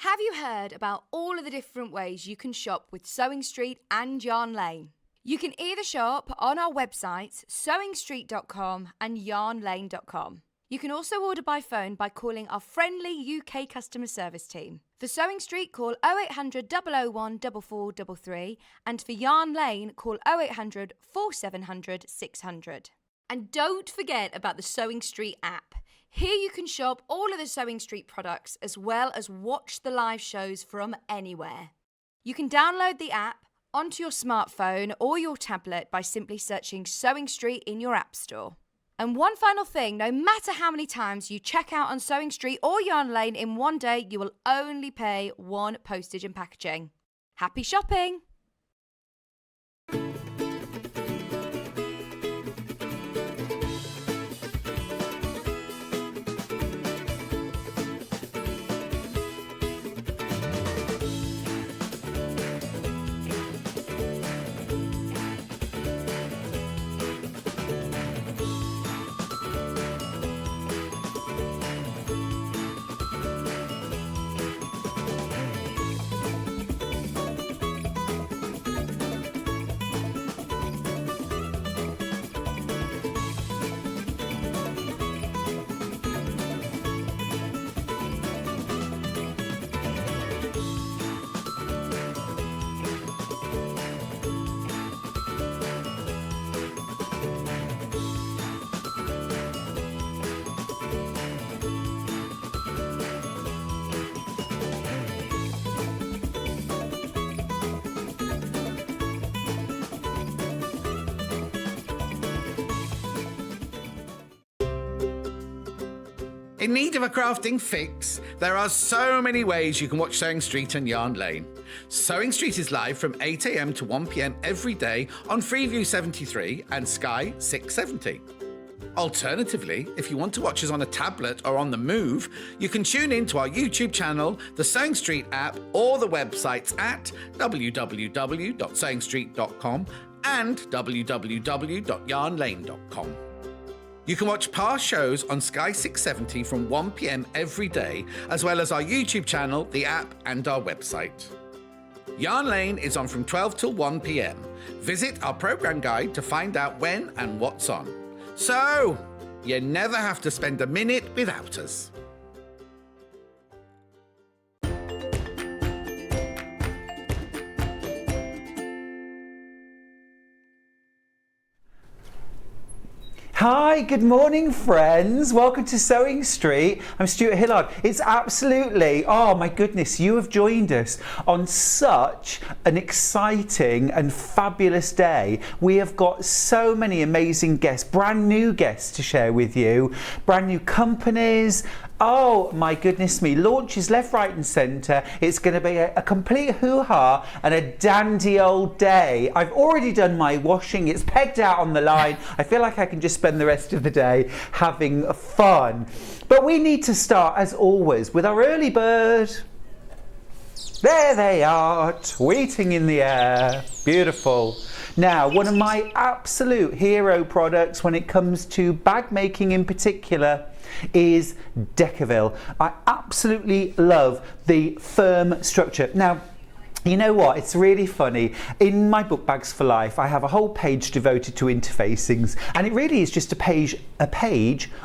Have you heard about all of the different ways you can shop with Sewing Street and Yarn Lane? You can either shop on our websites, sewingstreet.com and yarnlane.com. You can also order by phone by calling our friendly UK customer service team. For Sewing Street, call 0800 001 4433, and for Yarn Lane, call 0800 4700 600. And don't forget about the Sewing Street app. Here you can shop all of the Sewing Street products as well as watch the live shows from anywhere. You can download the app onto your smartphone or your tablet by simply searching Sewing Street in your app store. And one final thing, no matter how many times you check out on Sewing Street or Yarn Lane in one day, you will only pay one postage and packaging. Happy shopping! In need of a crafting fix? There are so many ways you can watch Sewing Street and Yarn Lane. Sewing Street is live from 8 a.m. to 1 p.m. every day on Freeview 73 and Sky 670. Alternatively, if you want to watch us on a tablet or on the move, you can tune in to our YouTube channel, the Sewing Street app, or the websites at www.sewingstreet.com and www.yarnlane.com. You can watch past shows on Sky 670 from 1 p.m. every day, as well as our YouTube channel, the app, and our website. Yarn Lane is on from 12 till 1 p.m. Visit our programme guide to find out when and what's on. So, you never have to spend a minute without us. Hi, good morning friends. Welcome to Sewing Street. I'm Stuart Hillard. It's absolutely, oh my goodness, you have joined us on such an exciting and fabulous day. We have got so many amazing guests, brand new guests to share with you, brand new companies. Oh my goodness me, launches left, right and centre. It's going to be a complete hoo-ha and a dandy old day. I've already done my washing, it's pegged out on the line. I feel like I can just spend the rest of the day having fun. But we need to start, as always, with our early bird. There they are, tweeting in the air. Beautiful. Now, one of my absolute hero products when it comes to bag making in particular is Decaville. I absolutely love the firm structure. Now, you know what, it's really funny. In my book Bags for Life, I have a whole page devoted to interfacings, and it really is just a page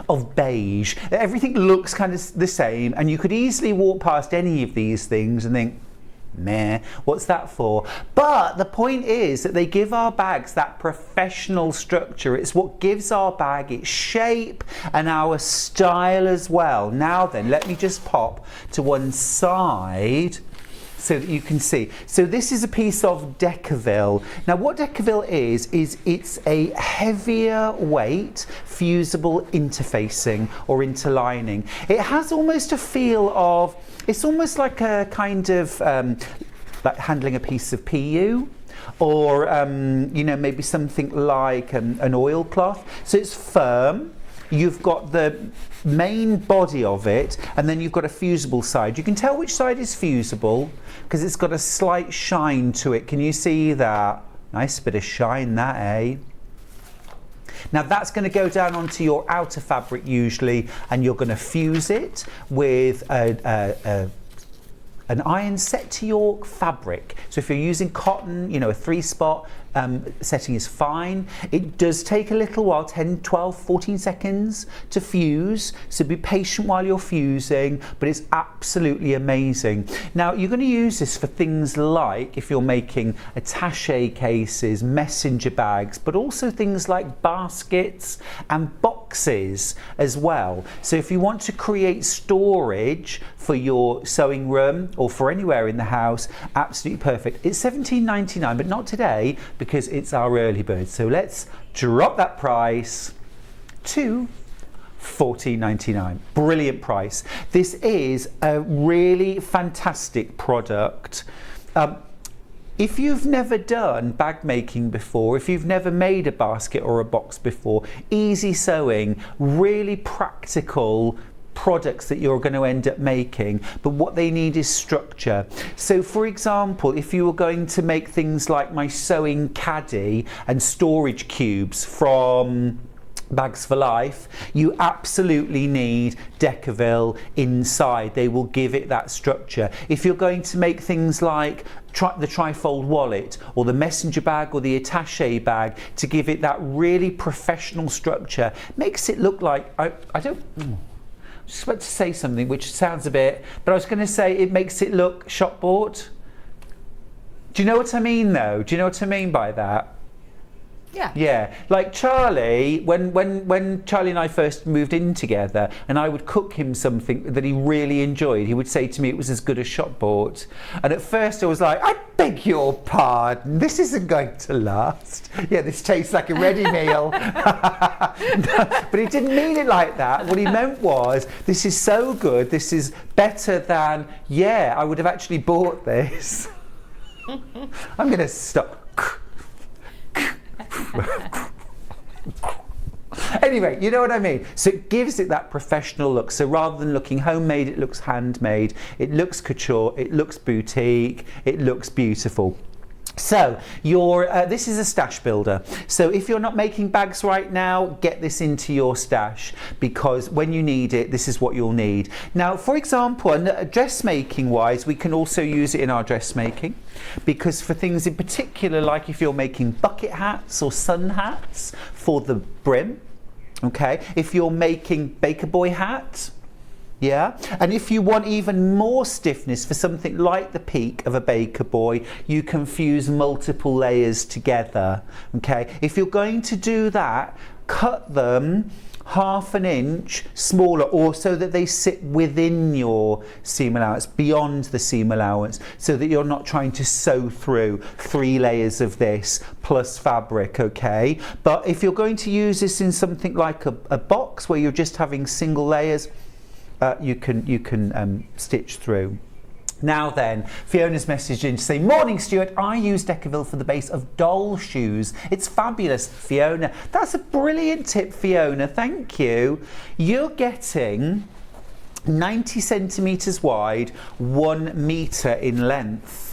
of beige. Everything looks kind of the same, and you could easily walk past any of these things and think, meh, what's that for? But the point is that they give our bags that professional structure. It's what gives our bag its shape and our style as well. Now then, let me just pop to one side so that you can see. So this is a piece of Decaville. Now what Decaville is it's a heavier weight fusible interfacing or interlining. It has almost a feel of, it's almost like a kind of like handling a piece of PU, or you know, maybe something like an oilcloth. So it's firm. You've got the main body of it, and then you've got a fusible side. You can tell which side is fusible because it's got a slight shine to it. Can you see that? Nice bit of shine, that, eh? Now that's going to go down onto your outer fabric usually, and you're going to fuse it with a an iron set to your fabric. So if you're using cotton, you know, a 3-spot setting is fine. It does take a little while, 10, 12, 14 seconds to fuse, so be patient while you're fusing, but it's absolutely amazing. Now you're going to use this for things like if you're making attaché cases, messenger bags, but also things like baskets and boxes as well. So if you want to create storage for your sewing room or for anywhere in the house, absolutely perfect. It's £17.99, but not today because it's our early bird. So let's drop that price to £14.99. Brilliant price. This is a really fantastic product. If you've never done bag making before, if you've never made a basket or a box before, easy sewing, really practical products that you're going to end up making, but what they need is structure. So for example, if you were going to make things like my sewing caddy and storage cubes from Bags for Life, you absolutely need Decaville inside. They will give it that structure. If you're going to make things like the trifold wallet or the messenger bag or the attaché bag, to give it that really professional structure, makes it look like I was just about to say something which sounds a bit, but I was going to say it makes it look shopboard. Do you know what I mean though? Do you know what I mean by that? Yeah. Yeah, like Charlie, when Charlie and I first moved in together and I would cook him something that he really enjoyed, he would say to me it was as good as shopboard. And at first I was like, I beg your pardon, this isn't going to last. Yeah, this tastes like a ready meal. But he didn't mean it like that. What he meant was, this is so good, this is better than, yeah, I would have actually bought this. I'm going to stop. Anyway, you know what I mean? So it gives it that professional look. So rather than looking homemade, it looks handmade, it looks couture, it looks boutique, it looks beautiful. So this is a stash builder. So if you're not making bags right now, get this into your stash, because when you need it, this is what you'll need. Now, for example, dressmaking wise, we can also use it in our dressmaking, because for things in particular, like if you're making bucket hats or sun hats for the brim, okay? If you're making baker boy hats, yeah, and if you want even more stiffness for something like the peak of a baker boy, you can fuse multiple layers together, okay? If you're going to do that, cut them ½ an inch smaller, or so that they sit within your seam allowance, beyond the seam allowance, so that you're not trying to sew through 3 layers of this plus fabric, okay? But if you're going to use this in something like a box where you're just having single layers, you can stitch through. Now then, Fiona's messaged in to say, morning Stuart, I use Decaville for the base of doll shoes. It's fabulous, Fiona. That's a brilliant tip, Fiona, thank you. You're getting 90 centimetres wide, 1 metre in length.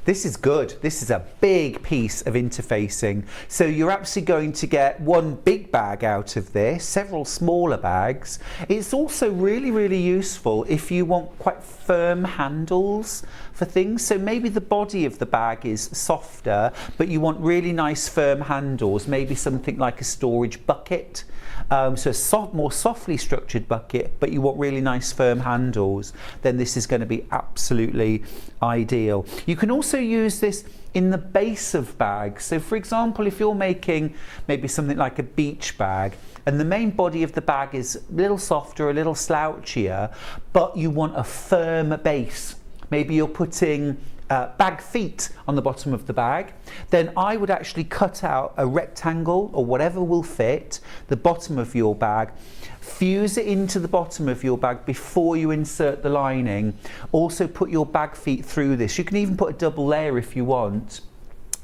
This is good. This is a big piece of interfacing. So you're actually going to get 1 big bag out of this, several smaller bags. It's also really, really useful if you want quite firm handles for things. So maybe the body of the bag is softer, but you want really nice firm handles, maybe something like a storage bucket. So a more softly structured bucket, but you want really nice firm handles, then this is going to be absolutely ideal. You can also use this in the base of bags. So for example, if you're making maybe something like a beach bag, and the main body of the bag is a little softer, a little slouchier, but you want a firm base. Maybe you're putting bag feet on the bottom of the bag, then I would actually cut out a rectangle or whatever will fit the bottom of your bag, fuse it into the bottom of your bag before you insert the lining. Also put your bag feet through this. You can even put a double layer if you want,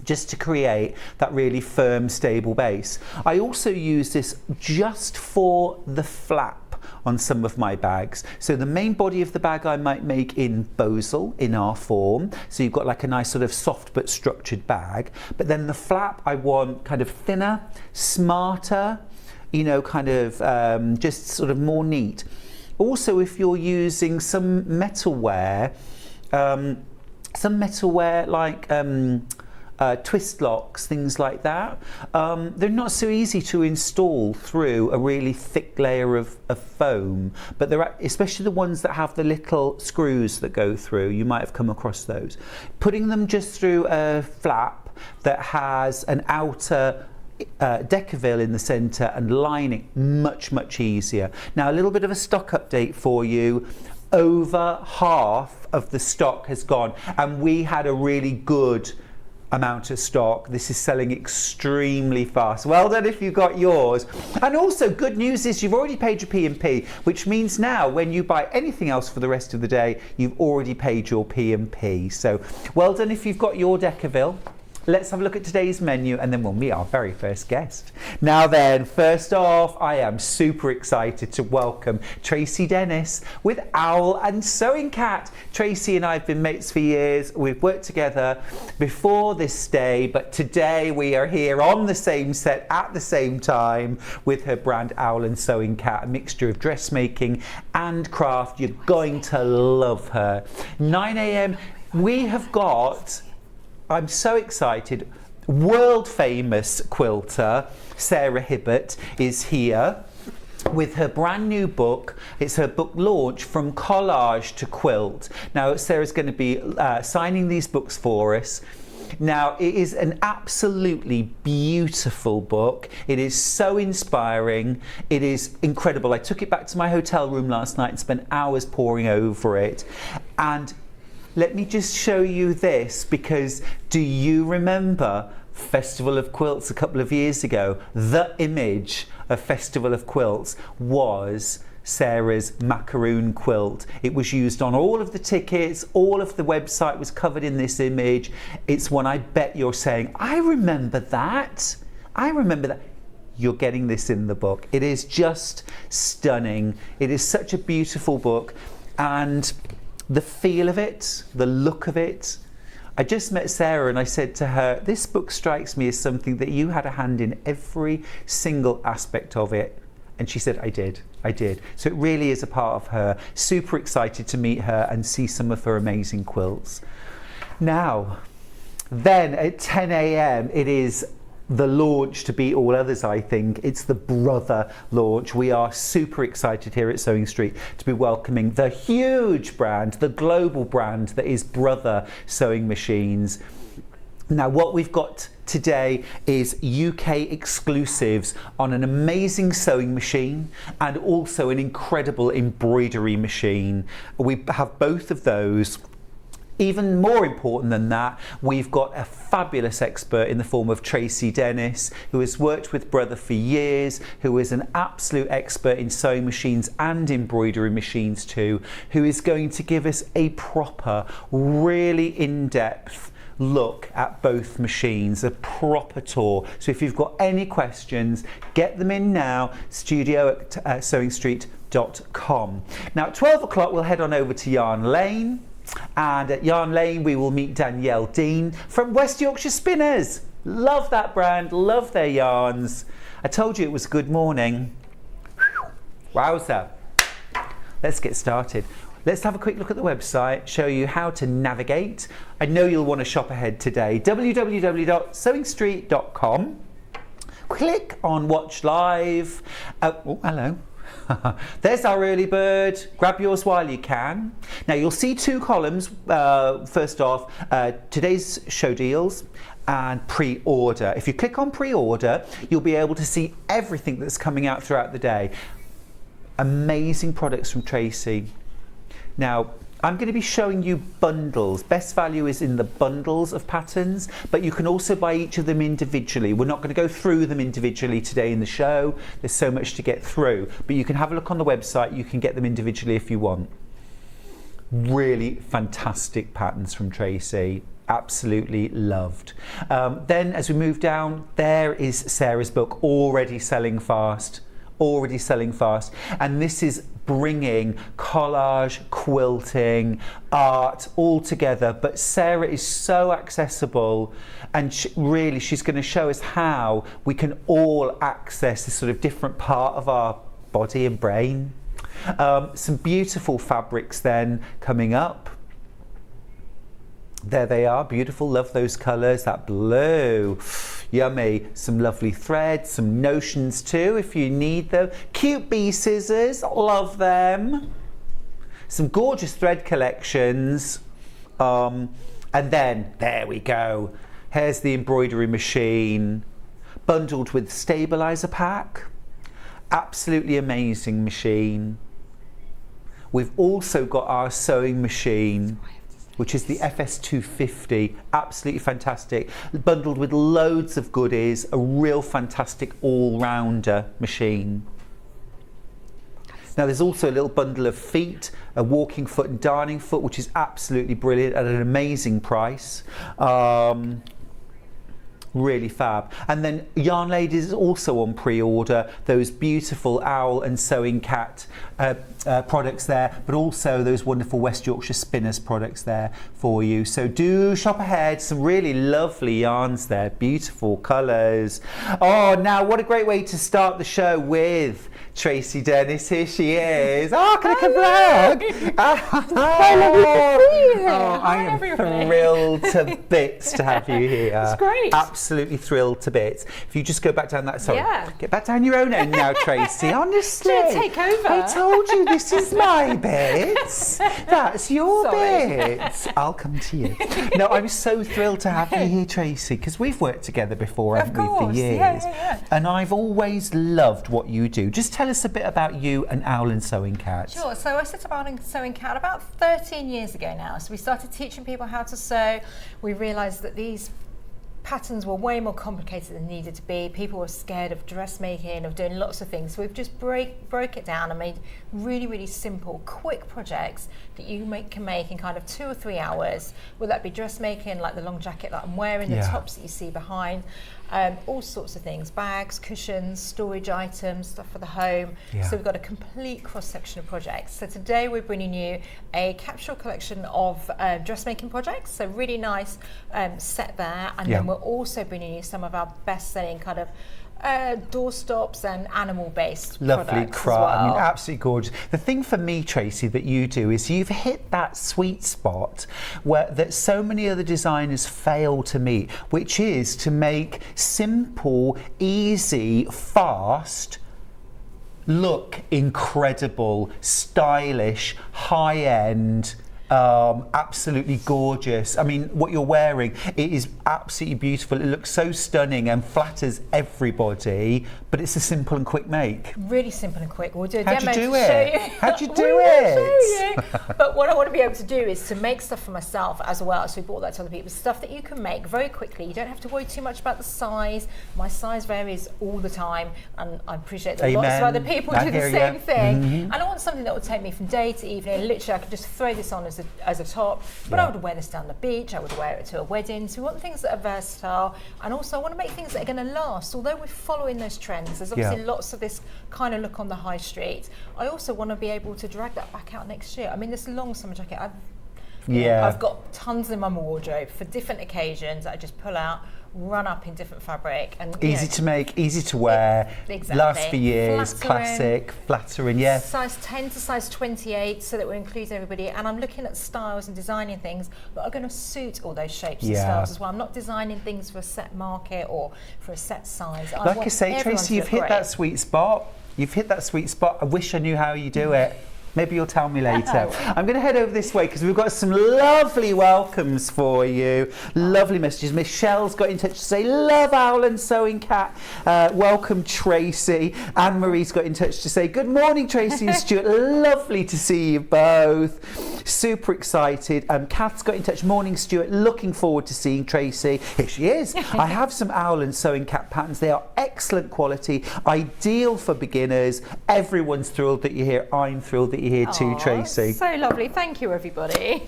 just to create that really firm, stable base. I also use this just for the flap on some of my bags. So the main body of the bag I might make in Bosal, in our form, so you've got like a nice sort of soft but structured bag, but then the flap I want kind of thinner, smarter, you know, kind of just sort of more neat. Also, if you're using some metalware, some metalware like twist locks, things like that. They're not so easy to install through a really thick layer of foam, but they're especially the ones that have the little screws that go through. You might have come across those. Putting them just through a flap that has an outer Decaville in the centre and lining, much easier. Now a little bit of a stock update for you. Over half of the stock has gone, and we had a really good amount of stock. This is selling extremely fast. Well done if you got yours. And also good news is you've already paid your P&P, which means now when you buy anything else for the rest of the day, you've already paid your P&P. So well done if you've got your Decaville. Let's have a look at today's menu and then we'll meet our very first guest. Now then, first off, I am super excited to welcome Tracy Dennis with Owl and Sewing Cat. Tracy and I have been mates for years. We've worked together before this day, but today we are here on the same set at the same time with her brand Owl and Sewing Cat, a mixture of dressmaking and craft. You're going to love her. 9 a.m. we have got, I'm so excited, world famous quilter Sarah Hibbert is here with her brand new book. It's her book launch, From Collage to Quilt. Now Sarah's going to be signing these books for us. Now it is an absolutely beautiful book. It is so inspiring. It is incredible. I took it back to my hotel room last night and spent hours poring over it. And let me just show you this, because do you remember Festival of Quilts a couple of years ago? The image of Festival of Quilts was Sarah's macaroon quilt. It was used on all of the tickets, all of the website was covered in this image. It's one I bet you're saying, I remember that. I remember that. You're getting this in the book. It is just stunning. It is such a beautiful book, and the feel of it, the look of it. I just met Sarah and I said to her, this book strikes me as something that you had a hand in every single aspect of it. And she said, I did. So it really is a part of her. Super excited to meet her and see some of her amazing quilts. Now, then at 10 a.m. it is the launch to beat all others, I think. It's the Brother launch. We are super excited here at Sewing Street to be welcoming the huge brand, the global brand that is Brother Sewing Machines. Now what we've got today is UK exclusives on an amazing sewing machine and also an incredible embroidery machine. We have both of those. Even more important than that, we've got a fabulous expert in the form of Tracey Dennis, who has worked with Brother for years, who is an absolute expert in sewing machines and embroidery machines too, who is going to give us a proper, really in-depth look at both machines, a proper tour. So if you've got any questions, get them in now, studio@sewingstreet.com. Now at 12 o'clock we'll head on over to Yarn Lane. And at Yarn Lane we will meet Danielle Deane from West Yorkshire Spinners. Love that brand, love their yarns. I told you it was good morning. Wowza. Let's get started. Let's have a quick look at the website, show you how to navigate. I know you'll want to shop ahead today. www.sewingstreet.com. Click on Watch Live. Oh, hello. There's our early bird. Grab yours while you can. Now you'll see two columns. First off, today's show deals and pre-order. If you click on pre-order, you'll be able to see everything that's coming out throughout the day. Amazing products from Tracy. Now, I'm going to be showing you bundles. Best value is in the bundles of patterns, but you can also buy each of them individually. We're not going to go through them individually today in the show. There's so much to get through, but you can have a look on the website. You can get them individually if you want. Really fantastic patterns from Tracy. Absolutely loved. Then as we move down, there is Sarah's book, already selling fast. Already selling fast. And this is bringing collage, quilting, art all together. But Sarah is so accessible, and she's going to show us how we can all access this sort of different part of our body and brain. Some beautiful fabrics then coming up. There they are, beautiful, love those colours, that blue, yummy. Some lovely threads, some notions too if you need them. Cute bee scissors, love them. Some gorgeous thread collections. And then, there we go, here's the embroidery machine, bundled with stabiliser pack. Absolutely amazing machine. We've also got our sewing machine, which is the FS250, absolutely fantastic, bundled with loads of goodies, a real fantastic all-rounder machine. Now there's also a little bundle of feet, a walking foot and darning foot, which is absolutely brilliant at an amazing price. Really fab. And then Yarn Ladies is also on pre-order, those beautiful owl and sewing cat products there, but also those wonderful West Yorkshire spinners products there for you. So do shop ahead, some really lovely yarns there, beautiful colours. Oh, now what a great way to start the show with Tracy Dennis. Here she is. Oh, can I come vlog? I am thrilled to bits to have you here. It's great. Absolutely thrilled to bits. If you just go back down that, sorry, get back down your own end now, Tracy. Honestly, take over. I told you this is my bits. That's your bits. I'll come to you. No, I'm so thrilled to have you here, Tracy, because we've worked together before, haven't we, for years? And I've always loved what you do. Just tell us a bit about you and Owl and Sewing Cat. Sure, so I set up Owl and Sewing Cat about 13 years ago now. So we started teaching people how to sew. We realised that these patterns were way more complicated than needed to be. People were scared of dressmaking, of doing lots of things. So we've just broke it down and made really, really simple, quick projects that you can make in kind of 2 or 3 hours. Whether that be dressmaking, like the long jacket that I'm wearing, the tops that you see behind, all sorts of things, bags, cushions, storage items, stuff for the home. So we've got a complete cross-section of projects. So today we're bringing you a capsule collection of dressmaking projects, so really nice set there, and then we're also bringing you some of our best-selling kind of doorstops and animal-based lovely products craft. as well. I mean, absolutely gorgeous. The thing for me, Tracy, that you do is you've hit that sweet spot where that so many other designers fail to meet, which is to make simple, easy, fast, look incredible, stylish, high-end, absolutely gorgeous. I mean, what you're wearing, it is absolutely beautiful. It looks so stunning and flatters everybody, but it's a simple and quick make. Really simple and quick. We'll do a How'd demo you do to it? show you. How'd you do We will it? show you. But what I want to be able to do is to make stuff for myself as well. So we brought that to other people. Stuff that you can make very quickly. You don't have to worry too much about the size. My size varies all the time, and I appreciate that lots of other people do the same thing. And I want something that will take me from day to evening. Literally, I could just throw this on as a top, but I would wear this down the beach. I would wear it to a wedding. So we want things that are versatile, and also I want to make things that are going to last. Although we're following those trends, there's obviously lots of this kind of look on the high street. I also want to be able to drag that back out next year. I mean, this long summer jacket, I've got tons in my wardrobe for different occasions that I just pull out, run up in different fabric, and easy to make, easy to wear, lasts for years, classic, flattering, size 10 to size 28, so that we include everybody. And I'm looking at styles and designing things that are going to suit all those shapes and styles as well. I'm not designing things for a set market or for a set size. Like I say, Tracy, you've hit that sweet spot. You've hit that sweet spot. I wish I knew how you do it. Maybe you'll tell me later. I'm going to head over this way because we've got some lovely welcomes for you. Lovely messages. Michelle's got in touch to say, love Owl and Sewing Cat. Welcome, Tracy. Anne-Marie's got in touch to say, good morning, Tracy and Stuart. Lovely to see you both. Super excited. Kath's got in touch. Morning, Stuart. Looking forward to seeing Tracy. Here she is. I have some Owl and Sewing Cat patterns. They are excellent quality, ideal for beginners. Everyone's thrilled that you're here. I'm thrilled that you're here too, Tracy. So lovely. Thank you, everybody.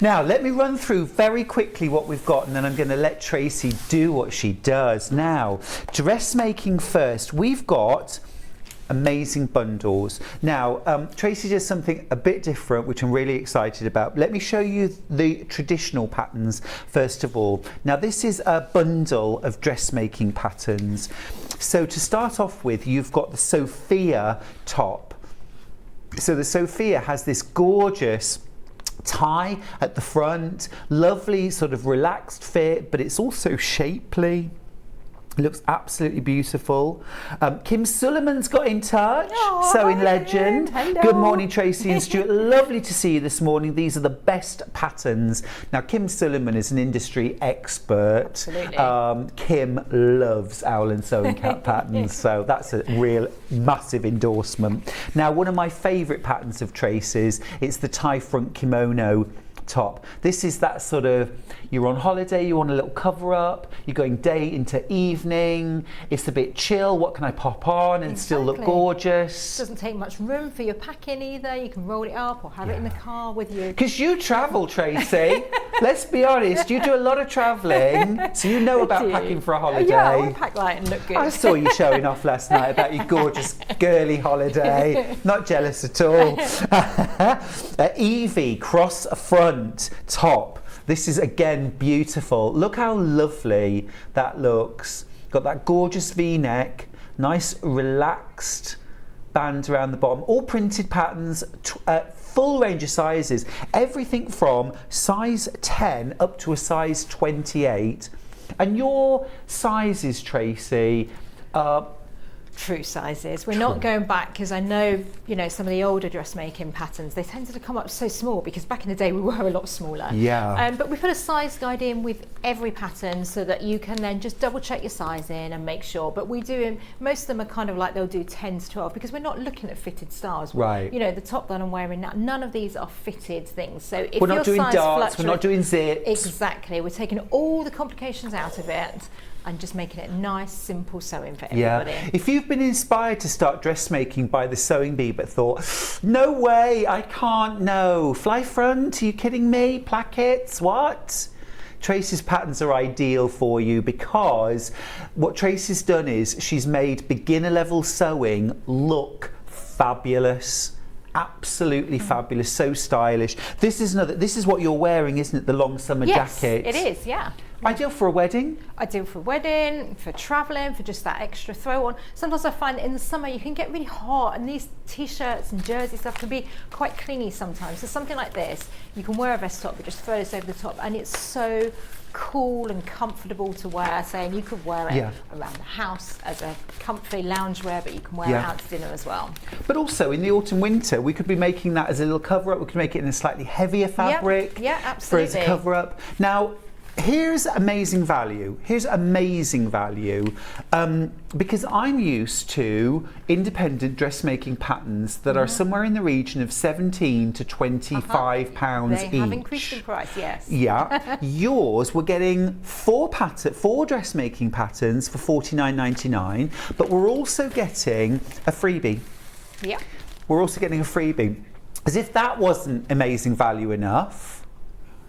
Now, let me run through very quickly what we've got, and then I'm going to let Tracy do what she does. Now, dressmaking first. We've got amazing bundles. Now, Tracy does something a bit different, which I'm really excited about. Let me show you the traditional patterns first of all. Now, this is a bundle of dressmaking patterns. So to start off with, you've got the Sophia top. So the Sophia has this gorgeous tie at the front, lovely sort of relaxed fit, but it's also shapely. It looks absolutely beautiful. Kim Sullivan's got in touch, sewing legend. Hello. Good morning, Tracy and Stuart. Lovely to see you this morning. These are the best patterns. Now, Kim Sullivan is an industry expert. Absolutely. Kim loves owl and sewing cat patterns, so that's a real massive endorsement. Now, one of my favourite patterns of Tracy's, it's the tie front kimono top. This is that sort of, you're on holiday, you want a little cover up, you're going day into evening, it's a bit chill, what can I pop on and still look gorgeous? Doesn't take much room for your packing either. You can roll it up or have it in the car with you. Because you travel, Tracy. Let's be honest, you do a lot of travelling, so you know about packing for a holiday. Yeah, I want to pack light and look good. I saw you showing off last night about your gorgeous girly holiday. Not jealous at all. Evie cross front top. This is again beautiful. Look how lovely that looks. Got that gorgeous V-neck, nice relaxed band around the bottom. All printed patterns, full range of sizes. Everything from size 10 up to a size 28. And your sizes, Tracy, true sizes. We're not going back, because I know, you know, some of the older dressmaking patterns, they tended to come up so small, because back in the day we were a lot smaller. Yeah. But we put a size guide in with every pattern so that you can then just double check your size in and make sure. But we do, most of them are kind of like, they'll do 10 to 12, because we're not looking at fitted styles. Right. You know, the top that I'm wearing now, none of these are fitted things. So if we're not doing darts, we're not doing zips. Exactly. We're taking all the complications out of it and just making it nice, simple sewing for everybody. Yeah. If you've been inspired to start dressmaking by the sewing bee but thought, no way, I can't, no. Fly front, are you kidding me? Plackets, what? Tracy's patterns are ideal for you, because what Tracy's done is she's made beginner level sewing look fabulous. Absolutely fabulous, so stylish. This is what you're wearing, isn't it? The long summer jacket. Yes, it is, yeah. Ideal for a wedding? Ideal for a wedding, for travelling, for just that extra throw on. Sometimes I find that in the summer you can get really hot, and these t-shirts and jersey stuff can be quite clingy sometimes. So something like this, you can wear a vest top but just throw this over the top, and it's so cool and comfortable to wear. Saying you could wear it around the house as a comfy loungewear, but you can wear it out to dinner as well. But also in the autumn winter, we could be making that as a little cover up. We could make it in a slightly heavier fabric. Yeah, absolutely. For it to cover up. Now, here's amazing value. Because I'm used to independent dressmaking patterns that are somewhere in the region of £17 to £25 each. They have increased in price, yes. Yeah. Yours, we're getting four dressmaking patterns for £49.99, but we're also getting a freebie. Yeah. We're also getting a freebie. As if that wasn't amazing value enough.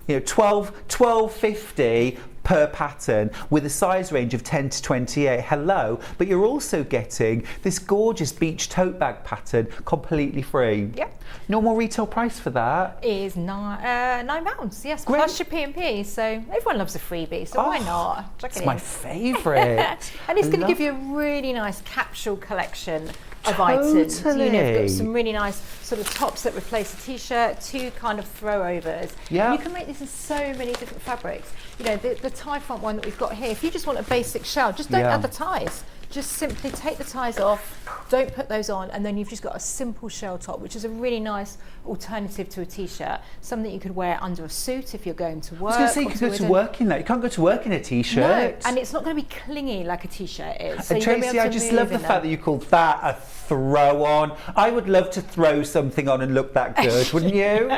You know, $12.50 per pattern with a size range of 10 to 28. Hello, but you're also getting this gorgeous beach tote bag pattern completely free. Yep. Normal retail price for that is £9. Yes, Great. plus your P&P. So everyone loves a freebie, so why not? Chuck it It's in. my favourite. And it's going to give you a really nice capsule collection of items. You know, you've got some really nice sort of tops that replace a t-shirt, two kind of throwovers. Yeah. You can make this in so many different fabrics. You know, the tie front one that we've got here, if you just want a basic shell, just don't add the ties. Just simply take the ties off, don't put those on, and then you've just got a simple shell top, which is a really nice alternative to a t-shirt. Something you could wear under a suit if you're going to work. I was going to say, you could go to work in that. You can't go to work in a t-shirt. No, and it's not going to be clingy like a t-shirt is. So and Tracy, I just love the fact that you called that a throw on. I would love to throw something on and look that good, wouldn't you?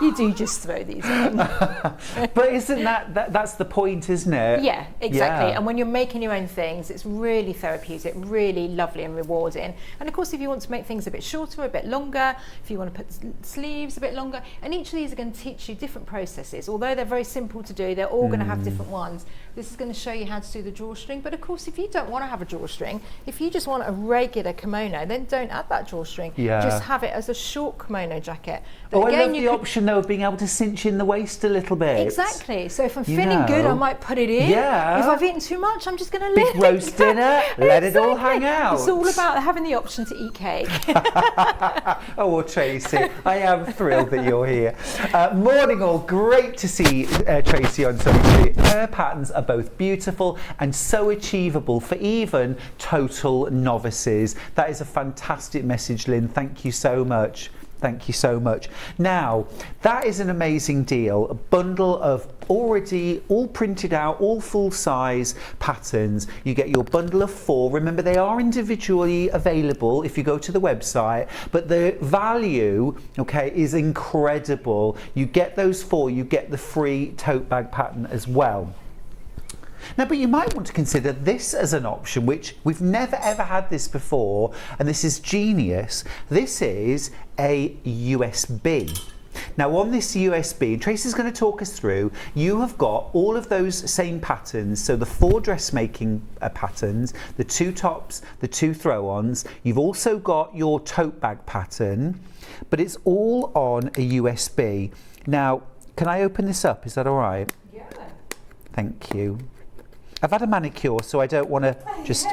You do just throw these on. But isn't that's the point, isn't it? Yeah, exactly. Yeah. And when you're making your own things, it's really therapeutic, really lovely and rewarding. And of course, if you want to make things a bit shorter, a bit longer, if you want to put sleeves a bit longer, and each of these are going to teach you different processes. Although they're very simple to do, they're all going to have different ones. This is going to show you how to do the drawstring. But of course, if you don't want to have a drawstring, if you just want a regular kimono, then don't add that drawstring. Yeah. Just have it as a short kimono jacket. Oh, Again, I love the option know, of being able to cinch in the waist a little bit. Exactly. So if I'm feeling good, I might put it in. Yeah. If I've eaten too much, I'm just going to Big roast dinner, let it all hang out. It's all about having the option to eat cake. Oh, well, Tracy, I am thrilled that you're here. Morning all, great to see Tracy on Sewing Street. Her patterns are both beautiful and so achievable for even total novices. That is a fantastic message, Lynn. Thank you so much. Thank you so much. Now, that is an amazing deal. A bundle of already all printed out, all full size patterns. You get your bundle of 4. Remember, they are individually available if you go to the website, but the value, okay, is incredible. You get those 4, you get the free tote bag pattern as well. Now, but you might want to consider this as an option, which we've never ever had this before, and this is genius. This is a USB. Now on this USB, and Tracy's going to talk us through, you have got all of those same patterns, so the 4 dressmaking patterns, the 2 tops, the 2 throw-ons. You've also got your tote bag pattern, but it's all on a USB. Now, can I open this up? Is that all right? Yeah. Thank you. I've had a manicure, so I don't want to just...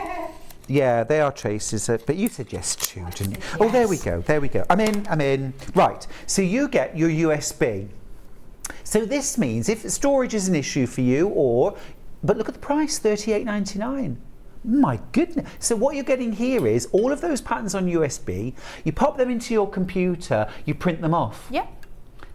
Yeah, they are Tracy's, but you said yes too, didn't you? Yes. Oh, there we go, there we go. I'm in. Right, so you get your USB. So this means if storage is an issue for you, but look at the price, $38.99. My goodness. So what you're getting here is all of those patterns on USB, you pop them into your computer, you print them off. Yep.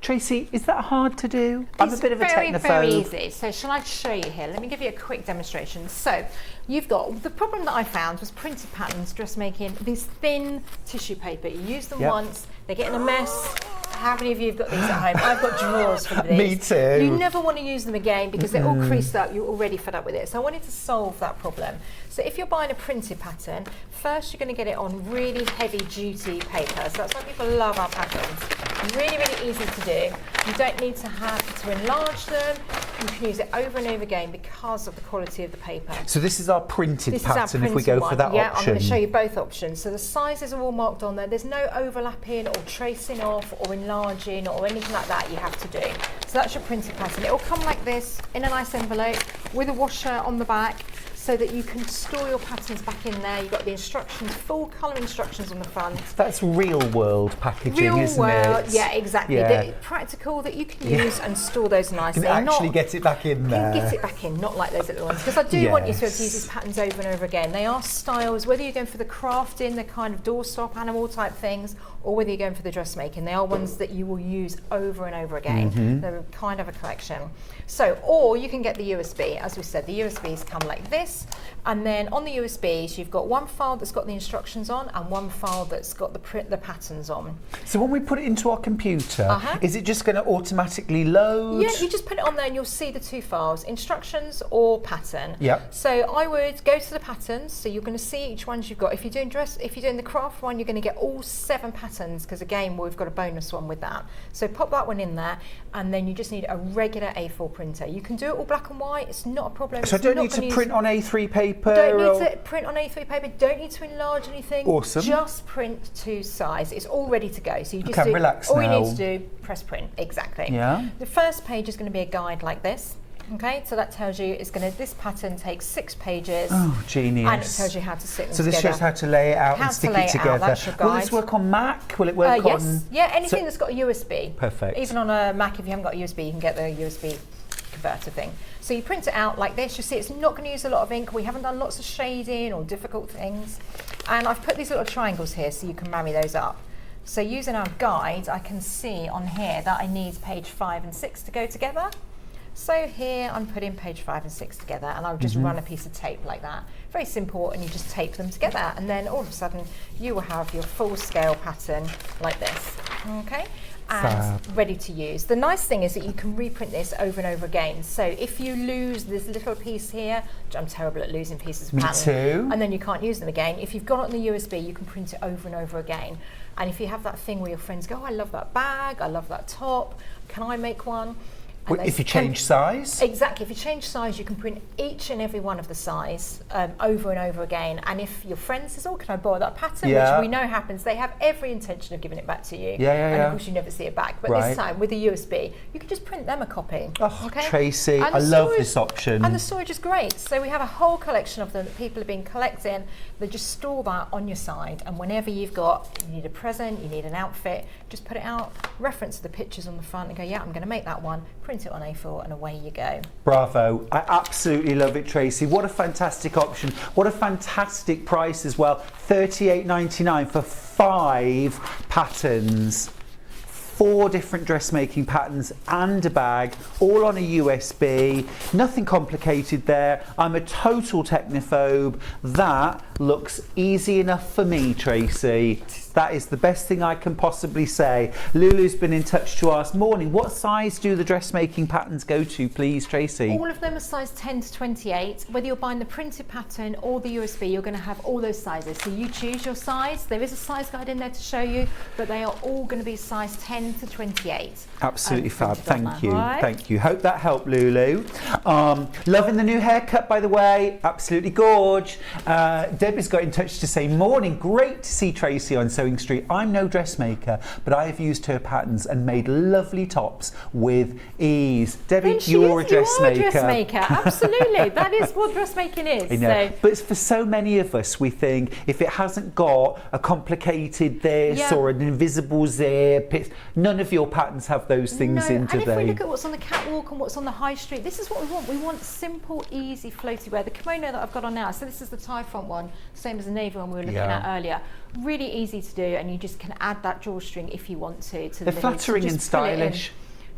Tracy, is that hard to do? I'm a bit of a technophobe. It's very easy. So shall I show you here? Let me give you a quick demonstration. So you've got, the problem that I found was printed patterns, dressmaking, these thin tissue paper. You use them once, they get in a mess. How many of you have got these at home? I've got drawers full of these. Me too. You never want to use them again because they're all creased up. You're already fed up with it. So I wanted to solve that problem. So if you're buying a printed pattern, first you're going to get it on really heavy duty paper. So that's why people love our patterns. Really, really easy to do. You don't need to have to enlarge them. You can use it over and over again because of the quality of the paper. So this is our printed pattern if we go for that option. Yeah, I'm going to show you both options. So the sizes are all marked on there. There's no overlapping or tracing off or enlarging or anything like that you have to do. So that's your printed pattern. It will come like this in a nice envelope with a washer on the back, so that you can store your patterns back in there. You've got the instructions, full colour instructions on the front. That's real world packaging, isn't world, it? Yeah, exactly. Yeah. Practical that you can use and store those nicely. Can actually get it back in there. Get it back in, not like those little ones. Because I do want you to be able to use these patterns over and over again. They are styles, whether you're going for the crafting, the kind of doorstop animal type things, or whether you're going for the dressmaking, they are ones that you will use over and over again. They're kind of a collection. So, or you can get the USB. As we said, the USBs come like this, and then on the USBs you've got one file that's got the instructions on and one file that's got the patterns on. So when we put it into our computer, is it just going to automatically load? Yeah, you just put it on there and you'll see the 2 files, instructions or pattern. Yep. So I would go to the patterns, so you're going to see each ones you've got. If you're doing the craft one, you're going to get all 7 patterns, because again we've got a bonus one with that. So pop that one in there, and then you just need a regular A4 printer. You can do it all black and white, it's not a problem. So I don't need to print on A3 paper? Don't need to print on A3 paper, don't need to enlarge anything. Awesome. Just print to size. It's all ready to go. So you just relax all now. you need to do, press print. Exactly. Yeah. The first page is going to be a guide like this. Okay, so that tells you this pattern takes 6 pages. Oh, genius. And it tells you how to sit them together. So this shows how to lay it out and stick it together. That's your guide. Will this work on Mac? Will it work yes. on... Yeah, anything that's got a USB. Perfect. Even on a Mac, if you haven't got a USB, you can get the USB converter thing. So you print it out like this. You see it's not going to use a lot of ink. We haven't done lots of shading or difficult things. And I've put these little triangles here so you can marry those up. So using our guide, I can see on here that I need page 5 and 6 to go together. So here I'm putting page 5 and 6 together, and I'll just run a piece of tape like that. Very simple, and you just tape them together, and then all of a sudden you will have your full scale pattern like this. Okay? And ready to use. The nice thing is that you can reprint this over and over again. So if you lose this little piece here, which I'm terrible at losing pieces of pattern, and then you can't use them again, if you've got it on the USB, you can print it over and over again. And if you have that thing where your friends go, oh, I love that bag, I love that top, can I make one? And If you change size? Exactly. If you change size, you can print each and every one of the size over and over again. And if your friend says, "Oh, can I borrow that pattern?" Yeah. which we know happens, they have every intention of giving it back to you. And of course, you never see it back. But Right. this time, with the USB, you can just print them a copy. Oh, okay? Tracy, And I the love storage- this option. And the storage is great. So we have a whole collection of them that people have been collecting. They just store that on your side. And whenever you need a present, you need an outfit, just put it out, reference the pictures on the front and go, yeah, I'm going to make that one, print it on A4 and away you go. Bravo. I absolutely love it, Tracy. What a fantastic option. What a fantastic price as well. $38.99 for 5 patterns. 4 different dressmaking patterns and a bag, all on a USB. Nothing complicated there. I'm a total technophobe. That looks easy enough for me, Tracy. That is the best thing I can possibly say. Lulu's been in touch to ask, morning, what size do the dressmaking patterns go to, please, Tracy? All of them are size 10 to 28. Whether you're buying the printed pattern or the USB, you're going to have all those sizes. So you choose your size. There is a size guide in there to show you, but they are all going to be size 10 to 28. Absolutely fab. printed on Thank that, you. right? Thank you. Hope that helped, Lulu. Loving the new haircut, by the way. Absolutely gorge. Debbie's got in touch to say, morning, great to see Tracy on Sewing Street. I'm no dressmaker, but I have used her patterns and made lovely tops with ease. Debbie, you're a dressmaker. You are a dressmaker. Absolutely. That is what dressmaking is. I know. So. But for so many of us, we think if it hasn't got a complicated this or an invisible zip, none of your patterns have those things in today. And if we look at what's on the catwalk and what's on the high street, this is what we want. We want simple, easy, floaty wear. The kimono that I've got on now, so this is the tie front one, same as the navy one we were looking at earlier. Really easy to do, and you just can add that drawstring if you want to. They're flattering and stylish.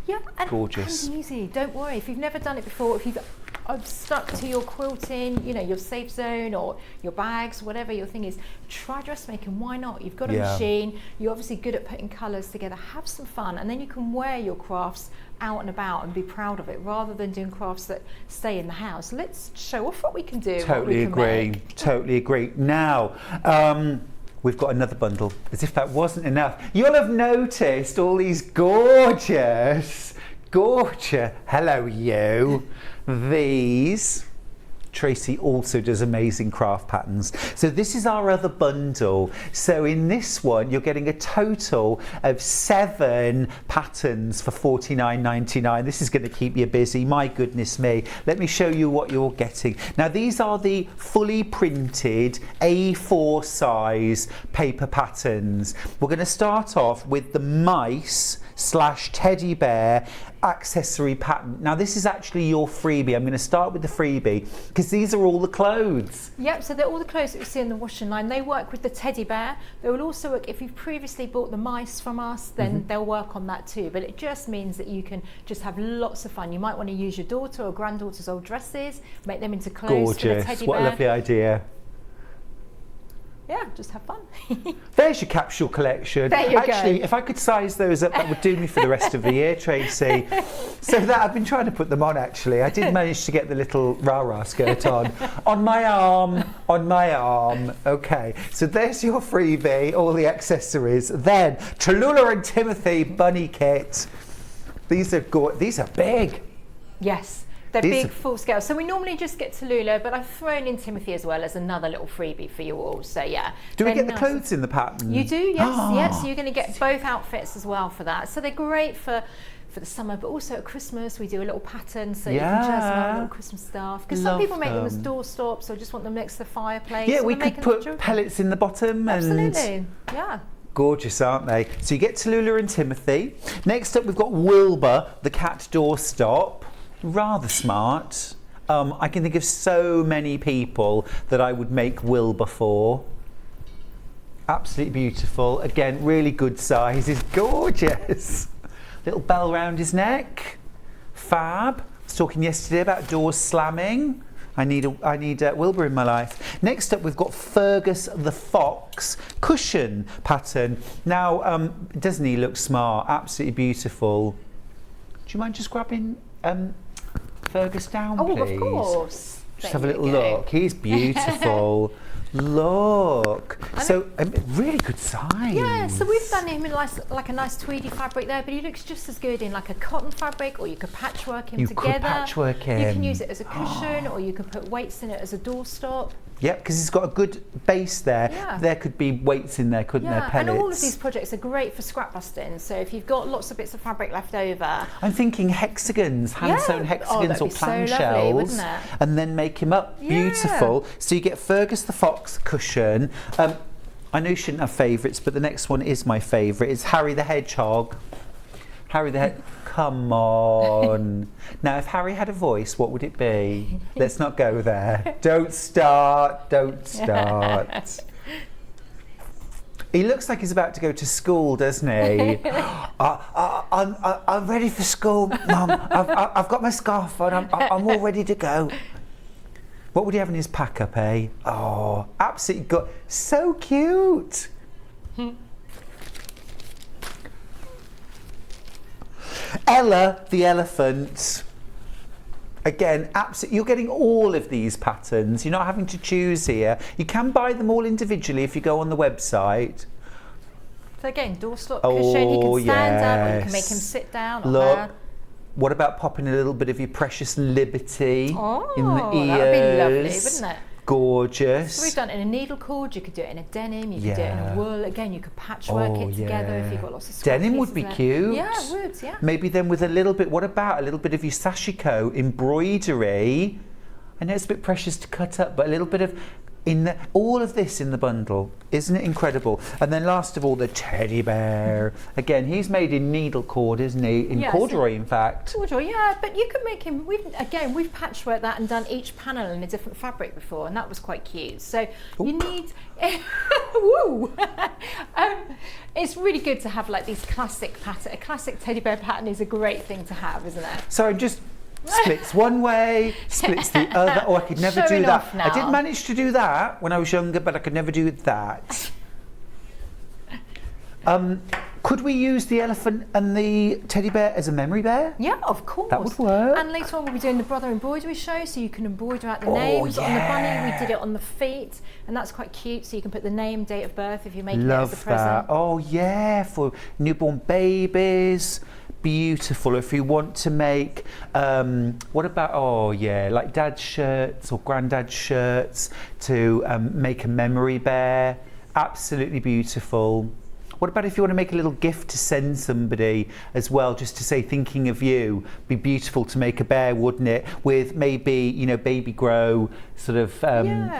Yeah, and gorgeous. And easy. Don't worry if you've never done it before. If you've stuck to your quilting, you know, your safe zone or your bags, whatever your thing is, try dressmaking. Why not? You've got a machine. You're obviously good at putting colours together. Have some fun, and then you can wear your crafts out and about and be proud of it, rather than doing crafts that stay in the house. Let's show off what we can do. Totally agree. Totally agree. Now. We've got another bundle, as if that wasn't enough. You'll have noticed all these gorgeous, hello you, these. Tracy also does amazing craft patterns. So this is our other bundle. So in this one, you're getting a total of 7 patterns for $49.99. This is going to keep you busy. My goodness me. Let me show you what you're getting. Now, these are the fully printed A4 size paper patterns. We're going to start off with the mice / teddy bear accessory pattern. Now this is actually your freebie. I'm going to start with the freebie because these are all the clothes. Yep, so they're all the clothes that you see in the washing line. They work with the teddy bear. They will also work, if you've previously bought the mice from us, then they'll work on that too. But it just means that you can just have lots of fun. You might want to use your daughter or granddaughter's old dresses, make them into clothes for the teddy bear. What a lovely idea. Yeah, just have fun. There's your capsule collection. There you Actually, go. if I could size those up, that would do me for the rest of the year, Tracy. So that I've been trying to put them on, actually. I did manage to get the little rah-rah skirt on. On my arm. Okay, so there's your freebie, all the accessories. Then, Tallulah and Timothy bunny kit. These are big. Yes. They're big, full scale. So we normally just get Tallulah, but I've thrown in Timothy as well as another little freebie for you all. So yeah. Do we get the clothes in the pattern? You do, yes. Yes. So you're going to get both outfits as well for that. So they're great for the summer, but also at Christmas we do a little pattern, so you can just have a little Christmas stuff. Because some people make them as doorstops or just want them next to the fireplace. Yeah, we could put pellets in the bottom. Absolutely. Yeah. Gorgeous, aren't they? So you get Tallulah and Timothy. Next up, we've got Wilbur, the cat doorstop. Rather smart. I can think of so many people that I would make Wilbur for. Absolutely beautiful. Again, really good size. He's gorgeous. Little bell round his neck. Fab. I was talking yesterday about doors slamming. I need Wilbur in my life. Next up, we've got Fergus the Fox cushion pattern. Now, doesn't he look smart? Absolutely beautiful. Do you mind just grabbing Fergus down, please? Oh, of course. Just have a little look. He's beautiful. Look. So, really good size. Yeah, so we've done him in like a nice tweedy fabric there, but he looks just as good in like a cotton fabric, or you could patchwork him together. You could patchwork him. You can use it as a cushion, or you could put weights in it as a doorstop. Yep, because it's got a good base there. Yeah. There could be weights in there, couldn't there? Pellets. And all of these projects are great for scrap busting. So if you've got lots of bits of fabric left over, I'm thinking hexagons, hand-sewn hexagons or clam so lovely, shells, wouldn't it? and then make him up. Beautiful. So you get Fergus the Fox cushion. I know you shouldn't have favourites, but the next one is my favourite. It's Harry the Hedgehog. Harry the Hedgehog. Come on. Now, if Harry had a voice, what would it be? Let's not go there. Don't start. Don't start. He looks like he's about to go to school, doesn't he? I'm ready for school, Mum. I've got my scarf on. I'm all ready to go. What would he have in his pack up, eh? Oh, absolutely good. So cute. Ella the elephant. Again, absolutely, you're getting all of these patterns. You're not having to choose here. You can buy them all individually if you go on the website. so again, doorstop cushion, he can stand up, or you can make him sit down. Look, what about popping a little bit of your precious Liberty in the ears? That would be lovely, wouldn't it? Gorgeous. So we've done it in a needle cord, you could do it in a denim, you could do it in a wool. Again, you could patchwork it together if you've got lots of scrap denim would pieces be there. cute. Yeah, it would, yeah. Maybe then with a little bit, what about a little bit of your sashiko embroidery? I know it's a bit precious to cut up, but a little bit of all of this in the bundle. Isn't it incredible? And then last of all, the teddy bear. Again, he's made in needle cord, isn't he? In corduroy, in fact. Corduroy, yeah, but you could make him, we've patchworked that and done each panel in a different fabric before, and that was quite cute. So you need, woo! It's really good to have like these classic pattern. A classic teddy bear pattern is a great thing to have, isn't it? So just splits one way, splits the other. Oh, I could never do that. I did manage to do that when I was younger, but I could never do that. Could we use the elephant and the teddy bear as a memory bear? Yeah, of course. That would work. And later on we'll be doing the brother embroidery show, so you can embroider out the names on the bunny. We did it on the feet, and that's quite cute, so you can put the name, date of birth if you're making it as a present. Oh yeah, for newborn babies. Beautiful. If you want to make, what about, like dad's shirts or granddad's shirts to make a memory bear. Absolutely beautiful. What about if you want to make a little gift to send somebody as well, just to say thinking of you? Be beautiful to make a bear, wouldn't it? With maybe, baby grow sort of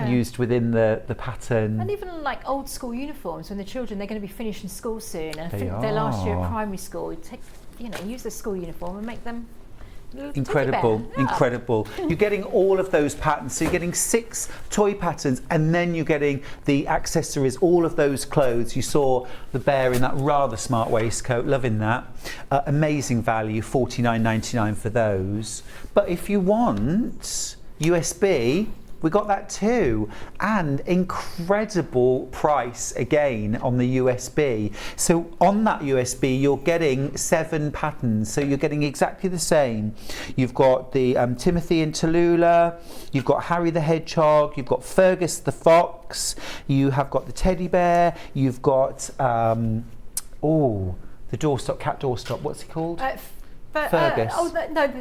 used within the pattern. And even like old school uniforms, when the children, they're going to be finishing school soon, and I think their last year at primary school, use the school uniform and make them incredible. You're getting all of those patterns. So you're getting 6 toy patterns, and then you're getting the accessories, all of those clothes. You saw the bear in that rather smart waistcoat, loving that. Amazing value, $49.99 for those. But if you want USB, we got that too, and incredible price again on the USB. So on that USB, you're getting 7 patterns, so you're getting exactly the same. You've got the Timothy and Tallulah, you've got Harry the Hedgehog, you've got Fergus the Fox, you have got the teddy bear, you've got the doorstop, cat doorstop, what's he called? Fergus.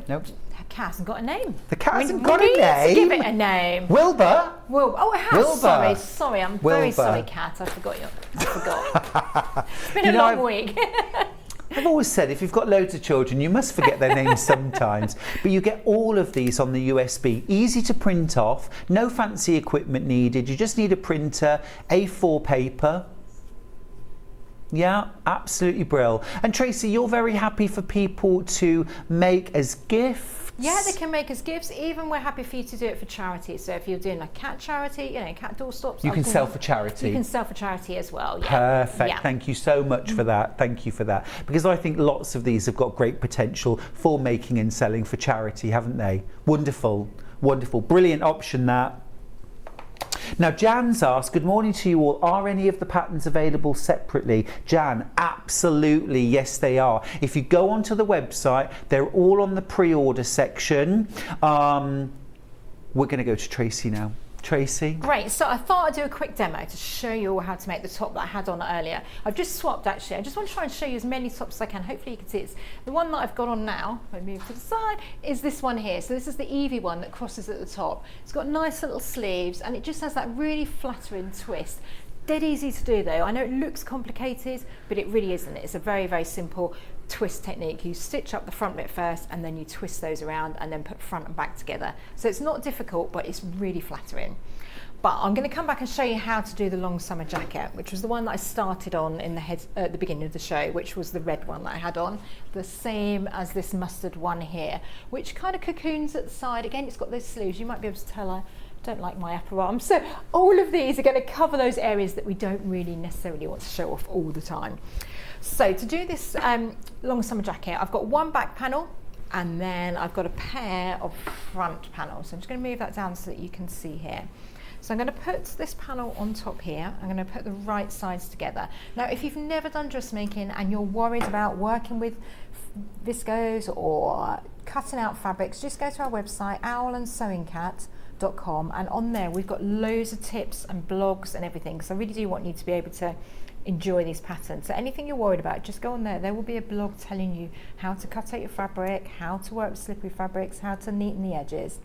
Nope. The cat hasn't got a name. The cat hasn't got a name? To give it a name. Wilbur. Oh, it has. Wilbur. Sorry, I'm very sorry, Cat. I forgot. It's been a long week. I've always said if you've got loads of children, you must forget their names sometimes. But you get all of these on the USB. Easy to print off. No fancy equipment needed. You just need a printer, A4 paper. Yeah, absolutely brilliant. And Tracy, you're very happy for people to make as gifts? Yeah, they can make as gifts. Even we're happy for you to do it for charity. So if you're doing a cat charity, cat doorstops. You can sell for charity. You can sell for charity as well. Yeah. Perfect. Yeah. Thank you so much for that. Thank you for that. Because I think lots of these have got great potential for making and selling for charity, haven't they? Wonderful. Wonderful. Brilliant option that. Now, Jan's asked, good morning to you all. Are any of the patterns available separately? Jan, absolutely, yes, they are. If you go onto the website, they're all on the pre-order section. We're going to go to Tracy now. Tracy? Great, so I thought I'd do a quick demo to show you all how to make the top that I had on earlier. I've just swapped actually. I just want to try and show you as many tops as I can. Hopefully you can see it. The one that I've got on now, if I move to the side, is this one here. So this is the Evie one that crosses at the top. It's got nice little sleeves and it just has that really flattering twist. Dead easy to do though. I know it looks complicated, but it really isn't. It's a very, very simple twist technique. You stitch up the front bit first and then you twist those around and then put front and back together. So it's not difficult, but it's really flattering. But I'm going to come back and show you how to do the long summer jacket, which was the one that I started on in the head at the beginning of the show, which was the red one that I had on, the same as this mustard one here, which kind of cocoons at the side. Again, it's got those sleeves. You might be able to tell I don't like my upper arm. So all of these are going to cover those areas that we don't really necessarily want to show off all the time. So to do this long summer jacket, I've got one back panel and then I've got a pair of front panels. So I'm just going to move that down so that you can see here. So I'm going to put this panel on top here. I'm going to put the right sides together. Now, if you've never done dressmaking and you're worried about working with viscose or cutting out fabrics, just go to our website, owlandsewingcat.com, and on there we've got loads of tips and blogs and everything. So I really do want you to be able to enjoy these patterns. So anything you're worried about, just go on there. There will be a blog telling you how to cut out your fabric, how to work with slippery fabrics, how to neaten the edges.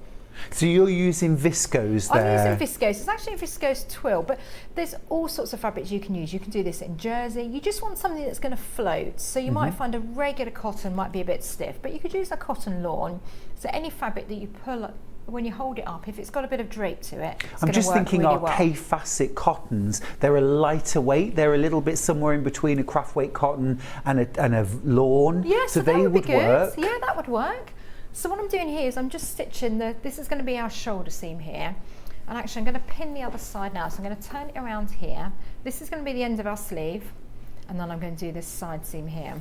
So you're using viscose there? I'm using viscose. It's actually a viscose twill, but there's all sorts of fabrics you can use. You can do this in jersey. You just want something that's going to float. So you might find a regular cotton might be a bit stiff, but you could use a cotton lawn. So any fabric that you pull when you hold it up, if it's got a bit of drape to it, it's I'm just thinking really our K-Facet cottons, they're a lighter weight. They're a little bit somewhere in between a craft weight cotton and a lawn. Yeah, so that they would be good. work. Yeah, that would work. So what I'm doing here is I'm just stitching this is going to be our shoulder seam here. And actually I'm going to pin the other side now. So I'm going to turn it around here. This is going to be the end of our sleeve. And then I'm going to do this side seam here.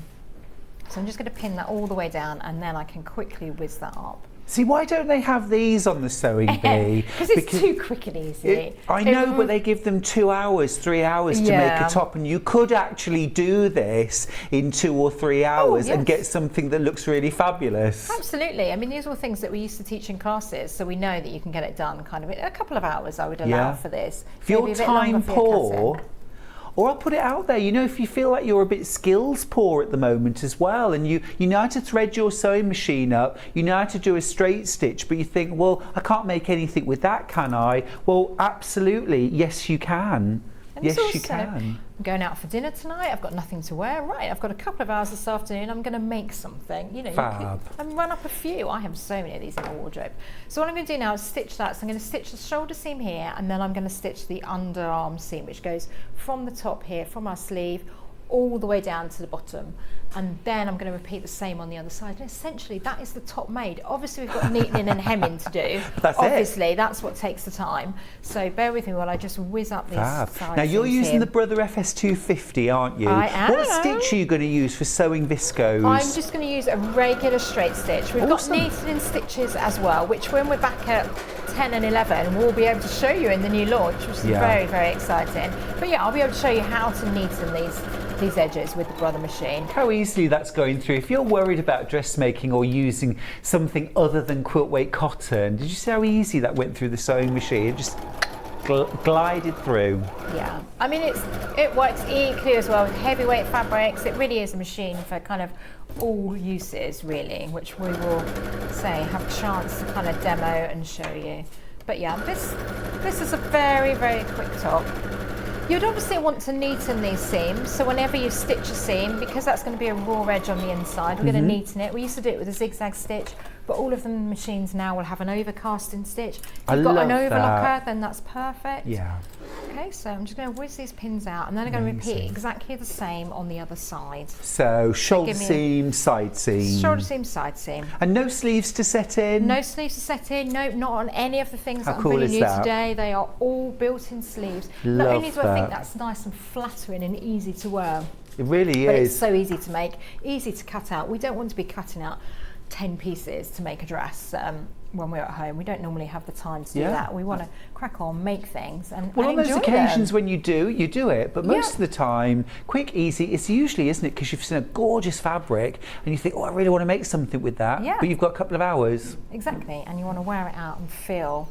So I'm just going to pin that all the way down and then I can quickly whiz that up. See, why don't they have these on the sewing bee? Because it's too quick and easy. I know, but they give them 2 hours, 3 hours to make a top, and you could actually do this in 2 or 3 hours and get something that looks really fabulous. Absolutely. I mean, these are all things that we used to teach in classes, so we know that you can get it done kind of in a couple of hours. I would allow for this. If you're time poor, or I'll put it out there, you know, if you feel like you're a bit skills poor at the moment as well, and you know how to thread your sewing machine up, you know how to do a straight stitch, but you think, well, I can't make anything with that, can I? Well, absolutely, yes you can. And yes, you can. I'm going out for dinner tonight. I've got nothing to wear. Right, I've got a couple of hours this afternoon. I'm going to make something. You know, Fab. and run up a few. I have so many of these in my wardrobe. So what I'm going to do now is stitch that. So I'm going to stitch the shoulder seam here, and then I'm going to stitch the underarm seam, which goes from the top here, from our sleeve, all the way down to the bottom. And then I'm going to repeat the same on the other side. And essentially, that is the top made. Obviously, we've got neatening and hemming to do. Obviously, that's what takes the time. So bear with me while I just whiz up these sides. Now, you're using the Brother FS250, aren't you? I am. What stitch are you going to use for sewing viscose? I'm just going to use a regular straight stitch. We've got neatening stitches as well, which when we're back at 10 and 11, we'll be able to show you in the new launch, which is very, very exciting. But yeah, I'll be able to show you how to neaten these edges with the Brother machine. How easily that's going through. If you're worried about dressmaking or using something other than quilt weight cotton, did you see how easy that went through the sewing machine? It just glided through. Yeah, I mean it works equally as well with heavyweight fabrics. It really is a machine for kind of all uses really, which we will have a chance to kind of demo and show you. But yeah, this is a very, very quick top. You'd obviously want to neaten these seams, so whenever you stitch a seam, because that's going to be a raw edge on the inside, we're going to neaten it. We used to do it with a zigzag stitch, but all of the machines now will have an overcasting stitch. If you've got an overlocker, then that's perfect. Yeah. Okay, so I'm just going to whiz these pins out, and then I'm going to repeat exactly the same on the other side. So shoulder seam, side seam. Shoulder seam, side seam. And no sleeves to set in? No sleeves to set in, no, not on any of the things that I'm cool bringing is you that? today. They are all built-in sleeves. Not only do I think that's nice and flattering and easy to wear, it really but is. it's so easy to make, easy to cut out. We don't want to be cutting out 10 pieces to make a dress when we're at home. We don't normally have the time to do that. We want to crack on, make things and on those enjoy occasions them. when you do it, but most of the time, quick, easy, it's usually, isn't it, because you've seen a gorgeous fabric and you think, oh, I really want to make something with that, but you've got a couple of hours. Exactly, and you want to wear it out and feel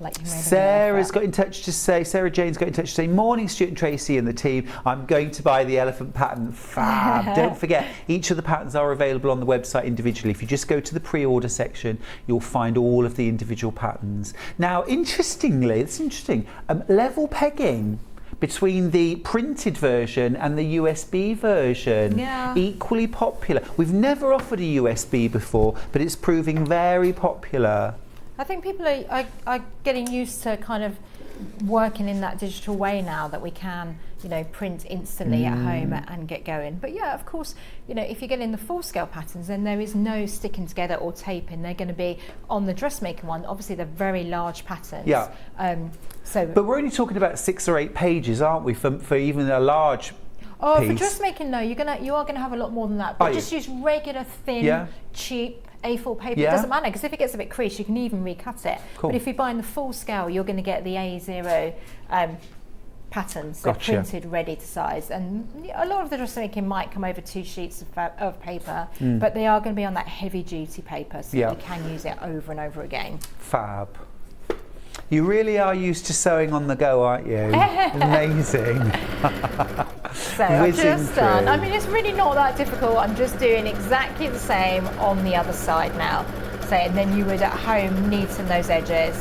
like you made Sarah got in touch to say, Sarah Jane's got in touch to say, morning Stuart and Tracy and the team, I'm going to buy the elephant pattern. Fab. Don't forget, each of the patterns are available on the website individually. If you just go to the pre-order section, you'll find all of the individual patterns. Now, interestingly, it's interesting, level pegging between the printed version and the USB version, equally popular. We've never offered a USB before, but it's proving very popular. I think people are getting used to kind of working in that digital way now, that we can, you know, print instantly at home and get going. But yeah, of course, you know, if you get in the full scale patterns, then there is no sticking together or taping. They're going to be on the dressmaking one. Obviously, they're very large patterns. Yeah. But we're only talking about 6 or 8 pages, aren't we, for even a large Oh, piece? for dressmaking, no, you are gonna have a lot more than that. But just use regular thin, cheap A4 paper. It doesn't matter, because if it gets a bit creased, you can even recut it. Cool. But if you buy in the full scale, you're going to get the A0 patterns, so printed, ready to size. And a lot of the dressmaking might come over 2 sheets of paper, but they are going to be on that heavy duty paper, so you can use it over and over again. Fab. You really are used to sewing on the go, aren't you? Amazing. So I've just done, I mean, it's really not that difficult. I'm just doing exactly the same on the other side now. So, and then you would at home neaten those edges.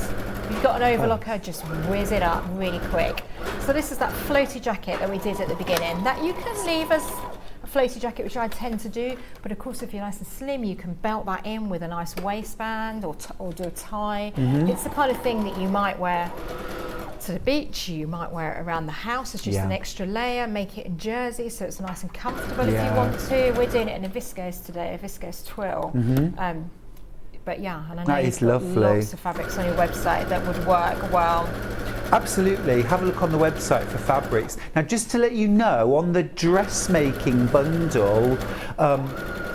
If you've got an overlocker, just whiz it up really quick. So this is that floaty jacket that we did at the beginning. That you can leave as a floaty jacket, which I tend to do, but of course if you're nice and slim, you can belt that in with a nice waistband or do a tie. It's the kind of thing that you might wear to the beach, you might wear it around the house as just an extra layer, make it in jersey so it's nice and comfortable if you want to. We're doing it in a viscose today, a viscose twill. But yeah, and I know you've got lots of fabrics on your website that would work well. Absolutely, have a look on the website for fabrics. Now, just to let you know, on the dressmaking bundle,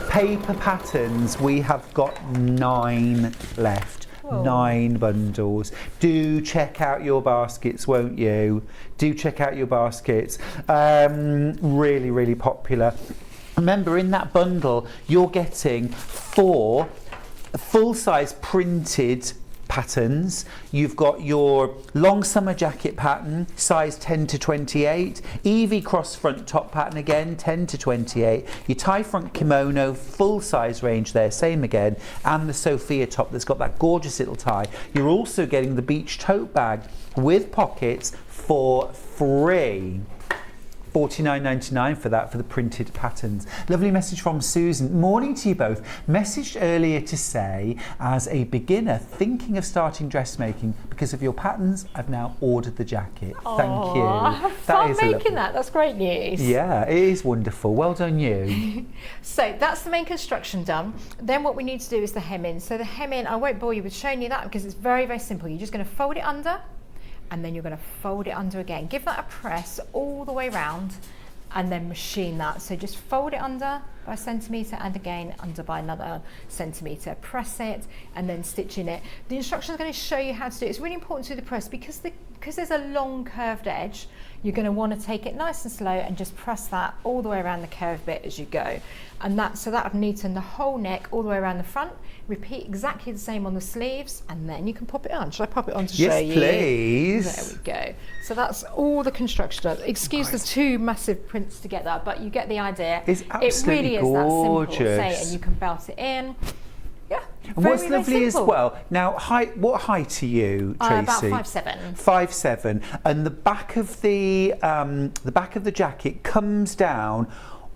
paper patterns, we have got 9 left. 9 bundles. Do check out your baskets, won't you? Do check out your baskets. Really, really popular. Remember, in that bundle, you're getting 4 full-size printed patterns. You've got your long summer jacket pattern, size 10 to 28, Evie cross front top pattern again, 10 to 28, your tie front kimono, full size range there, same again, and the Sophia top that's got that gorgeous little tie. You're also getting the beach tote bag with pockets for free. $49.99 for that, for the printed patterns. Lovely message from Susan. Morning to you both. Messaged earlier to say, as a beginner thinking of starting dressmaking, because of your patterns, I've now ordered the jacket. Thank you. Have fun making that. That's great news. Yeah, it is wonderful. Well done you. So that's the main construction done. Then what we need to do is the hemming. So the hemming, I won't bore you with showing you that because it's very, very simple. You're just going to fold it under, and then you're going to fold it under again. Give that a press all the way around and then machine that. So just fold it under by a centimetre and again under by another centimetre. Press it and then stitch in it. The instructions are going to show you how to do it. It's really important to do the press because there's a long curved edge. You're going to want to take it nice and slow and just press that all the way around the curved bit as you go. And so that would neaten the whole neck all the way around the front. Repeat exactly the same on the sleeves, and then you can pop it on. Should I pop it on to show you? Yes, please. There we go. So that's all the construction done. Excuse the 2 massive prints together, but you get the idea. It's absolutely it really gorgeous. is that simple. Say, and you can belt it in. Yeah. And what's lovely as well, now what height are you, Tracy? About 5'7". 5'7", and the back of the jacket comes down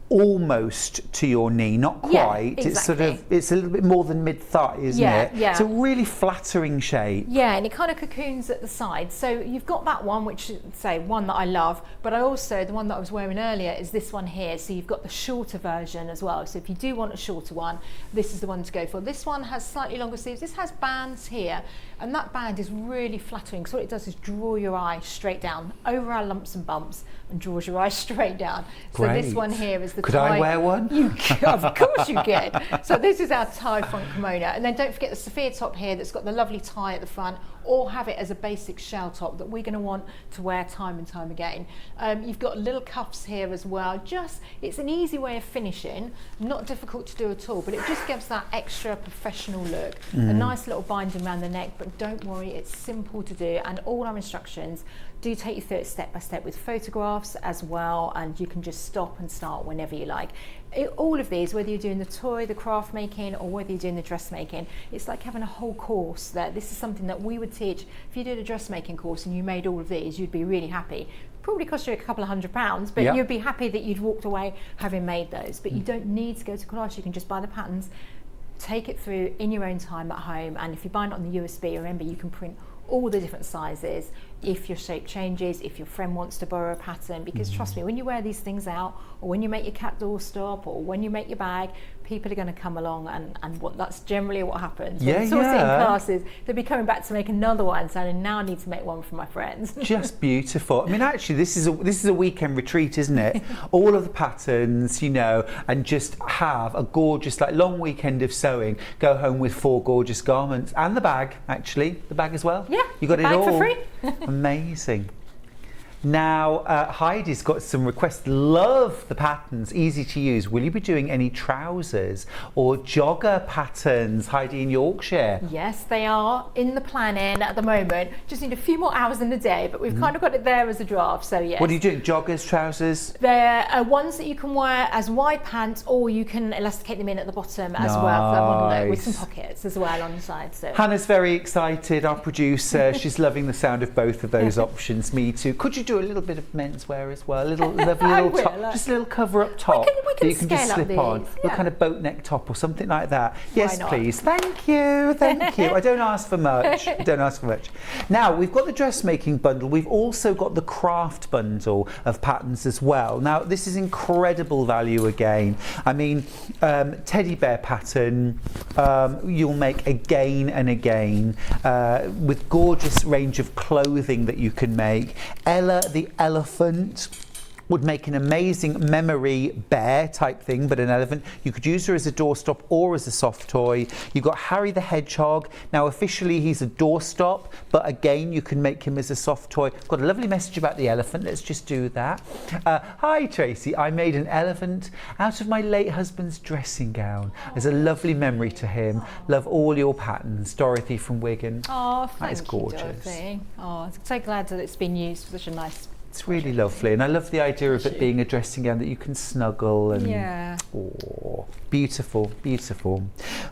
almost to your knee, not quite. Yeah, exactly. It's a little bit more than mid-thigh, isn't it? Yeah. It's a really flattering shape. Yeah, and it kind of cocoons at the side. So you've got that one, which say one that I love, but I also, the one that I was wearing earlier is this one here. So you've got the shorter version as well. So if you do want a shorter one, this is the one to go for. This one has slightly longer sleeves. This has bands here, and that band is really flattering. So what it does is draw your eye straight down over our lumps and bumps and draws your eye straight down. Great. So this one here is the Could tie. I wear one? Of course you can. So this is our tie front kimono, and then don't forget the Sophia top here that's got the lovely tie at the front, or have it as a basic shell top that we're going to want to wear time and time again. You've got little cuffs here as well. It's an easy way of finishing, not difficult to do at all, but it just gives that extra professional look. A nice little binding around the neck, but don't worry, it's simple to do, and all our instructions do take you through it step by step with photographs as well, and you can just stop and start whenever you like. All of these, whether you're doing the toy, the craft making, or whether you're doing the dressmaking, it's like having a whole course. This is something that we would teach. If you did a dressmaking course and you made all of these, you'd be really happy. Probably cost you a couple of £100, but you'd be happy that you'd walked away having made those. But you don't need to go to Collage. You can just buy the patterns, take it through in your own time at home, and if you buy it on the USB, remember you can print all the different sizes if your shape changes, if your friend wants to borrow a pattern, because trust me, when you wear these things out, or when you make your cat doorstop, or when you make your bag, people are going to come along and that's generally what happens. When it's sorted in classes, they'll be coming back to make another one, saying, now I need to make one for my friends. Just beautiful. I mean, actually, this is a weekend retreat, isn't it? All of the patterns, you know, and just have a gorgeous, like, long weekend of sewing. Go home with 4 gorgeous garments and the bag, actually, the bag as well. Yeah, you got it bag all for free. Amazing. Now, Heidi's got some requests. Love the patterns, easy to use. Will you be doing any trousers or jogger patterns, Heidi, in Yorkshire? Yes, they are in the planning at the moment. Just need a few more hours in the day, but we've kind of got it there as a draft, so yes. What are you doing, joggers, trousers? They're ones that you can wear as wide pants, or you can elasticate them in at the bottom as well, for one of those, with some pockets as well on the side. So Hannah's very excited, our producer. She's loving the sound of both of those options. Me too. Could you do a little bit of menswear as well? A little lovely little top, just a little cover-up top we can that you can just slip on. A kind of boat neck top or something like that. Yes, please. Thank you. Thank you. I don't ask for much. I don't ask for much. Now, we've got the dressmaking bundle. We've also got the craft bundle of patterns as well. Now, this is incredible value again. I mean, teddy bear pattern, you'll make again and again, with gorgeous range of clothing that you can make. Ella the elephant would make an amazing memory bear type thing, but an elephant. You could use her as a doorstop or as a soft toy. You've got Harry the hedgehog. Now officially he's a doorstop, but again you can make him as a soft toy. Got a lovely message about the elephant. Let's just do that. Hi Tracy, I made an elephant out of my late husband's dressing gown as a lovely memory to him. Love all your patterns. Dorothy from Wigan. Oh, that is gorgeous. Dorothy. Oh, I'm so glad that it's been used for such a nice. It's really lovely, and I love the idea of it being a dressing gown that you can snuggle and oh, beautiful, beautiful.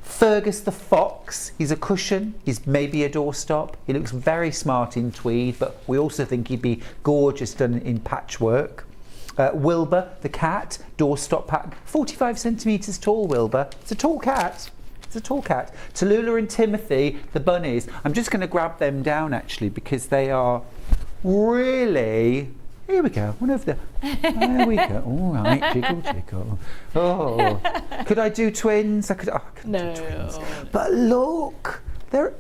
Fergus the fox, he's a cushion, he's maybe a doorstop. He looks very smart in tweed, but we also think he'd be gorgeous done in patchwork. Wilbur the cat, doorstop pattern, 45 centimetres tall. Wilbur, it's a tall cat. It's a tall cat. Tallulah and Timothy, the bunnies. I'm just going to grab them down actually because they are really. Here we go. One over there. There we go. All right, jiggle, jiggle. Oh, could I do twins? I could. Oh, I couldn't do twins. But look, they're.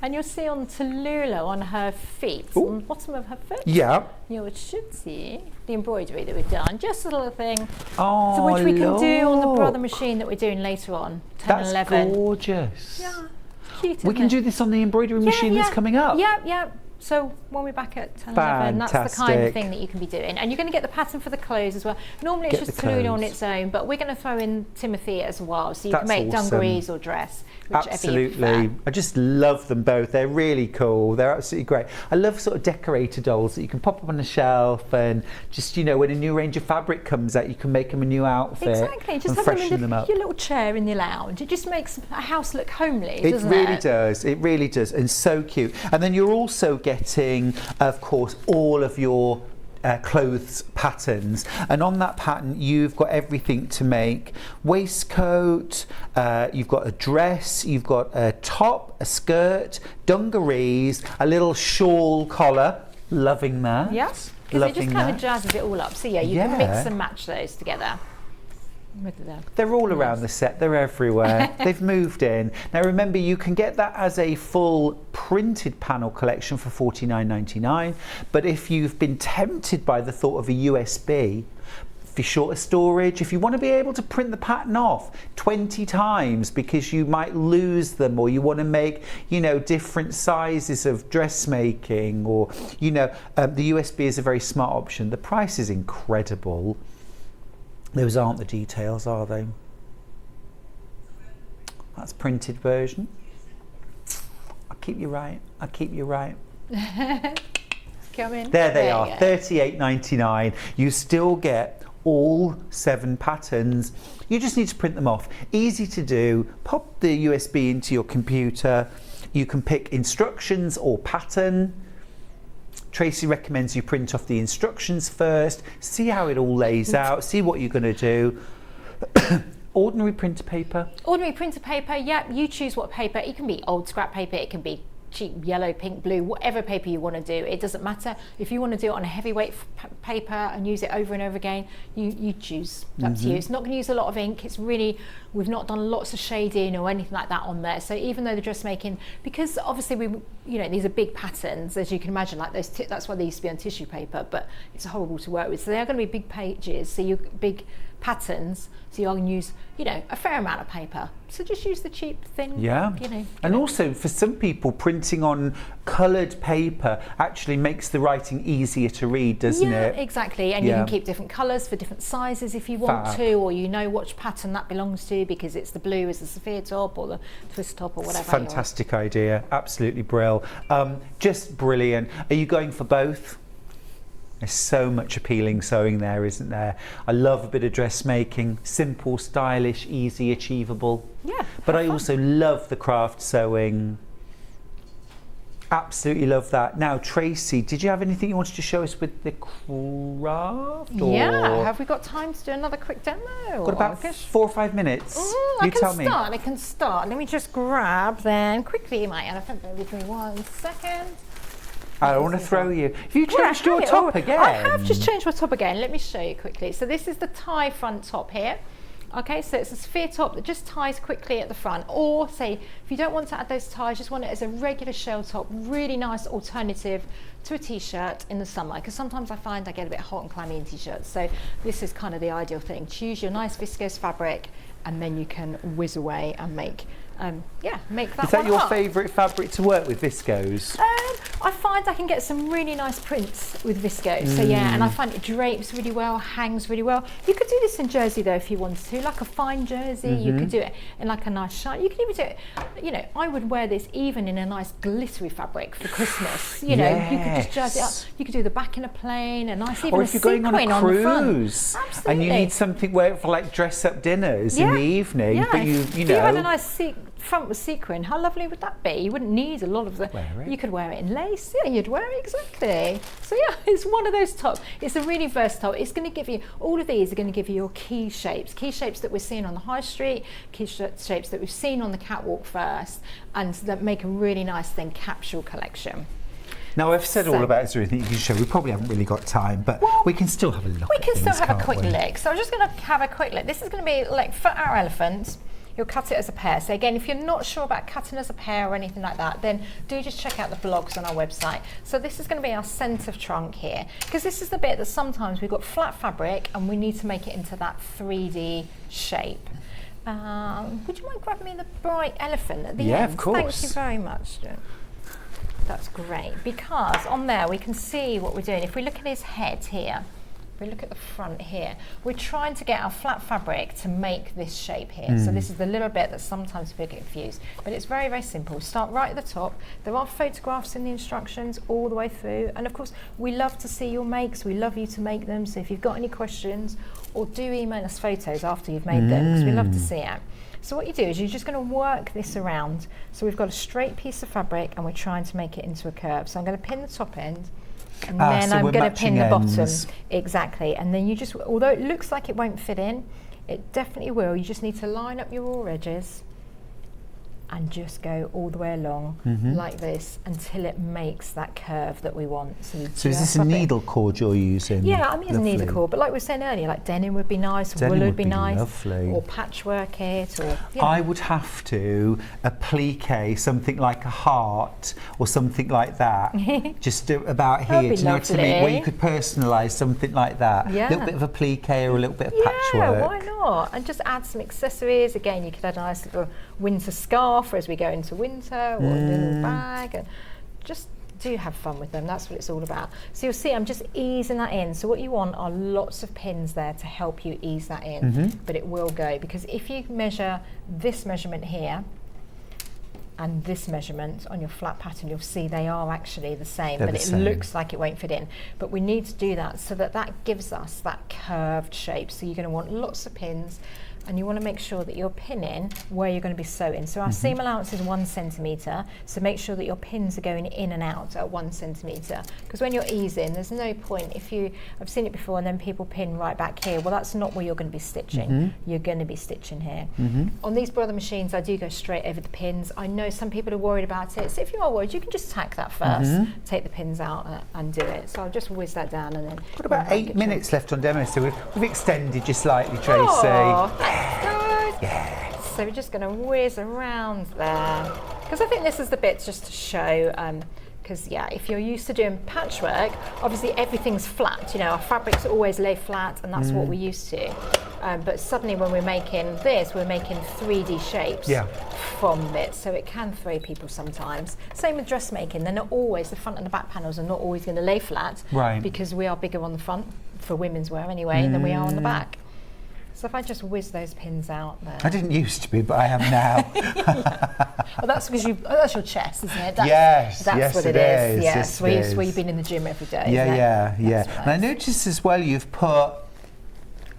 And you'll see on Tallulah on her feet, on the bottom of her foot. Yeah. You should see the embroidery that we've done. Just a little thing. Oh, so which we can do on the brother machine that we're doing later on. 10 and 11. That's gorgeous. Yeah. Cute. We can do this on the embroidery machine that's coming up. Yeah, yeah. So when we're back at 10 11, that's the kind of thing that you can be doing. And you're going to get the pattern for the clothes as well. Normally it's just Tallulah on its own, but we're going to throw in Timothy as well. So you can make dungarees or dress, whichever you prefer. I just love them both. They're really cool. They're absolutely great. I love sort of decorator dolls that you can pop up on a shelf and just, you know, when a new range of fabric comes out, you can make them a new outfit. Exactly. Just and have freshen them in up. Your little chair in the lounge. It just makes a house look homely, doesn't it? It really does. It really does. And so cute. And then you're also getting, of course, all of your clothes patterns, and on that pattern you've got everything to make. Waistcoat, you've got a dress, you've got a top, a skirt, dungarees, a little shawl collar. Loving that. Yes, because it just kind of jazzes it all up. So yeah, you can mix and match those together. They're all around the set, they're everywhere. They've moved in. Now remember, you can get that as a full printed panel collection for £49.99, but if you've been tempted by the thought of a USB, you're short of storage, if you want to be able to print the pattern off 20 times because you might lose them, or you want to make, you know, different sizes of dressmaking, or, you know, the USB is a very smart option. The price is incredible. Those aren't the details, are they? That's printed version. I'll keep you right. I'll keep you right. Come in. There they are, $38.99. You still get all 7 patterns. You just need to print them off. Easy to do. Pop the USB into your computer. You can pick instructions or pattern. Tracy recommends you print off the instructions first, see how it all lays out, see what you're going to do. Ordinary printer paper. Ordinary printer paper, yep, you choose what paper. It can be old scrap paper, it can be cheap yellow, pink, blue, whatever paper you want to do. It doesn't matter. If you want to do it on a heavyweight paper and use it over and over again, you choose. Up to you. It's not going to use a lot of ink. It's really, we've not done lots of shading or anything like that on there. So even though the dressmaking, because obviously you know, these are big patterns, as you can imagine, like those, that's why they used to be on tissue paper, but it's horrible to work with. So they are going to be big pages, so you big patterns, so you're going to use, you know, a fair amount of paper. So just use the cheap thin, yeah, you know. And also for some people, printing on coloured paper actually makes the writing easier to read, doesn't it? Yeah, exactly. And you can keep different colours for different sizes if you want to, or you know which pattern that belongs to because it's the blue is the sapphire top or the twist top or whatever. It's a fantastic idea, absolutely brill. Just brilliant. Are you going for both? There's so much appealing sewing there, isn't there? I love a bit of dressmaking, simple, stylish, easy, achievable. Yeah. But I also love the craft sewing. Absolutely love that. Now, Tracy, did you have anything you wanted to show us with the craft? Yeah, have we got time to do another quick demo? Got about 4 or 5 minutes. You tell me. I can start. Let me just grab then quickly my elephant. Bear with me 1 second. I don't want to throw you. Have you changed your top again? I have just changed my top again. Let me show you quickly. So this is the tie front top here. Okay, so it's a sphere top that just ties quickly at the front. Or say, if you don't want to add those ties, just want it as a regular shell top, really nice alternative to a t-shirt in the summer. Because sometimes I find I get a bit hot and clammy in t-shirts. So this is kind of the ideal thing. Choose your nice viscose fabric and then you can whiz away and make make that. Is that one your up. favourite fabric to work with, viscose? I find I can get some really nice prints with viscose. So yeah, and I find it drapes really well, hangs really well. You could do this in jersey though if you wanted to, like a fine jersey. You could do it in like a nice shine. You can even do it, you know, I would wear this even in a nice glittery fabric for Christmas. You know, you could just jersey up. You could do the back in a plain, a nice even or if a you're going on a cruise and you need something where for like dress up dinners in the evening, but you if you know. had a nice front with sequin, how lovely would that be? You wouldn't need a lot of the. You could wear it in lace. Yeah, you'd wear it exactly. So yeah, it's one of those tops. It's a really versatile. It's going to give you, all of these are going to give you your key shapes that we're seeing on the high street, key shapes that we've seen on the catwalk first, and that make a really nice then capsule collection. Now I've said all about everything you can show. We probably haven't really got time, but we can still have a look. We can still have a quick look. So I'm just going to have a quick look. This is going to be like for our elephant. You'll cut it as a pair. So again, if you're not sure about cutting as a pair or anything like that, then do just check out the blogs on our website. So this is going to be our centre trunk here, because this is the bit that sometimes we've got flat fabric and we need to make it into that 3D shape. Would you mind grabbing me the bright elephant at the end? Yeah, of course. Thank you very much. That's great, because on there we can see what we're doing. If we look at his head here, we look at the front here, we're trying to get our flat fabric to make this shape here. So this is the little bit that sometimes people get confused, but it's very, very simple. Start right at the top. There are photographs in the instructions all the way through, and of course we love to see your makes. We love you to make them, so if you've got any questions, or do email us photos after you've made them, because we love to see it. So what you do is you're just going to work this around. So we've got a straight piece of fabric and we're trying to make it into a curve. So I'm going to pin the top end, and then I'm going to pin the bottom. Exactly. And then you just, although it looks like it won't fit in, it definitely will. You just need to line up your raw edges and just go all the way along like this until it makes that curve that we want. So is this a needle cord you're using? Yeah, I'm using a needle cord, but like we were saying earlier, like denim would be nice, wool would be nice, lovely. or patchwork it, or I would have to applique something like a heart or something like that, just about here. Do you know what I mean? Where you could personalise something like that. Yeah. A little bit of applique or a little bit of patchwork. Yeah, why not? And just add some accessories. Again, you could add a nice little winter scarf as we go into winter, or a little bag, and just do have fun with them. That's what it's all about. So you'll see I'm just easing that in. So what you want are lots of pins there to help you ease that in, but it will go, because if you measure this measurement here and this measurement on your flat pattern, you'll see they are actually the same, but it looks like it won't fit in. But we need to do that so that that gives us that curved shape. So you're going to want lots of pins, and you want to make sure that you're pinning where you're going to be sewing. So our seam allowance is 1 centimetre, so make sure that your pins are going in and out at 1 centimetre, because when you're easing, there's no point if I've seen it before, and then people pin right back here. Well, that's not where you're going to be stitching. You're going to be stitching here. On these brother machines, I do go straight over the pins. I know some people are worried about it, so if you are worried, you can just tack that first, take the pins out and do it. So I'll just whiz that down, and then... Got about 8 minutes left on demo, so we've extended you slightly, Tracy. Oh, good. Yeah. So we're just going to whiz around there, because I think this is the bit just to show, because if you're used to doing patchwork, obviously everything's flat, you know, our fabrics always lay flat, and that's what we're used to. But suddenly when we're making this, we're making 3D shapes from it, so it can throw people sometimes. Same with dressmaking, they're not always, the front and the back panels are not always going to lay flat, because we are bigger on the front, for women's wear anyway, than we are on the back. So if I just whiz those pins out there. I didn't used to be, but I am now. Well, that's because that's your chest, isn't it? Yes, that's what it is. Yes, where you've been in the gym every day. Yeah. And I noticed as well you've put.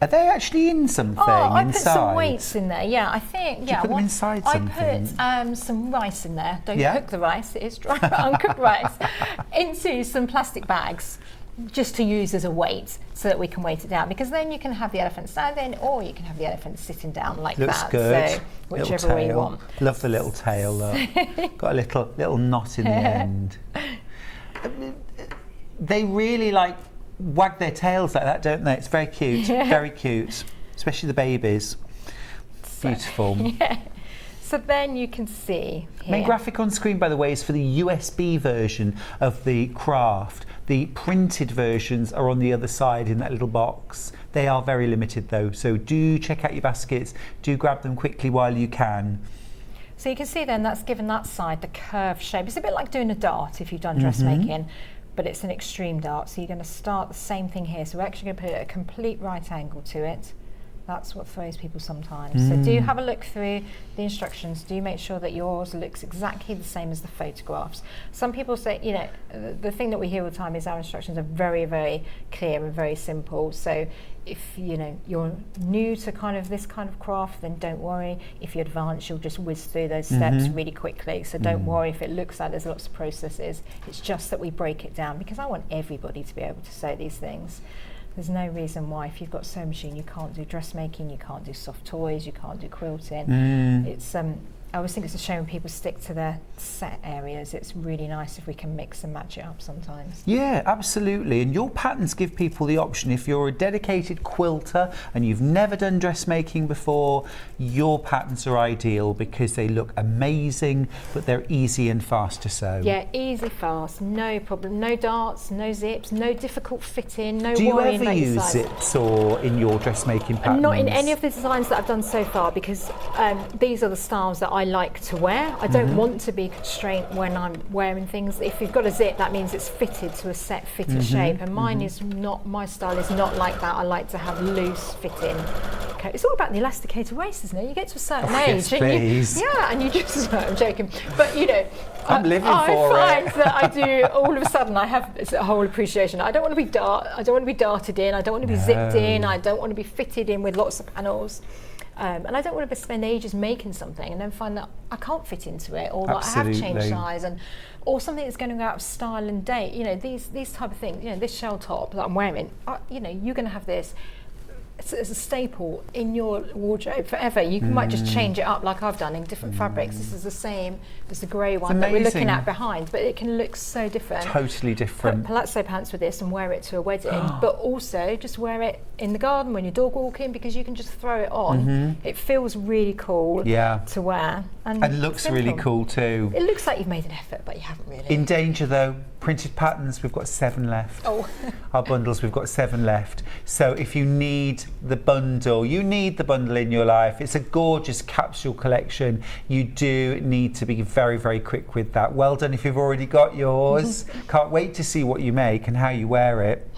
Are they actually in something I inside? put some weights in there. Yeah, I think. Did you put them inside something? I put some rice in there. Don't cook the rice. It is dry, uncooked rice. Into some plastic bags, just to use as a weight, so that we can weight it down, because then you can have the elephant standing, or you can have the elephant sitting down like Looks that. Good. So whichever way you want. Love the little tail, look. Got a little knot in the end. They really wag their tails like that, don't they? It's very cute, very cute, especially the babies. Beautiful. So then you can see here. Main graphic on screen, by the way, is for the USB version of the craft. The printed versions are on the other side in that little box. They are very limited though, so do check out your baskets. Do grab them quickly while you can. So you can see then that's given that side the curved shape. It's a bit like doing a dart if you've done dressmaking, but it's an extreme dart. So you're going to start the same thing here. So we're actually going to put a complete right angle to it. That's what throws people sometimes. So do have a look through the instructions. Do make sure that yours looks exactly the same as the photographs. Some people say, you know, the thing that we hear all the time is our instructions are very, very clear and very simple. So if you're new to kind of this kind of craft, then don't worry. If you're advanced, you'll just whiz through those steps really quickly. So don't worry if it looks like there's lots of processes. It's just that we break it down, because I want everybody to be able to sew these things. There's no reason why, if you've got a sewing machine, you can't do dressmaking, you can't do soft toys, you can't do quilting. It's I always think it's a shame when people stick to their set areas. It's really nice if we can mix and match it up sometimes. Yeah, absolutely. And your patterns give people the option. If you're a dedicated quilter and you've never done dressmaking before, your patterns are ideal because they look amazing, but they're easy and fast to sew. Yeah, easy, fast, no problem. No darts, no zips, no difficult fitting, no Do you worrying ever about your use size. zips or in your dressmaking patterns? Not in any of the designs that I've done so far, because these are the styles that I like to wear. I don't want to be constrained when I'm wearing things. If you've got a zip, that means it's fitted to a set fitted shape, and mine is not. My style is not like that. I like to have loose fitting. Okay, it's all about the elasticated waist, isn't it? You get to a certain age, yes, and you just. No, I'm joking, but I'm living for it. I find that I do. All of a sudden, I have a whole appreciation. I don't want to be I don't want to be darted in. I don't want to be zipped in. I don't want to be fitted in with lots of panels. And I don't want to spend ages making something and then find that I can't fit into it, or that I have changed size, or something that's going to go out of style and date. These type of things. This shell top that I'm wearing. You're going to have this it's a staple in your wardrobe forever. You might just change it up like I've done in different fabrics. This is the same as the grey one that we're looking at behind, but it can look so different. Totally different. Put palazzo pants with this and wear it to a wedding, but also just wear it in the garden when you're dog walking, because you can just throw it on. It feels really cool to wear. And looks really cool too. It looks like you've made an effort, but you haven't really. In danger though, printed patterns, we've got 7 left. Our bundles, we've got 7 left. So if you need the bundle, you need the bundle in your life. It's a gorgeous capsule collection. You do need to be very, very quick with that. Well done if you've already got yours. Can't wait to see what you make and how you wear it.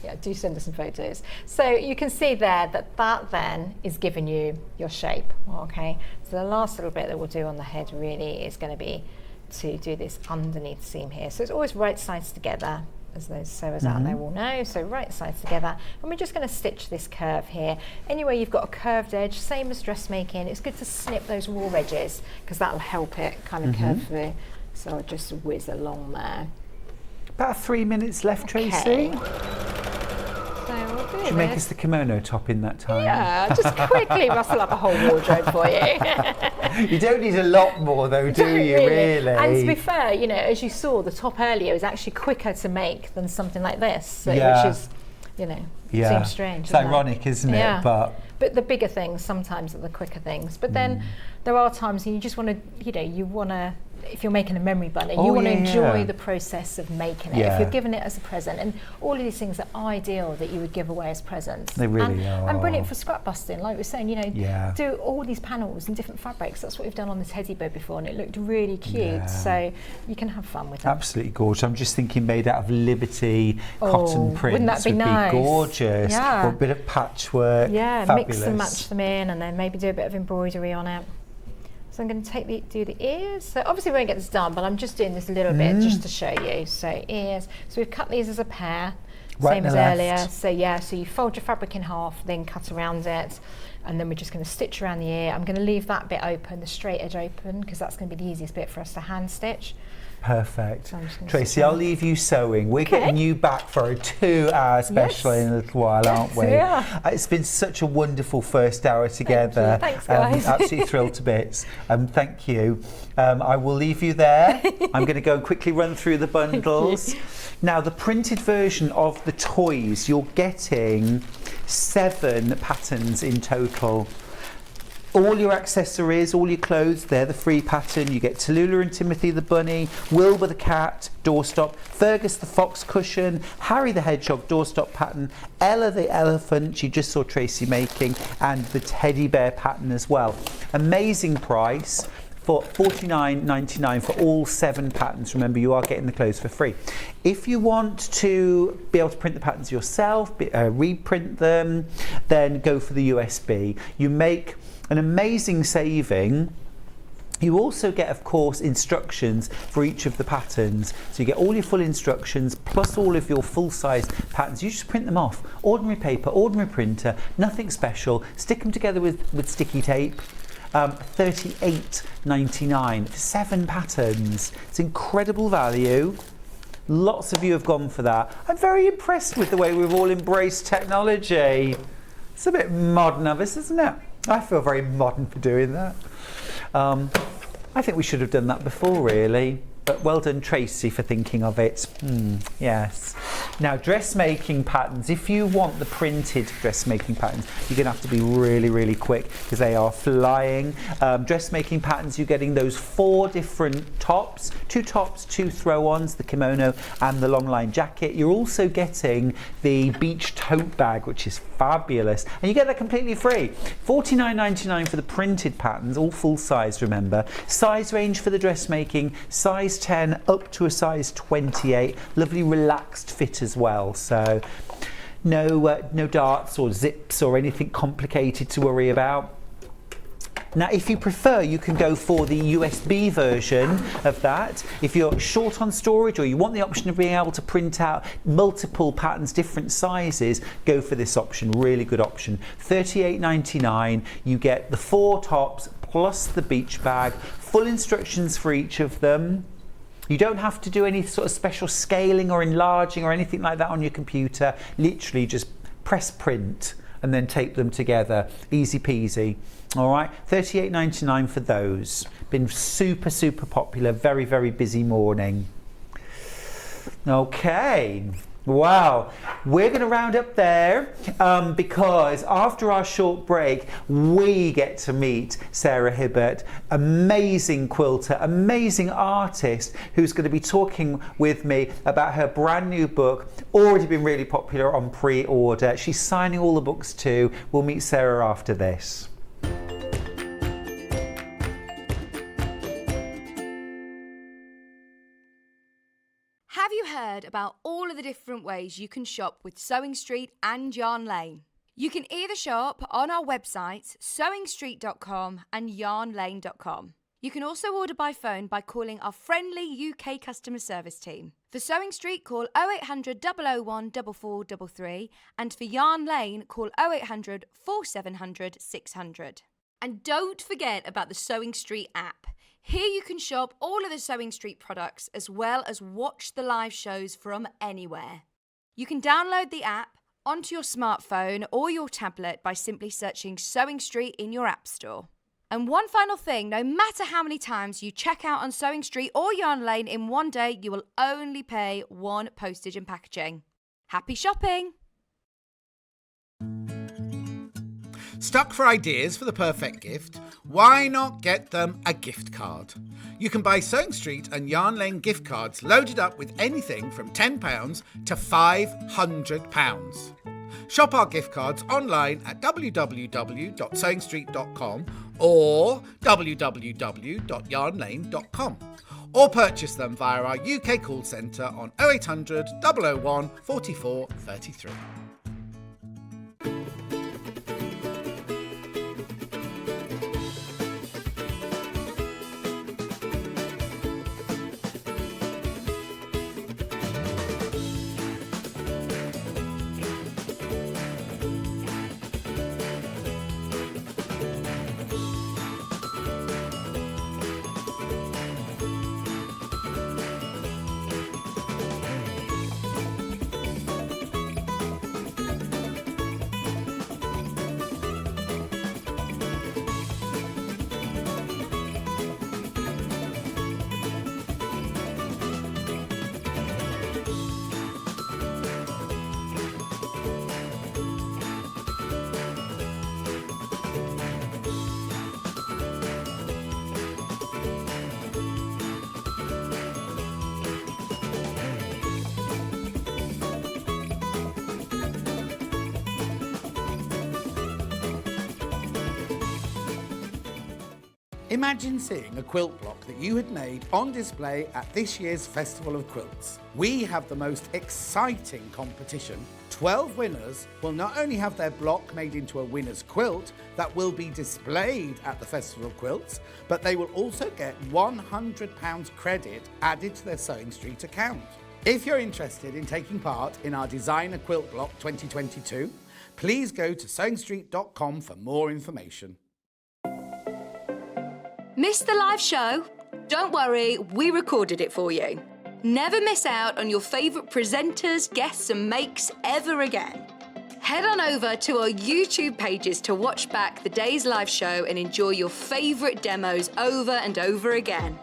Yeah, do send us some photos. So you can see there that then is giving you your shape. Okay, so the last little bit that we'll do on the head really is going to be to do this underneath seam here. So it's always right sides together, as those sewers out there will know. So right sides together, and we're just going to stitch this curve here. Anywhere you've got a curved edge, same as dressmaking, it's good to snip those raw edges because that'll help it kind of curve through. So I'll just whiz along there. About 3 minutes left, Tracy. So we'll do Should make us the kimono top in that time. Yeah, just quickly rustle up a whole wardrobe for you. You don't need a lot more though, do you, really? And to be fair, you know, as you saw, the top earlier is actually quicker to make than something like this, so, which is, you know, seems strange. It's ironic, isn't it? Yeah. But the bigger things sometimes are the quicker things. But then there are times when you just want to, you know, you want to, if you're making a memory bunny, you want to enjoy the process of making it. If you're giving it as a present, and all of these things are ideal that you would give away as presents. They really are. And brilliant for scrap busting, like we were saying, you know, do all these panels in different fabrics. That's what we've done on the teddy bear before, and it looked really cute. So you can have fun with it. Absolutely gorgeous. I'm just thinking made out of Liberty cotton prints. Wouldn't that be nice? Gorgeous. Yeah. Or a bit of patchwork. Yeah, fabulous. mix and match them in, and then maybe do a bit of embroidery on it. So I'm going to do the ears. So obviously we won't get this done, but I'm just doing this a little bit just to show you. So ears. So we've cut these as a pair, same as earlier. So yeah, so you fold your fabric in half, then cut around it, and then we're just going to stitch around the ear. I'm going to leave that bit open, the straight edge open, because that's going to be the easiest bit for us to hand stitch. Perfect. So Tracy, I'll leave you sewing. We're getting you back for a 2-hour special in a little while, aren't we? Yeah. It's been such a wonderful first hour together. Thanks, guys. Absolutely thrilled to bits. Thank you. I will leave you there. I'm going to go and quickly run through the bundles. Now, the printed version of the toys, you're getting 7 patterns in total. All your accessories, all your clothes, they're the free pattern. You get Tallulah and Timothy the bunny, Wilbur the cat, doorstop, Fergus the fox cushion, Harry the hedgehog doorstop pattern, Ella the elephant, you just saw Tracy making, and the teddy bear pattern as well. Amazing price for $49.99 for all 7 patterns. Remember, you are getting the clothes for free. If you want to be able to print the patterns yourself, reprint them, then go for the USB. You make an amazing saving. You also get, of course, instructions for each of the patterns. So you get all your full instructions plus all of your full-size patterns. You just print them off. Ordinary paper, ordinary printer, nothing special. Stick them together with sticky tape. $38.99 for 7 patterns. It's incredible value. Lots of you have gone for that. I'm very impressed with the way we've all embraced technology. It's a bit modern of us, isn't it? I feel very modern for doing that. I think we should have done that before, really. But well done, Tracy, for thinking of it. Yes. Now, dressmaking patterns. If you want the printed dressmaking patterns, you're going to have to be really, really quick because they are flying. Dressmaking patterns, you're getting those 4 different tops, 2 tops, 2 throw-ons, the kimono and the long line jacket. You're also getting the beach tote bag, which is fabulous. And you get that completely free. $49.99 for the printed patterns, all full size, remember. Size range for the dressmaking, size 10 up to a size 28. Lovely relaxed fit as well, so no darts or zips or anything complicated to worry about. Now, if you prefer, you can go for the USB version of that. If you're short on storage or you want the option of being able to print out multiple patterns, different sizes, go for this option. Really good option. $38.99. You get the 4 tops plus the beach bag, full instructions for each of them. You don't have to do any sort of special scaling or enlarging or anything like that on your computer. Literally just press print and then tape them together. Easy peasy. All right, $38.99 for those. Been super, super popular. Very, very busy morning. Okay. Wow, we're going to round up there because after our short break, we get to meet Sarah Hibbert, amazing quilter, amazing artist, who's going to be talking with me about her brand new book, already been really popular on pre-order. She's signing all the books too. We'll meet Sarah after this. Have you heard about all of the different ways you can shop with Sewing Street and Yarn Lane? You can either shop on our websites sewingstreet.com and yarnlane.com. You can also order by phone by calling our friendly UK customer service team. For Sewing Street, call 0800 001 4433, and for Yarn Lane, call 0800 4700 600. And don't forget about the Sewing Street app. Here you can shop all of the Sewing Street products as well as watch the live shows from anywhere. You can download the app onto your smartphone or your tablet by simply searching Sewing Street in your app store. And one final thing, no matter how many times you check out on Sewing Street or Yarn Lane in one day, you will only pay one postage and packaging. Happy shopping! Stuck for ideas for the perfect gift? Why not get them a gift card? You can buy Sewing Street and Yarn Lane gift cards loaded up with anything from £10 to £500. Shop our gift cards online at www.sewingstreet.com or www.yarnlane.com, or purchase them via our UK call centre on 0800 001 44 33. Imagine seeing a quilt block that you had made on display at this year's Festival of Quilts. We have the most exciting competition. 12 winners will not only have their block made into a winner's quilt that will be displayed at the Festival of Quilts, but they will also get £100 credit added to their Sewing Street account. If you're interested in taking part in our Designer Quilt Block 2022, please go to sewingstreet.com for more information. Missed the live show? Don't worry, we recorded it for you. Never miss out on your favourite presenters, guests and makes ever again. Head on over to our YouTube pages to watch back the day's live show and enjoy your favourite demos over and over again.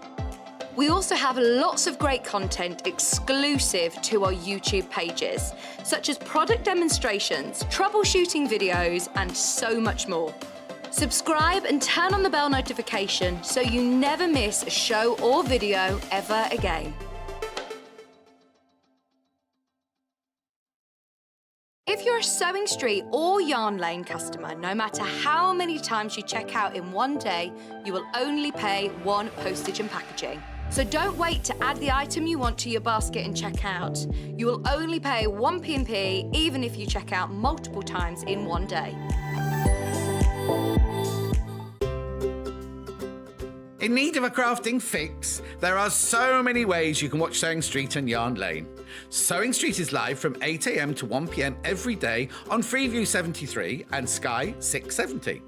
We also have lots of great content exclusive to our YouTube pages, such as product demonstrations, troubleshooting videos, and so much more. Subscribe and turn on the bell notification so you never miss a show or video ever again. If you're a Sewing Street or Yarn Lane customer, no matter how many times you check out in one day, you will only pay one postage and packaging. So don't wait to add the item you want to your basket and check out. You will only pay one P&P even if you check out multiple times in one day. In need of a crafting fix? There are so many ways you can watch Sewing Street and Yarn Lane. Sewing Street is live from 8 a.m. to 1 p.m. every day on Freeview 73 and Sky 670.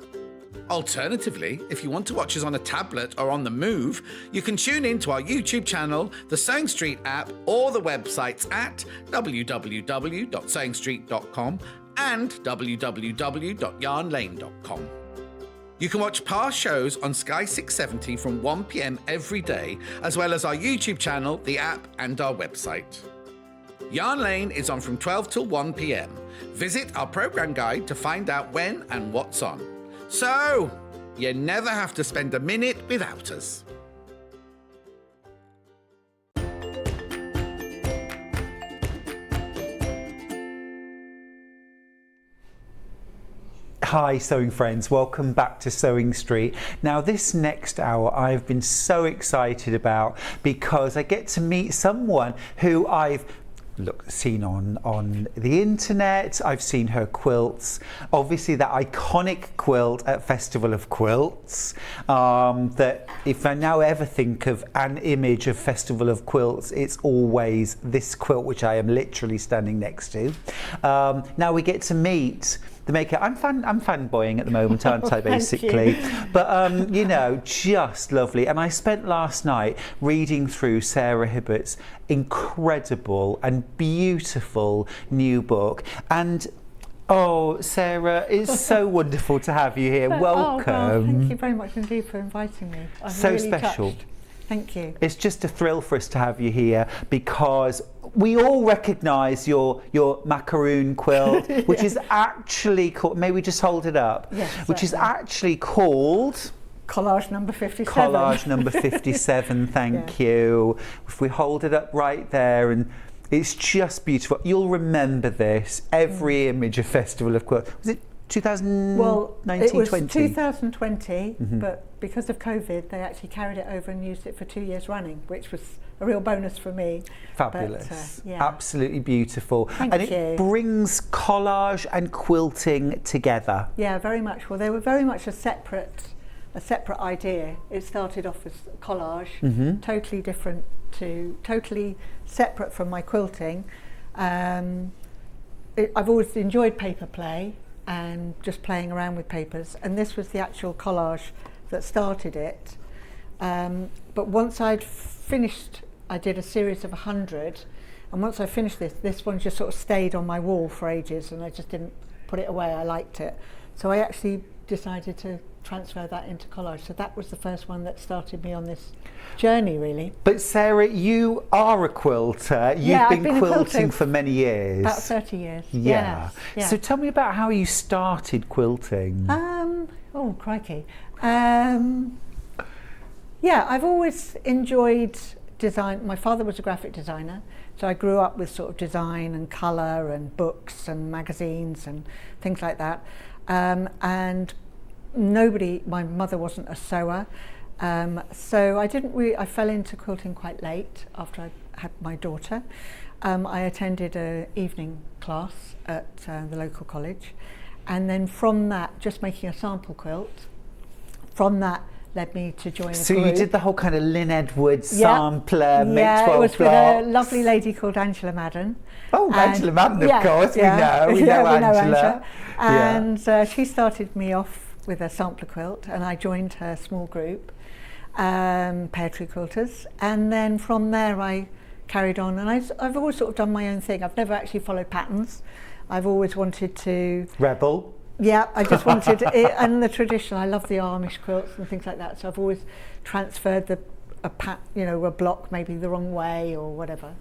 Alternatively, if you want to watch us on a tablet or on the move, you can tune in to our YouTube channel, the Sewing Street app, or the websites at www.sewingstreet.com and www.yarnlane.com. You can watch past shows on Sky 670 from 1 p.m. every day, as well as our YouTube channel, the app, and our website. Yarn Lane is on from 12 till 1 p.m. Visit our programme guide to find out when and what's on. So, you never have to spend a minute without us. Hi sewing friends, welcome back to Sewing Street. Now this next hour I've been so excited about because I get to meet someone who I've seen on the internet. I've seen her quilts, obviously that iconic quilt at Festival of Quilts, that if I now ever think of an image of Festival of Quilts, it's always this quilt which I am literally standing next to. Now we get to meet the maker. I'm fanboying at the moment, aren't I, basically? But, you know, just lovely. And I spent last night reading through Sarah Hibbert's incredible and beautiful new book. And, oh, Sarah, it's so wonderful to have you here. Welcome. Oh, thank you very much indeed for inviting me. I'm so really special. Touched. Thank you. It's just a thrill for us to have you here because we all recognise your macaroon quilt, which is actually called, may we just hold it up? Yes, which is certainly. actually called Collage number 57. Collage number 57, thank you. If we hold it up right there, and it's just beautiful. You'll remember this, every image of Festival of Quilt. Was it 2019, Well, it was 20? 2020, but because of COVID, they actually carried it over and used it for 2 years running, which was a real bonus for me. Fabulous. But, yeah. Absolutely beautiful. Thank and you. it brings collage and quilting together. Yeah, very much. Well, they were very much a separate idea. It started off as collage, totally different totally separate from my quilting. I've always enjoyed paper play and just playing around with papers, and this was the actual collage that started it. But once I'd finished, I did a series of 100, and once I finished this one just sort of stayed on my wall for ages, and I just didn't put it away. I liked it, so I actually decided to transfer that into collage. So that was the first one that started me on this journey, really. But Sarah, you are a quilter. You've been quilting for many years. About 30 years. Yeah. Yes. So tell me about how you started quilting. Oh, crikey. Yeah, I've always enjoyed design. My father was a graphic designer, so I grew up with sort of design and colour and books and magazines and things like that. And my mother wasn't a sewer, so I fell into quilting quite late after I had my daughter. I attended an evening class at the local college, and then from that, just making a sample quilt, from that led me to join a group. So you did the whole kind of Lynn Edwards sampler, make 12 it was blocks. with a lovely lady called Angela Madden. Oh, Angela Madden, of course, we know Angela. And she started me off with a sampler quilt, and I joined her small group, Pear Tree Quilters, and then from there I carried on, and I've always sort of done my own thing. I've never actually followed patterns. I've always wanted to rebel. Yeah, I just wanted it, and the tradition. I love the Amish quilts and things like that. So I've always transferred a block maybe the wrong way or whatever.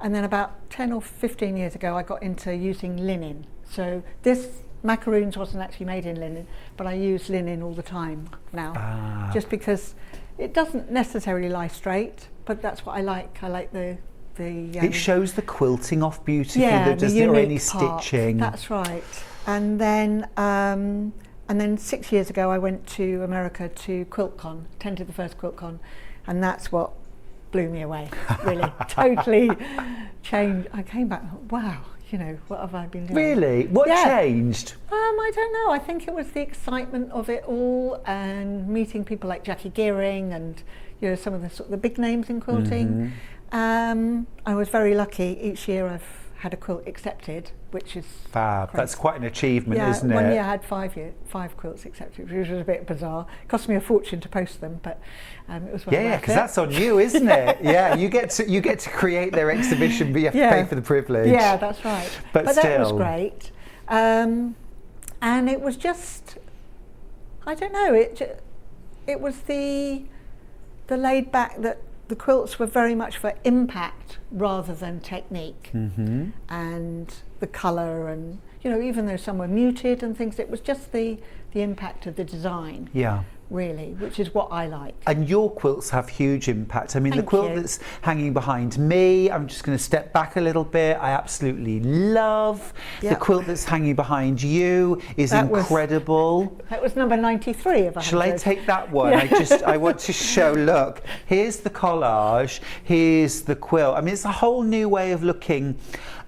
And then about 10 or 15 years ago, I got into using linen. So this macaroons wasn't actually made in linen, but I use linen all the time now, just because it doesn't necessarily lie straight, but that's what I like. I like the it shows the quilting off beautifully. Yeah, there doesn't or any part. stitching. That's right. And then 6 years ago, I went to America to QuiltCon, attended the first QuiltCon, and that's what blew me away. Really, totally changed. I came back. Wow, what have I been doing? Really? What changed? I don't know. I think it was the excitement of it all, and meeting people like Jackie Gearing and some of the sort of the big names in quilting. I was very lucky. Each year I've had a quilt accepted, which is fab. crazy. That's quite an achievement, isn't it? One year I had five quilts accepted, which was a bit bizarre. It cost me a fortune to post them, but it was well worth it. Because that's on you, isn't it? Yeah, you get to create their exhibition, but you have to pay for the privilege. Yeah, that's right. But still, that was great. And it was just, I don't know, it was the laid back, that the quilts were very much for impact rather than technique. And the colour, and you know, even though some were muted and things, it was just the impact of the design. Yeah. Really, which is what I like. And your quilts have huge impact. I mean, Thank the quilt you. that's hanging behind me, I'm just going to step back a little bit, I absolutely love. The Yep. quilt that's hanging behind you is That was- incredible. That was number 93 of 100. Shall I take that one? Yeah. I want to show, look, here's the collage, here's the quilt. I mean, it's a whole new way of looking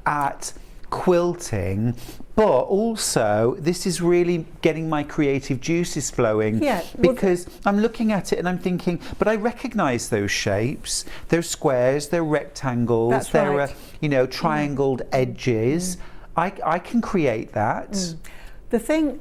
at quilting, but also this is really getting my creative juices flowing. Yeah, well, because I'm looking at it and I'm thinking, but I recognise those shapes. They're squares, they're rectangles, That's they're right. you know, triangled edges. I can create that. The thing,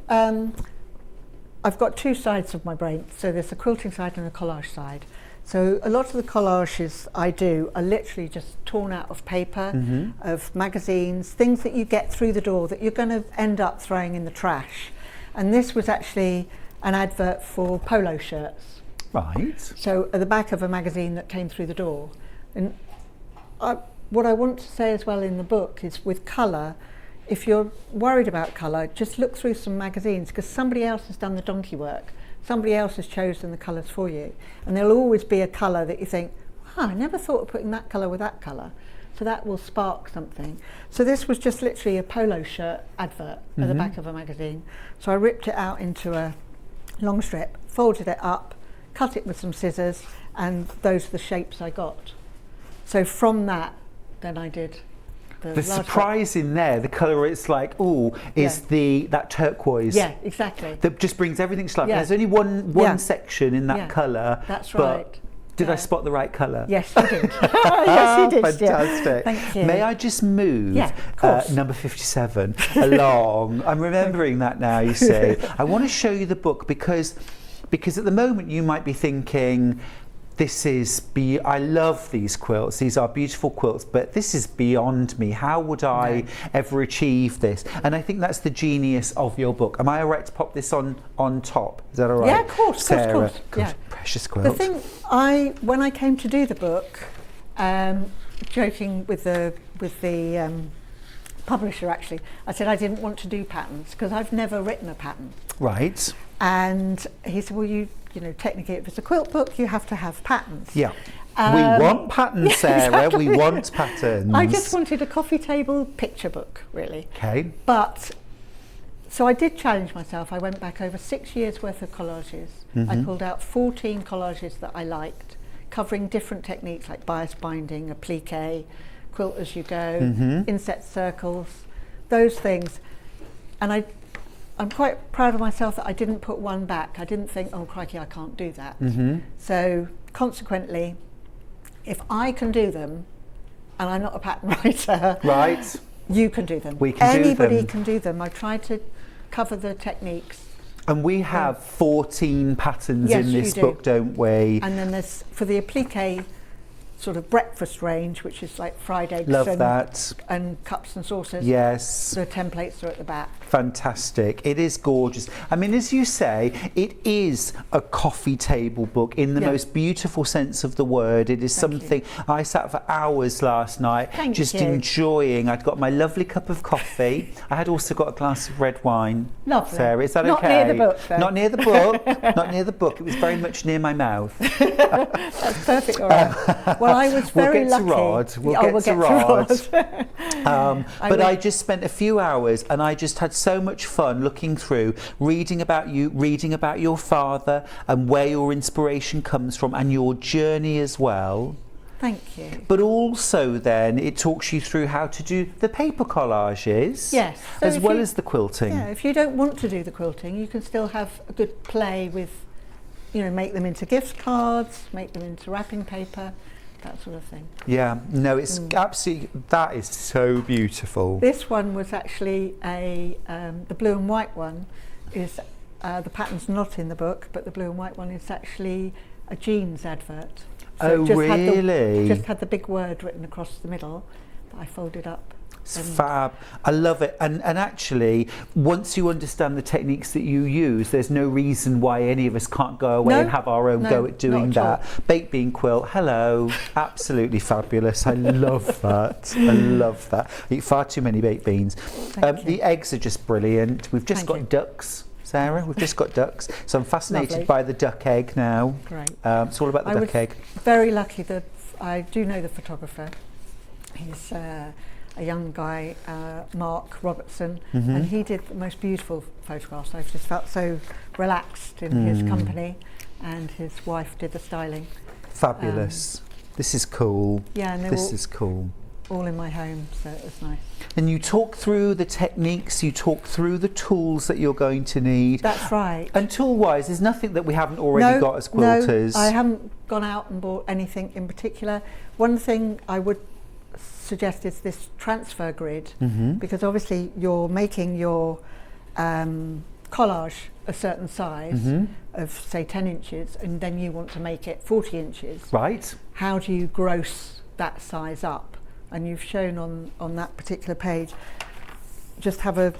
I've got two sides of my brain. So there's a quilting side and a collage side. So a lot of the collages I do are literally just torn out of paper, of magazines, things that you get through the door that you're going to end up throwing in the trash. And this was actually an advert for polo shirts. Right. So at the back of a magazine that came through the door. And what I want to say as well in the book is, with colour, if you're worried about colour, just look through some magazines, because somebody else has done the donkey work. Somebody else has chosen the colours for you. And there'll always be a colour that you think, wow, I never thought of putting that colour with that colour. So that will spark something. So this was just literally a polo shirt advert at the back of a magazine. So I ripped it out into a long strip, folded it up, cut it with some scissors, and those are the shapes I got. So from that, then I did the large surprise in there, the colour, it's like, ooh, is that turquoise. Yeah, exactly. That just brings everything to life. Yeah. There's only one Yeah. section in that Yeah. colour. That's but right. Did I Yeah. spot the right colour? Yes, you did. Yes, you did. Stuart. Fantastic. Thank you. May I just move Yeah, of course. number 57 along? I'm remembering that now, you see. I want to show you the book because at the moment you might be thinking, I love these quilts, these are beautiful quilts, but this is beyond me. How would I ever achieve this? And I think that's the genius of your book. Am I all right to pop this on top? Is that all right? Yeah, of course, Sarah? of course. God, Yeah. precious The quilt. thing, when I came to do the book, joking with the publisher, actually, I said I didn't want to do patterns because I've never written a pattern. Right. And he said, well, you know, technically, if it's a quilt book, you have to have patterns. Yeah. We want patterns, yeah, Sarah. exactly. We want patterns. I just wanted a coffee table picture book, really. Okay. But, so I did challenge myself. I went back over 6 years worth of collages. I pulled out 14 collages that I liked, covering different techniques like bias binding, applique, quilt as you go, inset circles, those things. And I'm quite proud of myself that I didn't put one back. I didn't think, oh crikey, I can't do that. So consequently, if I can do them, and I'm not a pattern writer, Right. you can do them. We can do Anybody them. can do them. I tried to cover the techniques. And we have 14 patterns Yes, in you this do. book, don't we? And then there's, for the applique sort of breakfast range, which is like fried eggs Love and, that. and cups and saucers. Yes. The templates are at the back. Fantastic. It is gorgeous. I mean, as you say, it is a coffee table book in the Yeah. most beautiful sense of the word. It is something I sat for hours last night Thank just you. enjoying. I'd got my lovely cup of coffee. I had also got a glass of red wine. Lovely. Sarah, is that Not okay? near the book, though. Not near the book. Not near the book. It was very much near my mouth. That's perfect. All right. Well, I was We'll very get lucky. to Rod. We'll Oh, get to Rod. Rod. But I just spent a few hours and I just had so much fun looking through, reading about you, reading about your father and where your inspiration comes from and your journey as well. Thank you. But also then it talks you through how to do the paper collages. Yes. So as if well you- as the quilting. Yeah, if you don't want to do the quilting, you can still have a good play with, you know, make them into gift cards, make them into wrapping paper, that sort of thing. Yeah, no, it's absolutely, that is so beautiful. This one was actually the blue and white one is, the pattern's not in the book, but the blue and white one is actually a jeans advert. Oh, it just really? just had the big word written across the middle that I folded up. It's fab. I love it. And actually, once you understand the techniques that you use, there's no reason why any of us can't go away and have our own go at doing that. Baked bean quilt, hello. Absolutely fabulous. I love that. I love that. I eat far too many baked beans. The eggs are just brilliant. We've just got ducks. Sarah, we've just got ducks. So I'm fascinated by the duck egg now. Great. It's all about the duck egg. Very lucky that I do know the photographer. He's a young guy, Mark Robertson, and he did the most beautiful photographs. I've just felt so relaxed in his company, and his wife did the styling. Fabulous. This is cool. Yeah, and this is cool. All in my home, so it was nice. And you talk through the techniques, you talk through the tools that you're going to need. That's right. And tool-wise, there's nothing that we haven't already got as quilters. No, I haven't gone out and bought anything in particular. One thing I would suggest is this transfer grid, because obviously you're making your collage a certain size of, say, 10 inches, and then you want to make it 40 inches. Right. How do you gross that size up? And you've shown on that particular page, just have a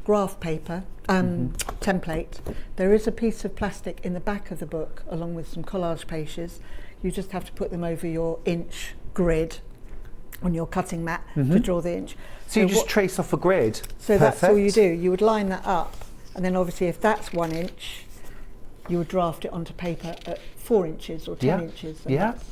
graph paper template. There is a piece of plastic in the back of the book along with some collage pages. You just have to put them over your inch grid on your cutting mat to draw the inch. So you just trace off a grid. So that's all you do. You would line that up, and then obviously if that's 1 inch, you would draft it onto paper at 4 inches or 10 inches. That's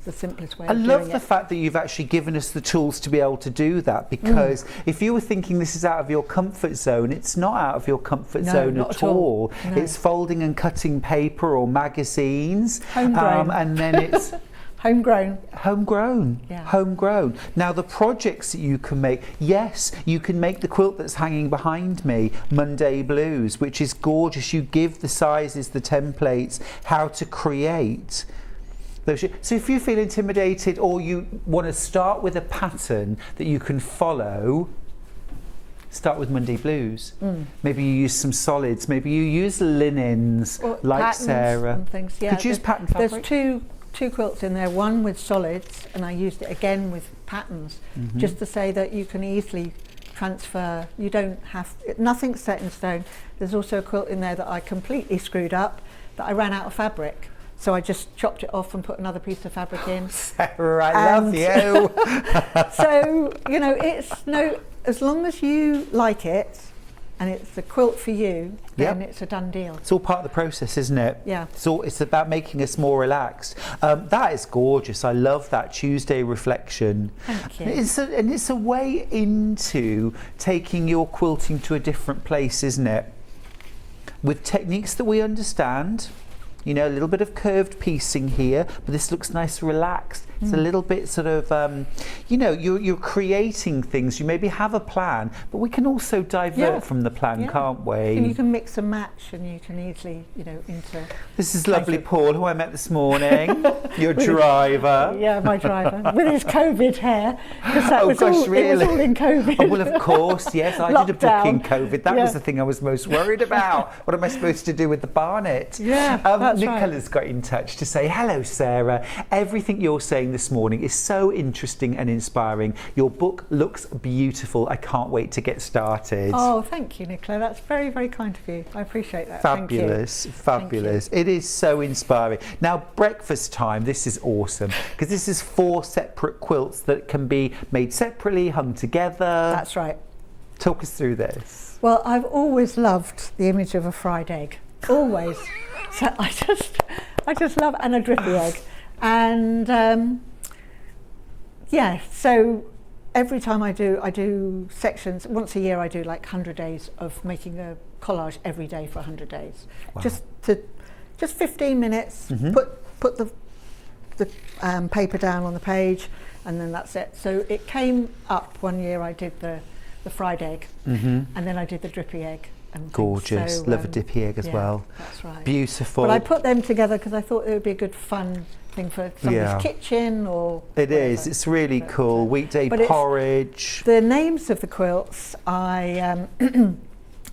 the simplest way of doing it. I love the fact that you've actually given us the tools to be able to do that, because if you were thinking this is out of your comfort zone, it's not out of your comfort zone at all. No. It's folding and cutting paper or magazines. Homegrown. And then it's homegrown. Homegrown. Yeah. Homegrown. Now the projects that you can make, yes, you can make the quilt that's hanging behind me, Monday Blues, which is gorgeous. You give the sizes, the templates, how to create. So if you feel intimidated or you want to start with a pattern that you can follow, start with Monday Blues. Maybe you use some solids, maybe you use linens, or like Sarah. And things. Yeah, could you use pattern fabric? There's two quilts in there, one with solids, and I used it again with patterns, just to say that you can easily transfer. You don't have, nothing's set in stone. There's also a quilt in there that I completely screwed up, that I ran out of fabric. So I just chopped it off and put another piece of fabric in. Sarah, I love you. So, you know, as long as you like it and it's the quilt for you, then it's a done deal. It's all part of the process, isn't it? Yeah. It's about making us more relaxed. That is gorgeous. I love that Tuesday reflection. Thank you. It's a way into taking your quilting to a different place, isn't it? With techniques that we understand. You know, a little bit of curved piecing here, but this looks nice, relaxed. It's a little bit sort of, you know, you're creating things. You maybe have a plan, but we can also divert from the plan, can't we? And you can mix and match, and you can easily, you know, This is lovely Paul, who I met this morning, your driver. Yeah, my driver, with his COVID hair. That was really? It was all in COVID. Oh, well, of course, yes. I did a book in COVID. That was the thing I was most worried about. What am I supposed to do with the barnet? Yeah, Nicola's got in touch to say, hello, Sarah. Everything you're saying this morning is so interesting and inspiring. Your book looks beautiful. I can't wait to get started. Oh, thank you, Nicola. That's very, very kind of you. I appreciate that. Fabulous, fabulous. It is so inspiring. Now, breakfast time. This is awesome because this is 4 separate quilts that can be made separately, hung together. That's right. Talk us through this. Well, I've always loved the image of a fried egg. Always. So I just love, and a drippy egg. And so every time I do sections, once a year I do like 100 days of making a collage every day for 100 days. Wow. Just 15 minutes, put the paper down on the page, and then that's it. So it came up one year I did the fried egg, and then I did the drippy egg. Gorgeous. So, love a dippy egg as well. That's right. Beautiful. But I put them together because I thought it would be a good fun thing for somebody's kitchen or It is. It's really cool. Weekday porridge. The names of the quilts, I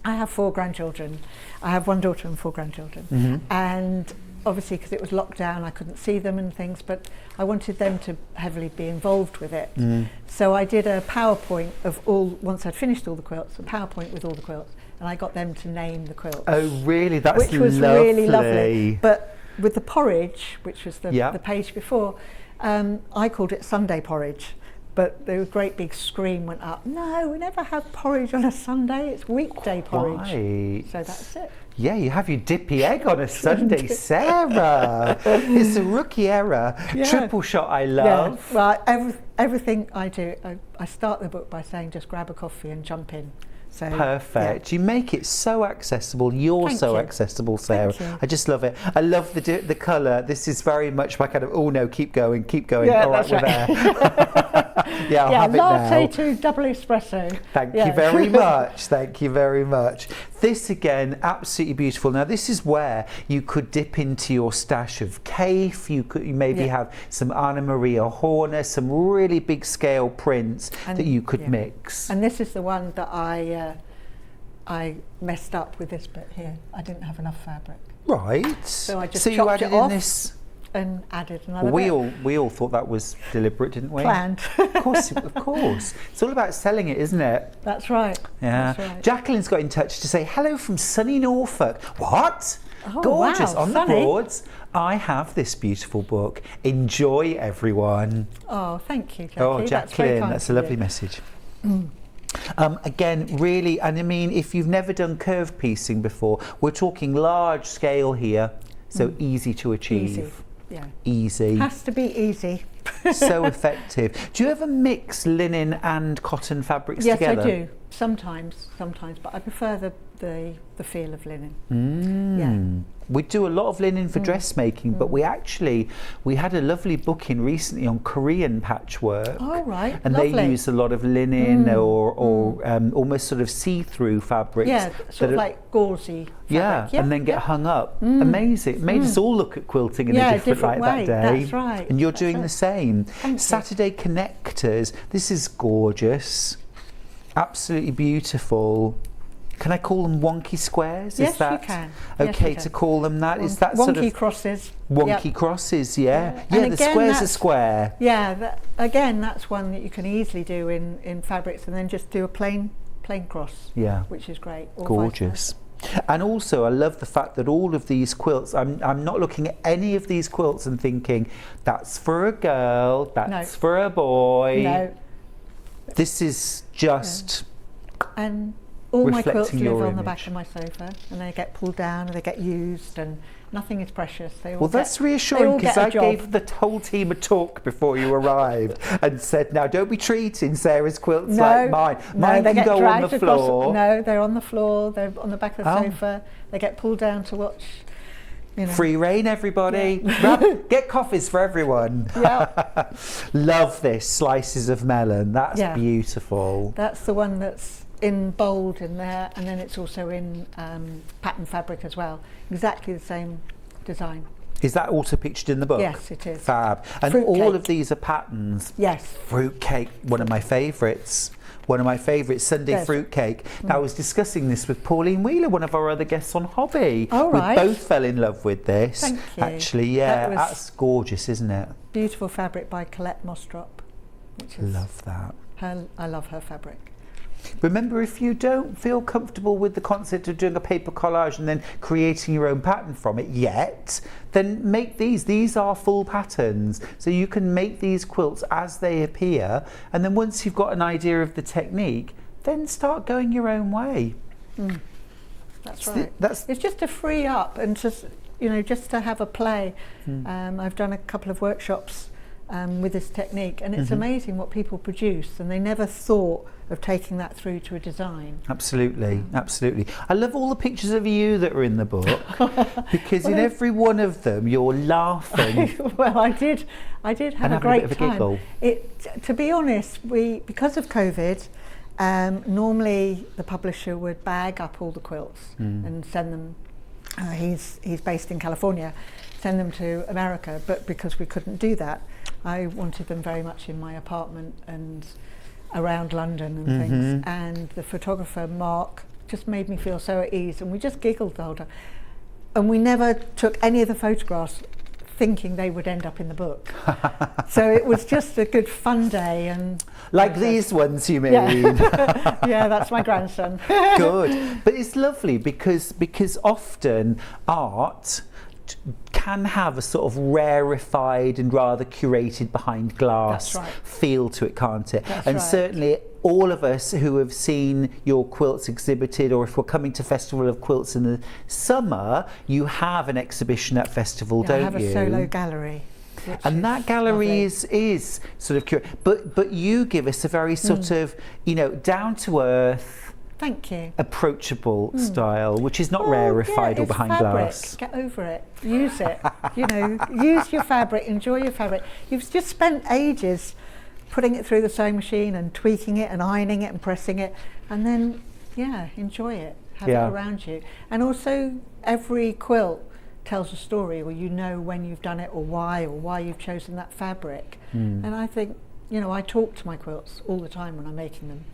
have 4 grandchildren. I have 1 daughter and 4 grandchildren. And obviously because it was locked down, I couldn't see them and things, but I wanted them to heavily be involved with it. So I did a PowerPoint of once I'd finished all the quilts, a PowerPoint with all the quilts, and I got them to name the quilts. Oh, really? That's which was really lovely. But with the porridge, which was the page before, I called it Sunday porridge. But the great big scream went up, no, we never have porridge on a Sunday, it's weekday porridge. Right. So that's it. Yeah, you have your dippy egg on a Sunday, Sarah. It's a rookie error. Yeah. Triple shot I love. Yeah. Well, everything I do, I start the book by saying just grab a coffee and jump in. So, Perfect. yeah. You make it so accessible. You're Thank so you. accessible, Sarah. Thank you. I just love it. I love the colour. This is very much my kind of, oh no, keep going. Yeah, All right, that's we're right. there. Yeah, I'll have it latte now. to double espresso. Thank you very much. Thank you very much. This again, absolutely beautiful. Now this is where you could dip into your stash of Kaif. You maybe have some Anna Maria Horner, some really big scale prints that you could mix. And this is the one that I messed up with this bit here. I didn't have enough fabric. Right. So I just you chopped added it off in this. and added another Well, bit. we all thought that was deliberate, didn't we? Planned. Of course, of course. It's all about selling it, isn't it? That's right. Yeah. That's right. Jacqueline's got in touch to say hello from sunny Norfolk. What? Oh, Gorgeous. wow, On sunny. the boards. I have this beautiful book. Enjoy, everyone. Oh, thank you, Jackie. Oh, That's very Jacqueline, kind that's a of lovely you. message. Again, really, and I mean, if you've never done curve piecing before, we're talking large scale here, so easy to achieve. Easy. Yeah. Easy. Has to be easy. So effective. Do you ever mix linen and cotton fabrics Yes, together? I do. Sometimes, but I prefer the feel of linen. We do a lot of linen for dressmaking, but we had a lovely booking recently on Korean patchwork. Oh, right. And Lovely. they use a lot of linen or almost sort of see-through fabrics. Yeah, sort of like gauzy fabric. And then get hung up. Amazing. It made us all look at quilting in a different light way. that day. That's right. And you're That's doing right. the same. Thank you. Saturday connectors. This is gorgeous. Absolutely beautiful. Can I call them wonky squares? Yes, is that you can. okay Yes, you to can. call them that? Is that Wonky sort of crosses. wonky Yep. crosses? Yeah. And Yeah, the again, square's a that's- square. Yeah, that's one that you can easily do in fabrics, and then just do a plain cross. Yeah. Which is great. Or vice Gorgeous. And also, I love the fact that all of these quilts, I'm not looking at any of these quilts and thinking, that's for a girl, that's for a boy. No. This is just... And all my quilts reflecting your live on the back image. of my sofa, and they get pulled down and they get used, and nothing is precious. They all Well, that's they reassuring all because get a I job. gave the whole team a talk before you arrived and said, now don't be treating Sarah's quilts like mine. Mine they can get go on dragged the across- floor. No, they're on the floor. They're on the back of the Oh. sofa. They get pulled down to watch. You know. Free reign, everybody. Get coffees for everyone. Yeah. Love this. Slices of melon. That's Yeah. beautiful. That's the one that's in bold in there, and then it's also in pattern fabric as well. Exactly the same design. Is that also pictured in the book? Yes, it is. Fab. And Fruitcake. all of these are patterns. Yes. Fruitcake, one of my favourites. One of my favourites, Sunday Yes. fruitcake. Now, I was discussing this with Pauline Wheeler, one of our other guests on Hobby. Oh, right. We both fell in love with this. Thank you. Actually, yeah, That was- that's gorgeous, isn't it? Beautiful fabric by Colette Mostrop. Which is Love that. I love her fabric. Remember, if you don't feel comfortable with the concept of doing a paper collage and then creating your own pattern from it yet, then make these. These are full patterns. So you can make these quilts as they appear. And then once you've got an idea of the technique, then start going your own way. That's right. That's It's just to free up and just to have a play. I've done a couple of workshops with this technique, and it's amazing what people produce, and they never thought of taking that through to a design. Absolutely, absolutely. I love all the pictures of you that are in the book because in every one of them you're laughing. Well, I did have And a having a great bit of a time. giggle. To be honest, because of COVID, normally the publisher would bag up all the quilts and send them. He's based in California. Send them to America, but because we couldn't do that, I wanted them very much in my apartment and around London and things. And the photographer Mark just made me feel so at ease, and we just giggled the whole time. and we never took any of the photographs thinking they would end up in the book. So it was just a good fun day. And like these ones, you mean? Yeah, yeah, that's my grandson. Good. But it's lovely because often art can have a sort of rarefied and rather curated behind glass feel to it, can't it? That's and right. certainly all of us who have seen your quilts exhibited, or if we're coming to Festival of Quilts in the summer, you have an exhibition at Festival, don't you? I have a solo gallery. And that gallery is sort of curious, but you give us a very sort of, you know, down to earth, thank you, approachable style, which is not rarefied or behind fabric. glass. Get over it. Use it. You know, use your fabric. Enjoy your fabric. You've just spent ages putting it through the sewing machine and tweaking it and ironing it and pressing it, and then enjoy it. Have it around you. And also, every quilt tells a story, or you know when you've done it, or why you've chosen that fabric. And I think, you know, I talk to my quilts all the time when I'm making them.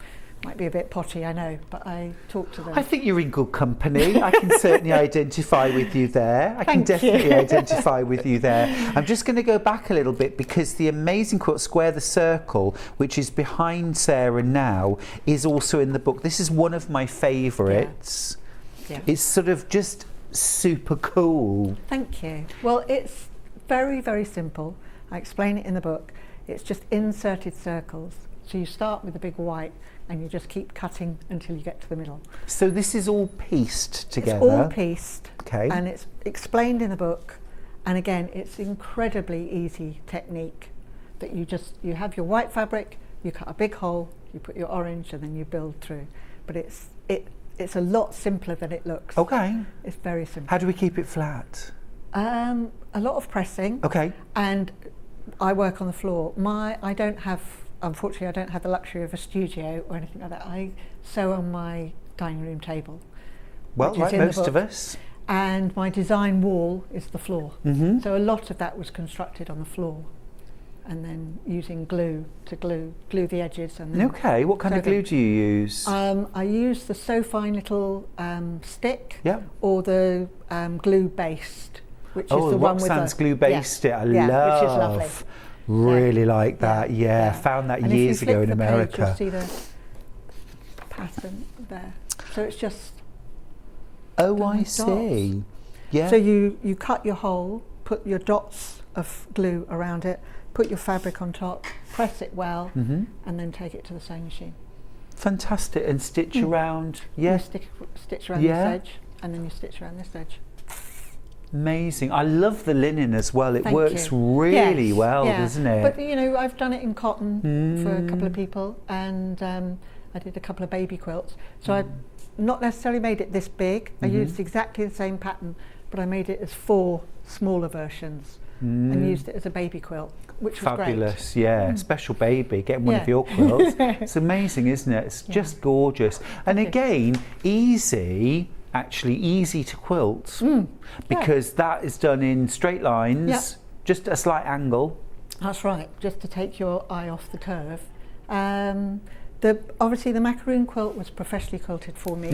Might be a bit potty, I know, but I talk to them. I think you're in good company. I can certainly identify with you there. I can definitely identify with you there. I'm just going to go back a little bit because the amazing quilt Square the Circle, which is behind Sarah now, is also in the book. This is one of my favourites. Yeah. It's sort of just super cool. Thank you. Well, it's very, very simple. I explain it in the book. It's just inserted circles. So you start with a big white and you just keep cutting until you get to the middle. So this is all pieced together? It's all pieced. Okay. And it's explained in the book. And again, it's incredibly easy technique that you have your white fabric, you cut a big hole, you put your orange, and then you build through. But it's a lot simpler than it looks. Okay. It's very simple. How do we keep it flat? A lot of pressing. Okay. And I work on the floor. Unfortunately, I don't have the luxury of a studio or anything like that. I sew on my dining room table. Well, like most of us. And my design wall is the floor. Mm-hmm. So a lot of that was constructed on the floor, and then using glue to glue the edges. And then okay, what kind of glue do you use? I use the So Fine little stick, yeah, or the glue based, which is the one with the Roxanne's glue based. I love. which is lovely. Really like that. Yeah, found that years ago in America. Page, you'll see the pattern there. So it's just. Oh, I see. Dots. Yeah. So you cut your hole, put your dots of glue around it, put your fabric on top, press it well, and then take it to the sewing machine. Fantastic. And stitch around. Yeah. You stitch around this edge, and then you stitch around this edge. Amazing. I love the linen as well. It works really well, doesn't it? But you know, I've done it in cotton for a couple of people, and I did a couple of baby quilts. So I've not necessarily made it this big. I used exactly the same pattern, but I made it as 4 smaller versions and used it as a baby quilt, which was fabulous. Yeah, special baby. Getting one of your quilts. It's amazing, isn't it? It's just gorgeous. And again, actually easy to quilt because that is done in straight lines, just a slight angle. That's right, just to take your eye off the curve. Obviously the macaroon quilt was professionally quilted for me.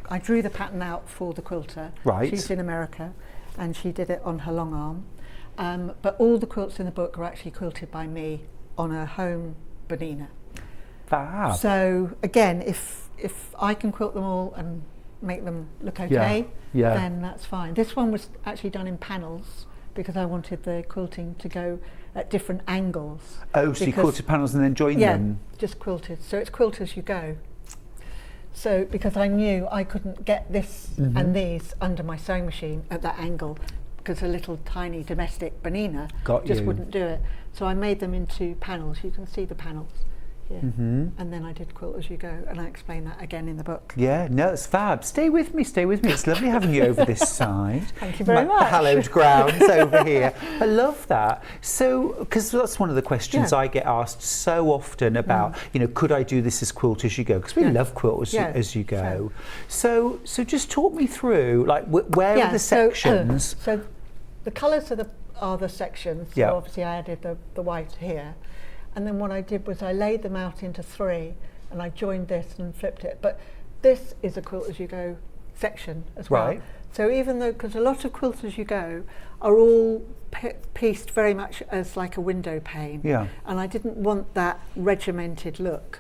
I drew the pattern out for the quilter. Right. She's in America and she did it on her long arm. But all the quilts in the book are actually quilted by me on a home Bernina. Fab. So again, if I can quilt them all and make them look okay, then that's fine. This one was actually done in panels because I wanted the quilting to go at different angles. Oh, so you quilted panels and then joined them? Yeah, just quilted. So it's quilt as you go. So because I knew I couldn't get this and these under my sewing machine at that angle because a little tiny domestic Bernina wouldn't do it. So I made them into panels. You can see the panels. Yeah. And then I did quilt as you go, and I explain that again in the book. Yeah, no, it's fab. Stay with me. It's lovely having you over this side. Thank you very much. The hallowed grounds over here. I love that. So, because that's one of the questions I get asked so often about, you know, could I do this as quilt as you go? Because we love quilt as you go. So just talk me through, like, where are the sections? So the colours are the sections. So obviously I added the white here. And then what I did was I laid them out into 3 and I joined this and flipped it. But this is a quilt as you go section as well. Right. So even though, because a lot of quilters you go are all pieced very much as like a window pane. Yeah. And I didn't want that regimented look.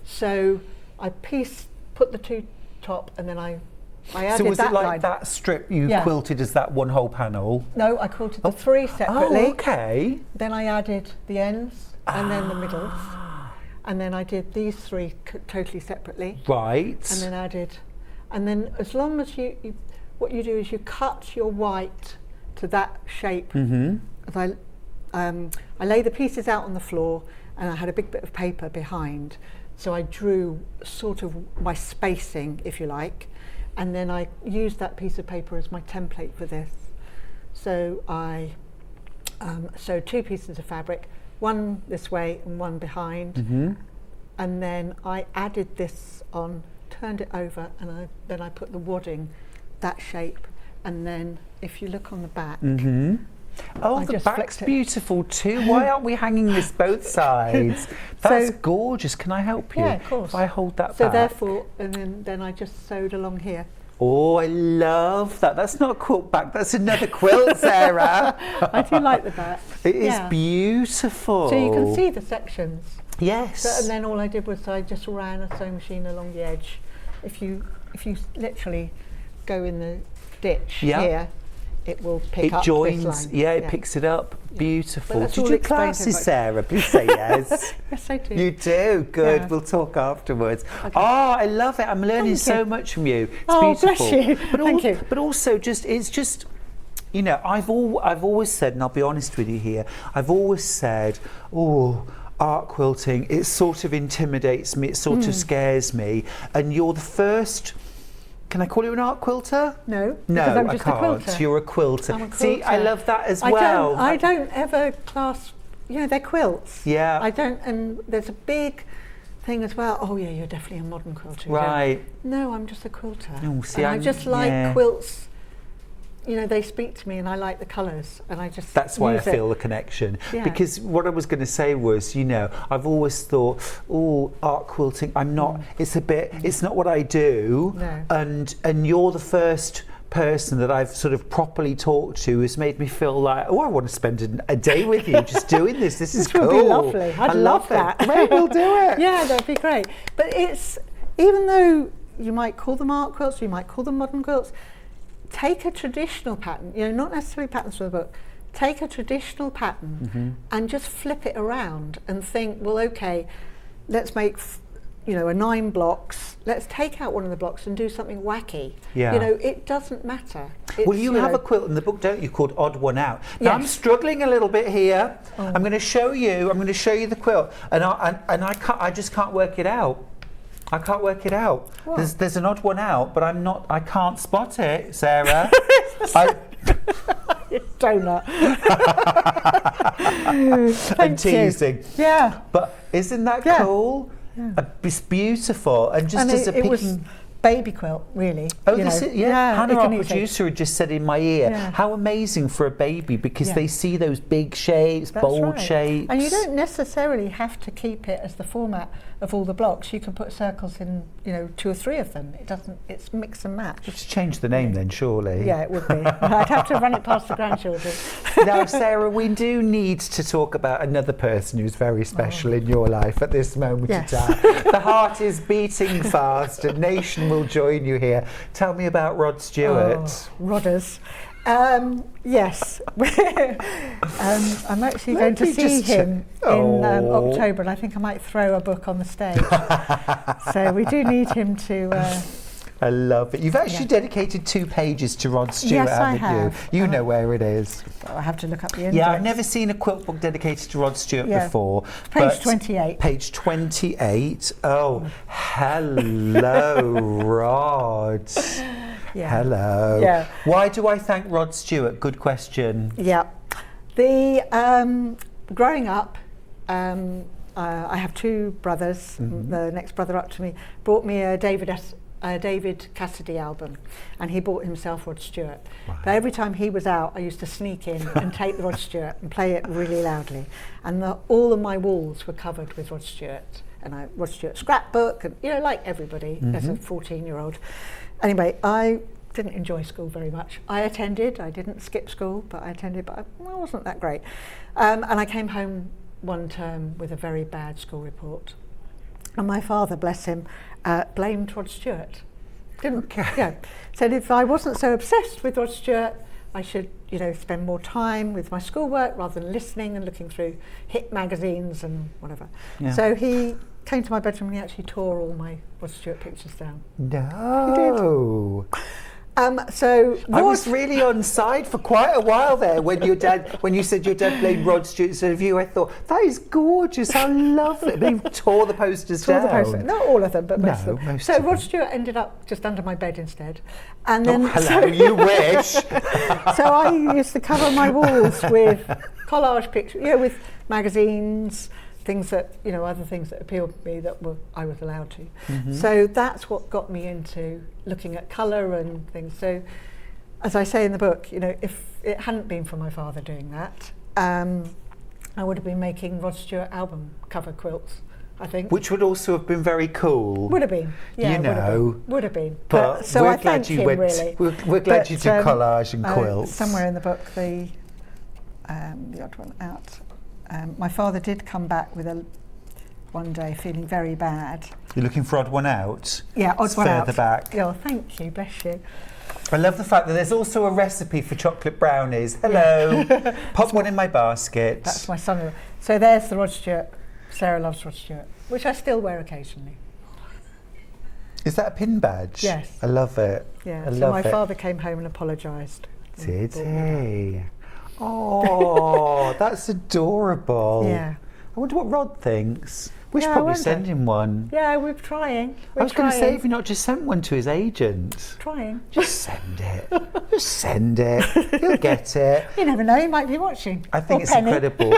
So I put the two top, and then I added So was that it like line. that strip you Yeah. quilted as that one whole panel? No, I quilted the three separately. Oh, okay. Then I added the ends and then the middles. And then I did these three totally separately. Right. And then added, and then as long as what you do is you cut your white to that shape. As I lay the pieces out on the floor, and I had a big bit of paper behind, so I drew sort of my spacing, if you like, and then I used that piece of paper as my template for this. So I sewed two pieces of fabric, one this way and one behind, and then I added this on, turned it over, and then I put the wadding that shape, and then if you look on the back, Oh, I the just back's flicked it. beautiful too. Why aren't we hanging this both sides? That's So- gorgeous. Can I help you? Yeah, of course. If I hold that so back. therefore, and then I just sewed along here. Oh, I love that. That's not a quilt back. That's another quilt, Sarah. I do like the back. It is Yeah. beautiful. So you can see the sections. Yes. So, and then all I did was I just ran a sewing machine along the edge. If you literally go in the ditch Yeah. here, it will pick it up joins. this line. Yeah, it picks it up. Beautiful. that's Did all you do explained to classes, everybody. Sarah? Please say yes. Yes, I do. You do. Good. Yeah. We'll talk afterwards. Oh, I love it. I'm learning Thank so you. much from you. It's Oh, bless beautiful. you. Thank you. But also, it's just. You know, I've always said, and I'll be honest with you here, I've always said, oh, art quilting, it sort of intimidates me, it sort of scares me. And you're the first, can I call you an art quilter? No, No, because I'm I just can't. a quilter. You're a quilter. I'm a See, I quilter. love that as I well. I don't ever class, they're quilts. Yeah. I don't, and there's a big thing as well. Oh yeah, you're definitely a modern quilter. Right. No, I'm just a quilter. Oh, see, and I I'm- just like yeah. quilts. They speak to me, and I like the colours, and I just. That's why I use it. feel the connection. Yeah. Because what I was going to say was, I've always thought, oh, art quilting, I'm not, it's not what I do. No. And you're the first person that I've sort of properly talked to who's made me feel like, oh, I want to spend a day with you just doing this. This is Which cool. would be lovely. I'd I love it. that. Great, we'll do it. Yeah, that'd be great. But it's, even though you might call them art quilts, you might call them modern quilts, take a traditional pattern, not necessarily patterns for the book, take a traditional pattern and just flip it around and think, well, okay, let's make, a 9 blocks, let's take out one of the blocks and do something wacky. Yeah. It doesn't matter. Well, It's, you have a quilt in the book, don't you, called Odd One Out? Now, I'm Yes. struggling a little bit here. Oh. I'm going to show you the quilt, and I just can't work it out. I can't work it out. What? There's an odd one out, but I can't spot it, Sarah. donut. I'm Thank you. teasing. Yeah. But isn't that Yeah. cool? It's beautiful, and just And as a it was picking. baby quilt, really. Oh, this is, Hannah, it our can easily- producer, had just said in my ear, Yeah. how amazing for a baby, because Yeah. they see those big shapes, That's bold right. shapes. And you don't necessarily have to keep it as the format of all the blocks. You can put circles in, 2 or 3 of them. It's mix and match. Just change the name then, surely. Yeah, it would be. I'd have to run it past the grandchildren. Now, Sarah, we do need to talk about another person who's very special in your life at this moment Yes. in time. The heart is beating fast. A nation will join you here. Tell me about Rod Stewart. Rodders. Yes. I'm actually going to me see just him check. in Oh. October, and I think I might throw a book on the stage. So we do need him to... I love it. You've actually Yeah. dedicated 2 pages to Rod Stewart, Yes, I haven't have. you? You know where it is. I have to look up the index. Yeah, I've never seen a quilt book dedicated to Rod Stewart Yeah. before. Page but 28. Page 28. Oh, hello, Rod. Yeah. Hello. Yeah. Why do I thank Rod Stewart? Good question. Yeah. Growing up, I have 2 brothers. The next brother up to me brought me a David Cassidy album, and he bought himself Rod Stewart. But every time he was out, I used to sneak in and take the Rod Stewart and play it really loudly. And all of my walls were covered with Rod Stewart. And Rod Stewart scrapbook, and like everybody as a 14-year-old. Anyway, I didn't enjoy school very much. I didn't skip school, but I attended, but I wasn't that great. And I came home one term with a very bad school report. And my father, bless him, blamed Rod Stewart. Said if I wasn't so obsessed with Rod Stewart, I should, spend more time with my schoolwork rather than listening and looking through hit magazines and whatever. Yeah. So he came to my bedroom and he actually tore all my Rod Stewart pictures down. No. He did. So I was really on side for quite a while there when you said your dad blamed Rod Stewart instead of you. I thought, that is gorgeous, I love it. But he tore the posters down. Not all of them, but most of them. So Rod Stewart ended up just under my bed instead. And then, you wish. So I used to cover my walls with collage pictures, with magazines, things that, other things that appealed to me that I was allowed to. Mm-hmm. So that's what got me into looking at colour and things. So, as I say in the book, if it hadn't been for my father doing that, I would have been making Rod Stewart album cover quilts, I think. Which would also have been very cool. Would have been, yeah. Would have been. But so we're I glad thank you him, went. Really. We're glad you did collage and quilts. Somewhere in the book, the odd one out. My father did come back with one day feeling very bad. You're looking for odd one out? Yeah, odd one out. Further back. Oh, thank you, bless you. I love the fact that there's also a recipe for chocolate brownies. Hello. Pop one in my basket. That's my son-in-law. So there's the Rod Stewart. Sarah loves Rod Stewart, which I still wear occasionally. Is that a pin badge? Yes. I love it. Yeah, I so love my it. father came home and apologised. Did he? Oh, that's adorable. Yeah. I wonder what Rod thinks. We should Yeah, probably send him one. Yeah, we're trying. I was going to say, if you not just sent one to his agent. Trying. Just send it. Just send it. He'll get it. You never know, he might be watching. I think or it's Penny. incredible.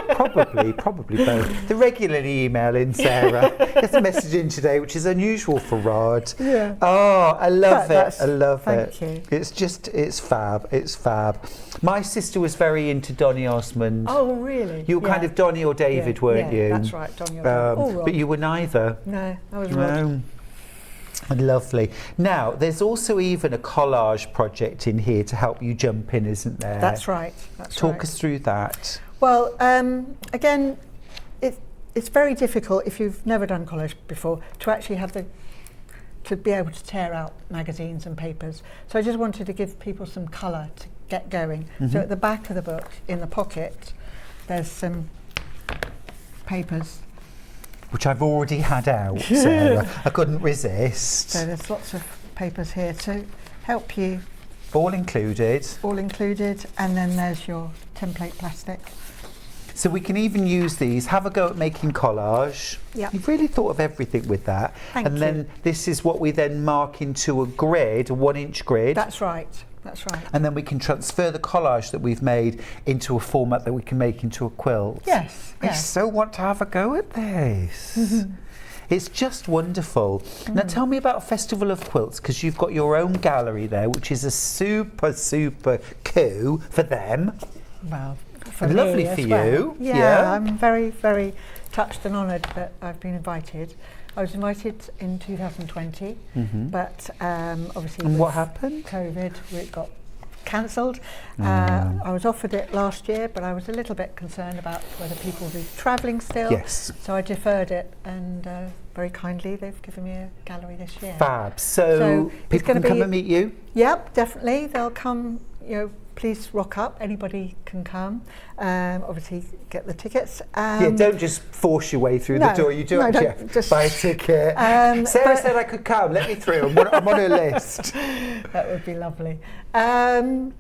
Probably both. The regularly emailing Sarah. There's a message in today, which is unusual for Rod. Yeah. Oh, I love it. I love it. Thank you. It's fab. It's fab. My sister was very into Donny Osmond. Oh, really? You were kind of Donny or David, weren't you? That's right, Donny or David. But you were neither. No, I was Rod. Lovely. Now, there's also even a collage project in here to help you jump in, isn't there? That's right. Talk us through that. Well, again, it's very difficult if you've never done collage before to actually to be able to tear out magazines and papers. So I just wanted to give people some colour to get going. Mm-hmm. So at the back of the book, in the pocket, there's some papers. Which I've already had out, Sarah. I couldn't resist. So there's lots of papers here to help you. All included. All included, and then there's your template plastic. So we can even use these, have a go at making collage. Yep. You've really thought of everything with that. Thank you. Then this is what we then mark into a grid, a 1-inch grid. That's right. That's right. And then we can transfer the collage that we've made into a format that we can make into a quilt. Yes. I so want to have a go at this. Mm-hmm. It's just wonderful. Mm. Now tell me about Festival of Quilts, because you've got your own gallery there, which is a super coup for them. Well, lovely for you. Yeah, I'm very, very touched and honoured that I've been invited. I was invited in 2020, but obviously and what happened? COVID, it got cancelled. I was offered it last year, but I was a little bit concerned about whether people would be travelling still. Yes. So I deferred it, and very kindly they've given me a gallery this year. Fab. So people can come and meet you? Yep, definitely. They'll come, please rock up. Anybody can come. Obviously, get the tickets. Don't just force your way through the door. You do actually just buy a ticket. Sarah said I could come. Let me through. I'm on her list. That would be lovely. I'm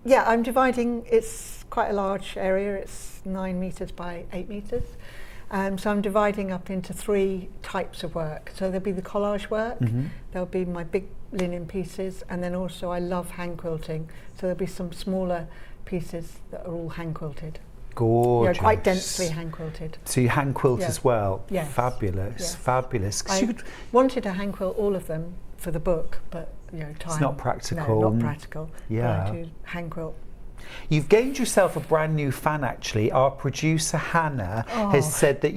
dividing. It's quite a large area. It's 9 metres by 8 metres. So I'm dividing up into 3 types of work. So there'll be the collage work, there'll be my big linen pieces, and then also I love hand quilting. So there'll be some smaller pieces that are all hand quilted. Gorgeous. Quite densely hand quilted. So you hand quilt as well? Yes. Fabulous, yes. Fabulous. I wanted to hand quilt all of them for the book, but time. It's not practical. No, not practical. Yeah. But I do hand quilt You've gained yourself a brand new fan, actually. Our producer, Hannah, has said that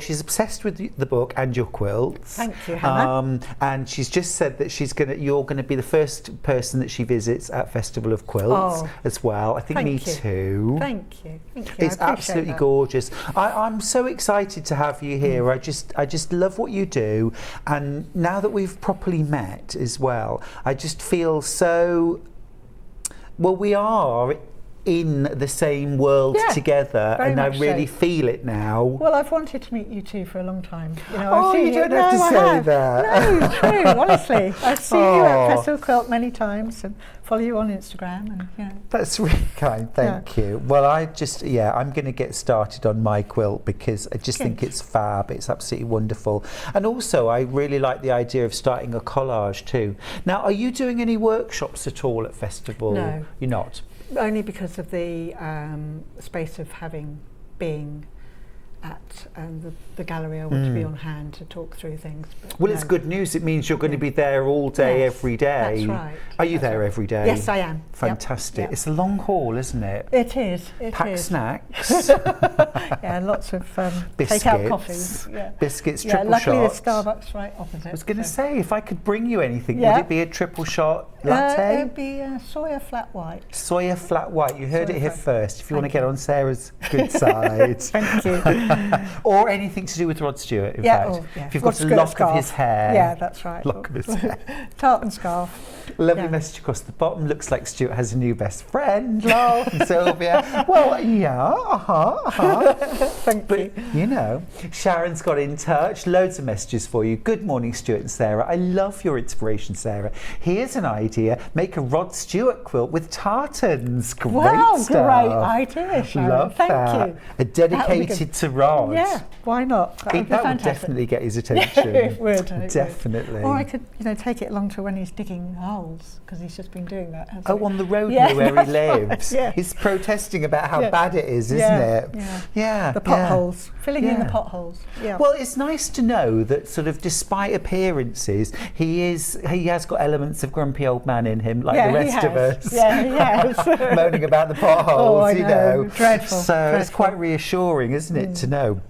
she's obsessed with the book and your quilts. Thank you, Hannah. And she's just said that you're going to be the first person that she visits at Festival of Quilts as well. I think me too. Thank you. It's absolutely gorgeous. I'm so excited to have you here. I just love what you do. And now that we've properly met as well, I just feel so... Well, we are in the same world together, and I really feel it now. Well, I've wanted to meet you two for a long time. You know, Oh, you don't have to say that. No, true, honestly. I've seen you at Festival Quilt many times and follow you on Instagram. And, you know. That's really kind, thank you. Well, I'm going to get started on my quilt because I just think it's fab. It's absolutely wonderful. And also, I really like the idea of starting a collage too. Now, are you doing any workshops at all at Festival? No. You're not? Only because of the space of being at the gallery. I want to be on hand to talk through things. But well, it's good news. It means you're going to be there all day, every day. That's right. Are you there every day? Yes, I am. Fantastic. Yep. It's a long haul, isn't it? It is. Pack snacks. Yeah, lots of biscuits. take-out coffees. Yeah. Biscuits, triple luckily shots. Luckily, the Starbucks right opposite. I was going to say, if I could bring you anything, would it be a triple shot latte? It would be a soya flat white. Soya flat white. You heard it here first. If you want to get on Sarah's good side. Thank you. Or anything to do with Rod Stewart, in fact. If you've got a lock of his hair. Yeah, that's right. Lock of his hair. Tartan scarf. Lovely message across the bottom. Looks like Stuart has a new best friend. Lol, from Sylvia. Well, Thank you. You know, Sharon's got in touch. Loads of messages for you. Good morning, Stuart and Sarah. I love your inspiration, Sarah. Here's an idea. Make a Rod Stewart quilt with tartans. Great stuff. Great idea, Sharon. Love Thank that. you. Dedicated to Rod. Yeah, why not? That would definitely get his attention. It would. Definitely. Or I could, take it along to when he's digging holes, because he's just been doing that. On the road near where he lives. Right, He's protesting about how bad it is, isn't it? Yeah. The potholes. Filling in the potholes. Yeah. Well, it's nice to know that sort of despite appearances, he has got elements of grumpy old man in him, like the rest of us. Yeah, he has. Moaning about the potholes, I know. Dreadful. So it's quite reassuring, isn't it, to know.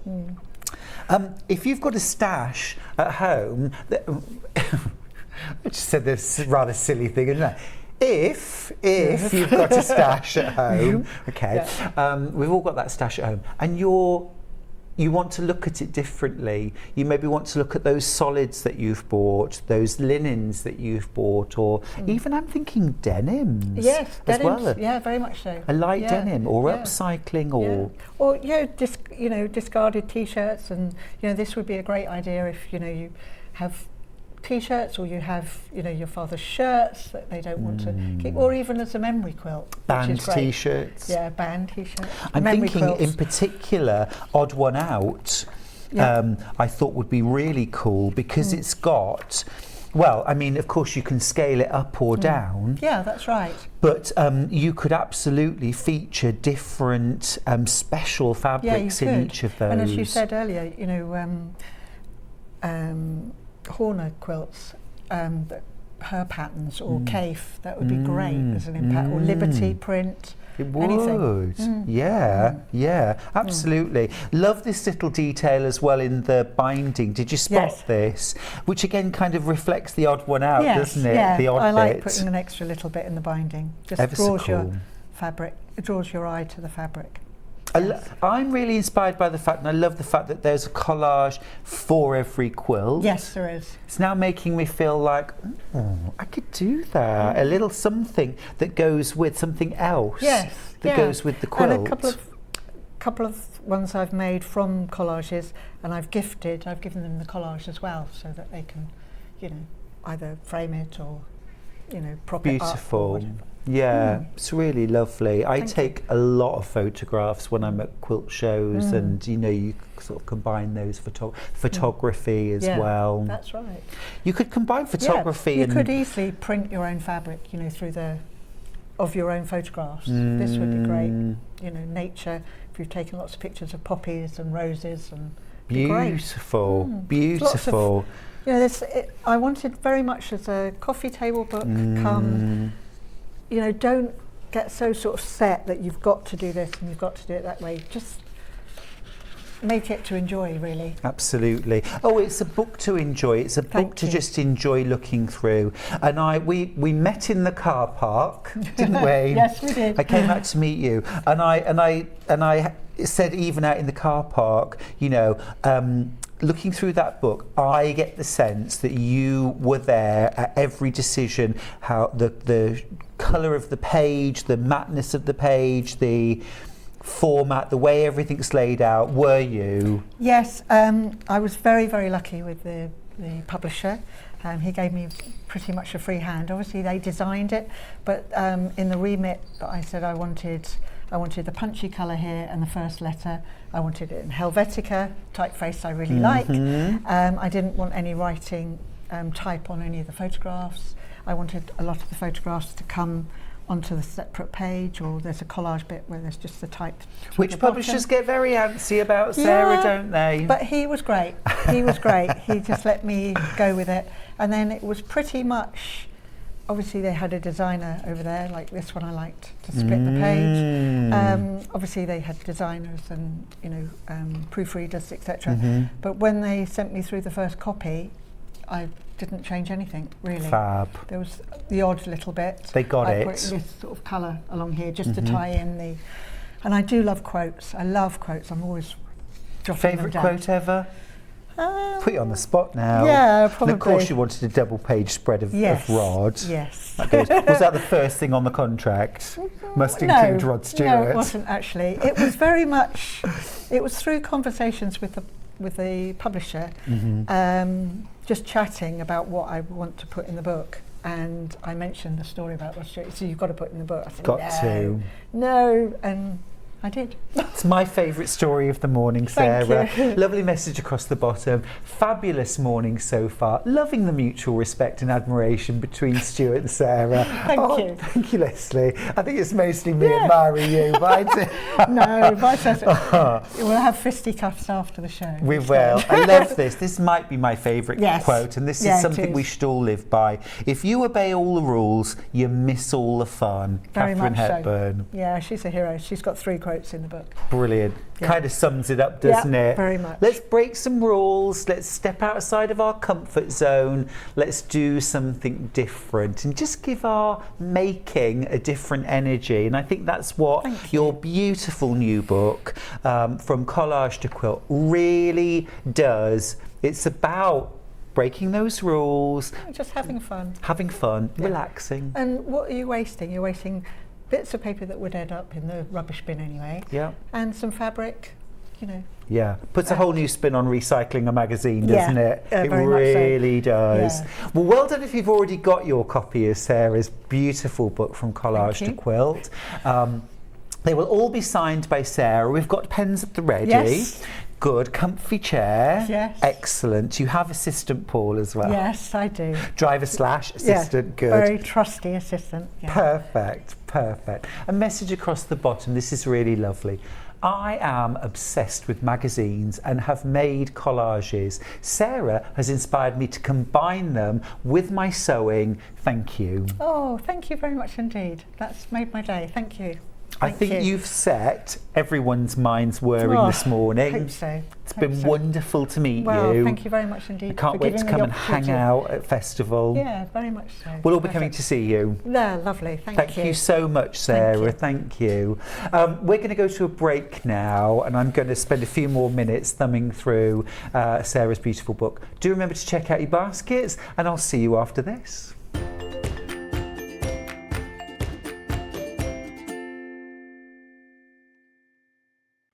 If you've got a stash at home, I just said this rather silly thing, isn't it? If you've got a stash at home, we've all got that stash at home, and you want to look at it differently. You maybe want to look at those solids that you've bought, those linens that you've bought, or even I'm thinking denims. Yes, as denims. well. Yeah, very much so. A light denim, or upcycling, or discarded t-shirts, and this would be a great idea if you have t-shirts, or you have your father's shirts that they don't want to keep, or even as a memory quilt. Band t-shirts. Yeah, band t-shirts. I'm memory thinking quilts. in particular, Odd One Out. I thought would be really cool because it's got. Well, I mean, of course, you can scale it up or down. Yeah, that's right. But you could absolutely feature different special fabrics in each of those. And as you said earlier, Horner quilts, her patterns, or Cafe, that would be great as an impact, or Liberty print. It would. Anything. Yeah, absolutely. Love this little detail as well in the binding. Did you spot this? Which again kind of reflects the Odd One Out, doesn't it? Yeah, the odd I like bit. putting an extra little bit in the binding. Just Ever so draws your cool. fabric, it draws your eye to the fabric. I'm really inspired by the fact, and I love the fact that there's a collage for every quilt. Yes, there is. It's now making me feel like, I could do that. A little something that goes with something else. Yes, that goes with the quilt. And a couple of ones I've made from collages, and I've given them the collage as well, so that they can, either frame it or, prop it up. Beautiful. Yeah, it's really lovely. I take a lot of photographs when I'm at quilt shows, and you sort of combine those photography as well. That's right. You could combine photography and you could easily print your own fabric, through of your own photographs. This would be great. Nature. If you've taken lots of pictures of poppies and roses, and beautiful, beautiful. I wanted very much as a coffee table book. Don't get so sort of set that you've got to do this and you've got to do it that way. Just make it to enjoy, really. Absolutely. Oh, it's a book to enjoy. It's a book to just enjoy looking through. And we met in the car park, didn't we? Yes, we did. I came out to meet you, and I said, even out in the car park, you know, looking through that book, I get the sense that you were there at every decision, how the colour of the page, the mattness of the page, the format, the way everything's laid out. Were you? Yes, I was very, very lucky with the publisher. He gave me pretty much a free hand. Obviously they designed it, but in the remit that I said I wanted the punchy colour here and the first letter. I wanted it in Helvetica, typeface I really like. I didn't want any writing type on any of the photographs. I wanted a lot of the photographs to come onto the separate page, or there's a collage bit where there's just the type. Which publishers get very antsy about, Sarah, don't they? But he was great. He was great. He just let me go with it. And then it was pretty much, obviously they had a designer over there, like this one I liked to split the page. Obviously they had designers and, you know, proofreaders, etc. But when they sent me through the first copy, I didn't change anything, really. Fab. There was the odd little bit. They got I it. put this sort of colour along here just to tie in the... And I do love quotes. I love quotes. I'm always jotting them Favourite down. quote ever? Put you on the spot now. Yeah, probably. And of course you wanted a double page spread of Rod. Yes. That goes. Was that the first thing on the contract? Must include Rod Stewart. No, it wasn't actually. It was very much... It was through conversations with the publisher, just chatting about what I want to put in the book. And I mentioned the story about Rod Stewart. So you've got to put in the book. I said, No, and I did. It's my favourite story of the morning, Sarah. Thank you. Lovely message across the bottom. Fabulous morning so far. Loving the mutual respect and admiration between Stuart and Sarah. Thank you. Thank you, Leslie. I think it's mostly me admiring you, but I do. No, vice versa. We'll have fisticuffs after the show. We will. I love this. This might be my favourite quote, and this is something we should all live by. If you obey all the rules, you miss all the fun. Very Catherine much Hepburn. So. Yeah, she's a hero. She's got 3 quotes in the book. Brilliant. Kind of sums it up, doesn't it? Very much. Let's break some rules. Let's step outside of our comfort zone. Let's do something different and just give our making a different energy. And I think that's what your beautiful new book, From Collage to Quilt, really does. It's about breaking those rules. Just having fun. Having fun, relaxing. And what are you wasting? You're wasting bits of paper that would end up in the rubbish bin anyway. Yeah. And some fabric, you know. Yeah, puts a whole new spin on recycling a magazine, doesn't it? It very much so. really does. Yeah. Well, well done if you've already got your copy of Sarah's beautiful book From Collage to Quilt. They will all be signed by Sarah. We've got pens at the ready. Yes. Good, comfy chair. Yes. Excellent. You have assistant Paul as well. Yes, I do. Driver/assistant, good. Very trusty assistant. Yeah. Perfect. A message across the bottom. This is really lovely. I am obsessed with magazines and have made collages. Sarah has inspired me to combine them with my sewing. Thank you. Oh, thank you very much indeed. That's made my day. Thank you. I think you've set everyone's minds whirring this morning. I hope so. It's been wonderful to meet you. Thank you very much indeed. I can't wait to come and hang out at festival. Yeah, very much so. We'll all be coming to see you. Yeah, lovely. Thank you. Thank you so much, Sarah. Thank you. We're going to go to a break now, and I'm going to spend a few more minutes thumbing through Sarah's beautiful book. Do remember to check out your baskets, and I'll see you after this.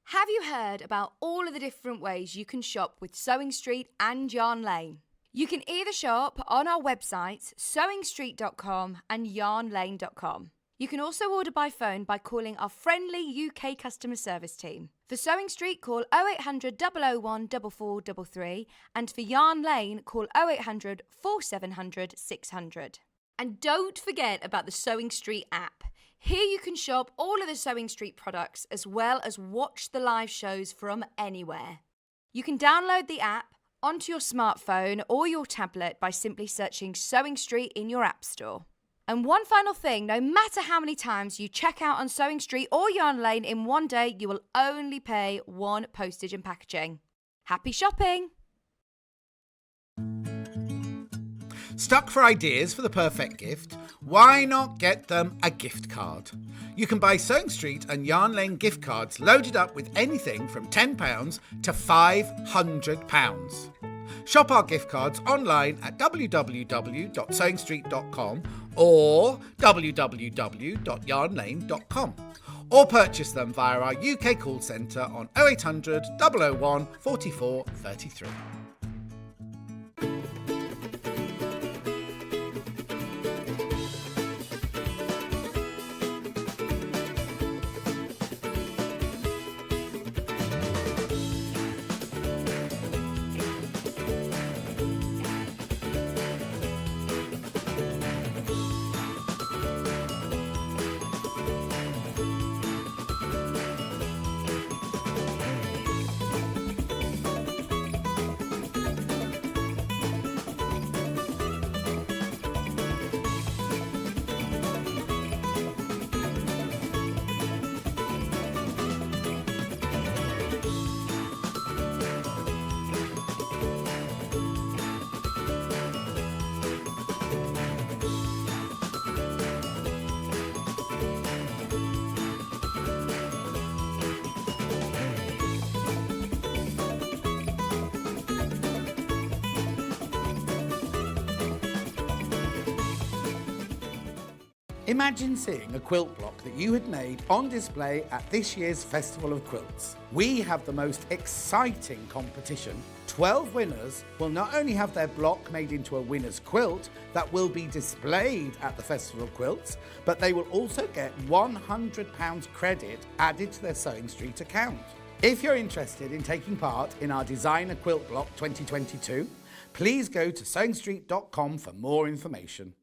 Have you heard about all of the different ways you can shop with Sewing Street and Yarn Lane? You can either shop on our websites, sewingstreet.com and yarnlane.com. You can also order by phone by calling our friendly UK customer service team. For Sewing Street, call 0800 001 4433, and for Yarn Lane, call 0800 4700 600. And don't forget about the Sewing Street app. Here you can shop all of the Sewing Street products as well as watch the live shows from anywhere. You can download the app onto your smartphone or your tablet by simply searching Sewing Street in your app store. And one final thing, no matter how many times you check out on Sewing Street or Yarn Lane in one day, you will only pay one postage and packaging. Happy shopping! Stuck for ideas for the perfect gift? Why not get them a gift card? You can buy Sewing Street and Yarn Lane gift cards loaded up with anything from £10 to £500. Shop our gift cards online at www.sewingstreet.com or www.yarnlane.com, or purchase them via our UK call centre on 0800 001 44 33. Imagine seeing a quilt block that you had made on display at this year's Festival of Quilts. We have the most exciting competition. 12 winners will not only have their block made into a winner's quilt that will be displayed at the Festival of Quilts, but they will also get £100 credit added to their Sewing Street account. If you're interested in taking part in our Designer Quilt Block 2022, please go to sewingstreet.com for more information.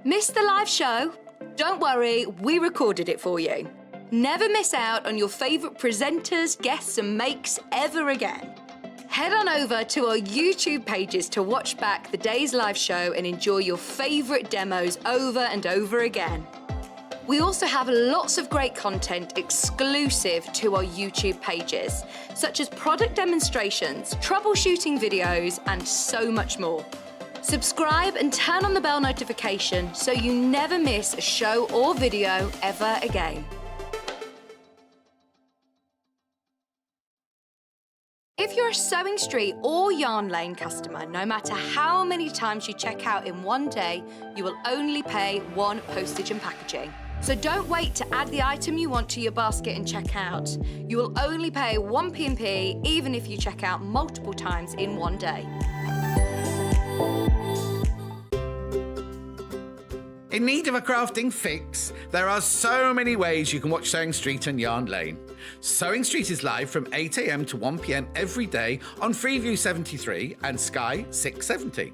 Missed the live show? Don't worry, we recorded it for you. Never miss out on your favourite presenters, guests and makes ever again. Head on over to our YouTube pages to watch back the day's live show and enjoy your favourite demos over and over again. We also have lots of great content exclusive to our YouTube pages, such as product demonstrations, troubleshooting videos, and so much more. Subscribe and turn on the bell notification so you never miss a show or video ever again. If you're a Sewing Street or Yarn Lane customer, no matter how many times you check out in one day, you will only pay one postage and packaging. So don't wait to add the item you want to your basket and check out. You will only pay one P&P even if you check out multiple times in one day. In need of a crafting fix? There are so many ways you can watch Sewing Street and Yarn Lane. Sewing Street is live from 8 a.m. to 1 p.m. every day on Freeview 73 and Sky 670.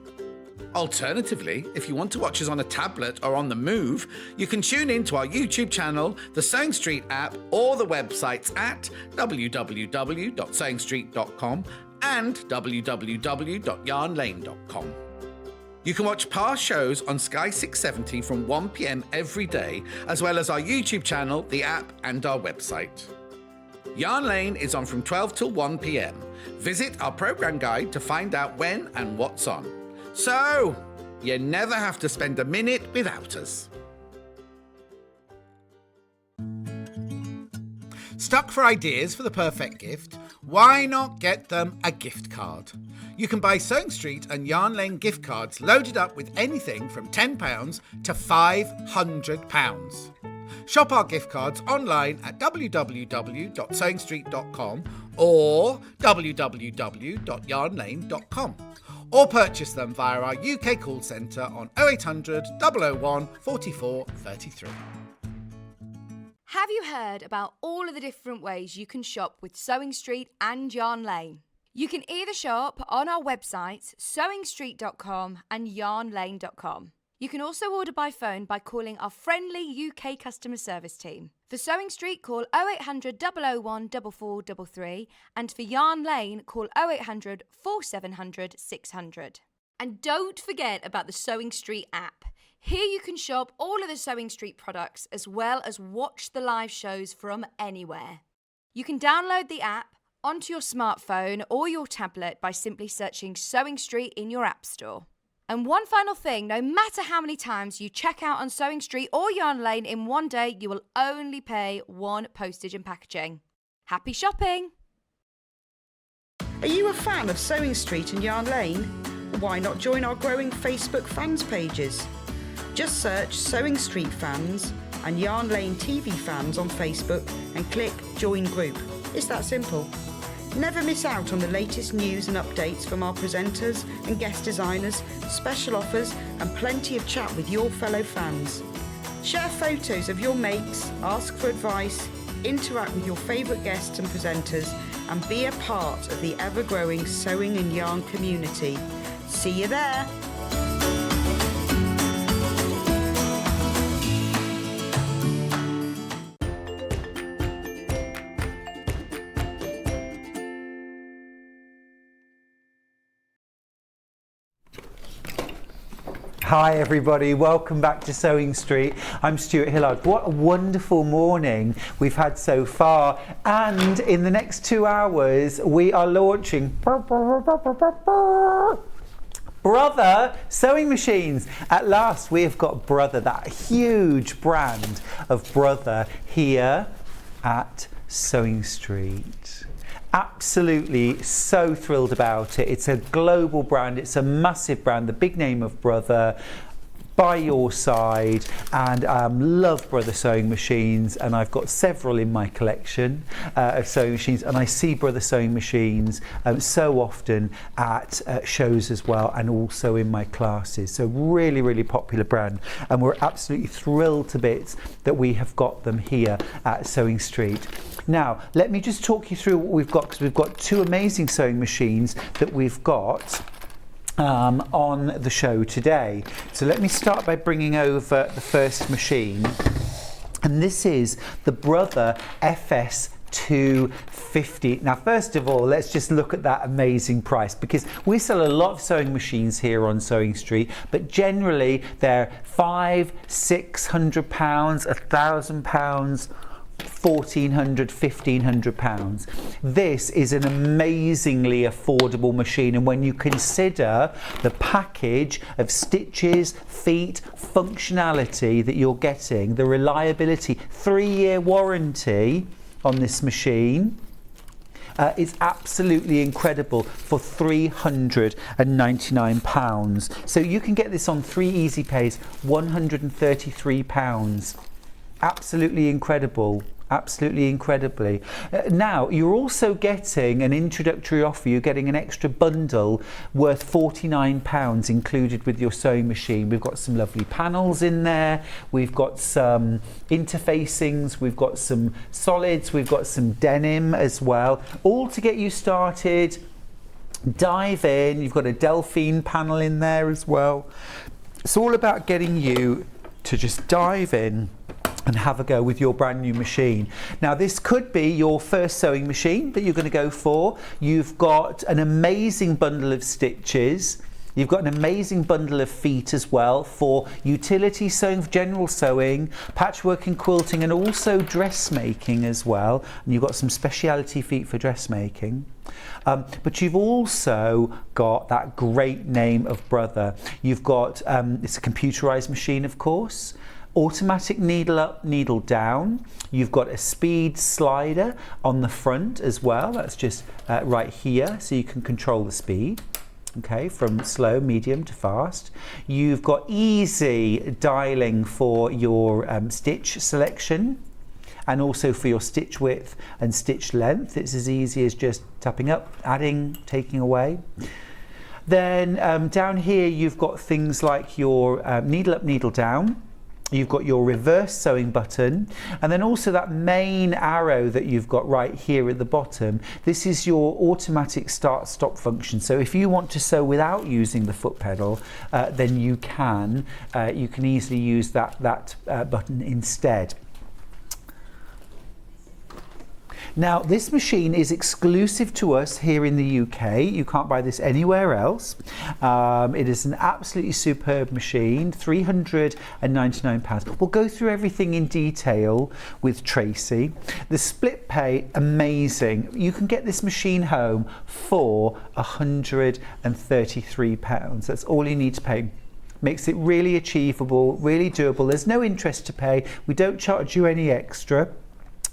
Alternatively, if you want to watch us on a tablet or on the move, you can tune in to our YouTube channel, the Sewing Street app, or the websites at www.sewingstreet.com and www.yarnlane.com. You can watch past shows on Sky 670 from 1 p.m. every day, as well as our YouTube channel, the app, and our website. Yarn Lane is on from 12 till 1 p.m. Visit our programme guide to find out when and what's on. So, you never have to spend a minute without us. Stuck for ideas for the perfect gift? Why not get them a gift card? You can buy Sewing Street and Yarn Lane gift cards loaded up with anything from £10 to £500. Shop our gift cards online at www.sewingstreet.com or www.yarnlane.com, or purchase them via our UK call centre on 0800 001 44 33. Have you heard about all of the different ways you can shop with Sewing Street and Yarn Lane? You can either shop on our websites, sewingstreet.com and yarnlane.com. You can also order by phone by calling our friendly UK customer service team. For Sewing Street, call 0800 001 4433, and for Yarn Lane, call 0800 4700 600. And don't forget about the Sewing Street app. Here you can shop all of the Sewing Street products as well as watch the live shows from anywhere. You can download the app onto your smartphone or your tablet by simply searching Sewing Street in your app store. And one final thing, no matter how many times you check out on Sewing Street or Yarn Lane in one day, you will only pay one postage and packaging. Happy shopping! Are you a fan of Sewing Street and Yarn Lane? Why not join our growing Facebook fans pages? Just search Sewing Street Fans and Yarn Lane TV Fans on Facebook and click Join Group. It's that simple. Never miss out on the latest news and updates from our presenters and guest designers, special offers and plenty of chat with your fellow fans. Share photos of your makes, ask for advice, interact with your favourite guests and presenters and be a part of the ever-growing sewing and yarn community. See you there! Hi everybody, welcome back to Sewing Street. I'm Stuart Hillard. What a wonderful morning we've had so far, and in the next 2 hours we are launching Brother sewing machines. At last we have got Brother, that huge brand of Brother, here at Sewing Street. Absolutely so thrilled about it. It's a global brand, it's a massive brand, the big name of Brother, by your side, and love Brother sewing machines, and I've got several in my collection of sewing machines, and I see Brother sewing machines so often at shows as well, and also in my classes. So really popular brand, and we're absolutely thrilled to bits that we have got them here at Sewing Street. Now let me just talk you through what we've got, because we've got two amazing sewing machines that we've got on the show today. So let me start by bringing over the first machine, and this is the Brother FS 250. Now first of all, let's just look at that amazing price, because we sell a lot of sewing machines here on Sewing Street, but generally they're £500, £600, £1,000, £1,400, £1,500. This is an amazingly affordable machine, and when you consider the package of stitches, feet, functionality that you're getting, the reliability, 3-year warranty on this machine, is absolutely incredible for £399. So you can get this on 3 easy pays, £133. Absolutely incredible, absolutely incredibly. Now you're also getting an introductory offer. You're getting an extra bundle worth £49 included with your sewing machine. We've got some lovely panels in there, we've got some interfacings, we've got some solids, we've got some denim as well, all to get you started. Dive in. You've got a Delphine panel in there as well. It's all about getting you to just dive in and have a go with your brand new machine. Now this could be your first sewing machine that you're going to go for. You've got an amazing bundle of stitches. You've got an amazing bundle of feet as well for utility sewing, general sewing, patchwork and quilting, and also dressmaking as well. And you've got some speciality feet for dressmaking. But you've also got that great name of Brother. You've got, it's a computerized machine, of course. Automatic needle up, needle down. You've got a speed slider on the front as well. That's just right here, so you can control the speed, okay, from slow, medium to fast. You've got easy dialing for your stitch selection, and also for your stitch width and stitch length. It's as easy as just tapping up, adding, taking away. Then down here you've got things like your needle up, needle down. You've got your reverse sewing button, and then also that main arrow that you've got right here at the bottom. This is your automatic start-stop function. So if you want to sew without using the foot pedal, then you can easily use that button instead. Now, this machine is exclusive to us here in the UK. You can't buy this anywhere else. It is an absolutely superb machine, £399. We'll go through everything in detail with Tracy. The split pay, amazing. You can get this machine home for £133. That's all you need to pay. Makes it really achievable, really doable. There's no interest to pay. We don't charge you any extra.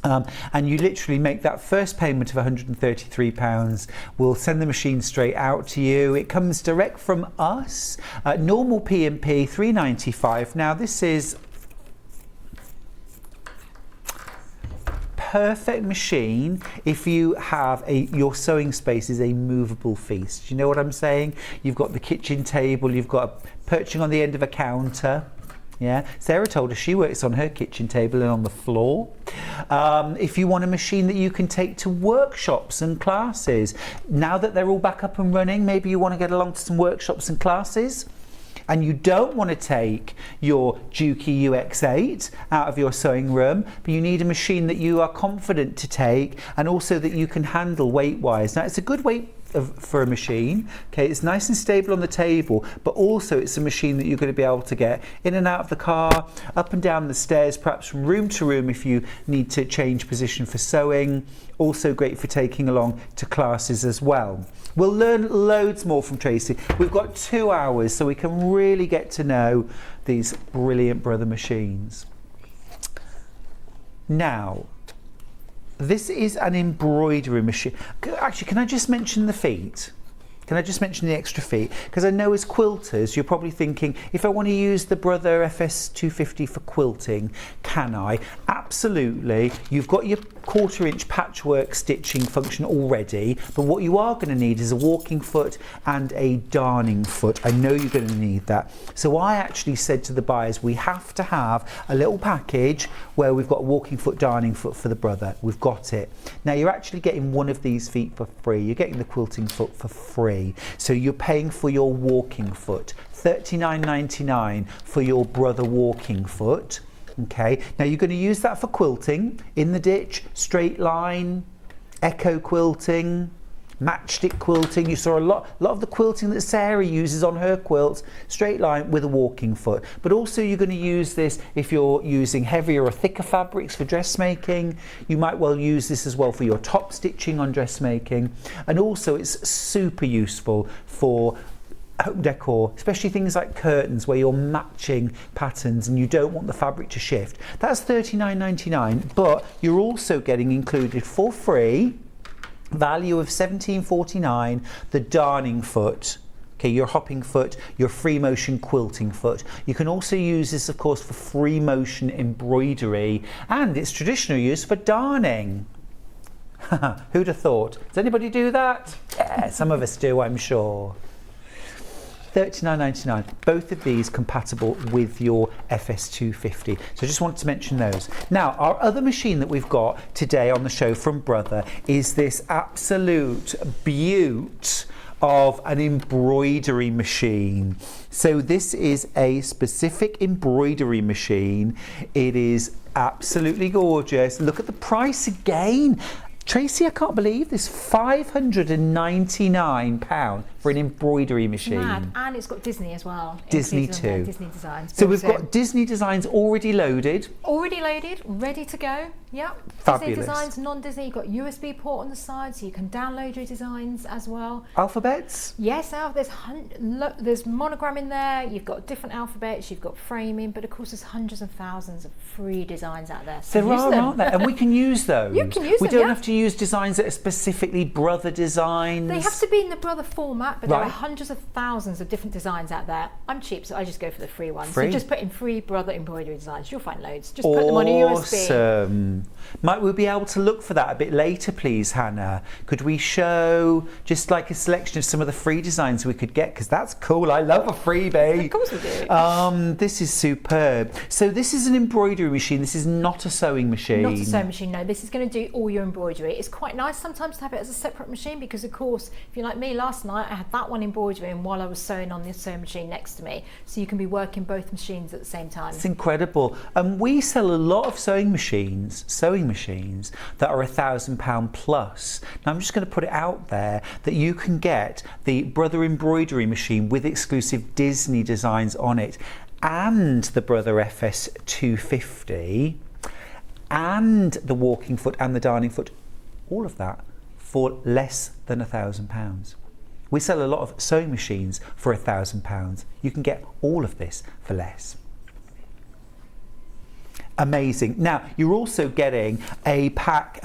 And you literally make that first payment of £133. We'll send the machine straight out to you. It comes direct from us. Normal P&P £395. Now this is perfect machine if you have your sewing space is a movable feast. Do you know what I'm saying? You've got the kitchen table, you've got perching on the end of a counter. Yeah, Sarah told us she works on her kitchen table and on the floor. If you want a machine that you can take to workshops and classes, now that they're all back up and running, maybe you want to get along to some workshops and classes, and you don't want to take your Juki UX8 out of your sewing room, but you need a machine that you are confident to take and also that you can handle weight-wise. Now, it's a good weight for a machine. Okay, it's nice and stable on the table, but also it's a machine that you're going to be able to get in and out of the car, up and down the stairs, perhaps from room to room if you need to change position for sewing. Also great for taking along to classes as well. We'll learn loads more from Tracy. We've got 2 hours so we can really get to know these brilliant brother machines. Now, this is an embroidery machine. Actually, can I just mention the feet? Can I just mention the extra feet? Because I know as quilters, you're probably thinking, if I want to use the Brother FS250 for quilting, can I? Absolutely. You've got your 1/4 inch patchwork stitching function already, but what you are going to need is a walking foot and a darning foot. I know you're going to need that. So I actually said to the buyers, we have to have a little package where we've got a walking foot, darning foot for the Brother. We've got it. Now you're actually getting one of these feet for free. You're getting the quilting foot for free. So you're paying for your walking foot, £39.99 for your Brother walking foot. Okay, now you're going to use that for quilting, in the ditch, straight line, echo quilting, matchstick quilting. You saw a lot of the quilting that Sarah uses on her quilts, straight line with a walking foot. But also you're going to use this if you're using heavier or thicker fabrics for dressmaking. You might well use this as well for your top stitching on dressmaking. And also it's super useful for home decor, especially things like curtains where you're matching patterns and you don't want the fabric to shift. That's £39.99, but you're also getting included for free, value of £17.49, the darning foot. Okay, your hopping foot, your free motion quilting foot. You can also use this, of course, for free motion embroidery, and its traditional use for darning. Who'd have thought? Does anybody do that? Yeah, some of us do, I'm sure. £39.99, both of these compatible with your FS250. So I just wanted to mention those. Now, our other machine that we've got today on the show from Brother is this absolute beaut of an embroidery machine. So this is a specific embroidery machine. It is absolutely gorgeous. Look at the price again. Tracy, I can't believe this, £599 for an embroidery machine. Mad. And it's got Disney as well. Disney too. Disney designs. So we've got Disney designs already loaded. Already loaded, ready to go. Yep. Fabulous. Disney designs, non-Disney. You've got USB port on the side, so you can download your designs as well. Alphabets? Yes, there's monogram in there. You've got different alphabets. You've got framing, but of course there's hundreds and thousands of free designs out there. So there are, aren't there? And we can use those. You can use them. We don't yeah. have to use designs that are specifically Brother designs. They have to be in the Brother format, but right. there are hundreds of thousands of different designs out there. I'm cheap, so I just go for the free ones. Free. So just put in free Brother embroidery designs. You'll find loads. Just put them on a USB. Awesome. Might we be able to look for that a bit later, please, Hannah? Could we show just like a selection of some of the free designs we could get? Because that's cool. I love a freebie. Of course we do. This is superb. So this is an embroidery machine. This is not a sewing machine. Not a sewing machine, no. This is going to do all your embroidery. It's quite nice sometimes to have it as a separate machine because, of course, if you're like me last night, I had had that one embroidering while I was sewing on the sewing machine next to me. So you can be working both machines at the same time. It's incredible. We sell a lot of sewing machines that are £1,000 plus. Now I'm just going to put it out there that you can get the Brother embroidery machine with exclusive Disney designs on it, and the Brother FS 250, and the walking foot and the darning foot, all of that for less than £1,000. We sell a lot of sewing machines for £1,000. You can get all of this for less. Amazing. Now, you're also getting a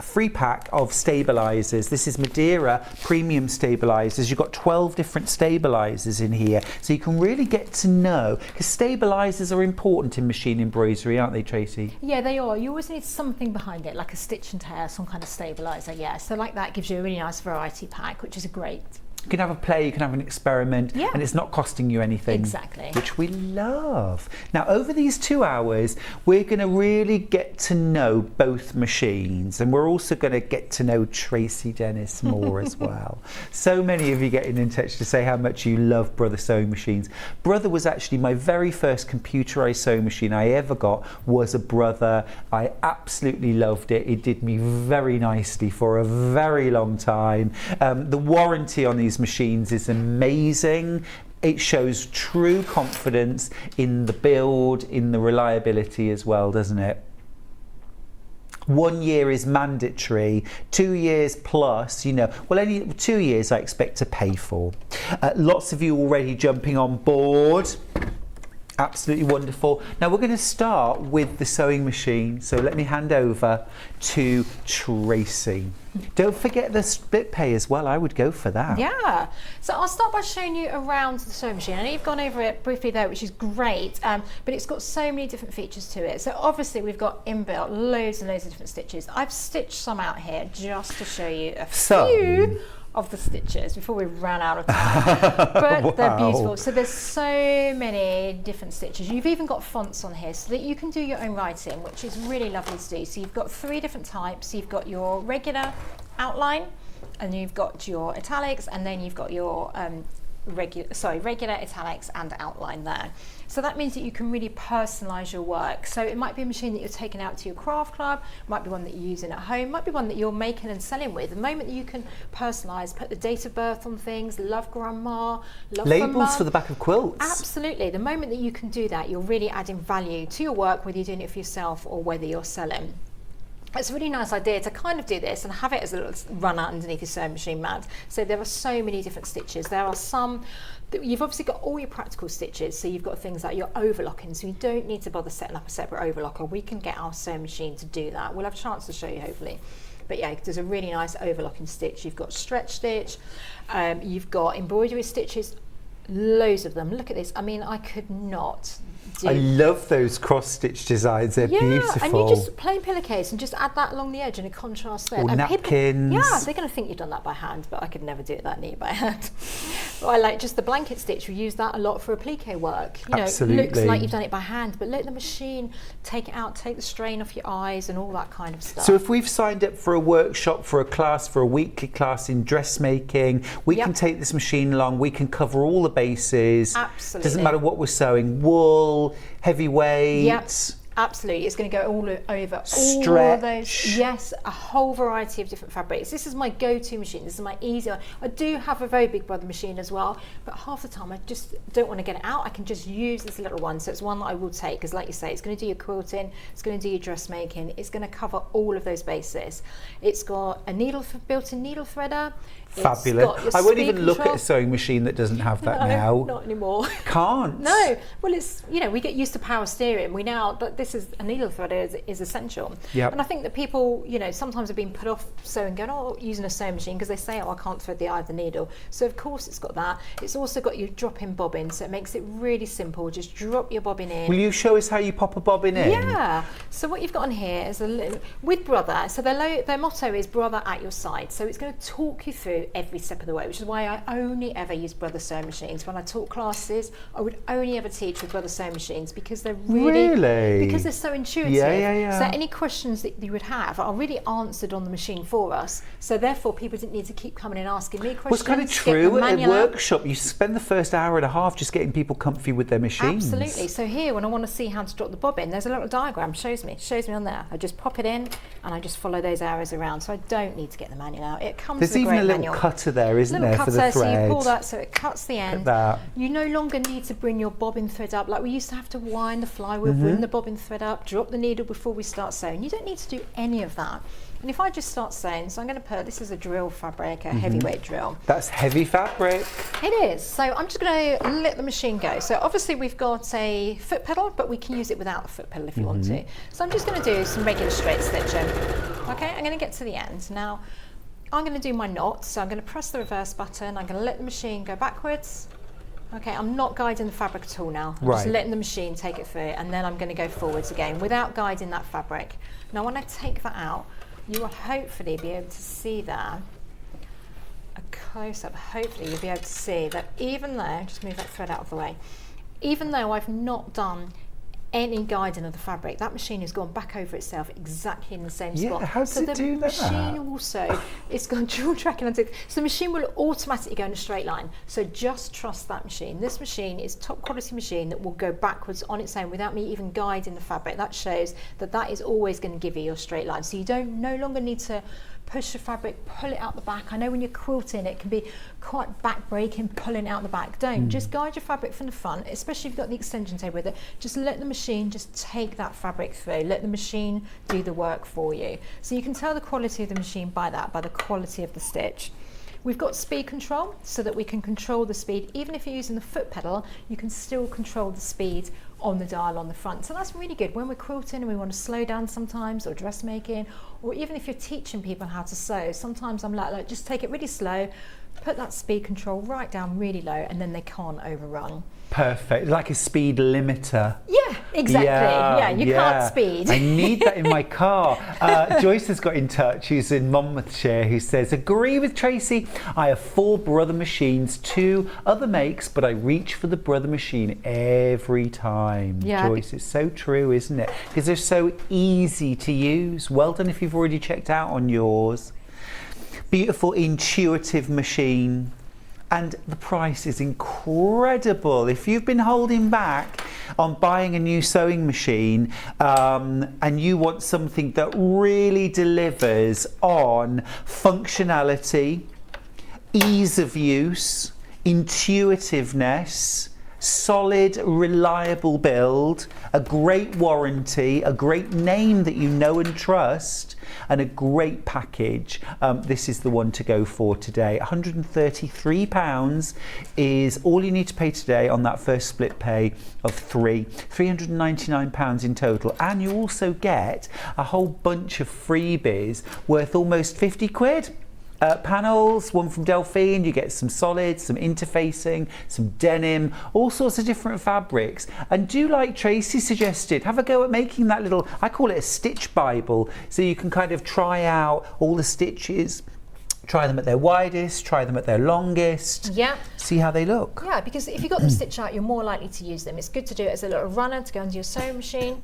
free pack of stabilizers. This is Madeira premium stabilizers. You've got 12 different stabilizers in here, so you can really get to know, because stabilizers are important in machine embroidery, aren't they, Tracy? Yeah, they are. You always need something behind it, like a stitch and tear, some kind of stabilizer. Yeah, so like that gives you a really nice variety pack, which is great. You can have a play, you can have an experiment, and it's not costing you anything. Exactly. Which we love. Now, over these 2 hours, we're going to really get to know both machines, and we're also going to get to know Tracy Dennis more as well. So many of you getting in touch to say how much you love Brother sewing machines. Brother was actually my very first computerized sewing machine I ever got, was a Brother. I absolutely loved it. It did me very nicely for a very long time. The warranty on these machines is amazing. It shows true confidence in the build, in the reliability as well, doesn't it? 1 year is mandatory, 2 years plus, you know, well, only 2 years I expect to pay for. Lots of you already jumping on board. Absolutely wonderful. Now we're going to start with the sewing machine, so let me hand over to Tracy. Don't forget the split pay as well. I would go for that. Yeah, so I'll start by showing you around the sewing machine. I know you've gone over it briefly there, which is great, but it's got so many different features to it. So obviously we've got inbuilt loads and loads of different stitches. I've stitched some out here just to show you a few of the stitches before we ran out of time. But wow. They're beautiful. So there's so many different stitches. You've even got fonts on here so that you can do your own writing, which is really lovely to do. So you've got 3 different types. You've got your regular outline, and you've got your italics, and then you've got your regular italics and outline there. So that means that you can really personalize your work. So it might be a machine that you're taking out to your craft club, might be one that you're using at home, might be one that you're making and selling with. The moment that you can personalize, put the date of birth on things, love grandma, love labels for the back of quilts. Absolutely. The moment that you can do that, you're really adding value to your work, whether you're doing it for yourself or whether you're selling. It's a really nice idea to kind of do this and have it as a little runner underneath your sewing machine mat. So there are so many different stitches. There are some that you've obviously got all your practical stitches. So you've got things like your overlocking. So you don't need to bother setting up a separate overlocker. We can get our sewing machine to do that. We'll have a chance to show you hopefully. But yeah, there's a really nice overlocking stitch. You've got stretch stitch. You've got embroidery stitches. Loads of them. Look at this. I mean, I could not do. I love those cross-stitch designs. They're beautiful. And you just plain pillowcase and just add that along the edge and a contrast there. Or and napkins. Yeah, they're going to think you've done that by hand, but I could never do it that neat by hand. But I like just the blanket stitch. We use that a lot for applique work. You know, absolutely. It looks like you've done it by hand, but let the machine take it out, take the strain off your eyes and all that kind of stuff. So if we've signed up for a workshop, for a class, for a weekly class in dressmaking, we can take this machine along. We can cover all the bases. Absolutely. Doesn't matter what we're sewing. Wool, heavyweight. Yep. Absolutely, it's going to go all over stretch. All of those. Yes, a whole variety of different fabrics. This is my go-to machine. This is my easy one. I do have a very big Brother machine as well, but half the time I just don't want to get it out. I can just use this little one, so it's one that I will take because, like you say, it's going to do your quilting, it's going to do your dressmaking, it's going to cover all of those bases. It's got a built-in needle threader. Fabulous. I won't even look at a sewing machine that doesn't have that now. Not anymore. Can't. No. Well, it's, you know, we get used to power steering. We now, but this is a needle threader is essential. Yep. And I think that people, you know, sometimes have been put off sewing, going, oh, using a sewing machine because they say, oh, I can't thread the eye of the needle. So of course it's got that. It's also got your drop-in bobbin, so it makes it really simple. Just drop your bobbin in. Will you show us how you pop a bobbin in? Yeah. So what you've got on here is With Brother, so their motto is Brother at your side. So it's going to talk you through every step of the way, which is why I only ever use Brother sewing machines. When I taught classes, I would only ever teach with Brother sewing machines because they're because they're so intuitive. So any questions that you would have are really answered on the machine for us. So therefore, people didn't need to keep coming and asking me questions. Well, it's kind of true. At a workshop, you spend the first hour and a half just getting people comfy with their machines. Absolutely. So here, when I want to see how to drop the bobbin, there's a little diagram, shows me on there. I just pop it in and I just follow those arrows around, so I don't need to get the manual out. It comes with a great manual. There's even a little cutter there, isn't there, for the thread? So you pull that so it cuts the end. You no longer need to bring your bobbin thread up like we used to have to wind the flywheel, bring the bobbin thread up, drop the needle before we start sewing. You don't need to do any of that. And if I just start sewing, so I'm going to put, this is a drill fabric, a heavyweight drill. That's heavy fabric. It is. So I'm just going to let the machine go. So obviously we've got a foot pedal, but we can use it without the foot pedal if you want to. So I'm just going to do some regular straight stitching. Okay, I'm going to get to the end. Now, I'm going to do my knot. So I'm going to press the reverse button. I'm going to let the machine go backwards. Okay, I'm not guiding the fabric at all now. I'm just letting the machine take it through, and then I'm going to go forwards again without guiding that fabric. Now, when I take that out, you will hopefully be able to see there, a close-up, hopefully you'll be able to see that even though, just move that thread out of the way, even though I've not done any guiding of the fabric, that machine has gone back over itself exactly in the same spot. Yeah, how does it do that? So the machine also, it's gone dual tracking onto it. So the machine will automatically go in a straight line. So just trust that machine. This machine is top quality machine that will go backwards on its own without me even guiding the fabric. That shows that that is always going to give you your straight line. So you no longer need to push the fabric, pull it out the back. I know when you're quilting it can be quite back-breaking, pulling it out the back. Don't, just guide your fabric from the front, especially if you've got the extension tape with it. Just let the machine just take that fabric through. Let the machine do the work for you. So you can tell the quality of the machine by that, by the quality of the stitch. We've got speed control so that we can control the speed. Even if you're using the foot pedal, you can still control the speed on the dial on the front. So that's really good when we're quilting and we want to slow down sometimes, or dressmaking, or even if you're teaching people how to sew. Sometimes I'm like just take it really slow, put that speed control right down really low, and then they can't overrun. Perfect, like a speed limiter. Yeah, exactly. Yeah, you can't speed. I need that in my car. Joyce has got in touch, who's in Monmouthshire, who says, agree with Tracy, I have 4 Brother machines, 2 other makes, but I reach for the Brother machine every time. Yeah. Joyce, it's so true, isn't it? Because they're so easy to use. Well done if you've already checked out on yours. Beautiful, intuitive machine. And the price is incredible. If you've been holding back on buying a new sewing machine and you want something that really delivers on functionality, ease of use, intuitiveness, solid, reliable build, a great warranty, a great name that you know and trust, and a great package, this is the one to go for today. £133 is all you need to pay today on that first split pay of 3. £399 in total, and you also get a whole bunch of freebies worth almost 50 quid. Panels, one from Delphine, you get some solids, some interfacing, some denim, all sorts of different fabrics. And do like Tracy suggested, have a go at making that little, I call it a stitch Bible, so you can kind of try out all the stitches, try them at their widest, try them at their longest, see how they look. Yeah, because if you've got them stitched out, you're more likely to use them. It's good to do it as a little runner to go into your sewing machine.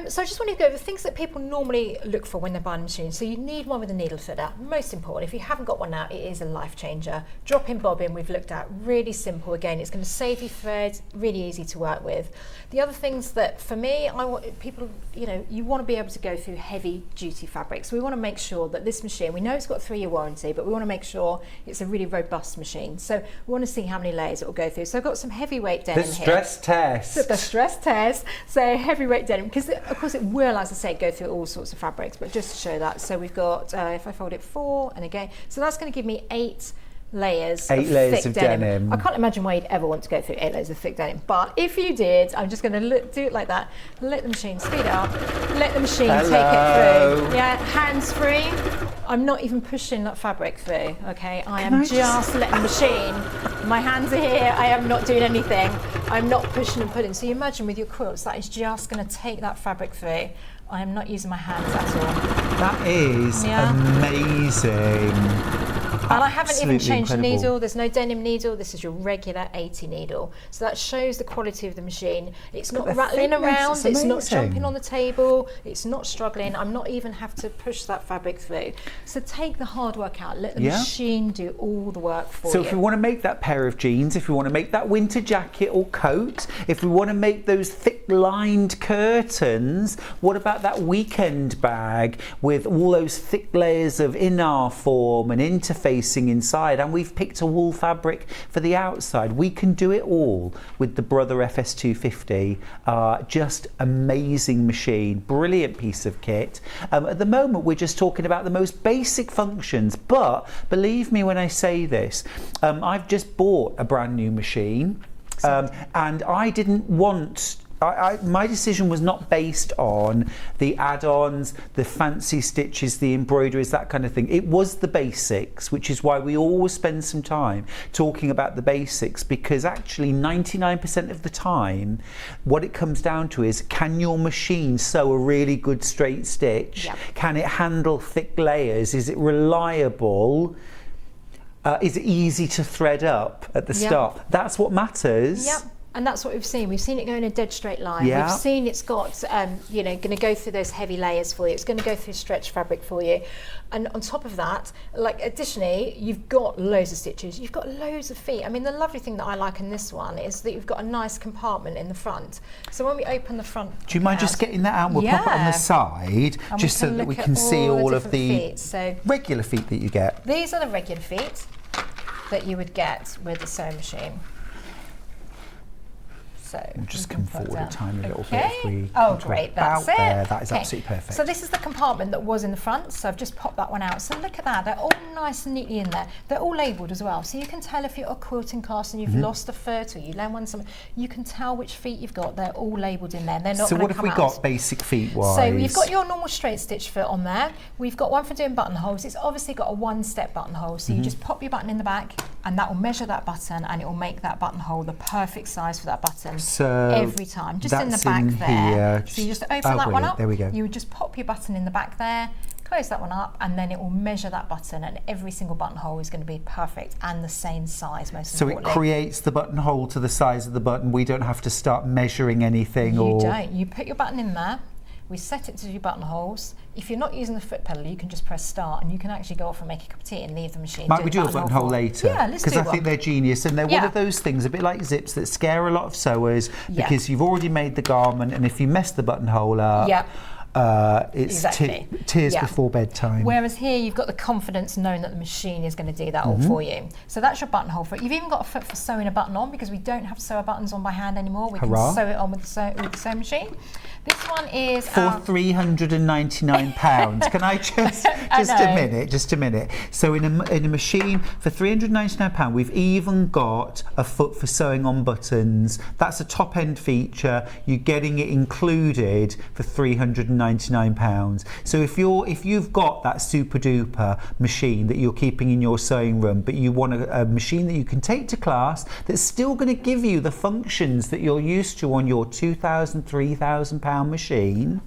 So I just want to go over the things that people normally look for when they're buying a machine. So you need one with a needle threader. Most important, if you haven't got one now, it is a life changer. Drop-in bobbin, we've looked at, really simple. Again, it's going to save you thread, really easy to work with. The other things that, for me, I want people, you want to be able to go through heavy-duty fabrics. So we want to make sure that this machine, we know it's got a 3-year warranty, but we want to make sure it's a really robust machine. So we want to see how many layers it will go through. So I've got some heavyweight denim here. The stress test. The stress test. So heavyweight denim, because of course it will, as I say, go through all sorts of fabrics, but just to show that. So we've got, if I fold it 4, and again, so that's going to give me 8 layers of thick denim. I can't imagine why you'd ever want to go through 8 layers of thick denim, but if you did, I'm just going to do it like that, let the machine speed up, let the machine take it through. Yeah, hands free. I'm not even pushing that fabric through, okay? I am just letting the machine, my hands are here, I am not doing anything. I'm not pushing and pulling. So you imagine with your quilts, that is just going to take that fabric through. I am not using my hands at all. That is amazing. And I haven't even changed incredible. the needle. There's no denim needle. This is your regular 80 needle. So that shows the quality of the machine. It's not rattling around. It's not jumping on the table. It's not struggling. I'm not even have to push that fabric through. So take the hard work out. Let the machine do all the work for you. So if we want to make that pair of jeans, if we want to make that winter jacket or coat, if we want to make those thick lined curtains, what about that weekend bag with all those thick layers of inner form and interfacing inside, and we've picked a wool fabric for the outside? We can do it all with the Brother FS250. Just amazing machine, brilliant piece of kit. At the moment we're just talking about the most basic functions, but believe me when I say this, I've just bought a brand new machine, and I didn't want my decision was not based on the add-ons, the fancy stitches, the embroideries, that kind of thing. It was the basics, which is why we always spend some time talking about the basics, because actually 99% of the time what it comes down to is, can your machine sew a really good straight stitch? Yep. Can it handle thick layers? Is it reliable? Is it easy to thread up at the start? That's what matters. Yep. And that's what we've seen. We've seen it go in a dead straight line. Yeah. We've seen it's got, you know, going to go through those heavy layers for you. It's going to go through stretch fabric for you. And on top of that, like additionally, you've got loads of stitches. You've got loads of feet. I mean, the lovely thing that I like in this one is that you've got a nice compartment in the front. So when we open the front, do you mind just getting that out? We'll pop it on the side, and just so that we can see all of the feet. So regular feet that you get. These are the regular feet that you would get with the sewing machine. So We'll just come forward a tiny little bit. If we oh, come great, about that's it. there. That is absolutely perfect. So this is the compartment that was in the front, so I've just popped that one out. So look at that, they're all nice and neatly in there. They're all labelled as well, so you can tell if you're a quilting class and you've lost a foot or you learn one, you can tell which feet you've got. They're all labelled in there. They're not. So what have we got basic feet wise? So you've got your normal straight stitch foot on there. We've got one for doing buttonholes. It's obviously got a one-step buttonhole, so you just pop your button in the back, and that will measure that button, and it will make that buttonhole the perfect size for that button. So every time, just in the back there. Here. So you just open that one up. There we go. You would just pop your button in the back there, close that one up, and then it will measure that button, and every single buttonhole is going to be perfect and the same size, most importantly. So it creates the buttonhole to the size of the button. We don't have to start measuring anything. You don't. You put your button in there. We set it to do buttonholes. If you're not using the foot pedal, you can just press start, and you can actually go off and make a cup of tea and leave the machine. Might we do a buttonhole later? Yeah, let's do one. Because I think they're genius, and they're one of those things, a bit like zips, that scare a lot of sewers because you've already made the garment, and if you mess the buttonhole up, it's tears before bedtime. Whereas here you've got the confidence knowing that the machine is going to do that all for you. So that's your buttonhole foot. You've even got a foot for sewing a button on, because we don't have to sew our buttons on by hand anymore. We can sew it on with the sewing machine. This one is for £399. Can I just a minute. So in a machine for £399, we've even got a foot for sewing on buttons. That's a top end feature. You're getting it included for £399. So if you've got that super duper machine that you're keeping in your sewing room, but you want a machine that you can take to class that's still going to give you the functions that you're used to on your £2,000, £3,000 machine,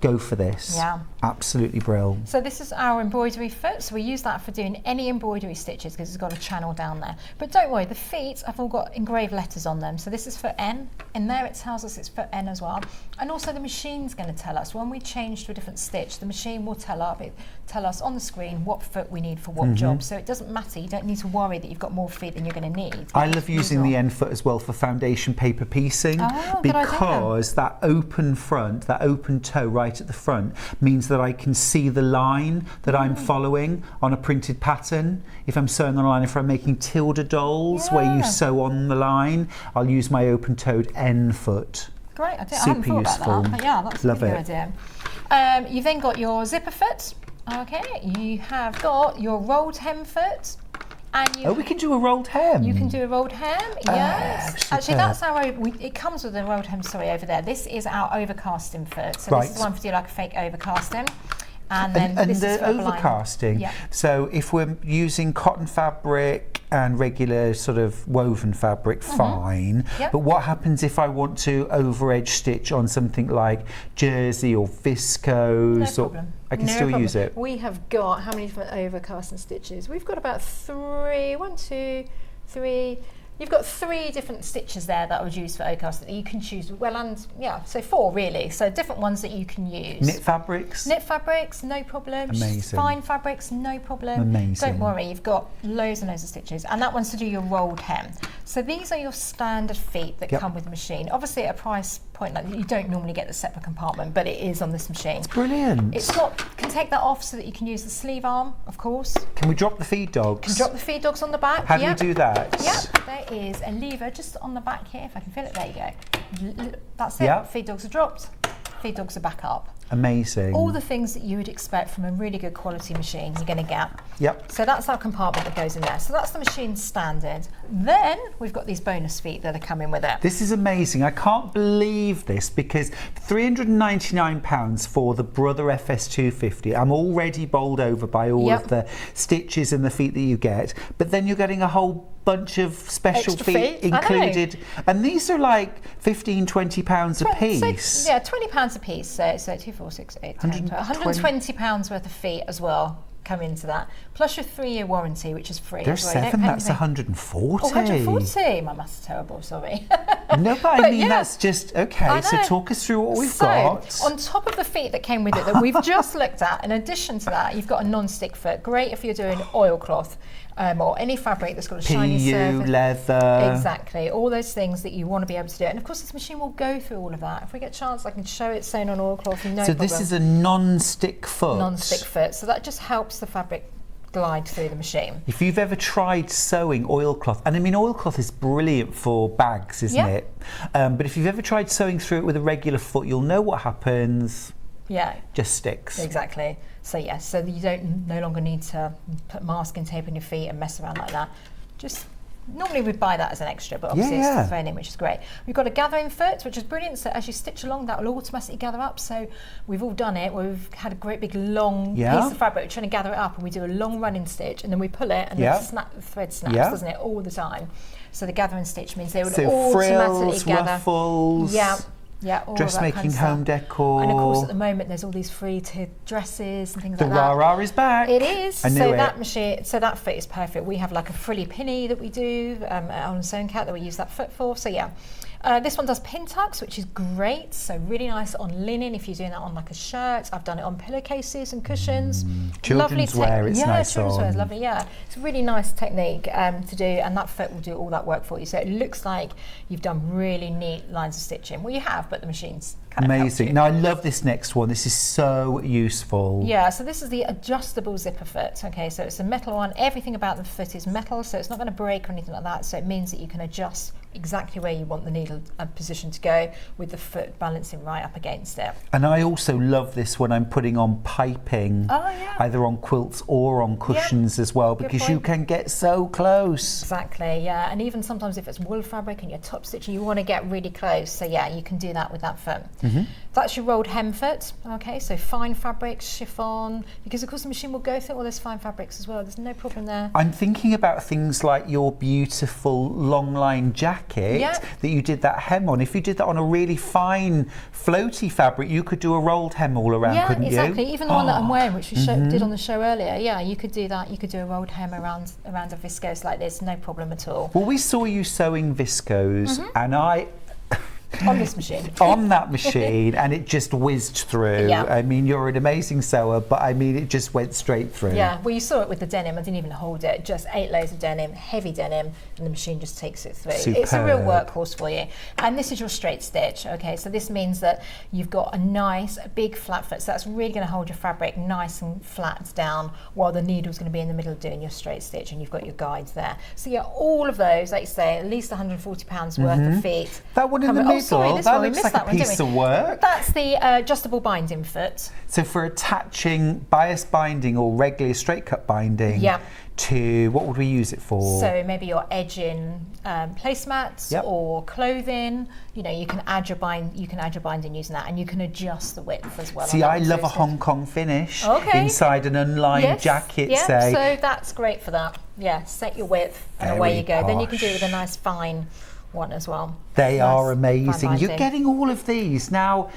go for this. Yeah. Absolutely brilliant. So this is our embroidery foot. So we use that for doing any embroidery stitches because it's got a channel down there. But don't worry, the feet have all got engraved letters on them. So this is for N. In there it tells us it's for N as well. And also the machine's going to tell us when we change to a different stitch, the machine will tell us on the screen what foot we need for what job. So it doesn't matter. You don't need to worry that you've got more feet than you're going to need. I love using the N foot as well for foundation paper piecing, because that open front, that open toe right at the front means that I can see the line that I'm following on a printed pattern. If I'm sewing on a line, if I'm making Tilda dolls where you sew on the line, I'll use my open-toed N foot. Great, I hadn't thought about that, but yeah, that's a good idea. You've then got your zipper foot. Okay, you have got your rolled hem foot. And we can do a rolled hem. You can do a rolled hem, yes. Actually, that's it comes with a rolled hem, over there. This is our overcasting foot. So this is one for do like a fake overcasting. And then and this the is for overcasting. Yeah. So if we're using cotton fabric and regular sort of woven fabric, fine. Yep. But what happens if I want to over-edge stitch on something like jersey or viscose? No or problem. I can No still problem. use it. We have got how many different overcasts and stitches? We've got about 3. 1, 2, 3. You've got 3 different stitches there that I would use for overcast that you can choose. Well, and yeah, so 4 really. So different ones that you can use. Knit fabrics? Knit fabrics, no problem. Amazing. Fine fabrics, no problem. Amazing. Don't worry, you've got loads and loads of stitches. And that one's to do your rolled hem. So these are your standard feet that Yep. come with the machine. Obviously at a price point, like you don't normally get the separate compartment, but it is on this machine. Brilliant. It's got, can take that off so that you can use the sleeve arm, of course. Can we drop the feed dogs? Can drop the feed dogs on the back. How do Yep. we do that? Yep, there is a lever just on the back here, if I can feel it, there you go. That's it, Yep. feed dogs are dropped, feed dogs are back up. Amazing. All the things that you would expect from a really good quality machine you're going to get. Yep. So that's our compartment that goes in there. So that's the machine standard. Then we've got these bonus feet that are coming with it. This is amazing. I can't believe this because £399 for the Brother FS250. I'm already bowled over by all Yep. of the stitches and the feet that you get, but then you're getting a whole bunch of special Extra feet feet, I know. included, and these are like £15–20 a piece. So, yeah, £20 a piece. So 2, 4, 6, 8, 10, 12, £120 worth of feet as well come into that. Plus your 3-year warranty, which is free. There's as well. You don't 7, pay that's anything. 140. Oh, 140. My maths is terrible, sorry. No, but I But mean, yeah. that's just, I okay, so know. talk us through what we've So, got. on top of the feet that came with it that we've just looked at, in addition to that, you've got a non-stick foot. Great if you're doing oilcloth or any fabric that's got a shiny PU, surface. leather. Exactly, all those things that you want to be able to do. And of course, this machine will go through all of that. If we get a chance, I can show it sewn on oilcloth. No So problem. this is a non-stick foot. Non-stick foot. So that just helps the fabric glide through the machine. If you've ever tried sewing oilcloth, and I mean oilcloth is brilliant for bags, isn't Yeah. it? But if you've ever tried sewing through it with a regular foot, you'll know what happens. Yeah. Just sticks. Exactly. So yes, so you don't no longer need to put masking tape on your feet and mess around like that. Just normally we'd buy that as an extra, but obviously Yeah. it's thrown in, which is great. We've got a gathering foot, which is brilliant. So as you stitch along, that will automatically gather up. So we've all done it where we've had a great big long Yeah. piece of fabric, we're trying to gather it up, and we do a long running stitch, and then we pull it, and Yeah. the thread snaps, Yeah. doesn't it, all the time. So the gathering stitch means they would So automatically frills, gather. ruffles, Yeah. Yeah, all of that dressmaking, kind of home stuff. decor. And of course, at the moment, there's all these free dresses and things The like that. rah-rah is back. It is. I knew So it. that machine, so that foot is perfect. We have like a frilly pinny that we do on a sewn cat that we use that foot for. So yeah. This one does pin tucks, which is great. So really nice on linen if you're doing that on like a shirt. I've done it on pillowcases and cushions. Children's wear, it's yeah, nice children's wear is on. lovely. Yeah, it's a really nice technique to do, and that foot will do all that work for you. So it looks like you've done really neat lines of stitching. Well, you have, but the machine's kind of helped Amazing. you. Now I love this next one. This is so useful. Yeah, so this is the adjustable zipper foot. Okay, so it's a metal one. Everything about the foot is metal, so it's not going to break or anything like that. So it means that you can adjust exactly where you want the needle position to go with the foot balancing right up against it. And I also love this when I'm putting on piping, Oh, yeah. either on quilts or on cushions as well, Good because you point. can get so close. Exactly, yeah. And even sometimes if it's wool fabric and you're top stitching, you want to get really close. So yeah, you can do that with that foot. That's your rolled hem foot. Okay, so fine fabrics, chiffon, because of course the machine will go through all those fine fabrics as well. There's no problem there. I'm thinking about things like your beautiful long line jacket Yeah. that you did that hem on. If you did that on a really fine floaty fabric, you could do a rolled hem all around, Yeah, couldn't exactly. you? Even the one that I'm wearing, which we did on the show earlier, yeah, you could do that. You could do a rolled hem around a viscose like this, no problem at all. Well, we saw you sewing viscose, and I On this machine. on that machine, and it just whizzed through. Yeah. I mean, you're an amazing sewer, but I mean, it just went straight through. Yeah, well, you saw it with the denim. I didn't even hold it. Just 8 layers of denim, heavy denim, and the machine just takes it through. It's a real Superb. workhorse for you. And this is your straight stitch. Okay, so this means that you've got a nice big flat foot. So that's really going to hold your fabric nice and flat down, while the needle's going to be in the middle doing your straight stitch, and you've got your guides there. So yeah, all of those, like you say, at least £140 worth of feet. That one in the Oh, middle. nozzle. this That one. We looks missed like a that one, didn't piece we? of work. That's the adjustable binding foot. So for attaching bias binding or regular straight cut binding Yeah. to, what would we use it for? So maybe you're edging placemats Yep. or clothing. You know, you can add your binding using that, and you can adjust the width as well. See, on that I one, so love a it's good. Hong Kong finish Okay. inside an unlined jacket, yeah, say. so that's great for that. Yeah, set your width and Very away you go. Then you can do it posh. with a nice fine one as well. They Nice are fine amazing. You're binding. getting all of these. Now,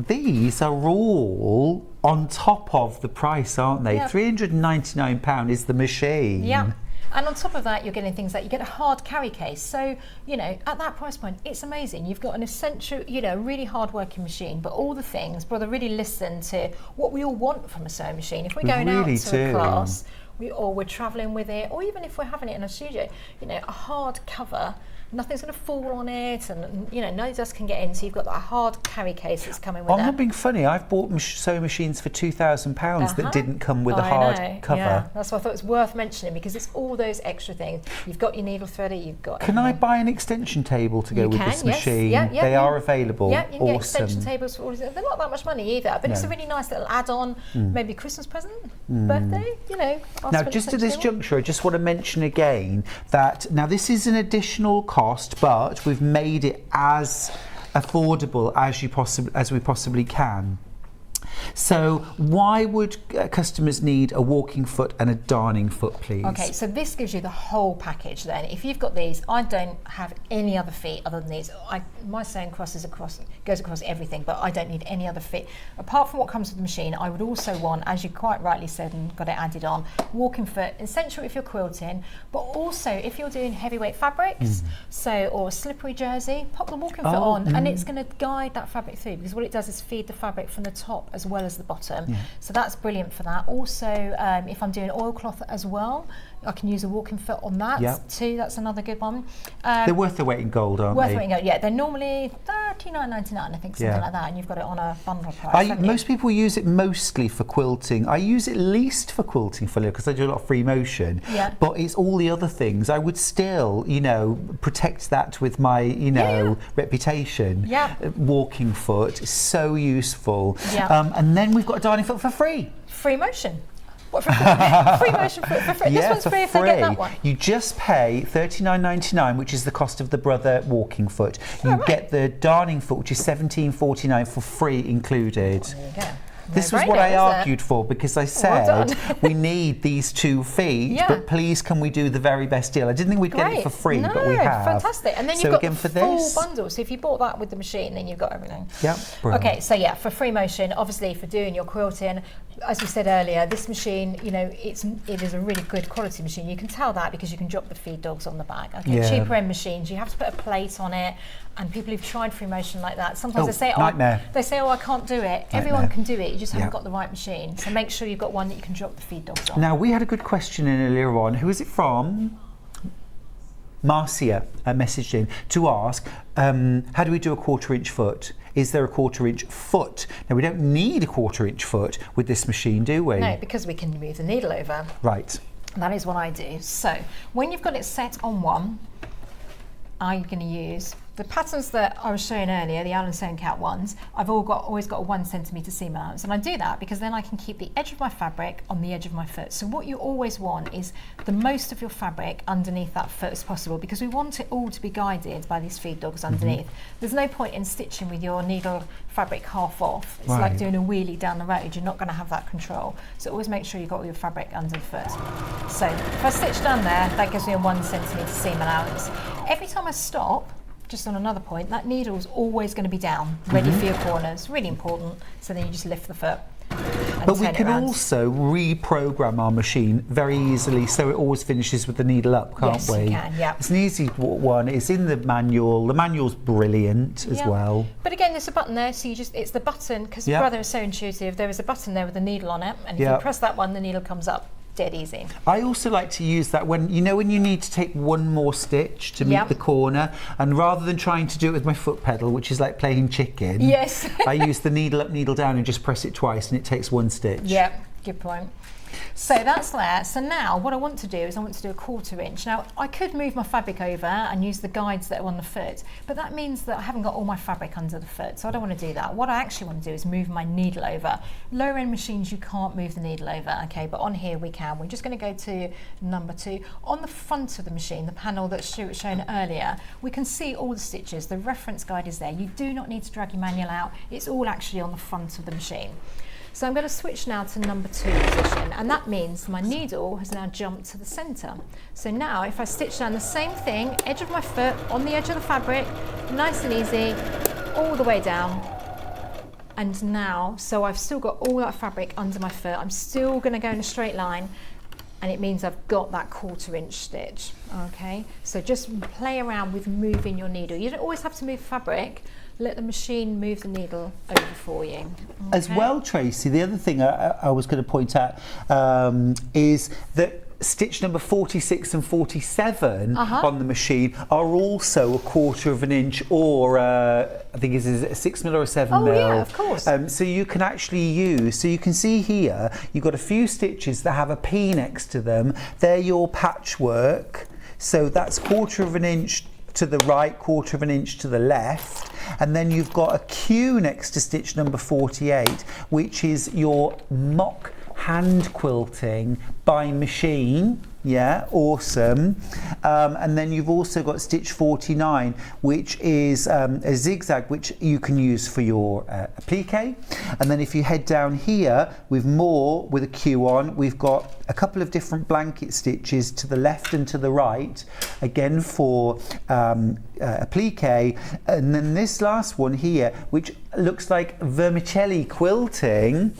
these are all on top of the price, aren't they? Yeah. £399 is the machine. Yeah. And on top of that, you're getting things like you get a hard carry case. So, you know, at that price point, it's amazing. You've got an essential, you know, really hard working machine, but all the things, brother, really listen to what we all want from a sewing machine. If we're We going really out to do. a class, we're travelling with it, or even if we're having it in a studio, you know, a hard cover, nothing's going to fall on it, and you know, no dust can get in. So you've got that hard carry case that's coming with I'm it. not being funny. I've bought sewing machines for £2,000 that didn't come with a I hard know, cover. Yeah. That's why I thought it was worth mentioning, because it's all those extra things. You've got your needle threader, you've got. Can I buy an extension table to go You with can, this yes. machine? Yeah, yeah, they yeah. are available. Yeah, you can get Awesome. extension tables for all. They're not that much money either, but it's a No. really nice little add-on, maybe Christmas present, birthday. You know. ask Now, for an just at extension this table. juncture, I just want to mention again that now this is an additional cost, but we've made it as affordable as we possibly can. So why would customers need a walking foot and a darning foot, please? Okay, so this gives you the whole package then. If you've got these, I don't have any other feet other than these. My sewing goes across everything, but I don't need any other feet. Apart from what comes with the machine, I would also want, as you quite rightly said and got it added on, walking foot, essential if you're quilting, but also if you're doing heavyweight fabrics, or a slippery jersey, pop the walking foot on and it's going to guide that fabric through, because what it does is feed the fabric from the top as well as the bottom. So that's brilliant for that. Also, if I'm doing oilcloth as well, I can use a walking foot on that too. That's another good one. They're worth their weight in gold, aren't Worth they? weight in gold, yeah. They're normally $39.99, I think, something like that, and you've got it on a bundle price. haven't you? Most people use it mostly for quilting. I use it least for quilting, because I do a lot of free motion. Yeah. But it's all the other things. I would still, protect that with my, reputation. Yeah. Walking foot is so useful. Yeah. And then we've got a darning foot for free. Free motion. What, for free motion for free? This one's for free if they get that one. You just pay $39.99, which is the cost of the Brother walking foot. You get the darning foot, which is $17.49 for free included. There you go. This was what I argued for, because I said done. we need these 2 feet, Yeah. but please can we do the very best deal? I didn't think we'd get it for free, no, but we have. Fantastic. And then So you've got again, the for full this, bundle. So if you bought that with the machine, then you've got everything. Yep, brilliant. Okay, so yeah, for free motion, obviously for doing your quilting, as we said earlier, this machine, it is a really good quality machine. You can tell that because you can drop the feed dogs on the back. Okay, Yeah. cheaper end machines, you have to put a plate on it. And people who've tried free motion like that, sometimes Oh, they say, nightmare. I can't do it. Everyone Nightmare. can do it. You just haven't Yeah. got the right machine. So make sure you've got one that you can drop the feed dogs on. Now, we had a good question in earlier on. Who is it from? Marcia messaged in to ask, how do we do a 1/4 inch foot? Is there a 1/4 inch foot? Now, we don't need a 1/4 inch foot with this machine, do we? No, because we can move the needle over. Right. That is what I do. So when you've got it set on one, I'm going to use the patterns that I was showing earlier, the Allen Sewing Cat ones. I've always got a 1 centimetre seam allowance, and I do that because then I can keep the edge of my fabric on the edge of my foot. So what you always want is the most of your fabric underneath that foot as possible, because we want it all to be guided by these feed dogs underneath. There's no point in stitching with your needle fabric half off. It's like doing a wheelie down the road. You're not going to have that control. So always make sure you've got all your fabric under the foot. So if I stitch down there, that gives me a 1 centimetre seam allowance. Every time I stop, just on another point, that needle's always going to be down, ready for your corners. Really important. So then you just lift the foot. But we can also reprogram our machine very easily, so it always finishes with the needle up, can't Yes, we? you can, yeah. It's an easy one. It's in the manual. The manual's brilliant as Yeah. well. But again, there's a button there, so it's the button, because Yeah. Brother is so intuitive. There is a button there with a needle on it, and if Yeah. you press that one, the needle comes up. Dead easy. I also like to use that when you need to take one more stitch to meet Yep. the corner, and rather than trying to do it with my foot pedal, which is like playing chicken, Yes. I use the needle up, needle down, and just press it twice, and it takes one stitch. Yeah, good point. So that's there. So now what I want to do is I want to do a 1/4 inch. Now I could move my fabric over and use the guides that are on the foot, but that means that I haven't got all my fabric under the foot, so I don't want to do that. What I actually want to do is move my needle over. Lower end machines you can't move the needle over, okay, but on here we can. We're just going to go to number 2. On the front of the machine, the panel that Stuart was showing earlier, we can see all the stitches. The reference guide is there. You do not need to drag your manual out. It's all actually on the front of the machine. So I'm going to switch now to number 2 position, and that means my needle has now jumped to the centre. So now if I stitch down the same thing, edge of my foot on the edge of the fabric, nice and easy, all the way down. And now, so I've still got all that fabric under my foot, I'm still going to go in a straight line, and it means I've got that 1/4 inch stitch, okay? So just play around with moving your needle. You don't always have to move fabric. Let the machine move the needle over for you. Okay? As well, Tracy, the other thing I was going to point out is that stitch number 46 and 47 on the machine are also a 1/4 inch, or I think is a 6 mil or a 7 mil. Oh yeah, of course. So you can actually use, so you can see here, you've got a few stitches that have a P next to them. They're your patchwork. So that's 1/4 inch to the right, 1/4 inch to the left, and then you've got a Q next to stitch number 48, which is your mock hand quilting by machine. Yeah, awesome. And then you've also got stitch 49, which is a zigzag, which you can use for your applique. And then if you head down here with more, with a Q on, we've got a couple of different blanket stitches to the left and to the right, again for applique. And then this last one here, which looks like vermicelli quilting,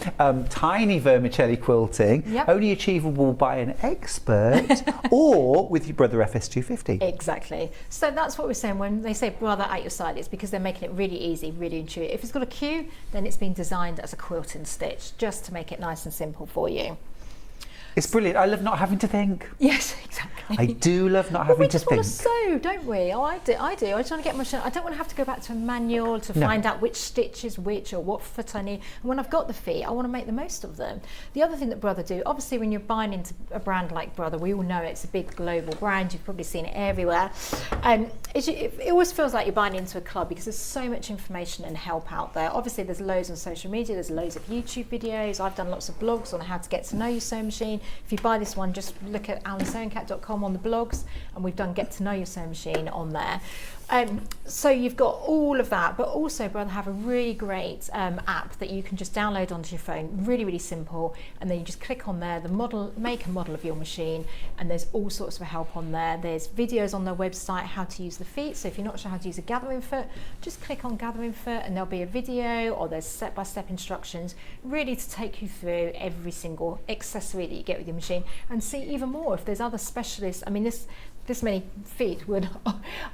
tiny vermicelli quilting, only achievable by an expert or with your brother FS250. Exactly. So that's what we're saying when they say brother at your side. It's because they're making it really easy, really intuitive. If it's got a Q, then it's been designed as a quilting stitch, just to make it nice and simple for you. It's brilliant. I love not having to think. Yes, exactly. I do love not having to think. We just want to sew, don't we? Oh, I do. I just want to get my. I don't want to have to go back to a manual to find out which stitch is which or what foot I need. And when I've got the feet, I want to make the most of them. The other thing that Brother do, obviously, when you're buying into a brand like Brother, we all know it's a big global brand. You've probably seen it everywhere. It always feels like you're buying into a club because there's so much information and help out there. Obviously, there's loads on social media. There's loads of YouTube videos. I've done lots of blogs on how to get to know your sewing machine. If you buy this one, just look at alensewingcat.com on the blogs, and we've done get to know your sewing machine on there. So you've got all of that, but also Brother have a really great app that you can just download onto your phone, really, really simple, and then you just click on there, the model, make a model of your machine, and there's all sorts of help on there. There's videos on their website how to use the feet, so if you're not sure how to use a gathering foot, just click on gathering foot and there'll be a video, or there's step-by-step instructions really to take you through every single accessory that you get with your machine, and see even more if there's other specialists. I mean, this many feet would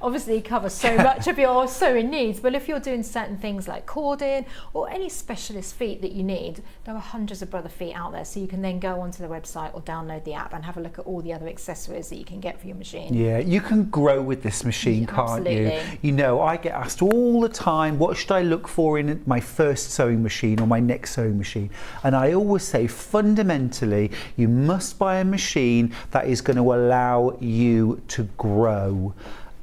obviously cover so much of your sewing needs, but if you're doing certain things like cording or any specialist feet that you need, there are hundreds of Brother feet out there, so you can then go onto the website or download the app and have a look at all the other accessories that you can get for your machine. Yeah, you can grow with this machine, can't you? You know, I get asked all the time, what should I look for in my first sewing machine or my next sewing machine? And I always say, fundamentally, you must buy a machine that is going to allow you to grow,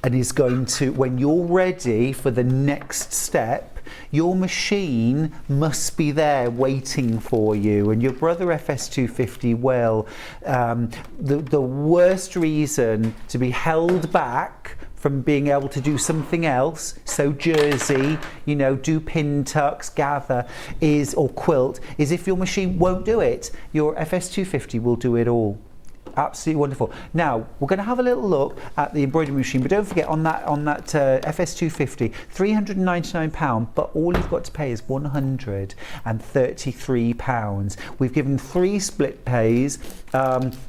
and is going to, when you're ready for the next step, your machine must be there waiting for you, and your Brother FS250 will. The worst reason to be held back from being able to do something else, so jersey, you know, do pin tucks, gather, or quilt, is if your machine won't do it. Your FS250 will do it all. Absolutely wonderful. Now we're going to have a little look at the embroidery machine, but don't forget on that FS250, £399, but all you've got to pay is £133. We've given 3 split pays,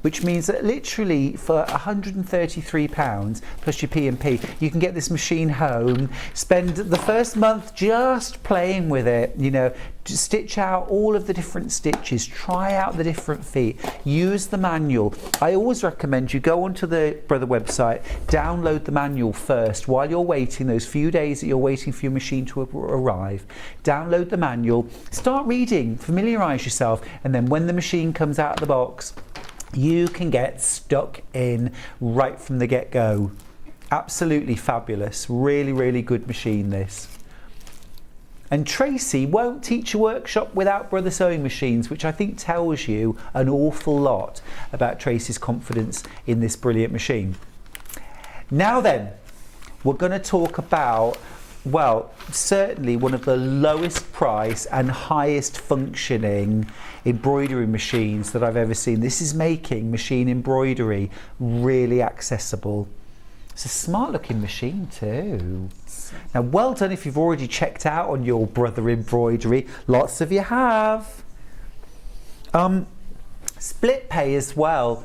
which means that literally for £133 plus your P&P, you can get this machine home, spend the first month just playing with it, you know, stitch out all of the different stitches, try out the different feet, use the manual. I always recommend you go onto the Brother website, download the manual first while you're waiting, those few days that you're waiting for your machine to arrive. Download the manual, start reading, familiarise yourself, and then when the machine comes out of the box, you can get stuck in right from the get-go. Absolutely fabulous, really, really good machine this. And Tracy won't teach a workshop without Brother sewing machines, which I think tells you an awful lot about Tracy's confidence in this brilliant machine. Now then, we're going to talk about, well, certainly one of the lowest price and highest functioning embroidery machines that I've ever seen. This is making machine embroidery really accessible. It's a smart looking machine too. Now, well done if you've already checked out on your Brother embroidery. Lots of you have. Split pay as well.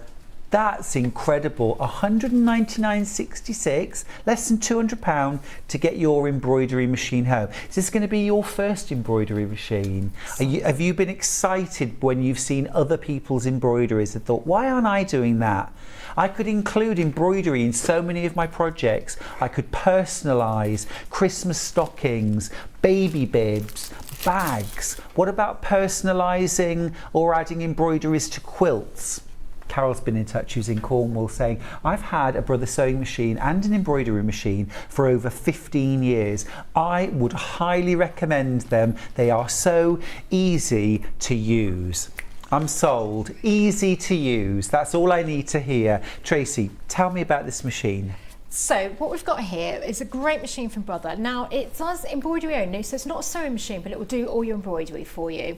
That's incredible. $199.66, less than £200 to get your embroidery machine home. Is this going to be your first embroidery machine? Have you been excited when you've seen other people's embroideries and thought, why aren't I doing that? I could include embroidery in so many of my projects. I could personalise Christmas stockings, baby bibs, bags. What about personalising or adding embroideries to quilts? Carol's been in touch, who's in Cornwall, saying, I've had a Brother sewing machine and an embroidery machine for over 15 years. I would highly recommend them. They are so easy to use. I'm sold. Easy to use. That's all I need to hear. Tracy, tell me about this machine. So what we've got here is a great machine from Brother. Now it does embroidery only, so it's not a sewing machine, but it will do all your embroidery for you.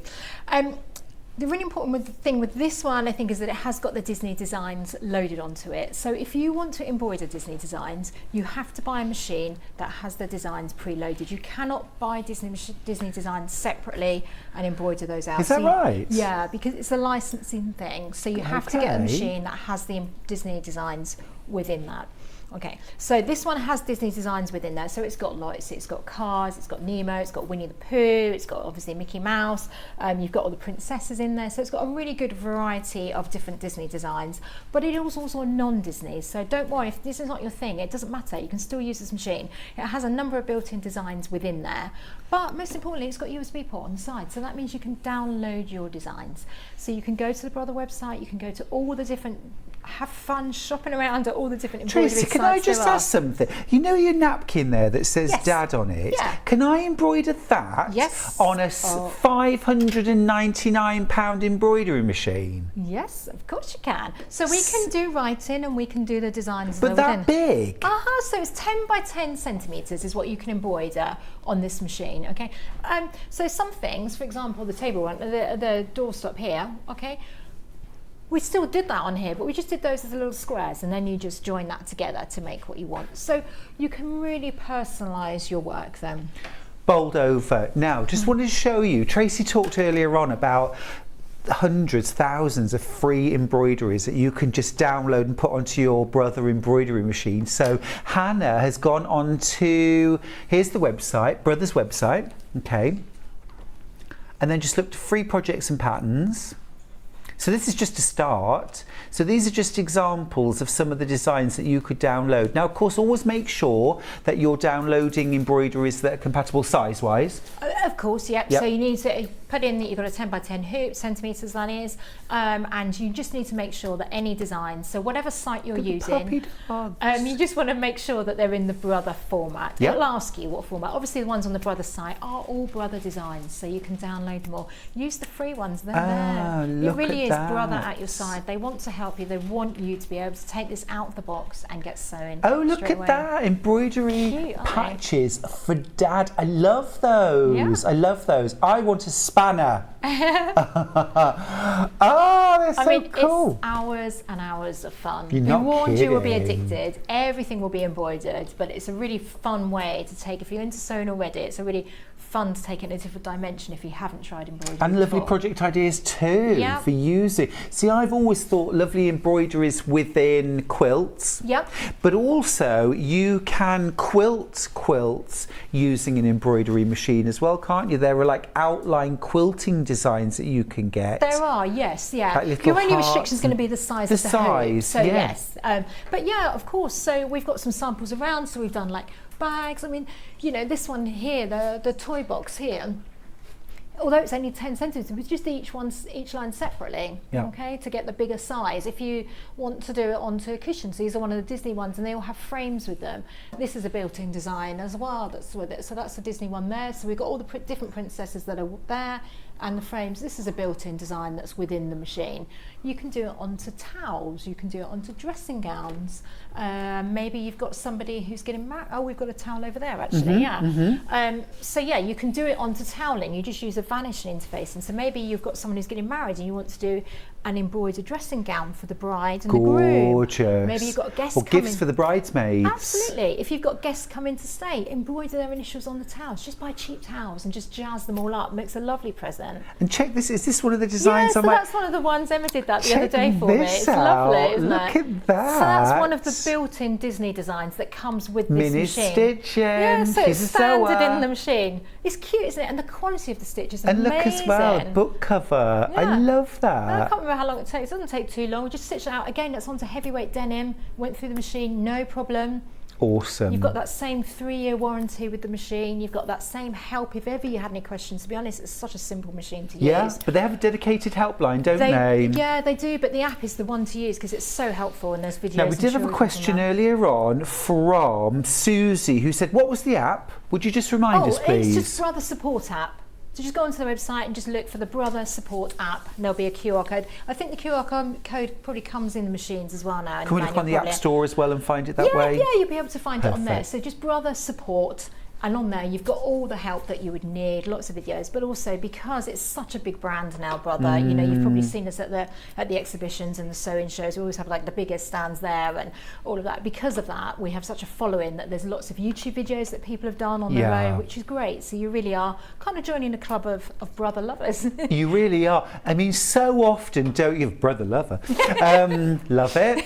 The really important thing with this one, I think, is that it has got the Disney designs loaded onto it. So if you want to embroider Disney designs, you have to buy a machine that has the designs preloaded. You cannot buy Disney designs separately and embroider those out. Is that right? Yeah, because it's a licensing thing. So you have to get a machine that has the Disney designs within that. Okay, so this one has Disney designs within there. So it's got lights, it's got cars, it's got Nemo, it's got Winnie the Pooh, it's got obviously Mickey Mouse, you've got all the princesses in there. So it's got a really good variety of different Disney designs, but it is also a non-Disney. So don't worry, if this is not your thing, it doesn't matter. You can still use this machine. It has a number of built-in designs within there, but most importantly, it's got USB port on the side. So that means you can download your designs. So you can go to the Brother website, you can go to all the different, have fun shopping around at all the different embroidery Tracy, sites. can I just ask something? You know your napkin there that says Yes. Dad on it? Yeah. Can I embroider that Yes. on a £599 embroidery machine? Yes, of course you can. So we can do writing and we can do the designs. But that big? So it's 10 by 10 centimetres is what you can embroider on this machine, okay? So some things, for example, the table one, the doorstop here, okay? We still did that on here, but we just did those as little squares, and then you just join that together to make what you want. So you can really personalise your work then. Bowled over. Now, just wanted to show you, Tracy talked earlier on about hundreds, thousands of free embroideries that you can just download and put onto your Brother embroidery machine. So Hannah has gone on to, here's the website, Brother's website, okay, and then just looked at free projects and patterns. So this is just a start. So these are just examples of some of the designs that you could download. Now, of course, always make sure that you're downloading embroideries that are compatible size-wise. Of course, yep. So you need to put in that you've got a 10 by 10 hoop, centimetres that is, and you just need to make sure that any design, so whatever site you're using, you just want to make sure that they're in the Brother format. Yep. It'll ask you what format. Obviously, the ones on the Brother site are all Brother designs, so you can download them all. Use the free ones, they're there. It really is Brother at your side. They want to help you. They want you to be able to take this out of the box and get sewing. Oh, look at that. Embroidery Cute, patches for Dad. I love those. Yeah. I love those. I want a spanner. Oh, they're so cool. It's hours and hours of fun. You're not we warned you will be kidding. addicted. Everything will be embroidered, but it's a really fun way to take, if you're into sewing already, it's a really fun to take it in a different dimension if you haven't tried embroidery And lovely before. project ideas too Yep. for using. See, I've always thought lovely embroideries within quilts. Yep. But also you can quilt quilts using an embroidery machine as well, TikTok, aren't you? There are like outline quilting designs that you can get. There are, yes, yeah. Like Your only restriction is going to be the size of the hoop. So yeah. yes, but yeah, of course. So we've got some samples around. So we've done like bags. I mean, you know, this one here, the toy box here. Although it's only 10 centimetres, we just each line separately, okay, to get the bigger size. If you want to do it onto cushions, these are one of the Disney ones, and they all have frames with them. This is a built-in design as well that's with it. So that's the Disney one there. So we've got all the different princesses that are there, and the frames. This is a built-in design that's within the machine. You can do it onto towels, you can do it onto dressing gowns. Maybe you've got somebody who's getting married. Oh, we've got a towel over there actually, so yeah, you can do it onto toweling. You just use a vanishing interface. And so maybe you've got someone who's getting married and you want to do an embroidered dressing gown for the bride and the groom. Gorgeous. Maybe you've got a guest or gifts for the bridesmaids. Absolutely. If you've got guests coming to stay, embroider their initials on the towels. Just buy cheap towels and just jazz them all up. Makes a lovely present. And check this, is this one of the designs? Yeah, so that's one of the ones Emma did that the other day for me. It's lovely, isn't it? Look at that. So that's one of the built-in Disney designs that comes with this mini machine. stitching. Yeah, so it's standard in the machine. It's cute, isn't it? And the quality of the stitch is amazing. And look as well, book cover. Yeah. I love that. And I can't remember how long it takes. It doesn't take too long. We just stitch it out. Again, it's onto heavyweight denim. Went through the machine, no problem. Awesome. You've got that same 3-year warranty with the machine. You've got that same help if ever you had any questions. To be honest, it's such a simple machine to use. Yeah, but they have a dedicated helpline, don't they? Yeah, they do, but the app is the one to use because it's so helpful and there's videos. Now, we did have a question earlier on from Susie who said, what was the app? Would you just remind us, please? It's just Brother Support app. So just go onto the website and just look for the Brother Support app and there'll be a QR code. I think the QR code probably comes in the machines as well now. Can we look on the App Store as well and find it that way? Yeah, you'll be able to find it on there. So just Brother Support. And on there, you've got all the help that you would need, lots of videos, but also because it's such a big brand now, Brother, you know, you've probably seen us at the exhibitions and the sewing shows. We always have like the biggest stands there and all of that. Because of that, we have such a following that there's lots of YouTube videos that people have done on their own, which is great. So you really are kind of joining a club of Brother lovers. You really are. I mean, so often, don't you, Brother lover, love it.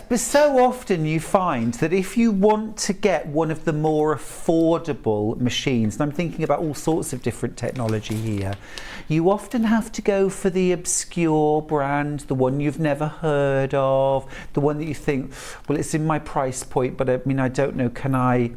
But so often you find that if you want to get one of the more affordable machines, and I'm thinking about all sorts of different technology here, you often have to go for the obscure brand, the one you've never heard of, the one that you think, well, it's in my price point, but I mean, I don't know, can I?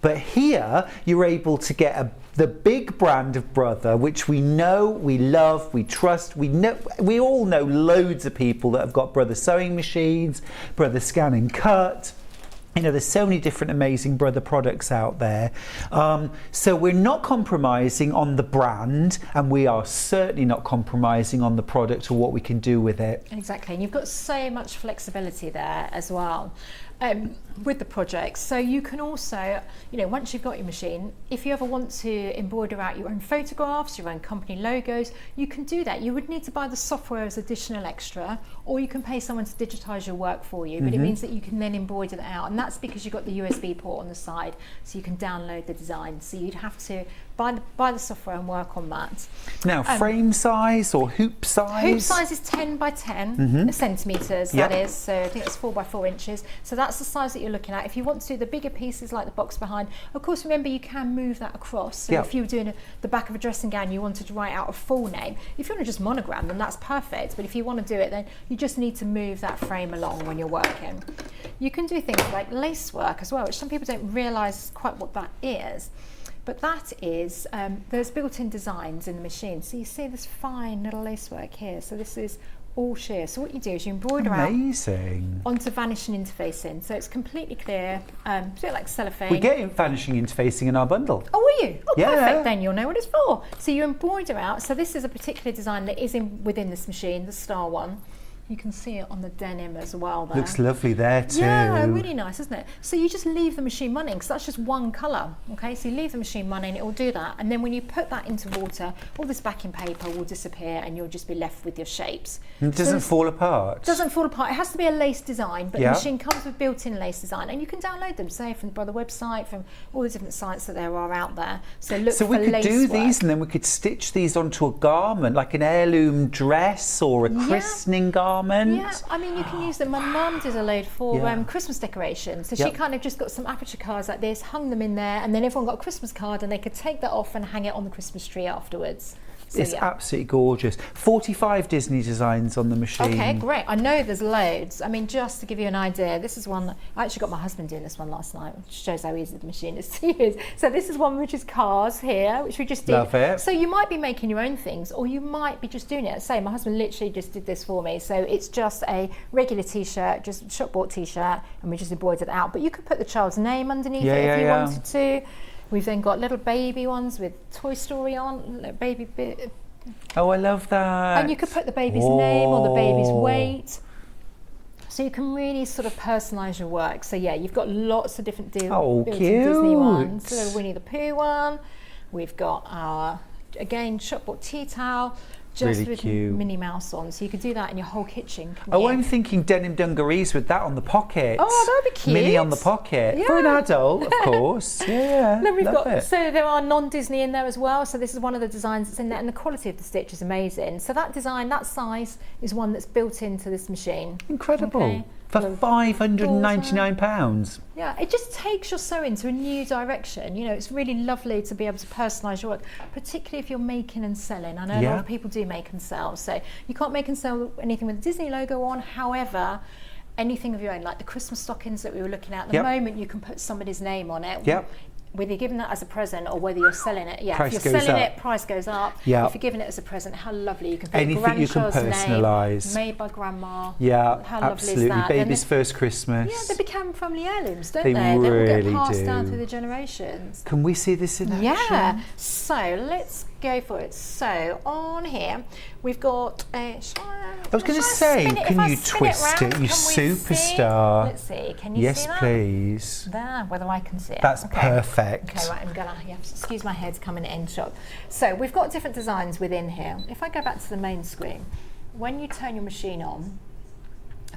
But here you're able to get the big brand of Brother, which we know, we love, we trust. We all know loads of people that have got Brother sewing machines, Brother Scan and Cut. You know, there's so many different amazing Brother products out there. So we're not compromising on the brand, and we are certainly not compromising on the product or what we can do with it. Exactly, and you've got so much flexibility there as well. With the projects, so you can also, you know, once you've got your machine, if you ever want to embroider out your own photographs, your own company logos, you can do that. You would need to buy the software as additional extra, or you can pay someone to digitize your work for you, but it means that you can then embroider that out, and that's because you've got the USB port on the side, so you can download the design. So you'd have to buy the software and work on that. Now, frame size or hoop size? Hoop size is 10 by 10 centimetres, that is, so I think it's 4 by 4 inches. So that's the size that you're looking at. If you want to do the bigger pieces like the box behind, of course, remember you can move that across. So if you were doing the back of a dressing gown, you wanted to write out a full name. If you want to just monogram, then that's perfect. But if you want to do it, then you just need to move that frame along when you're working. You can do things like lace work as well, which some people don't realise quite what that is. But that is, there's built-in designs in the machine. So you see this fine little lace work here. So this is all sheer. So what you do is you embroider out onto vanishing interfacing. So it's completely clear, a bit like cellophane. We get vanishing interfacing in our bundle. Oh, will you? Oh, perfect. Then you'll know what it's for. So you embroider out. So this is a particular design that is within this machine, the star one. You can see it on the denim as well there. Looks lovely there too. Yeah, really nice, isn't it? So you just leave the machine running, because that's just one colour, okay? So you leave the machine running, it will do that, and then when you put that into water, all this backing paper will disappear and you'll just be left with your shapes. And it doesn't fall apart? It doesn't fall apart. It has to be a lace design, but the machine comes with built-in lace design, and you can download them, say, from the website, from all the different sites that there are out there. So look for lace work. So we could do these, and then we could stitch these onto a garment, like an heirloom dress or a christening garment. garment. Yeah, I mean, you can use them. My mum did a load for Yeah. Christmas decorations. So Yep. she kind of just got some aperture cards like this, hung them in there, and then everyone got a Christmas card and they could take that off and hang it on the Christmas tree afterwards. So, It's yeah. absolutely gorgeous. 45 Disney designs on the machine. Okay, great. I know there's loads. I mean, just to give you an idea, this is one, I actually got my husband doing this one last night, which shows how easy the machine is to use. So this is one which is cars here, which we just did. Love it. So you might be making your own things, or you might be just doing it. Say, my husband literally just did this for me. So it's just a regular t-shirt, just shop bought t-shirt, and we just embroidered it out. But you could put the child's name underneath it if you wanted to. We've then got little baby ones with Toy Story on, little baby bit. Oh, I love that. And you could put the baby's name or the baby's Oh. weight. So you can really sort of personalise your work. So yeah, you've got lots of different Oh, built-in Disney ones. cute. So Winnie the Pooh one. We've got our, again, shop bought tea towel. Just Really with cute. Minnie Mouse on. So you could do that in your whole kitchen. couldn't Oh, you? I'm thinking denim dungarees with that on the pocket. Oh, that'd be cute. Mini on the pocket. For an Yeah. adult, of course. Yeah, Then we've love got, it. so there are non-Disney in there as well. So this is one of the designs that's in there, and the quality of the stitch is amazing. So that design, that size, is one that's built into this machine. Incredible. Okay. For So £599. Yeah, it just takes your sewing to a new direction. You know, it's really lovely to be able to personalise your work, particularly if you're making and selling. I know a lot Yeah. of people do make and sell. So you can't make and sell anything with the Disney logo on. However, anything of your own, like the Christmas stockings that we were looking at the Yep. moment, you can put somebody's name on it. Yep. Whether you're giving that as a present or whether you're selling it, yeah. Price if you're goes selling up. it, price goes up. Yeah. If you're giving it as a present, how lovely you can put Anything you can grandchild's personalise. name, made by grandma. Yeah, How lovely is absolutely. that? Then Baby's first Christmas. Yeah, they become family heirlooms, don't They they? They all really get passed down do. through the generations. Can we see this in action? Yeah, so let's go for it. So on here, we've got a. I was going to say, can you twist it, you superstar? Let's see, can you Yes, see that? please. There, whether I can see it. That's Okay. perfect. Okay, right, I'm gonna, excuse my head's coming in shot. So we've got different designs within here. If I go back to the main screen, when you turn your machine on,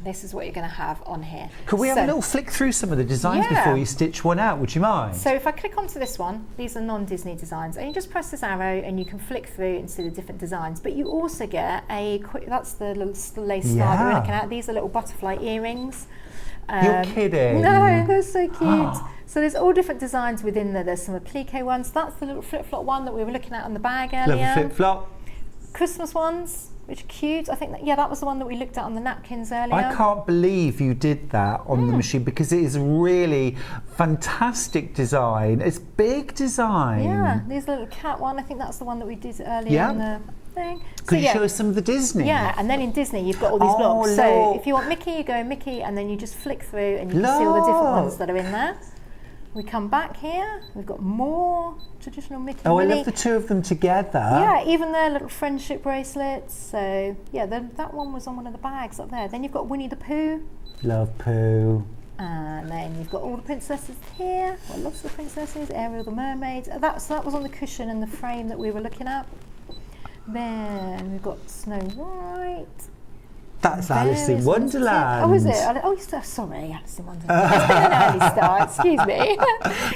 this is what you're going to have on here. Could we have So- a little flick through some of the designs Yeah. before you stitch one out? Would you mind? So if I click onto this one, these are non-Disney designs, and you just press this arrow and you can flick through and see the different designs. But you also get a quick, that's the little lace star that we're Yeah. looking at. These are little butterfly earrings. You're kidding. No, they're so cute. So there's all different designs within there. There's some applique ones. That's the little flip-flop one that we were looking at on the bag Love a earlier. flip-flop. Christmas ones, which are cute. I think that, yeah, that was the one that we looked at on the napkins earlier. I can't believe you did that on the machine because it is really fantastic design. It's big design. Yeah, there's a little cat one. I think that's the one that we did earlier Yeah. on the thing. Could you show us some of the Disney? Yeah, and then in Disney you've got all these Oh, blocks. So look. if you want Mickey, you go Mickey, and then you just flick through and you can see all the different ones that are in there. We come back here, we've got more traditional Mickey Oh, I Minnie. love the two of them together. Yeah, even their little friendship bracelets. So yeah, that one was on one of the bags up there. Then you've got Winnie the Pooh. Love Pooh. And then you've got all the princesses here. Well, lots of the princesses, Ariel the mermaid. So that was on the cushion and the frame that we were looking at. Then we've got Snow White. That's Alice in Various ones. Wonderland. Oh, is it? Oh, sorry, Alice in Wonderland. It's been an early start, excuse me.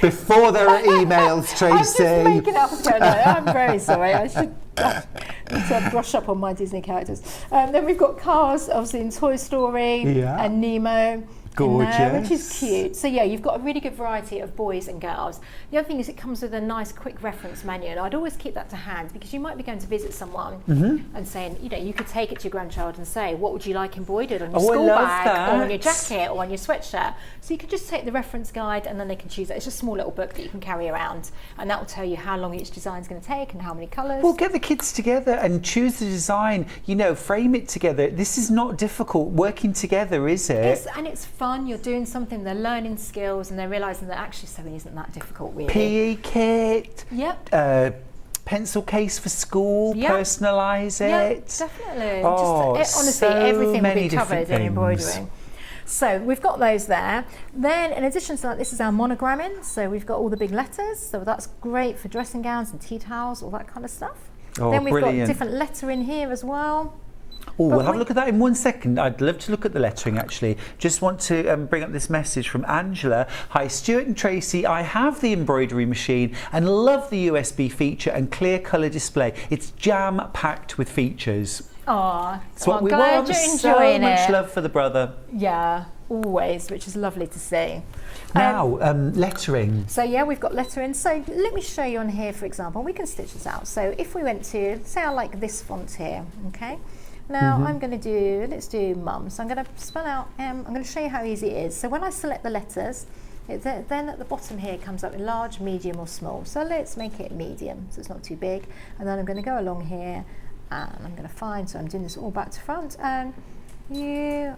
Before there are emails, Tracy. I'm just making up as I go. No, I'm very sorry. I should need to brush up on my Disney characters. Then we've got Cars, obviously in Toy Story, Yeah. and Nemo. In there, which is Gorgeous. cute. So yeah, you've got a really good variety of boys and girls. The other thing is it comes with a nice quick reference manual. And I'd always keep that to hand because you might be going to visit someone and saying, you know, you could take it to your grandchild and say, what would you like embroidered on your Oh, I school love bag or on your that. jacket or on your sweatshirt? So you could just take the reference guide and then they can choose it. It's just a small little book that you can carry around, and that will tell you how long each design is going to take and how many colours. Well, get the kids together and choose the design, you know, frame it together. This is not difficult working together, is it? And it's fun. You're doing something, they're learning skills and they're realising that actually sewing isn't that difficult really. PE kit, Yep. pencil case for school, Yep. personalise Yeah, it. definitely. Oh, Honestly, so everything will many be covered different in things. embroidery. So we've got those there. Then in addition to that, this is our monogramming. So we've got all the big letters. So that's great for dressing gowns and tea towels, all that kind of stuff. Oh, then we've brilliant. got different letter in here as well. Oh, But we'll have a we- look at that in 1 second. I'd love to look at the lettering actually. Just want to bring up this message from Angela. Hi, Stuart and Tracy. I have the embroidery machine and love the USB feature and clear colour display. It's jam-packed with features. Oh, It's what we glad want. you're So enjoying much it. love for the brother. Yeah, always, which is lovely to see. Now, lettering. So yeah, we've got lettering. So let me show you on here, for example. We can stitch this out. So if we went to, say I like this font here, okay? Now I'm going to do, let's do Mum. So I'm going to spell out M. I'm going to show you how easy it is. So when I select the letters, then at the bottom here comes up in large, medium or small. So let's make it medium, so it's not too big. And then I'm going to go along here and I'm going to find, so I'm doing this all back to front, and U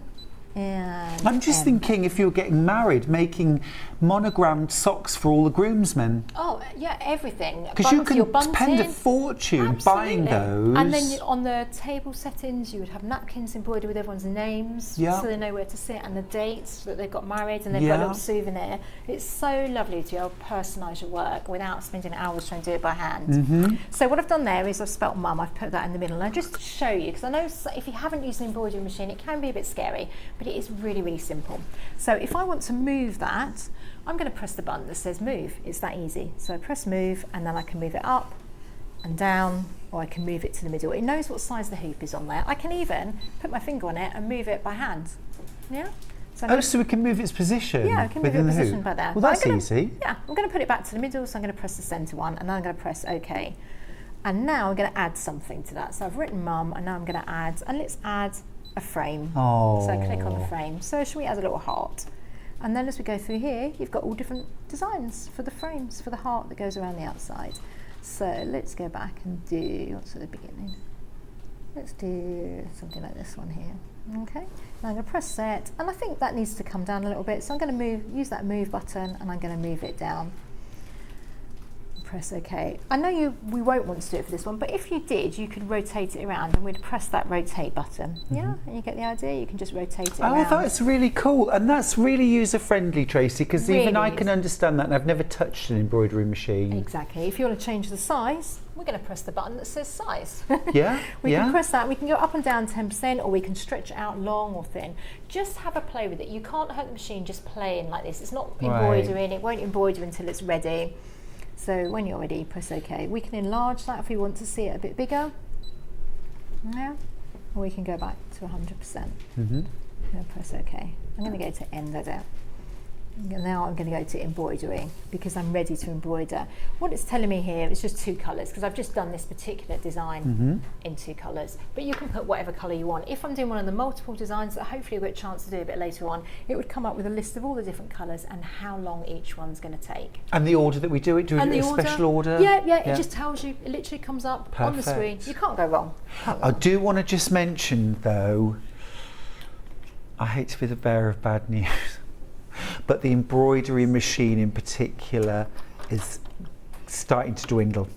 and I'm just thinking, if you're getting married, making monogrammed socks for all the groomsmen. Oh yeah, everything. Because you can spend a fortune buying those. And then on the table settings, you would have napkins embroidered with everyone's names, Yeah. so they know where to sit, and the dates that they've got married, and they've got a little souvenir. It's so lovely to be able to personalise your work without spending hours trying to do it by hand. So what I've done there is I've spelt Mum. I've put that in the middle, and just to show you, because I know if you haven't used an embroidery machine, it can be a bit scary, but it is really, really simple. So if I want to move that, I'm going to press the button that says move. It's that easy. So I press move, and then I can move it up and down, or I can move it to the middle. It knows what size the hoop is on there. I can even put my finger on it and move it by hand. Yeah. So so we can move its position. yeah, I can move it within the position hoop. by there. Well, But that's easy. Yeah, I'm going to put it back to the middle, so I'm going to press the centre one, and then I'm going to press OK. And now I'm going to add something to that. So I've written Mum, and now I'm going to add, and let's add a frame. Oh. So I click on the frame. So should we add a little heart? And then as we go through here, you've got all different designs for the frames, for the heart that goes around the outside. So let's go back and do, what's at the beginning? Let's do something like this one here. Okay, now I'm going to press set, and I think that needs to come down a little bit. So I'm going to use that move button, and I'm going to move it down. Press OK. I know we won't want to do it for this one, but if you did, you could rotate it around, and we'd press that rotate button. Yeah, and you get the idea. You can just rotate it around. Oh, that's really cool, and that's really user-friendly, Tracy, because even I can understand that, and I've never touched an embroidery machine. Exactly. If you want to change the size, we're going to press the button that says size. Yeah, we can press that. We can go up and down 10%, or we can stretch it out long or thin. Just have a play with it. You can't hurt the machine just playing like this. It's not embroidering. It won't embroider until it's ready. So when you're ready, press OK. We can enlarge that if we want to see it a bit bigger. Yeah. Or we can go back to 100%. And press OK. I'm going to go to end edit. Now I'm going to go to embroidery, because I'm ready to embroider. What it's telling me here is just 2 colours, because I've just done this particular design in 2 colours. But you can put whatever colour you want. If I'm doing one of the multiple designs that hopefully we'll get a chance to do a bit later on, it would come up with a list of all the different colours and how long each one's going to take. And the order that we do it, special order? Yeah, it just tells you, it literally comes up on the screen. You can't go wrong. I do want to just mention, though, I hate to be the bearer of bad news, but the embroidery machine in particular is starting to dwindle.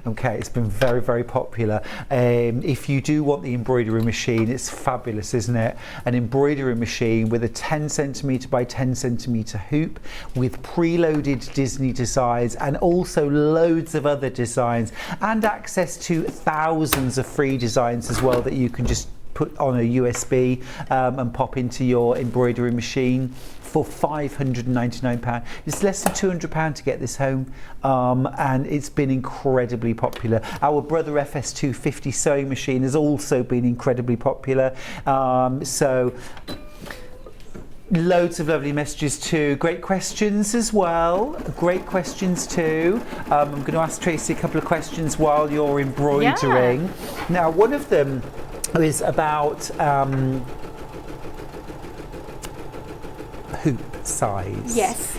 Okay, it's been very, very popular. If you do want the embroidery machine, it's fabulous, isn't it? An embroidery machine with a 10 centimetre by 10 centimetre hoop with preloaded Disney designs, and also loads of other designs, and access to thousands of free designs as well that you can just put on a USB and pop into your embroidery machine for £599. It's less than £200 to get this home, and it's been incredibly popular. Our Brother FS250 sewing machine has also been incredibly popular. So loads of lovely messages too. Great questions as well. Great questions too. I'm going to ask Tracy a couple of questions while you're embroidering. Yeah. Now, one of them is about hoop size. Yes.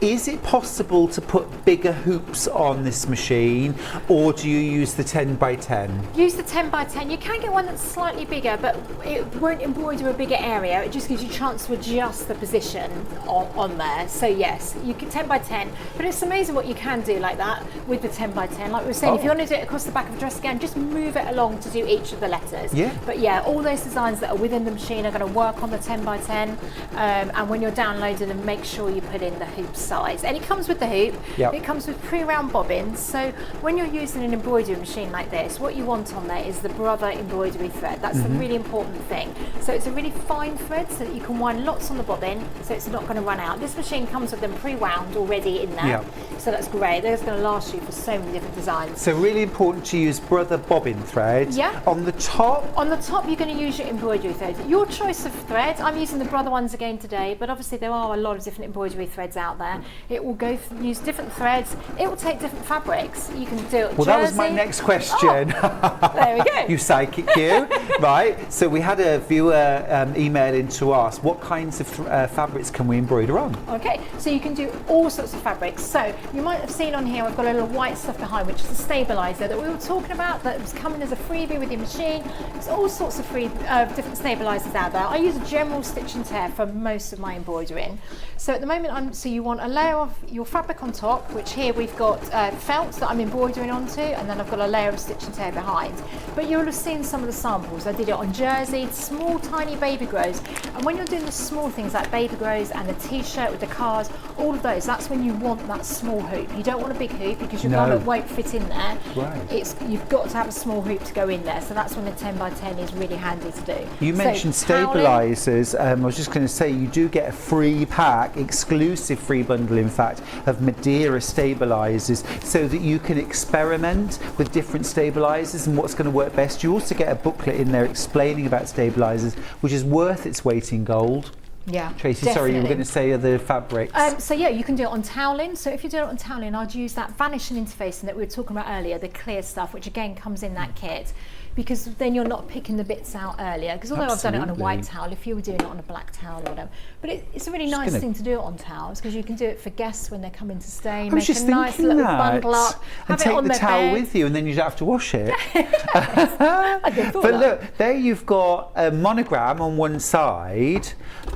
Is it possible to put bigger hoops on this machine, or do you use the 10 by 10? Use the 10 by 10. You can get one that's slightly bigger, but it won't embroider a bigger area. It just gives you a chance to adjust the position on there. So yes, you can 10 by 10, but it's amazing what you can do like that with the 10 by 10. Like we were saying, if you want to do it across the back of a dress again, just move it along to do each of the letters. Yeah. But yeah, all those designs that are within the machine are going to work on the 10 by 10. And when you're downloading them, make sure you put in the hoop size. And it comes with the hoop. Yep. It comes with pre-round bobbins. So when you're using an embroidery machine like this, what you want on there is the Brother embroidery thread. That's the really important thing. So it's a really fine thread, so that you can wind lots on the bobbin, so it's not going to run out. This machine comes with them pre-wound already in there. Yep. So that's great. That's going to last you for so many different designs. So really important to use brother bobbin thread. Yeah. On the top. On the top, you're going to use your embroidery thread. Your choice of thread. I'm using the brother ones again today, but obviously there are a lot of different embroidery threads out there. It will use different threads. It will take different fabrics. You can do it. Well, that was my next question. Oh, there we go. You psychic you. Right. So we had a viewer email in to ask what kinds of fabrics can we embroider on? Okay, so you can do all sorts of fabrics. So you might have seen on here, I've got a little white stuff behind, which is a stabiliser that we were talking about, that was coming as a freebie with your machine. There's all sorts of different stabilisers out there. I use a general stitch and tear for most of my embroidering. So at the moment, so you want a layer of your fabric on top, which here we've got felt that I'm embroidering onto, and then I've got a layer of stitch and tear behind. But you'll have seen some of the samples. I did it on jersey, small tiny baby grows, and when you're doing the small things like baby grows and the t-shirt with the cars, all of those, that's when you want that small hoop. You don't want a big hoop because your garment won't fit in there. Right. You've got to have a small hoop to go in there, so that's when the 10 by 10 is really handy to do. You mentioned stabilisers. I was just going to say you do get a free pack, exclusive free bundle in fact, of Madeira stabilisers so that you can experiment with different stabilisers and what's going to work best. You also get a booklet in there explaining about stabilisers, which is worth its weight in gold. Yeah, Tracy, definitely. sorry, you were going to say other fabrics. So yeah, you can do it on toweling. So if you do it on toweling, I'd use that vanishing interfacing that we were talking about earlier, the clear stuff, which again comes in that kit, because then you're not picking the bits out earlier. Because although I've done it on a white towel, if you were doing it on a black towel or whatever, but it's a really nice thing to do it on towels because you can do it for guests when they're coming to stay. I was just nice thinking little bundle up, and have it take on the their towel bed. with you, and then you don't have to wash it. But But look, there you've got a monogram on one side.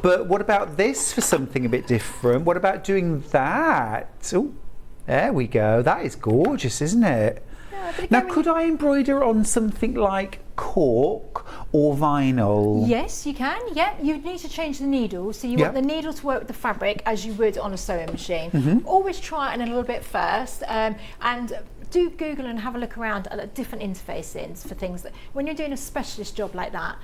But what about this for something a bit different? What about doing that? Oh, there we go. That is gorgeous, isn't it? Now, could I embroider on something like cork or vinyl? Yes, you can. Yeah, you need to change the needle. So you want the needle to work with the fabric as you would on a sewing machine. Always try it in a little bit first, and do Google and have a look around at different interfacings for things that when you're doing a specialist job like that.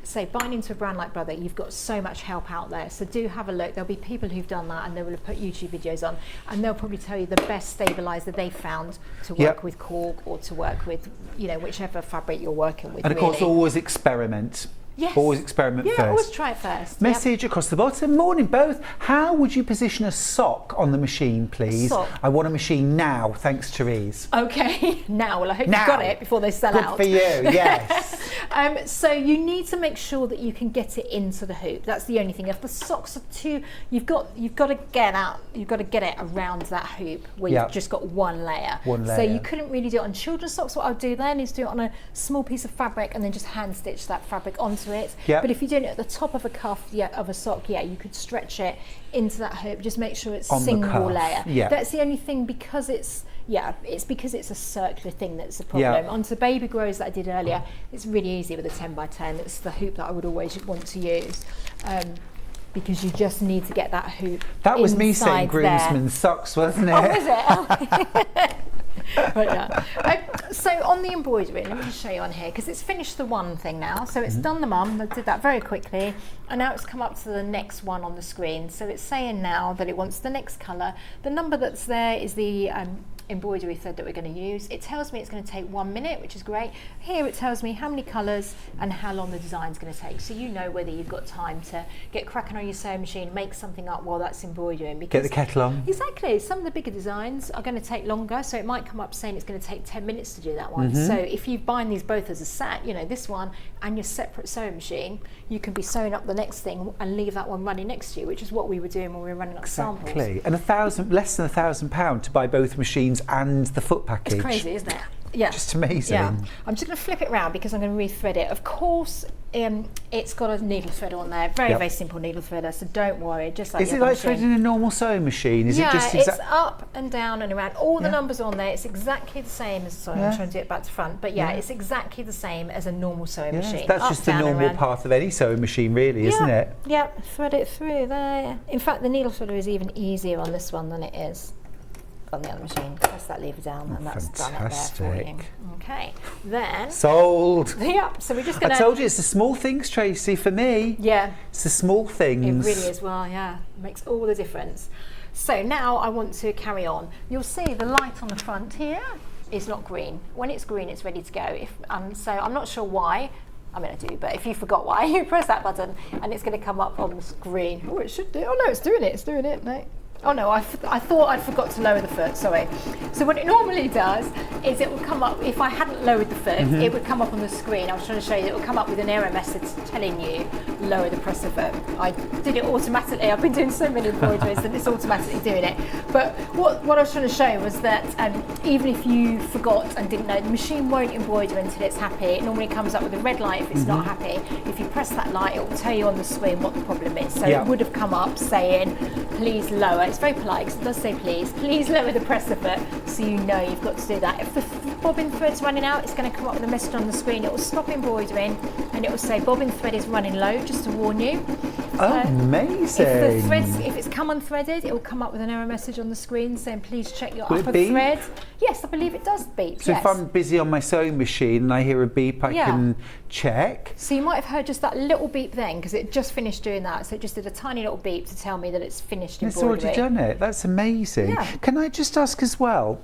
Say buying into a brand like Brother, you've got so much help out there, so do have a look. There'll be people who've done that and they will have put YouTube videos on, and they'll probably tell you the best stabilizer they found to work with cork or to work with, you know, whichever fabric you're working with. And of course, always experiment. Yes. Always experiment first. Yeah, always try it first. Message across the bottom. Morning both. How would you position a sock on the machine, please? Sock. I want a machine now. Thanks, Therese. Okay. Now, well, I hope you've got it before they sell out. Good for you, yes. So you need to make sure that you can get it into the hoop. That's the only thing. If the socks are too, you've got to get out. You've got to get it around that hoop where you've just got one layer. So you couldn't really do it on children's socks. What I'll do then is do it on a small piece of fabric and then just hand stitch that fabric onto it. But if you're doing it at the top of a cuff, of a sock, you could stretch it into that hoop. Just make sure it's on single layer. That's the only thing, because it's because it's a circular thing that's the problem. Onto the baby grows that I did earlier, it's really easy with a 10 by 10. It's the hoop that I would always want to use. Because you just need to get that hoop. That was me saying there. groomsmen's socks, wasn't it? Oh, was it? So on the embroidery, let me just show you on here, because it's finished the one thing now. So it's done the mum, I did that very quickly, and now it's come up to the next one on the screen. So it's saying now that it wants the next colour. The number that's there is the embroidery thread that we're going to use. It tells me it's going to take 1 minute, which is great. Here it tells me how many colours and how long the design's going to take, so you know whether you've got time to get cracking on your sewing machine, make something up while that's embroidering. Because get the kettle on. Exactly. Some of the bigger designs are going to take longer, so it might come up saying it's going to take 10 minutes to do that one. So if you bind these both as a set, you know, this one and your separate sewing machine, you can be sewing up the next thing and leave that one running next to you, which is what we were doing when we were running up samples. Exactly. And less than £1,000 to buy both machines and the foot package. It's crazy, isn't it? Yeah. Just amazing. Yeah. I'm just going to flip it around because I'm going to rethread it. Of course, it's got a needle threader on there. Very simple needle threader, so don't worry. Just like is it like threading a normal sewing machine? Is it just it's up and down and around. All the numbers on there. It's exactly the same as. Sorry, I'm trying to do it back to front. But it's exactly the same as a normal sewing machine. That's just the normal path of any sewing machine, really, isn't it? Yeah. Thread it through there. In fact, the needle threader is even easier on this one than it is on the other machine. Press that lever down and that's done it there for you. Okay, then sold. So we're just gonna. I told you it's the small things, Tracy. For me, it's the small things. It really is. Well, it makes all the difference. So now I want to carry on. You'll see the light on the front here is not green. When it's green, it's ready to go. So I'm not sure why. I mean, I do, but if you forgot why, you press that button and it's going to come up on the screen. Oh, it should do. Oh no, it's doing it. It's doing it. No. Oh no, I thought I forgot to lower the foot, sorry. So what it normally does is it will come up, if I hadn't lowered the foot, it would come up on the screen. I was trying to show you, it will come up with an error message telling you, lower the presser foot. I did it automatically. I've been doing so many embroideries and it's automatically doing it. But what I was trying to show was that even if you forgot and didn't know, the machine won't embroider until it's happy. It normally comes up with a red light if it's not happy. If you press that light, it will tell you on the screen what the problem is. So it would have come up saying, please lower. It's very polite because it does say please lower the presser foot, so you know you've got to do that. If the bobbin thread's running out, it's going to come up with a message on the screen. It will stop embroidering and it will say bobbin thread is running low, just to warn you. Amazing. If it's come unthreaded, it will come up with an error message on the screen saying please check your upper thread. Yes, I believe it does beep. So if I'm busy on my sewing machine and I hear a beep, I can check. So you might have heard just that little beep then, because it just finished doing that. So it just did a tiny little beep to tell me that it's finished embroidering. It's already done it. That's amazing. Yeah. Can I just ask as well,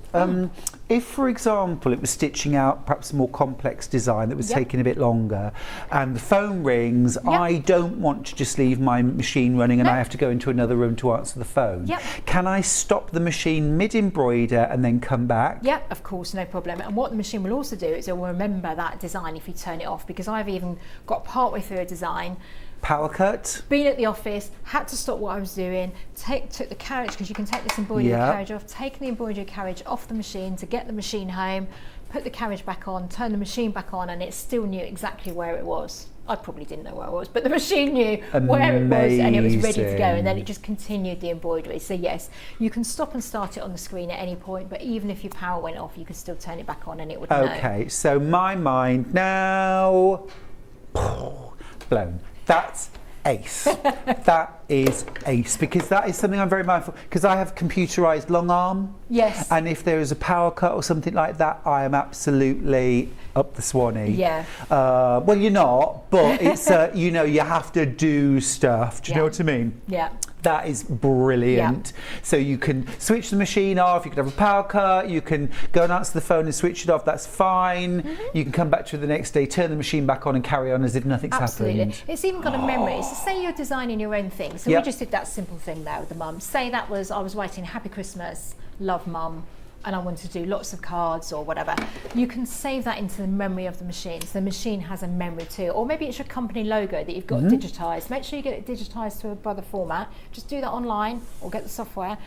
if, for example, it was stitching out perhaps a more complex design that was taking a bit longer and the phone rings, I don't want to just leave my machine running and I have to go into another room to answer the phone. Can I stop the machine mid-embroider and then come back? Yeah, of course, no problem. And what the machine will also do is it will remember that design if you turn it off, because I've even got partway through a design, power cut, been at the office, had to stop what I was doing, took the carriage, because you can take this embroidery carriage off, taking the embroidery carriage off the machine to get the machine home, put the carriage back on, turn the machine back on, and it still knew exactly where it was. I probably didn't know where it was, but the machine knew where it was and it was ready to go, and then it just continued the embroidery. So yes, you can stop and start it on the screen at any point, but even if your power went off, you could still turn it back on and it would know. Okay, so my mind now blown. That's ace. That is ace, because that is something I'm very mindful, because I have computerized long arm. Yes. And if there is a power cut or something like that, I am absolutely up the Swanee. Yeah. Well, you're not, but it's you know, you have to do stuff. Do you know what I mean? Yeah. That is brilliant. So you can switch the machine off, you can have a power cut, you can go and answer the phone and switch it off, that's fine. You can come back to it the next day, turn the machine back on and carry on as if nothing's happened. It's even got a memory. So say you're designing your own thing. So we just did that simple thing there with the mum. Say that was, I was writing Happy Christmas, love mum, and I want to do lots of cards or whatever. You can save that into the memory of the machine. So the machine has a memory too. Or maybe it's your company logo that you've got digitised. Make sure you get it digitised to a brother format. Just do that online or get the software.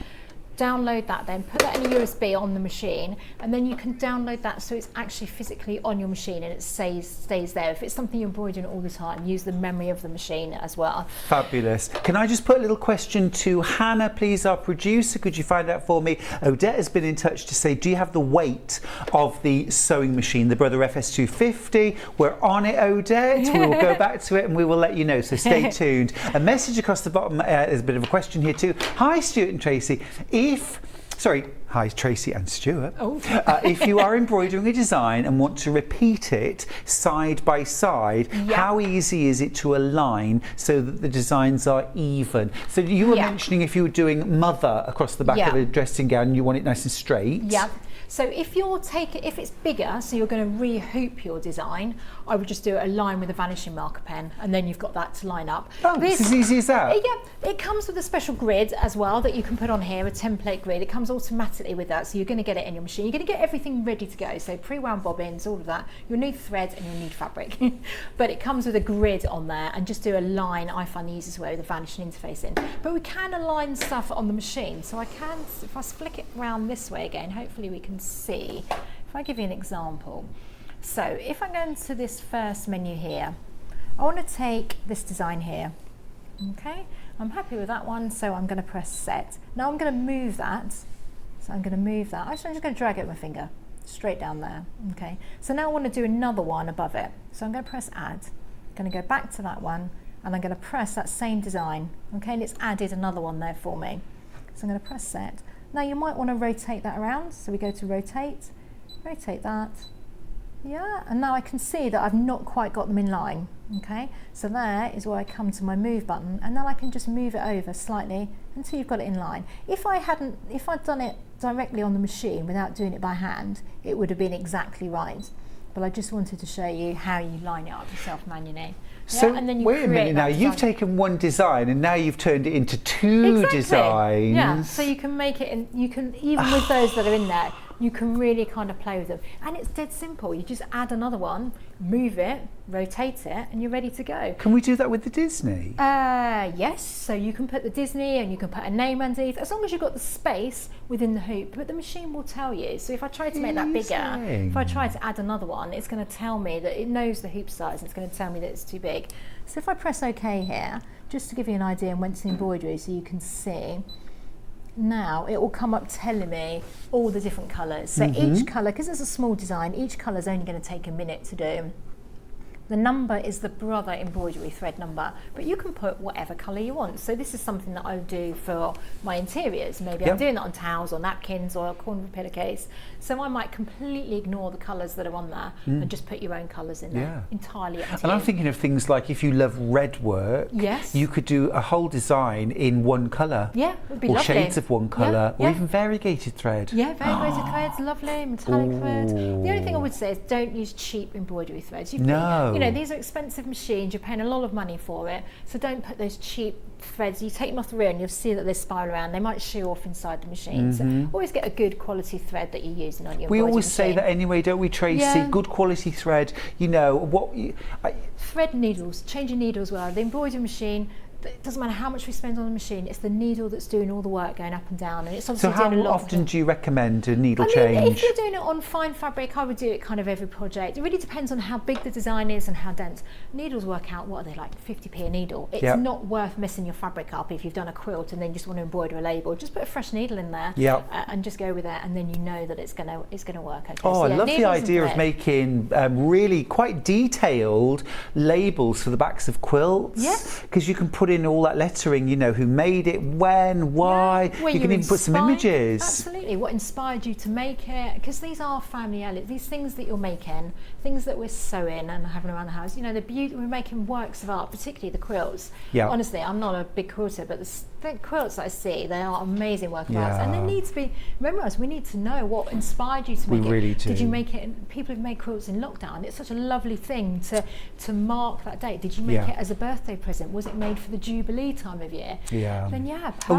Download that then, put that in a USB on the machine, and then you can download that so it's actually physically on your machine and it stays there. If it's something you're embroidering all the time, use the memory of the machine as well. Fabulous. Can I just put a little question to Hannah, please, our producer? Could you find out for me? Odette has been in touch to say, do you have the weight of the sewing machine, the Brother FS250? We're on it, Odette. We will go back to it and we will let you know, so stay tuned. A message across the bottom, there's a bit of a question here too. Hi, Stuart and Tracy. Hi Tracy and Stuart. If you are embroidering a design and want to repeat it side by side, how easy is it to align so that the designs are even? So you were mentioning if you were doing mother across the back of a dressing gown and you want it nice and straight. Yeah. So if it's bigger, so you're going to re-hoop your design, I would just do a line with a vanishing marker pen, and then you've got that to line up. Oh, it's as easy as that? Yeah, it comes with a special grid as well that you can put on here, a template grid. It comes automatically with that, so you're going to get it in your machine. You're going to get everything ready to go, so pre-wound bobbins, all of that. You'll need thread and you'll need fabric, but it comes with a grid on there, and just do a line. I find the easiest way with a vanishing interface in. But we can align stuff on the machine, so I can, if I flick it around this way again, hopefully we can see. If I give you an example, so if I go into this first menu here, I want to take this design here. Okay, I'm happy with that one, so I'm going to press set. Now I'm going to move that. So I'm going to move that. Actually, I'm just going to drag it with my finger straight down there. Okay, so now I want to do another one above it. So I'm going to press add. I'm going to go back to that one, and I'm going to press that same design. Okay, and it's added another one there for me. So I'm going to press set. Now you might want to rotate that around, so we go to rotate that, Yeah, and now I can see that I've not quite got them in line. Okay, so there is where I come to my move button, and then I can just move it over slightly until you've got it in line. If I'd done it directly on the machine without doing it by hand, it would have been exactly right. But I just wanted to show you how you line it up yourself manually. So and then you wait a minute now, design. you've taken one design and now you've turned it into two designs. Yeah, so you can make it, you can, even with those that are in there, you can really kind of play with them. And it's dead simple. You just add another one, move it, rotate it, and you're ready to go. Can we do that with the Disney? Yes, so you can put the Disney and you can put a name underneath, as long as you've got the space within the hoop, but the machine will tell you. So if I try to make that bigger, if I try to add another one, it's going to tell me that it knows the hoop size, and it's going to tell me that it's too big. So if I press OK here, just to give you an idea and went to embroidery so you can see, now it will come up telling me all the different colours. So each colour, because it's a small design, each colour is only going to take a minute to do. The number is the brother embroidery thread number, but you can put whatever colour you want. So this is something that I would do for my interiors. Maybe I'm doing that on towels or napkins or a corner of a pillowcase. So I might completely ignore the colours that are on there and just put your own colours in there, entirely up to And you. I'm thinking of things like if you love red work, you could do a whole design in one colour. Yeah, it would be or lovely. shades of one colour, or even variegated thread. Yeah, variegated threads, lovely, metallic thread. The only thing I would say is don't use cheap embroidery threads. You know, these are expensive machines, you're paying a lot of money for it, so don't put those cheap threads. You take them off the reel and you'll see that they spiral around, they might show off inside the machine. So always get a good quality thread that you're using on your embroidery We always machine. say that anyway, don't we, Tracy? Good quality thread, you know, thread needles, change your needles well. The embroidery machine, it doesn't matter how much we spend on the machine, it's the needle that's doing all the work going up and down, and it's obviously so how doing a lot often of do you recommend a needle I change? mean, if you're doing it on fine fabric, I would do it kind of every project. It really depends on how big the design is and how dense. Needles work out, what are they, like 50p a needle? It's not worth messing your fabric up if you've done a quilt and then just want to embroider a label. Just put a fresh needle in there and just go with it, and then you know that it's gonna work okay. Oh, so, I love the idea of making really quite detailed labels for the backs of quilts. Yes. Because you can put in all that lettering, you know, who made it, when, why. Well, you can even put some images. Absolutely. What inspired you to make it? Because these are family heirlooms. These things that you're making, things that we're sewing and having around the house, you know, the beauty, we're making works of art, particularly the quilts. Yeah. Honestly, I'm not a big quilter, but the quilts that I see, they are amazing work of art. And they need to be, remember us, we need to know what inspired you to make it. We really do. Did you make it, people have made quilts in lockdown. It's such a lovely thing to mark that date. Did you make it as a birthday present? Was it made for the Jubilee time of year? Yeah. Then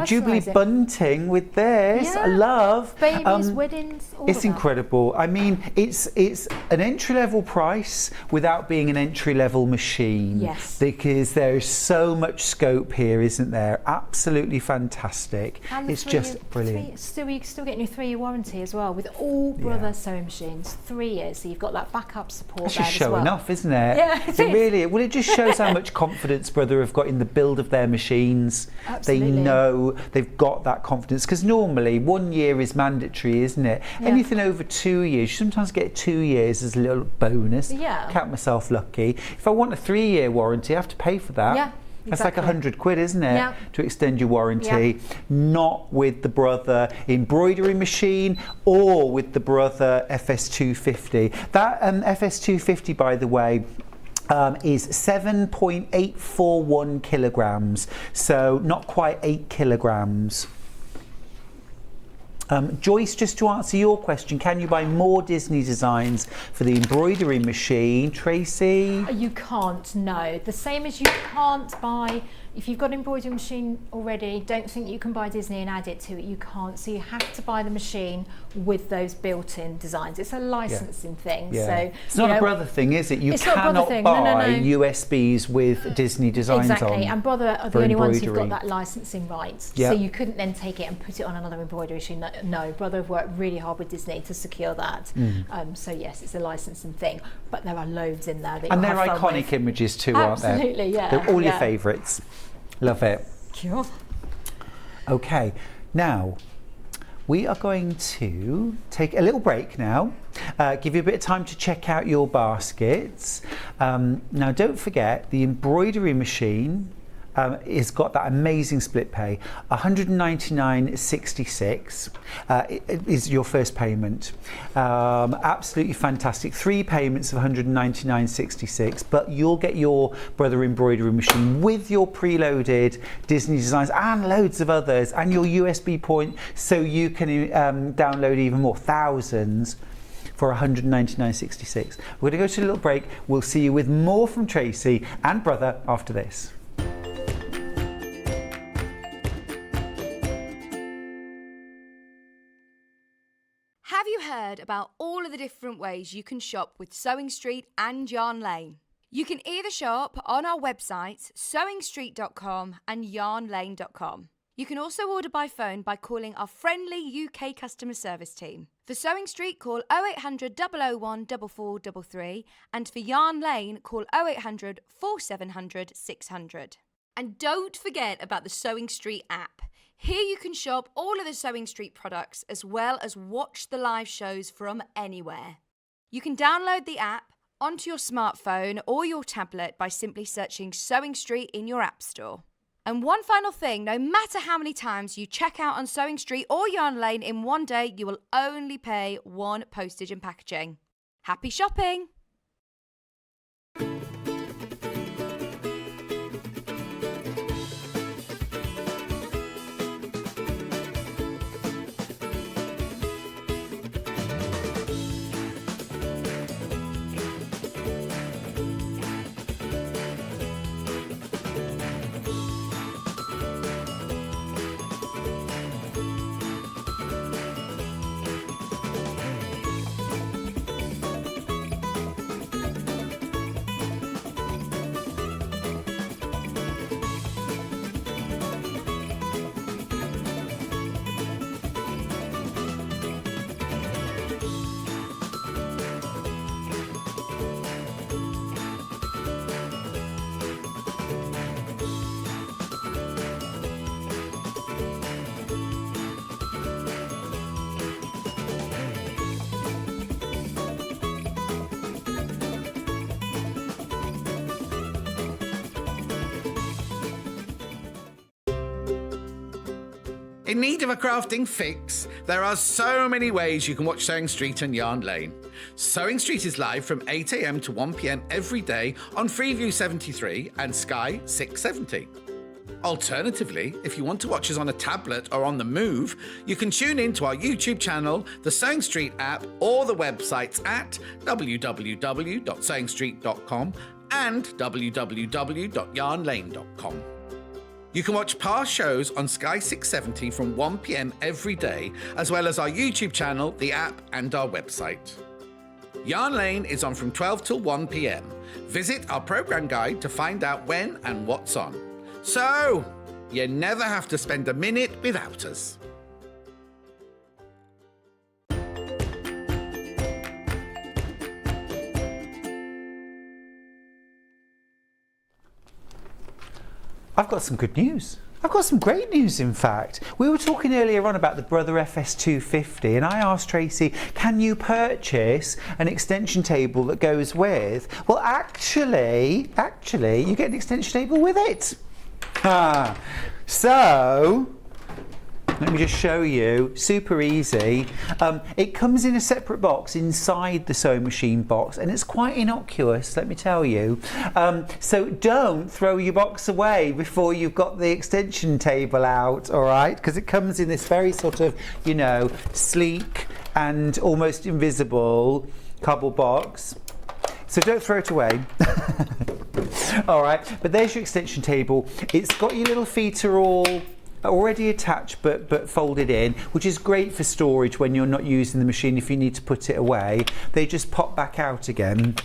Jubilee bunting with this. I love. Babies, weddings, all it's incredible. I mean, it's an entry-level price without being an entry-level machine. Yes. Because there is so much scope here, isn't there? Absolutely fantastic. And it's just brilliant. You still getting your 3-year warranty as well with all Brother sewing machines. 3 years, so you've got that backup support. That's there just as showing well. off, isn't it? Yeah, it really. Well, it just shows how much confidence Brother have got in the build of their machines. Absolutely. They know they've got that confidence, because normally 1 year is mandatory, isn't it? Anything over 2 years, you sometimes get 2 years as a little bonus. Count myself lucky. If I want a 3-year warranty, I have to pay for that. Yeah. That's like £100, isn't it? Yeah. To extend your warranty. Not with the Brother embroidery machine or with the Brother FS250. That FS250, by the way, is 7.841 kilograms, so not quite 8 kilograms. Joyce, just to answer your question, can you buy more Disney designs for the embroidery machine? Tracy? You can't, no. The same as you can't buy, if you've got an embroidery machine already, don't think you can buy Disney and add it to it. You can't. So you have to buy the machine with those built-in designs. It's a licensing thing. So it's not a Brother thing, is it? You cannot buy USBs with Disney designs on. Exactly, and Brother are the only ones who've got that licensing rights. So you couldn't then take it and put it on another embroidery machine. No, Brother have worked really hard with Disney to secure that. So yes, it's a licensing thing, but there are loads in there. And they're iconic images too, aren't they? Absolutely, yeah. They're all your favourites. Love it. Sure. Okay, now we are going to take a little break now, give you a bit of time to check out your baskets. Now don't forget the embroidery machine it's got that amazing split pay. $199.66 is your first payment. Absolutely fantastic. 3 payments of $199.66, but you'll get your Brother embroidery machine with your preloaded Disney designs and loads of others, and your USB point, so you can download even more, thousands, for $199.66. We're going to go to a little break. We'll see you with more from Tracy and Brother after this. Have you heard about all of the different ways you can shop with Sewing Street and Yarn Lane? You can either shop on our websites, sewingstreet.com and yarnlane.com. You can also order by phone by calling our friendly UK customer service team. For Sewing Street, call 0800 001 4433, and for Yarn Lane, call 0800 4700 600. And don't forget about the Sewing Street app. Here you can shop all of the Sewing Street products as well as watch the live shows from anywhere. You can download the app onto your smartphone or your tablet by simply searching Sewing Street in your app store. And one final thing, no matter how many times you check out on Sewing Street or Yarn Lane in one day, you will only pay 1 postage and packaging. Happy shopping! In need of a crafting fix? There are so many ways you can watch Sewing Street and Yarn Lane. Sewing Street is live from 8 a.m. to 1 p.m. every day on Freeview 73 and Sky 670. Alternatively, if you want to watch us on a tablet or on the move, you can tune in to our YouTube channel, the Sewing Street app, or the websites at www.sewingstreet.com and www.yarnlane.com. You can watch past shows on Sky 670 from 1 p.m. every day, as well as our YouTube channel, the app, and our website. Yarn Lane is on from 12 till 1 p.m. Visit our programme guide to find out when and what's on. So, you never have to spend a minute without us. I've got some good news. I've got some great news, in fact. We were talking earlier on about the Brother FS250, and I asked Tracy, can you purchase an extension table that goes with? Well, actually, you get an extension table with it. So, let me just show you, super easy. It comes in a separate box inside the sewing machine box, and it's quite innocuous, let me tell you. So don't throw your box away before you've got the extension table out, all right? Because it comes in this very sort of, you know, sleek and almost invisible cardboard box. So don't throw it away. All right, but there's your extension table. It's got your little feet are all already attached but folded in, which is great for storage when you're not using the machine. If you need to put it away, they just pop back out again.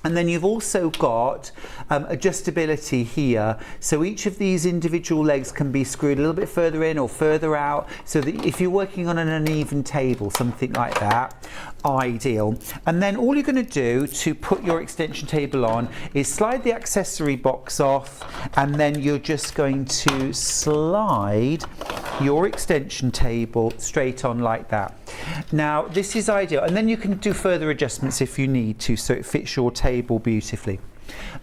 And then you've also got adjustability here. So each of these individual legs can be screwed a little bit further in or further out, so that if you're working on an uneven table, something like that, ideal. And then all you're going to do to put your extension table on is slide the accessory box off, and then you're just going to slide your extension table straight on like that. Now this is ideal, and then you can do further adjustments if you need to, so it fits your table beautifully.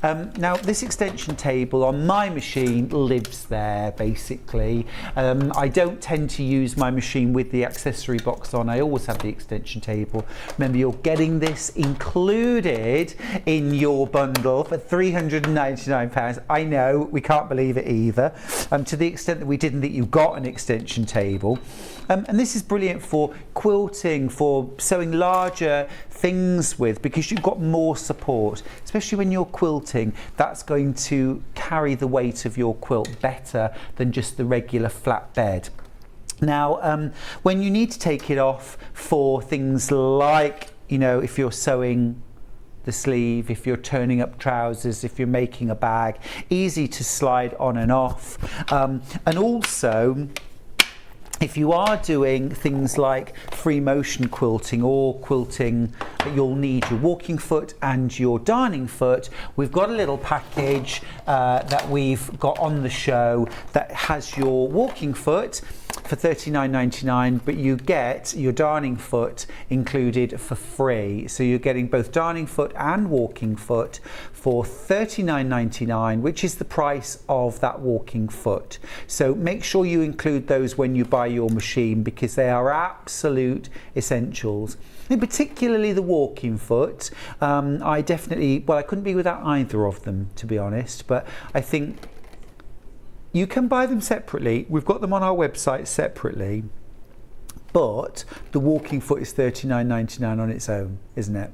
Now this extension table on my machine lives there basically. I don't tend to use my machine with the accessory box on. I always have the extension table. Remember, you're getting this included in your bundle for £399. I know, we can't believe it either, to the extent that we didn't think you got an extension table. And this is brilliant for quilting, for sewing larger things with, because you've got more support, especially when you're quilting. That's going to carry the weight of your quilt better than just the regular flat bed. Now, when you need to take it off for things like, you know, if you're sewing the sleeve, if you're turning up trousers, if you're making a bag, easy to slide on and off. And also, if you are doing things like free motion quilting or quilting, you'll need your walking foot and your darning foot. We've got a little package that we've got on the show that has your walking foot for £39.99, but you get your darning foot included for free. So you're getting both darning foot and walking foot for £39.99, which is the price of that walking foot. So make sure you include those when you buy your machine, because they are absolute essentials. And particularly the walking foot. I couldn't be without either of them, to be honest, but I think you can buy them separately. We've got them on our website separately, but the walking foot is £39.99 on its own, isn't it?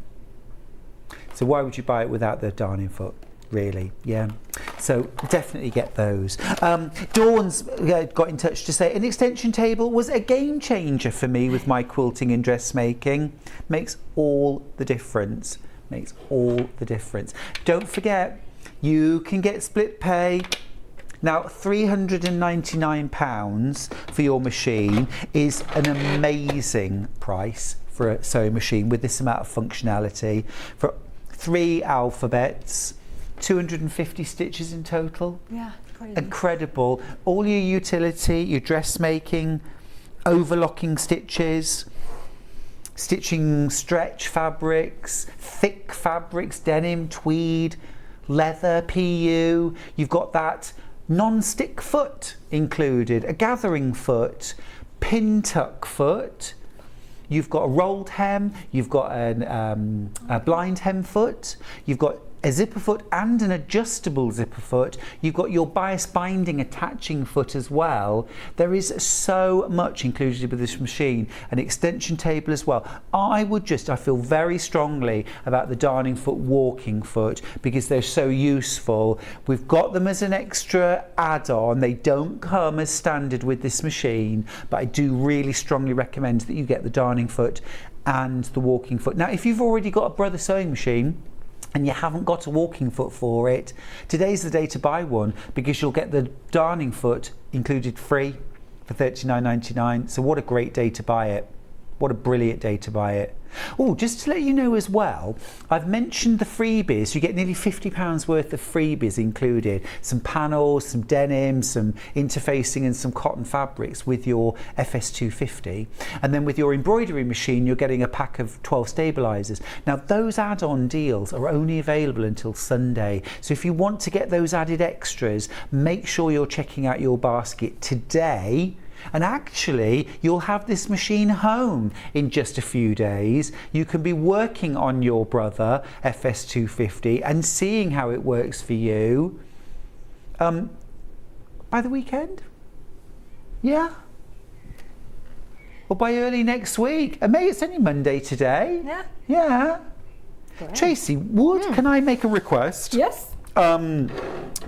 So why would you buy it without the darning foot, really? Yeah. So definitely get those. Dawn's got in touch to say an extension table was a game changer for me with my quilting and dressmaking. Makes all the difference. Makes all the difference. Don't forget, you can get split pay. Now, £399 for your machine is an amazing price for a sewing machine with this amount of functionality. For 3 alphabets, 250 stitches in total. Yeah, crazy. Incredible. All your utility, your dressmaking, overlocking stitches, stitching stretch fabrics, thick fabrics, denim, tweed, leather, PU. You've got that non-stick foot included, a gathering foot, pin tuck foot. You've got a rolled hem, you've got a blind hem foot, you've got a zipper foot and an adjustable zipper foot. You've got your bias binding attaching foot as well. There is so much included with this machine. An extension table as well. I feel very strongly about the darning foot, walking foot, because they're so useful. We've got them as an extra add-on. They don't come as standard with this machine, but I do really strongly recommend that you get the darning foot and the walking foot. Now, if you've already got a Brother sewing machine and you haven't got a walking foot for it, today's the day to buy one, because you'll get the darning foot included free for £39.99. So what a great day to buy it. What a brilliant day to buy it. Oh, just to let you know as well, I've mentioned the freebies. You get nearly £50 worth of freebies included. Some panels, some denim, some interfacing and some cotton fabrics with your FS250. And then with your embroidery machine, you're getting a pack of 12 stabilisers. Now, those add-on deals are only available until Sunday. So if you want to get those added extras, make sure you're checking out your basket today. And actually, you'll have this machine home in just a few days. You can be working on your Brother FS250 and seeing how it works for you by the weekend. Yeah. Or by early next week. And maybe it's only Monday today. Yeah. Yeah. Great. Tracy, can I make a request? Yes.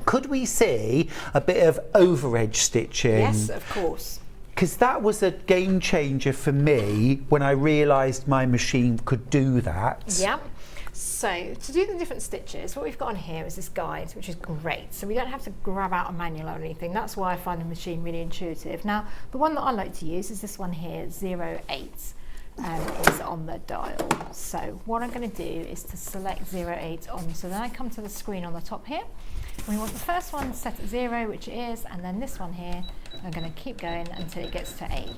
Could we see a bit of over-edge stitching? Yes, of course. Because that was a game changer for me when I realised my machine could do that. Yeah. So to do the different stitches, what we've got on here is this guide, which is great. So we don't have to grab out a manual or anything. That's why I find the machine really intuitive. Now, the one that I like to use is this one here, 08. Is on the dial. So what I'm going to do is to select 08 on. So then I come to the screen on the top here. We want the first one set at 0, which it is, and then this one here, I'm going to keep going until it gets to 8.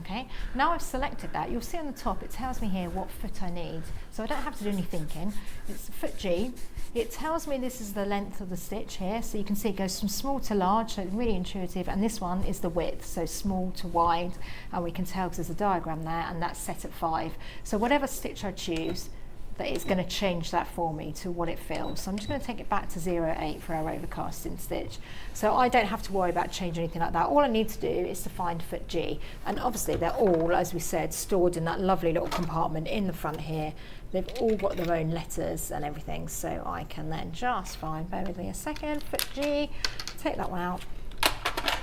Okay, now I've selected that, you'll see on the top it tells me here what foot I need, so I don't have to do any thinking. It's foot G. It tells me this is the length of the stitch here, so you can see it goes from small to large, so it's really intuitive, and this one is the width, so small to wide, and we can tell because there's a diagram there, and that's set at 5. So whatever stitch I choose, that it's going to change that for me to what it feels. So I'm just going to take it back to 0.8 for our overcasting stitch. So I don't have to worry about changing anything like that. All I need to do is to find foot G. And obviously they're all, as we said, stored in that lovely little compartment in the front here. They've all got their own letters and everything. So I can then just find, bear with me a second, foot G, take that one out.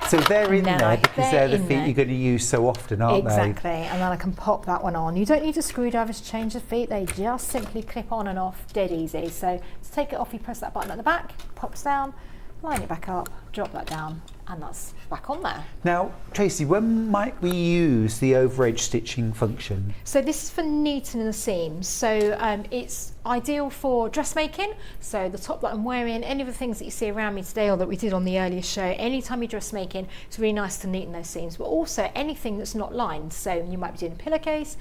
So they're in there because they're the feet there. you're going to use so often, aren't they? Exactly, and then I can pop that one on. You don't need a screwdriver to change the feet, they just simply clip on and off, dead easy. So to take it off, you press that button at the back, pops down, line it back up, drop that down, and that's back on there. Now, Tracy, when might we use the over-edge stitching function? So this is for neatening the seams. So it's ideal for dressmaking. So the top that I'm wearing, any of the things that you see around me today or that we did on the earlier show, anytime you're dressmaking, it's really nice to neaten those seams. But also anything that's not lined. So you might be doing a pillowcase,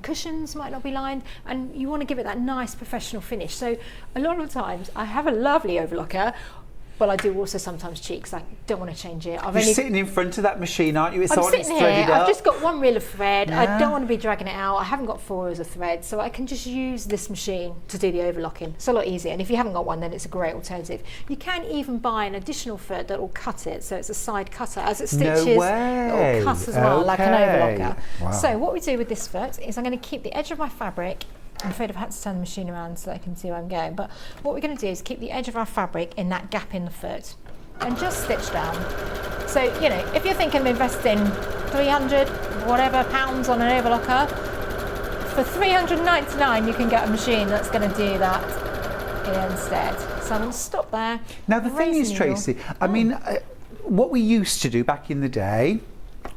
cushions might not be lined, and you want to give it that nice professional finish. So a lot of the times I have a lovely overlocker, but I do also sometimes cheat because I don't want to change it. You're sitting in front of that machine, aren't you? It's I'm on, sitting it's threaded here, up. I've just got one reel of thread. Yeah. I don't want to be dragging it out. I haven't got 4 rows of thread, so I can just use this machine to do the overlocking. It's a lot easier, and if you haven't got one, then it's a great alternative. You can even buy an additional foot that will cut it, so it's a side cutter. As it stitches, it will cut as well, like an overlocker. Wow. So what we do with this foot is I'm going to keep the edge of my fabric. I'm afraid I've had to turn the machine around so I can see where I'm going, but what we're going to do is keep the edge of our fabric in that gap in the foot and just stitch down. So, you know, if you're thinking of investing 300 whatever pounds on an overlocker, for 399 you can get a machine that's going to do that instead. So I'm going to stop there. Now the thing is, Tracy, I mean, what we used to do back in the day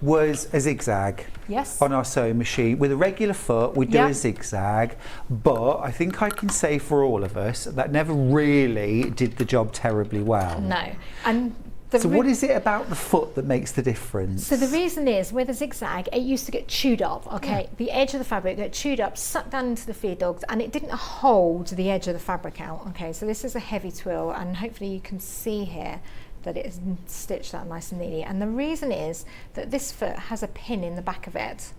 was a zigzag. Yes. On our sewing machine. With a regular foot, we do a zigzag, but I think I can say for all of us that never really did the job terribly well. No. And so what is it about the foot that makes the difference? So the reason is, with a zigzag, it used to get chewed up, okay? Yeah. The edge of the fabric got chewed up, sucked down into the feed dogs, and it didn't hold the edge of the fabric out, okay? So this is a heavy twill, and hopefully you can see here that it is stitched out nice and neatly. And the reason is that this foot has a pin in the back of it.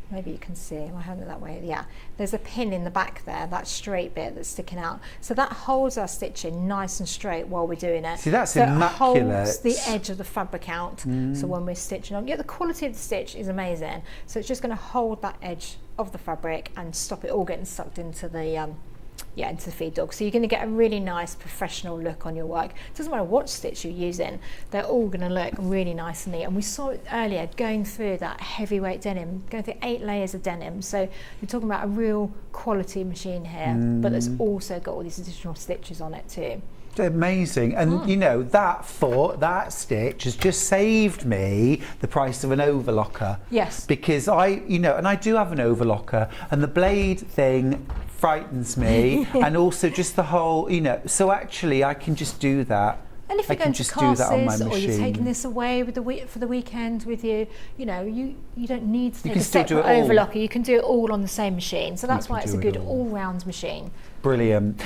Maybe you can see, am I holding it that way? Yeah, there's a pin in the back there, that straight bit that's sticking out. So that holds our stitching nice and straight while we're doing it. See, that's so immaculate. It holds the edge of the fabric out, so when we're stitching on, yeah, the quality of the stitch is amazing. So it's just going to hold that edge of the fabric and stop it all getting sucked into the into the feed dog. So you're going to get a really nice professional look on your work. It doesn't matter what stitch you're using, they're all going to look really nice and neat. And we saw it earlier going through that heavyweight denim, going through 8 layers of denim. So you're talking about a real quality machine here, but it's also got all these additional stitches on it too. Amazing. And you know, that foot, that stitch has just saved me the price of an overlocker. Yes. Because and I do have an overlocker, and the blade thing frightens me, and also just the whole, so actually I can just do that. And if you're going to classes, or you're taking this away for the weekend with you, you don't need to take a separate overlocker. You can do it all on the same machine. So that's why it's a good all-round machine. Brilliant.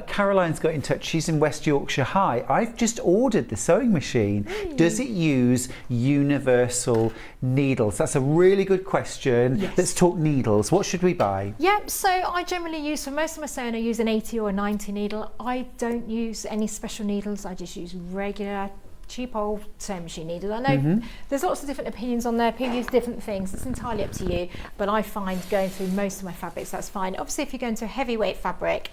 Caroline's got in touch. She's in West Yorkshire. Hi, I've just ordered the sewing machine. Does it use universal needles? That's a really good question. Yes. Let's talk needles. What should we buy? Yep, so I generally use, for most of my sewing, I use an 80 or a 90 needle. I don't use any special needles. I just use regular cheap old sewing machine needle. I know there's lots of different opinions on there, people use different things, it's entirely up to you, but I find going through most of my fabrics, that's fine. Obviously if you're going to a heavyweight fabric,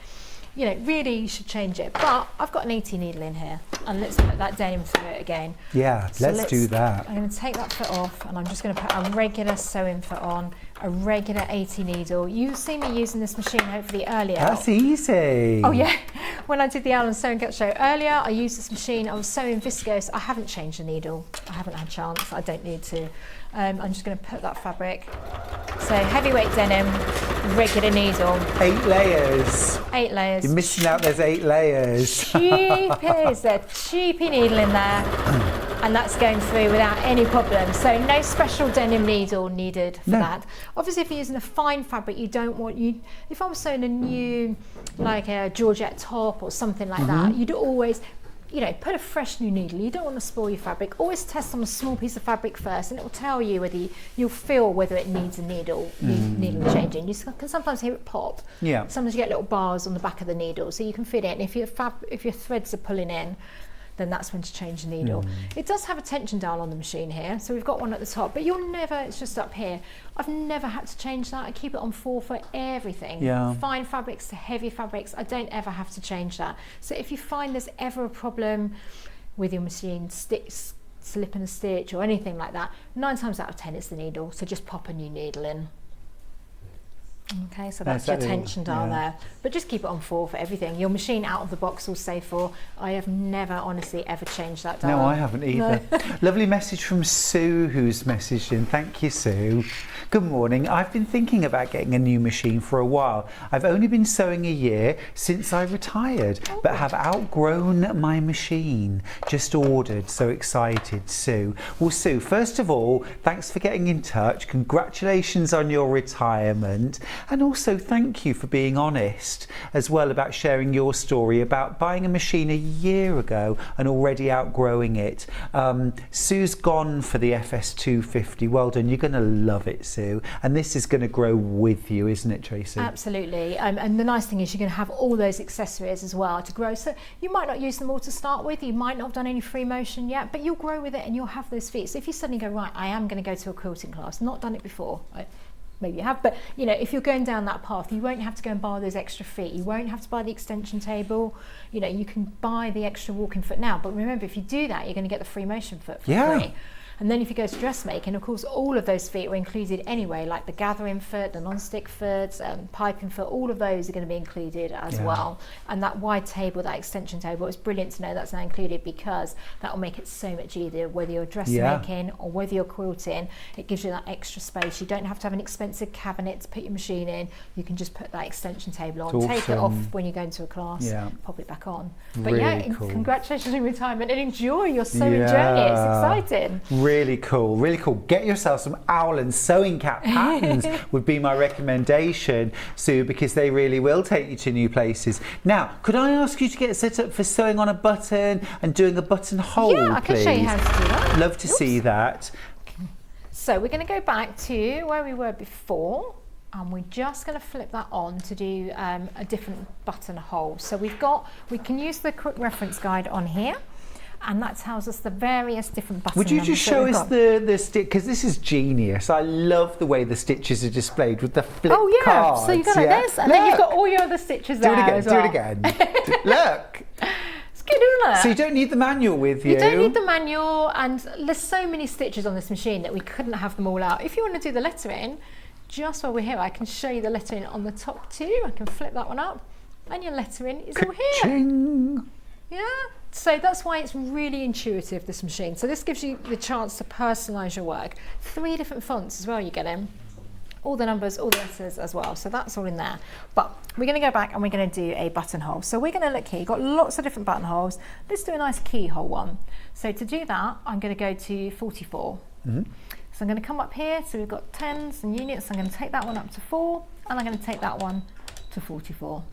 really you should change it, but I've got an 80 needle in here, and let's put that denim through it again. Yeah, so let's do that. I'm going to take that foot off, and I'm just going to put a regular sewing foot on, a regular 80 needle. You've seen me using this machine hopefully earlier. That's easy. Oh yeah, when I did the Alan Sewing Cut show earlier, I used this machine. I was sewing viscose. I haven't changed the needle. I haven't had a chance. I don't need to. I'm just going to put that fabric. So heavyweight denim, regular needle. 8 layers. 8 layers. You're missing out. There's 8 layers. Cheap is a cheapy needle in there. and that's going through without any problem. So no special denim needle needed for that. Obviously, if you're using a fine fabric, you don't want if I was sewing a new, like a Georgette top or something like that, you'd always, put a fresh new needle. You don't want to spoil your fabric. Always test on a small piece of fabric first, and it will tell you whether you'll feel whether it needs a needle changing. You can sometimes hear it pop. Yeah. Sometimes you get little bars on the back of the needle, so you can fit it. And if your threads are pulling in, then that's when to change the needle. It does have a tension dial on the machine here, so we've got one at the top, but you'll never, it's just up here. I've never had to change that. I keep it on 4 for everything. Yeah. Fine fabrics to heavy fabrics, I don't ever have to change that. So if you find there's ever a problem with your machine, slipping a stitch or anything like that, 9 times out of 10 it's the needle, so just pop a new needle in. Okay, so that's your tension dial there. But just keep it on 4 for everything. Your machine out of the box will say 4. I have never, honestly, ever changed that dial. No, I haven't either. No. Lovely message from Sue, who's messaged in. Thank you, Sue. Good morning. I've been thinking about getting a new machine for a while. I've only been sewing a year since I retired, but have outgrown my machine. Just ordered. So excited, Sue. Well, Sue, first of all, thanks for getting in touch. Congratulations on your retirement. And also thank you for being honest as well about sharing your story about buying a machine a year ago and already outgrowing it. Sue's gone for the FS250. Well done. You're going to love it, Sue. And this is going to grow with you, isn't it, Tracy? Absolutely. And the nice thing is you're going to have all those accessories as well to grow. So you might not use them all to start with. You might not have done any free motion yet, but you'll grow with it and you'll have those feet. So if you suddenly go, right, I am going to go to a quilting class, not done it before, maybe you have, but if you're going down that path, you won't have to go and buy those extra feet. You won't have to buy the extension table. You can buy the extra walking foot now. But remember, if you do that, you're going to get the free motion foot for free. And then if you go to dressmaking, of course, all of those feet are included anyway, like the gathering foot, the non-stick foot, piping foot, all of those are going to be included as well. And that wide table, that extension table, it's brilliant to know that's now included because that will make it so much easier, whether you're dressmaking or whether you're quilting. It gives you that extra space. You don't have to have an expensive cabinet to put your machine in. You can just put that extension table on, take it off when you go into a class, pop it back on. But really cool. Congratulations on retirement and enjoy your sewing journey. It's exciting. Really cool, really cool. Get yourself some owl and sewing cap patterns would be my recommendation, Sue, because they really will take you to new places. Now, could I ask you to get set up for sewing on a button and doing a buttonhole, please? Yeah, I can show you how to do that. Love to see that. So we're going to go back to where we were before, and we're just going to flip that on to do a different buttonhole. So we can use the quick reference guide on here. And that tells us the various different button numbers. Would you just show us the stitch, because this is genius. I love the way the stitches are displayed with the flip cards. So you've got this, and then you've got all your other stitches there as well. Do it again. Look. It's good, isn't it? So you don't need the manual with you. You don't need the manual, and there's so many stitches on this machine that we couldn't have them all out. If you want to do the lettering, just while we're here, I can show you the lettering on the top too. I can flip that one up, and your lettering is all here. Yeah. So that's why it's really intuitive, this machine. So this gives you the chance to personalise your work. 3 different fonts as well you get in. All the numbers, all the letters as well. So that's all in there. But we're going to go back and we're going to do a buttonhole. So we're going to look here. You've got lots of different buttonholes. Let's do a nice keyhole one. So to do that, I'm going to go to 44. So I'm going to come up here. So we've got tens and units. I'm going to take that one up to 4. And I'm going to take that one to 44.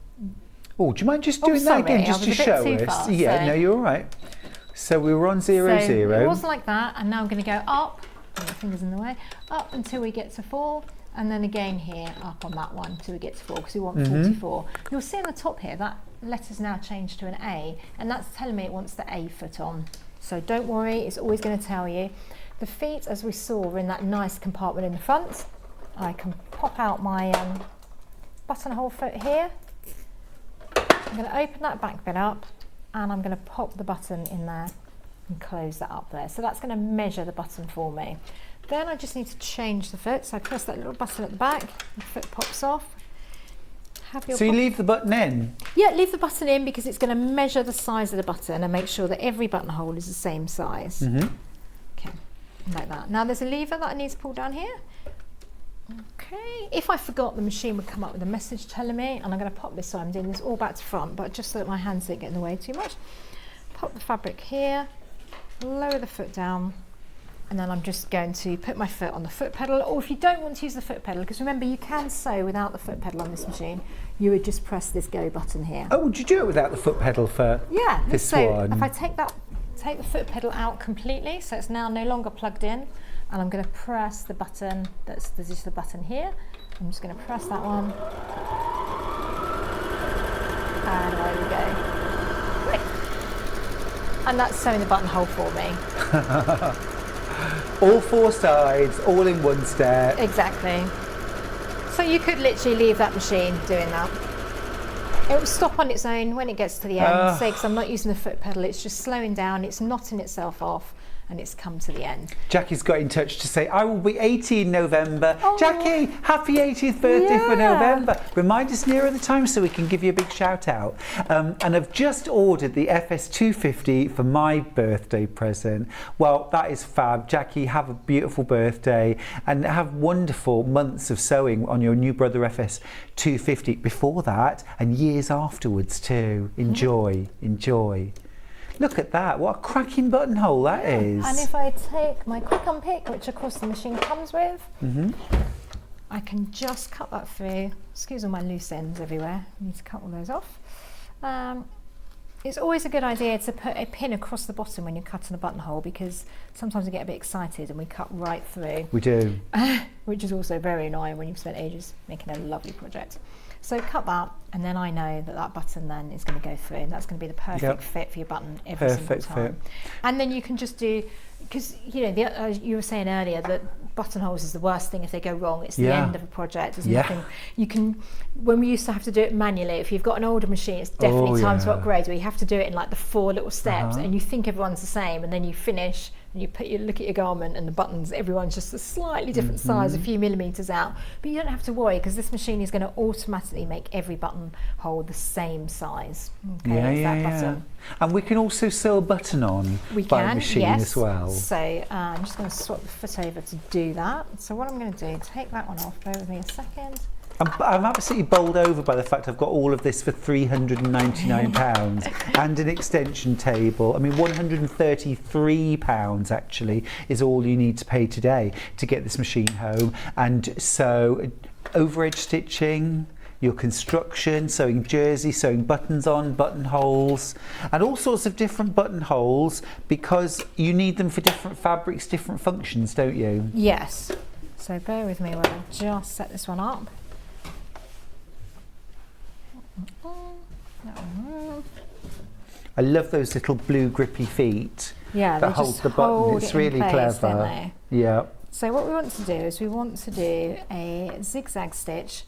Oh, do you mind just doing that again, just to show us? Fast, no, you're all right. So we were on 0, 0. It was like that, and now I'm going to go up. My fingers in the way. Up until we get to 4, and then again here, up on that one until we get to 4, because we want 44. You'll see on the top here that letter's now changed to an A, and that's telling me it wants the A foot on. So don't worry, it's always going to tell you. The feet, as we saw, are in that nice compartment in the front. I can pop out my buttonhole foot here. I'm going to open that back bit up, and I'm going to pop the button in there and close that up there. So that's going to measure the button for me. Then I just need to change the foot. So I press that little button at the back, the foot pops off. So you leave the button in? Yeah, leave the button in because it's going to measure the size of the button and make sure that every buttonhole is the same size. Okay, like that. Now there's a lever that I need to pull down here. Okay, if I forgot, the machine would come up with a message telling me, and I'm going to pop this, so I'm doing this all back to front, but just so that my hands don't get in the way too much. Pop the fabric here, lower the foot down, and then I'm just going to put my foot on the foot pedal, or if you don't want to use the foot pedal, because remember you can sew without the foot pedal on this machine, you would just press this go button here. Oh, would you do it without the foot pedal for this so one? if I take the foot pedal out completely, so it's now no longer plugged in, and I'm going to press the button, there's just the button here, I'm just going to press that one, and away we go. Great. And that's sewing the buttonhole for me. All 4 sides, all in one step. Exactly. So you could literally leave that machine doing that. It will stop on its own when it gets to the end. So, because I'm not using the foot pedal, it's just slowing down, it's knotting itself off, and it's come to the end. Jackie's got in touch to say, I will be 80 in November. Oh. Jackie, happy 80th birthday for November. Remind us nearer the time so we can give you a big shout out. And I've just ordered the FS250 for my birthday present. Well, that is fab. Jackie, have a beautiful birthday and have wonderful months of sewing on your new Brother FS250 before that and years afterwards too. Enjoy, enjoy. Look at that, what a cracking buttonhole that is. And if I take my quick unpick, which of course the machine comes with, I can just cut that through. Excuse all my loose ends everywhere, I need to cut all those off. It's always a good idea to put a pin across the bottom when you're cutting a buttonhole, because sometimes we get a bit excited and we cut right through. We do. Which is also very annoying when you've spent ages making a lovely project. So cut that, and then I know that that button then is going to go through, and that's going to be the perfect fit for your button every single time. And then you can just do, because you know you were saying earlier that buttonholes is the worst thing if they go wrong. It's the end of a project. There's nothing you can. When we used to have to do it manually, if you've got an older machine, it's definitely time to upgrade, where you have to do it in like the 4 little steps, and you think everyone's the same, and then you finish. And you look at your garment and the buttons, everyone's just a slightly different size, a few millimetres out. But you don't have to worry, because this machine is going to automatically make every buttonhole the same size. Okay, that button. And we can also sew a button on by the machine as well. So I'm just going to swap the foot over to do that. So what I'm going to do, take that one off, bear with me a second. I'm absolutely bowled over by the fact I've got all of this for £399 and an extension table. I mean, £133 actually is all you need to pay today to get this machine home. And so overedge stitching, your construction, sewing jersey, sewing buttons on, buttonholes, and all sorts of different buttonholes, because you need them for different fabrics, different functions, don't you? Yes. So bear with me while I just set this one up. I love those little blue grippy feet that hold the button. It's really clever. Yeah. So what we want to do is we want to do a zigzag stitch,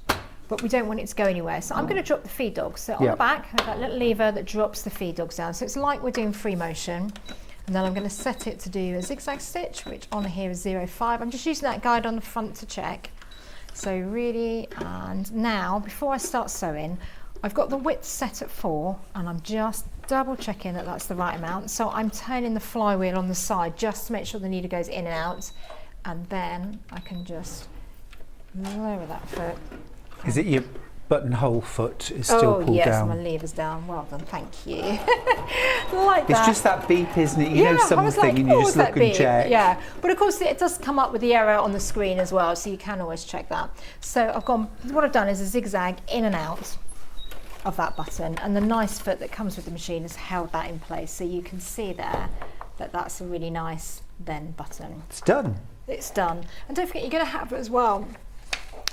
but we don't want it to go anywhere. So I'm going to drop the feed dogs. So on the back, I've got that little lever that drops the feed dogs down. So it's like we're doing free motion. And then I'm going to set it to do a zigzag stitch, which on here is 0.5. I'm just using that guide on the front to check. So really, and now before I start sewing, I've got the width set at 4, and I'm just double checking that that's the right amount. So I'm turning the flywheel on the side just to make sure the needle goes in and out, and then I can just lower that foot. Is it your buttonhole foot is still pulled down? Oh yes, my lever's down. Well done, thank you. Like that. It's just that beep, isn't it? You know something and you just look and check. Yeah, but of course it does come up with the error on the screen as well, so you can always check that. So what I've done is a zigzag in and out of that button, and the nice foot that comes with the machine has held that in place, so you can see there that that's a really nice then button. It's done. It's done. And don't forget, you're going to have as well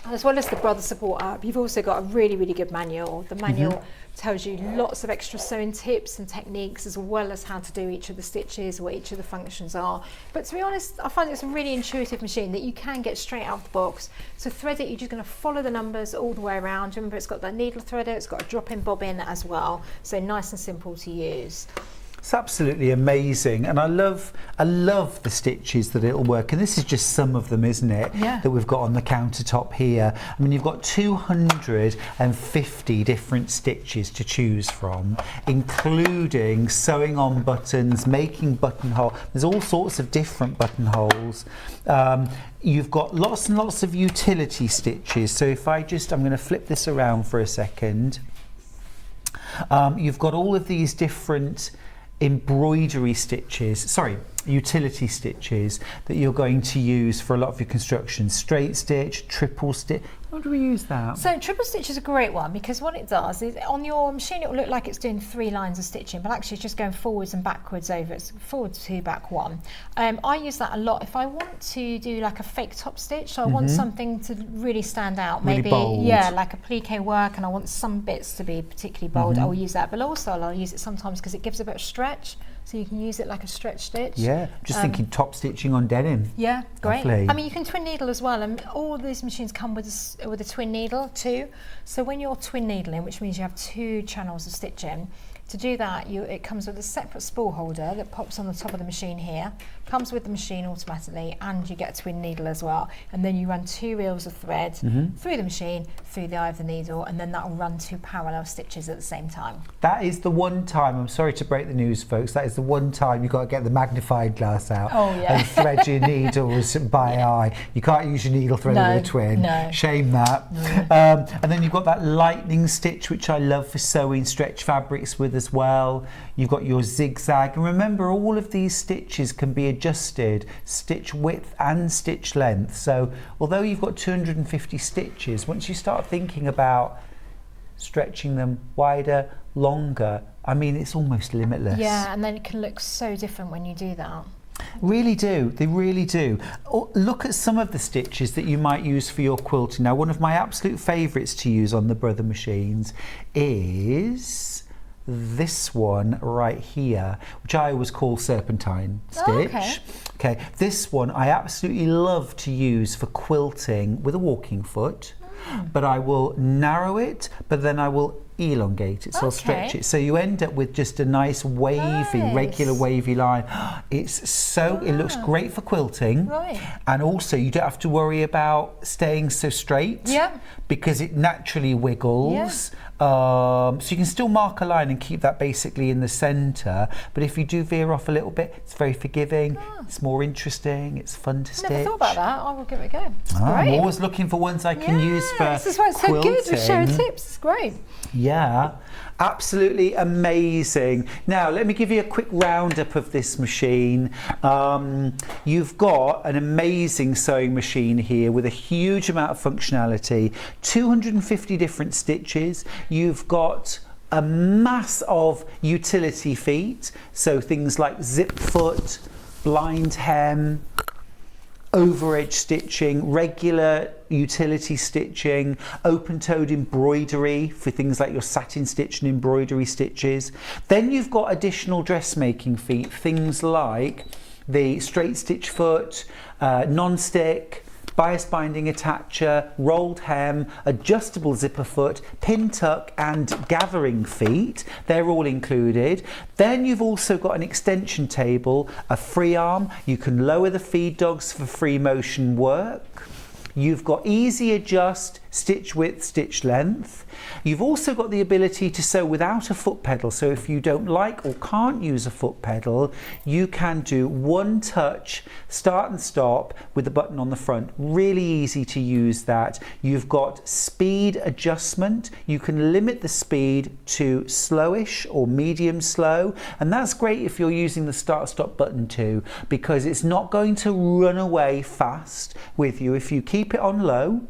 as the Brother Support app, you've also got a really, really good manual. The manual tells you lots of extra sewing tips and techniques, as well as how to do each of the stitches, what each of the functions are. But to be honest, I find it's a really intuitive machine that you can get straight out of the box. So thread it, you're just going to follow the numbers all the way around. Remember, it's got that needle threader, it's got a drop-in bobbin as well. So nice and simple to use. It's absolutely amazing, and I love the stitches that it'll work, and this is just some of them, isn't it? Yeah. That we've got on the countertop here. I mean, you've got 250 different stitches to choose from, including sewing on buttons, making buttonhole. There's all sorts of different buttonholes. You've got lots and lots of utility stitches. So if I'm going to flip this around for a second. You've got all of these different embroidery stitches, utility stitches that you're going to use for a lot of your construction. Straight stitch, triple stitch. How do we use that? So triple stitch is a great one because what it does is on your machine it will look like it's doing 3 lines of stitching, but actually it's just going forwards and backwards over. It's forward 2, back 1. I use that a lot if I want to do like a fake top stitch. So I want something to really stand out. Really Maybe bold. yeah, like a plique work, and I want some bits to be particularly bold. I will use that, but also I'll use it sometimes because it gives a bit of stretch. So you can use it like a stretch stitch. Yeah, just thinking top stitching on denim. Yeah, great. Lovely. I mean, you can twin needle as well, and all these machines come with a twin needle too. So when you're twin needling, which means you have 2 channels of stitching, to do that, it comes with a separate spool holder that pops on the top of the machine here, comes with the machine automatically, and you get a twin needle as well. And then you run 2 reels of thread through the machine, through the eye of the needle, and then that will run 2 parallel stitches at the same time. That is the one time, I'm sorry to break the news, folks, that is the one time you've got to get the magnifying glass out and thread your needles by eye. You can't use your needle thread with a twin. No. Shame that. And then you've got that lightning stitch, which I love for sewing stretch fabrics with as well. You've got your zigzag, and remember all of these stitches can be adjusted stitch width and stitch length. So although you've got 250 stitches, once you start thinking about stretching them wider, longer, I mean, it's almost limitless. Yeah, and then it can look so different when you do that. Really do, they really do. Look at some of the stitches that you might use for your quilting. Now, one of my absolute favourites to use on the Brother machines is this one right here, which I always call serpentine stitch. Okay, this one I absolutely love to use for quilting with a walking foot, but I will narrow it, but then I will elongate it, so I'll stretch it, so you end up with just a nice wavy, regular wavy line. It's so, it looks great for quilting, and also you don't have to worry about staying so straight, because it naturally wiggles. So you can still mark a line and keep that basically in the centre, but if you do veer off a little bit, it's very forgiving, it's more interesting, it's fun to stitch. Never thought about that. I will give it a go. It's great. I'm always looking for ones I can use for this is why it's so good with sharing tips. It's great. Yeah, absolutely amazing. Now, let me give you a quick roundup of this machine. You've got an amazing sewing machine here with a huge amount of functionality, 250 different stitches. You've got a mass of utility feet, so things like zip foot, blind hem, over edge stitching, regular utility stitching, open-toed embroidery for things like your satin stitch and embroidery stitches. Then you've got additional dressmaking feet, things like the straight stitch foot, non-stick, bias binding attacher, rolled hem, adjustable zipper foot, pin tuck and gathering feet. They're all included. Then you've also got an extension table, a free arm. You can lower the feed dogs for free motion work. You've got easy adjust, stitch width, stitch length. You've also got the ability to sew without a foot pedal. So if you don't like or can't use a foot pedal, you can do one touch, start and stop with the button on the front. Really easy to use that. You've got speed adjustment. You can limit the speed to slowish or medium slow. And that's great if you're using the start stop button too, because it's not going to run away fast with you. If you keep it on low,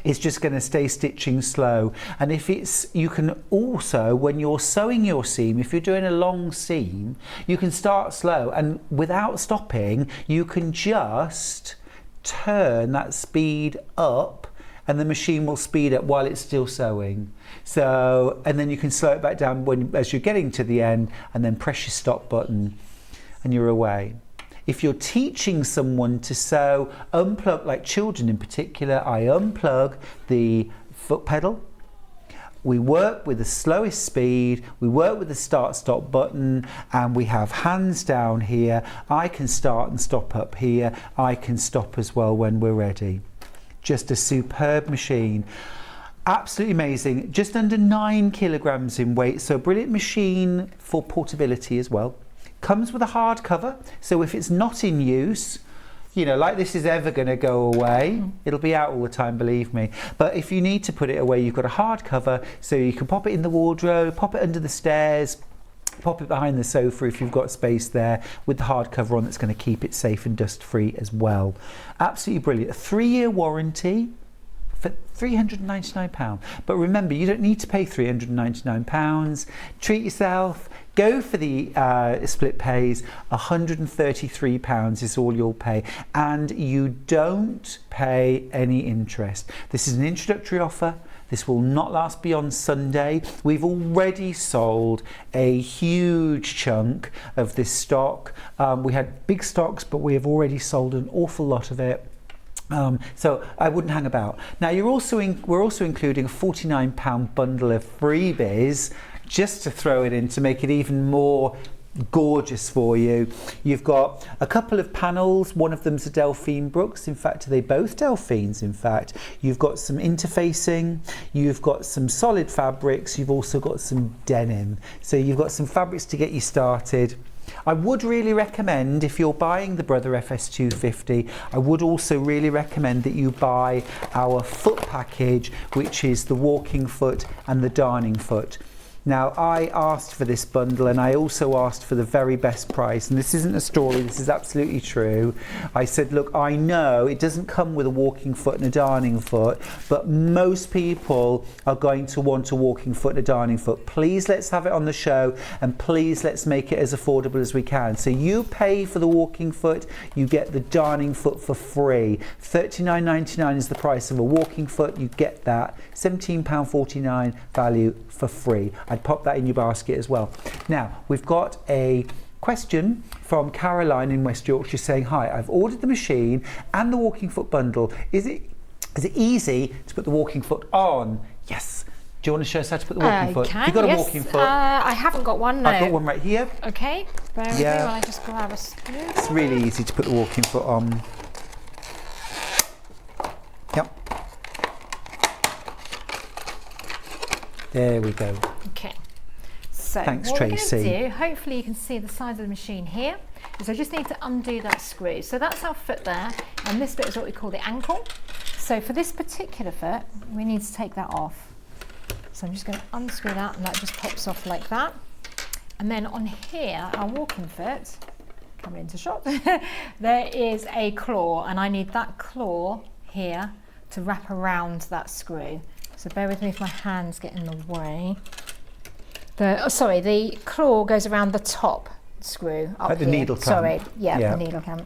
it's just going to stay stitching slow. And if it's, you can also, when you're sewing your seam, if you're doing a long seam, you can start slow, and without stopping, you can just turn that speed up and the machine will speed up while it's still sewing. So, and then you can slow it back down as you're getting to the end, and then press your stop button and you're away. If you're teaching someone to sew, unplug, like children in particular, I unplug the foot pedal. We work with the slowest speed, we work with the start stop button, and we have hands down here. I can start and stop up here. I can stop as well when we're ready. Just a superb machine. Absolutely amazing. Just under 9 kilograms in weight, so a brilliant machine for portability as well. Comes with a hard cover, so if it's not in use, you know, like this is ever going to go away, it'll be out all the time, believe me. But if you need to put it away, you've got a hard cover, so you can pop it in the wardrobe, pop it under the stairs, Pop it behind the sofa if you've got space there, with the hardcover on that's going to keep it safe and dust free as well. Absolutely brilliant. A 3-year warranty for £399. But remember, you don't need to pay £399. Treat yourself. Go for the split pays. £133 is all you'll pay, and you don't pay any interest. This is an introductory offer. This will not last beyond Sunday. We've already sold a huge chunk of this stock. We had big stocks, but we have already sold an awful lot of it. So I wouldn't hang about. Now we're also including a £49 bundle of freebies, just to throw it in to make it even more gorgeous for you. You've got a couple of panels. One of them's a Delphine Brooks. In fact, they're both Delphines. In fact, you've got some interfacing, you've got some solid fabrics, you've also got some denim. So you've got some fabrics to get you started. I would really recommend, if you're buying the Brother FS250, I would also really recommend that you buy our foot package, which is the walking foot and the darning foot. Now, I asked for this bundle, and I also asked for the very best price, and this isn't a story, this is absolutely true. I said, look, I know it doesn't come with a walking foot and a darning foot, but most people are going to want a walking foot and a darning foot. Please, let's have it on the show, and please, let's make it as affordable as we can. So you pay for the walking foot, you get the darning foot for free. £39.99 is the price of a walking foot. You get that. £17.49 value for free. I'd pop that in your basket as well. Now, we've got a question from Caroline in West Yorkshire saying, hi, I've ordered the machine and the walking foot bundle. Is it easy to put the walking foot on? Yes. Do you want to show us how to put the walking foot? Can, You've got yes. a walking foot. I haven't got one, no. I've got one right here. Okay, bear with me while I just grab a spoon. It's really easy to put the walking foot on. Yep. There we go. Okay. So thanks, what Tracy. we're going to do, hopefully you can see the size of the machine here, is I just need to undo that screw. So that's our foot there, and this bit is what we call the ankle. So for this particular foot, we need to take that off. So I'm just going to unscrew that, and that just pops off like that. And then on here, our walking foot, coming into shot, there is a claw, and I need that claw here to wrap around that screw. So bear with me if my hands get in the way. The claw goes around the top screw up like the here. needle clamp. Sorry, the needle clamp.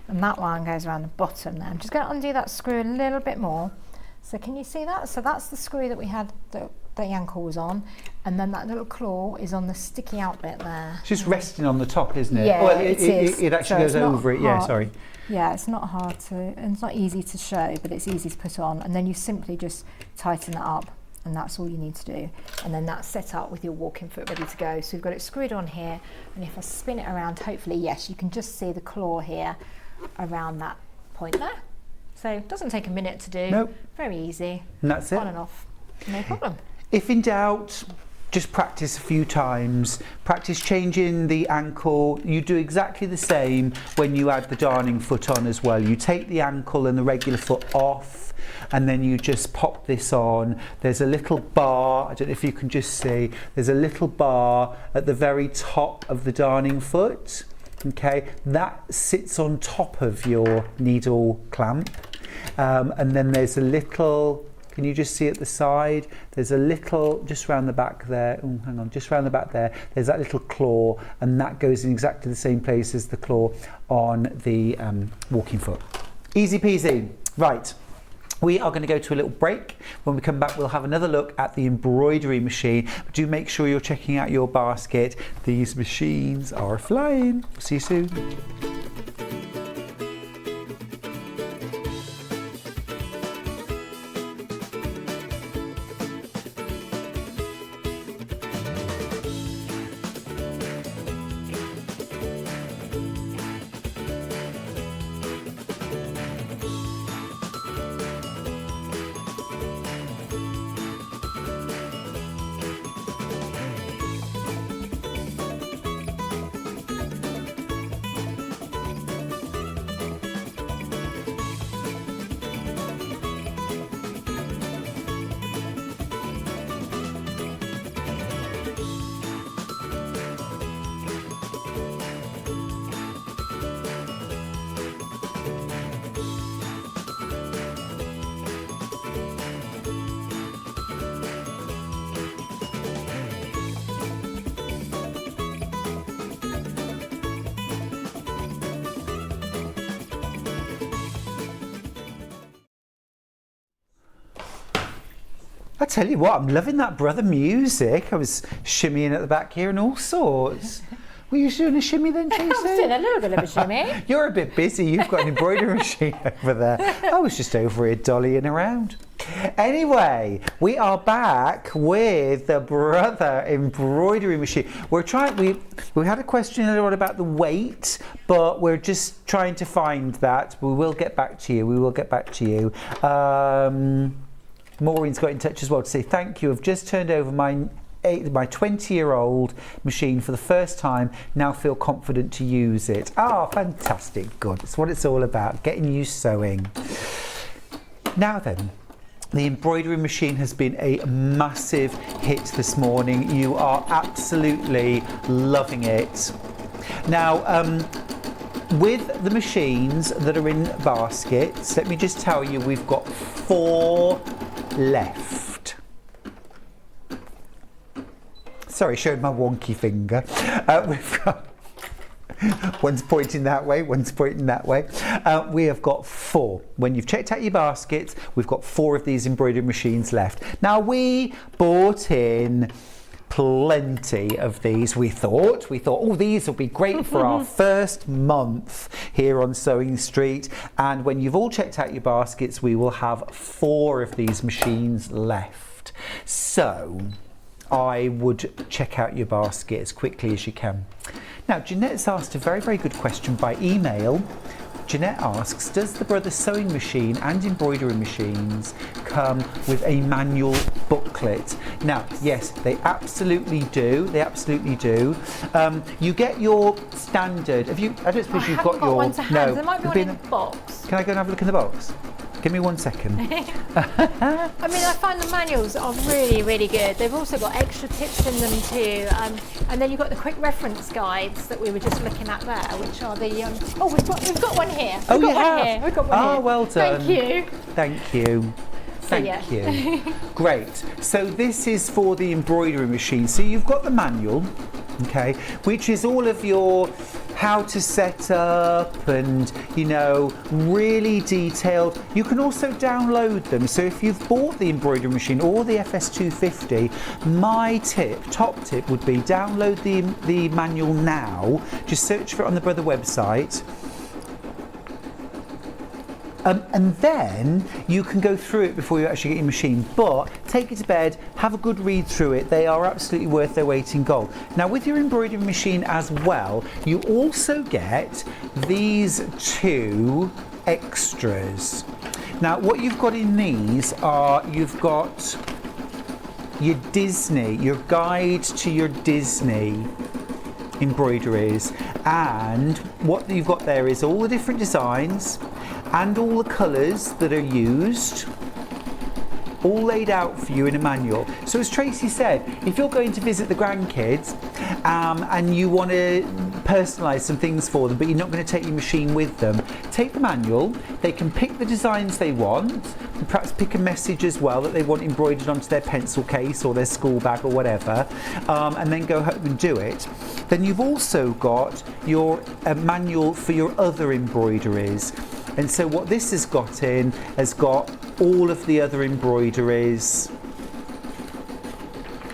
And that one goes around the bottom there. I'm just going to undo that screw a little bit more. So can you see that? So that's the screw that we had, the ankle was on, and then that little claw is on the sticky out bit there. It's just resting on the top, isn't it? Yeah, well, it is. It actually goes over it. Yeah, sorry. Yeah, it's not hard to, and it's not easy to show, but it's easy to put on. And then you simply just tighten that up, and that's all you need to do. And then that's set up with your walking foot ready to go. So we've got it screwed on here, and if I spin it around, hopefully, yes, you can just see the claw here around that point there. So it doesn't take a minute to do. Nope. Very easy. And that's it. On and off, no problem. If in doubt, just practice a few times. Practice changing the ankle. You do exactly the same when you add the darning foot on as well. You take the ankle and the regular foot off, and then you just pop this on. There's a little bar, I don't know if you can just see, there's a little bar at the very top of the darning foot. Okay, that sits on top of your needle clamp. And then there's a little, can you just see at the side? There's a little, just around the back there, oh, hang on, just around the back there, there's that little claw, and that goes in exactly the same place as the claw on the walking foot. Easy peasy. Right, we are going to go to a little break. When we come back, we'll have another look at the embroidery machine. But do make sure you're checking out your basket. These machines are flying. See you soon. I tell you what, I'm loving that brother music. I was shimmying at the back here and all sorts. Were you doing a shimmy then, Tracy? I was doing a little bit of a shimmy. You're a bit busy. You've got an embroidery machine over there. I was just over here dollying around. Anyway, we are back with the brother embroidery machine. We had a question earlier on about the weight, but we're just trying to find that. We will get back to you. Maureen's got in touch as well to say thank you. I've just turned over my 20-year-old machine for the first time. Now feel confident to use it. Oh, fantastic. Good. It's what it's all about, getting you sewing. Now then, the embroidery machine has been a massive hit this morning. You are absolutely loving it. Now, with the machines that are in baskets, let me just tell you, we've got 4 left. Sorry, showed my wonky finger. We've got one's pointing that way, one's pointing that way. We have got 4. When you've checked out your baskets, we've got 4 of these embroidery machines left. Now, we bought in plenty of these. We thought, oh, these will be great for our first month here on Sewing Street. And when you've all checked out your baskets, we will have 4 of these machines left. So I would check out your basket as quickly as you can. Now, Jeanette's asked a very, very good question by email. Jeanette asks, does the Brothers Sewing Machine and embroidery machines come with a manual booklet? Now, yes, they absolutely do. They absolutely do. You get your standard. I don't suppose you've got your. One to hand. No, there might be one in the box. Can I go and have a look in the box? Give me 1 second. I mean, I find the manuals are really, really good. They've also got extra tips in them too. And then you've got the quick reference guides that we were just looking at there, which are the... we've got one here. We've got one here. Well done. Thank you. Thank you. Thank you. Great. So this is for the embroidery machine. So you've got the manual, okay, which is all of your how to set up and, you know, really detailed. You can also download them. So if you've bought the embroidery machine or the FS250, my top tip would be download the manual now. Just search for it on the Brother website. And then you can go through it before you actually get your machine. But take it to bed, have a good read through it. They are absolutely worth their weight in gold. Now, with your embroidery machine as well, you also get these 2 extras. Now, what you've got in these are, you've got your Disney, your guide to your Disney embroideries. And what you've got there is all the different designs and all the colours that are used, all laid out for you in a manual. So as Tracy said, if you're going to visit the grandkids and you want to personalise some things for them, but you're not going to take your machine with them, take the manual. They can pick the designs they want, and perhaps pick a message as well that they want embroidered onto their pencil case or their school bag or whatever, and then go home and do it. Then you've also got your manual for your other embroideries. And so what this has got all of the other embroideries.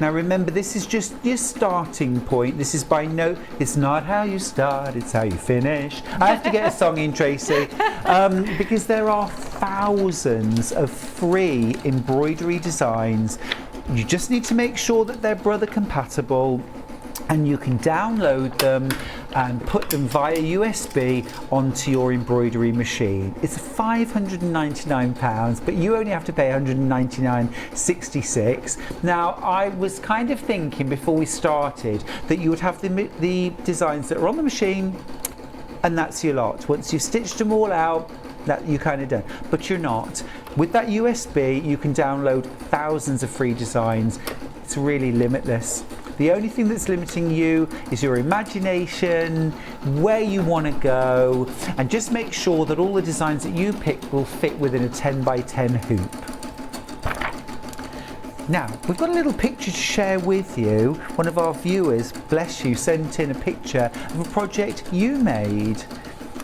Now remember, this is just your starting point. This is it's not how you start, it's how you finish. I have to get a song in, Tracy, because there are thousands of free embroidery designs. You just need to make sure that they're brother compatible, and you can download them and put them via USB onto your embroidery machine. It's £599, but you only have to pay £199.66. Now, I was kind of thinking before we started that you would have the designs that are on the machine, and that's your lot. Once you've stitched them all out, that you're kind of done. But you're not. With that USB, you can download thousands of free designs. It's really limitless. The only thing that's limiting you is your imagination, where you want to go, and just make sure that all the designs that you pick will fit within a 10 by 10 hoop. Now, we've got a little picture to share with you. One of our viewers, bless you, sent in a picture of a project you made.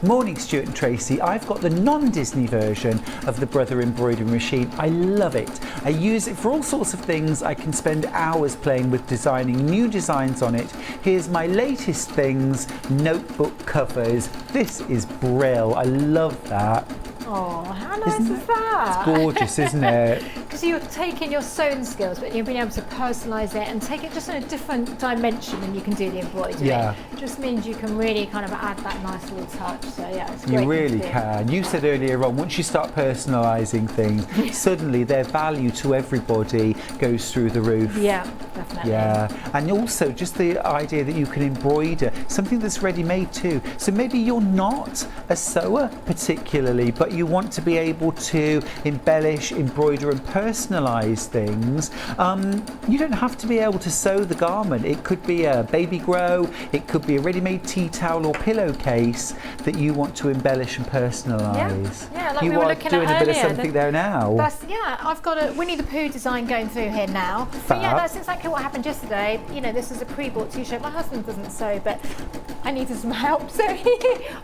Morning, Stuart and Tracy. I've got the non-Disney version of the Brother embroidery machine. I love it. I use it for all sorts of things. I can spend hours playing with designing new designs on it. Here's my latest things, notebook covers. This is brill. I love that. Oh, how nice is that? It's gorgeous, isn't it? Because you're taking your sewing skills, but you're being able to personalise it and take it just in a different dimension than you can do the embroidery. Yeah. It just means you can really kind of add that nice little touch. So yeah, it's great. You really can. You said earlier on, once you start personalising things, suddenly their value to everybody goes through the roof. Yeah, definitely. Yeah, and also just the idea that you can embroider something that's ready-made too. So maybe you're not a sewer particularly, but you want to be able to embellish, embroider and personalise things. You don't have to be able to sew the garment. It could be a baby grow, it could be a ready-made tea towel or pillowcase that you want to embellish and personalise. Yeah, like you we were are looking doing at a bit of earlier, something there now. Yeah, I've got a Winnie the Pooh design going through here now. But yeah, that's exactly what happened yesterday. You know, this is a pre-bought t-shirt. My husband doesn't sew, but I needed some help, so he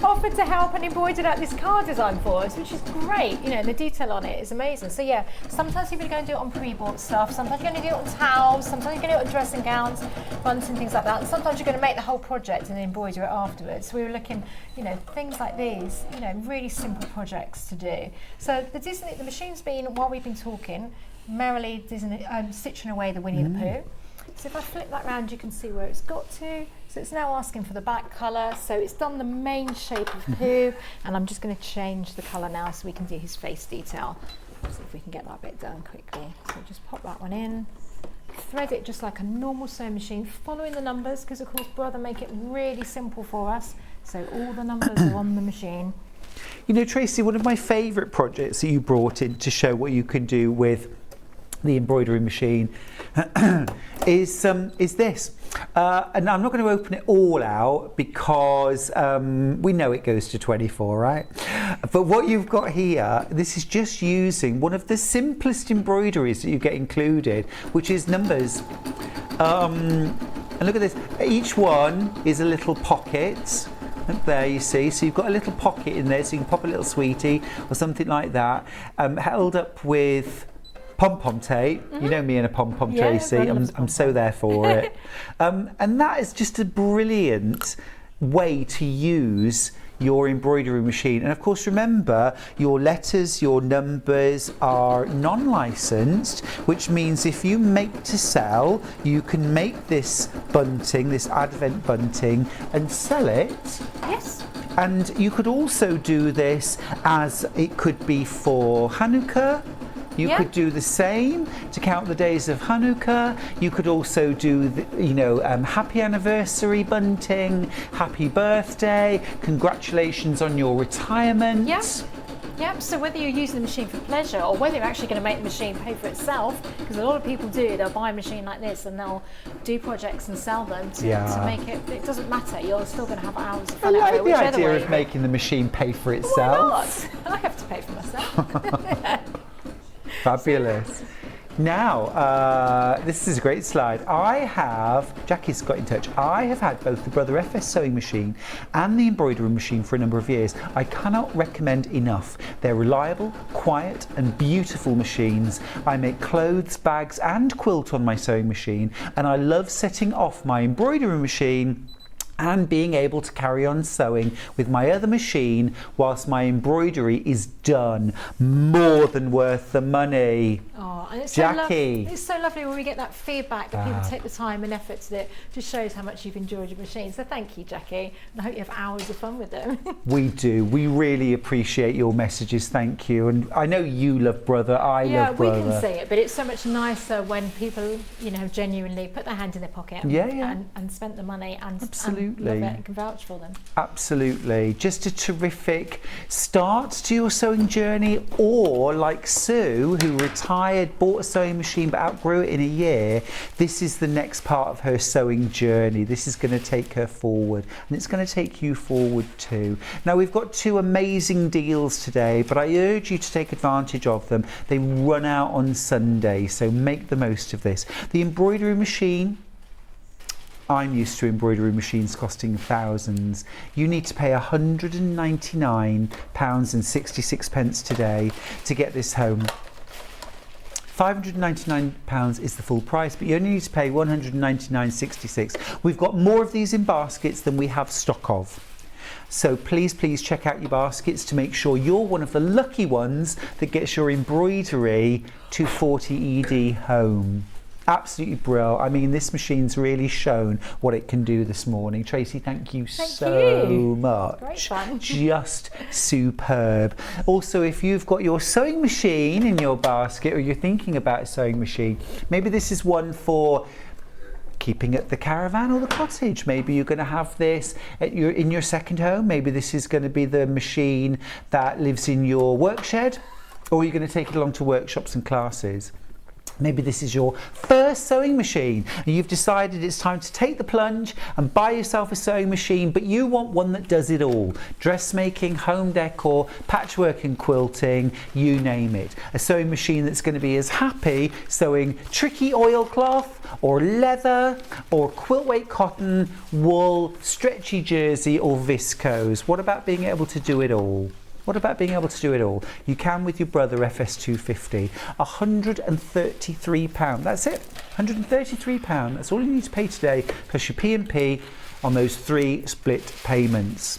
offered to help and embroidered out this card design for us, which is great. You know, the detail on it is amazing. So yeah, sometimes you're going to go and do it on pre-bought stuff. Sometimes you're going to do it on towels. Sometimes you're going to do it on dressing gowns, bunts and things like that. And sometimes you're going to make the whole project and embroider it afterwards. So we were looking, you know, things like these, you know, really simple projects to do. So the machine's been, while we've been talking, merrily stitching away the Winnie the Pooh. So if I flip that round, you can see where it's got to. So it's now asking for the back colour. So it's done the main shape of Pooh, and I'm just going to change the colour now so we can do his face detail. See if we can get that bit done quickly. So just pop that one in, thread it just like a normal sewing machine, following the numbers, because of course Brother make it really simple for us. So all the numbers are on the machine. You know, Tracy, one of my favourite projects that you brought in to show what you can do with the embroidery machine is this. And I'm not going to open it all out because we know it goes to 24, right? But what you've got here, this is just using one of the simplest embroideries that you get included, which is numbers. And look at this. Each one is a little pocket. Up there, you see, so you've got a little pocket in there, so you can pop a little sweetie or something like that, held up with pom-pom tape. You know me and a pom-pom, Tracy. I'm so there for it. And that is just a brilliant way to use your embroidery machine. And of course, remember, your letters, your numbers are non-licensed, which means if you make to sell, you can make this bunting, this advent bunting, and sell it. Yes. And you could also do this as it could be for Hanukkah. You could do the same to count the days of Hanukkah. You could also do, happy anniversary bunting, happy birthday, congratulations on your retirement. Yep, so whether you're using the machine for pleasure or whether you're actually going to make the machine pay for itself, because a lot of people do, they'll buy a machine like this and they'll do projects and sell them to make it doesn't matter, you're still going to have hours of fun. I like the idea of making the machine pay for itself. Why not? I have to pay for myself. Fabulous. Now, this is a great slide. Jackie's got in touch. I have had both the Brother FS sewing machine and the embroidery machine for a number of years. I cannot recommend enough. They're reliable, quiet and beautiful machines. I make clothes, bags and quilt on my sewing machine, and I love setting off my embroidery machine and being able to carry on sewing with my other machine whilst my embroidery is done. More than worth the money. Oh, and it's Jackie. It's so lovely when we get that feedback that people take the time and effort to it. Just shows how much you've enjoyed your machine. So thank you, Jackie. And I hope you have hours of fun with them. We do. We really appreciate your messages. Thank you. And I know you love Brother. I love Brother. Yeah, we can see it, but it's so much nicer when people, genuinely put their hand in their pocket and spent the money and love it and can vouch for them. Absolutely. Just a terrific start to your sewing journey, or like Sue, who retired, bought a sewing machine but outgrew it in a year. This is the next part of her sewing journey. This is going to take her forward, and it's going to take you forward too. Now, we've got two amazing deals today, but I urge you to take advantage of them. They run out on Sunday, so make the most of this. The embroidery machine, I'm used to embroidery machines costing thousands. You need to pay £199.66 today to get this home. £599 is the full price, but you only need to pay £199.66. We've got more of these in baskets than we have stock of. So please check out your baskets to make sure you're one of the lucky ones that gets your embroidery 240 ED home. Absolutely brilliant. I mean, this machine's really shown what it can do this morning. Tracy, thank you so much. Great fun. Just superb. Also, if you've got your sewing machine in your basket, or you're thinking about a sewing machine, maybe this is one for keeping at the caravan or the cottage. Maybe you're going to have this in your second home. Maybe this is going to be the machine that lives in your work shed, or you're going to take it along to workshops and classes. Maybe this is your first sewing machine and you've decided it's time to take the plunge and buy yourself a sewing machine, but you want one that does it all. Dressmaking, home decor, patchwork and quilting, you name it. A sewing machine that's going to be as happy sewing tricky oilcloth or leather or quilt weight cotton, wool, stretchy jersey or viscose. What about being able to do it all? What about being able to do it all? You can with your brother FS250. £133. That's it. £133. That's all you need to pay today, plus your P&P on those 3 split payments.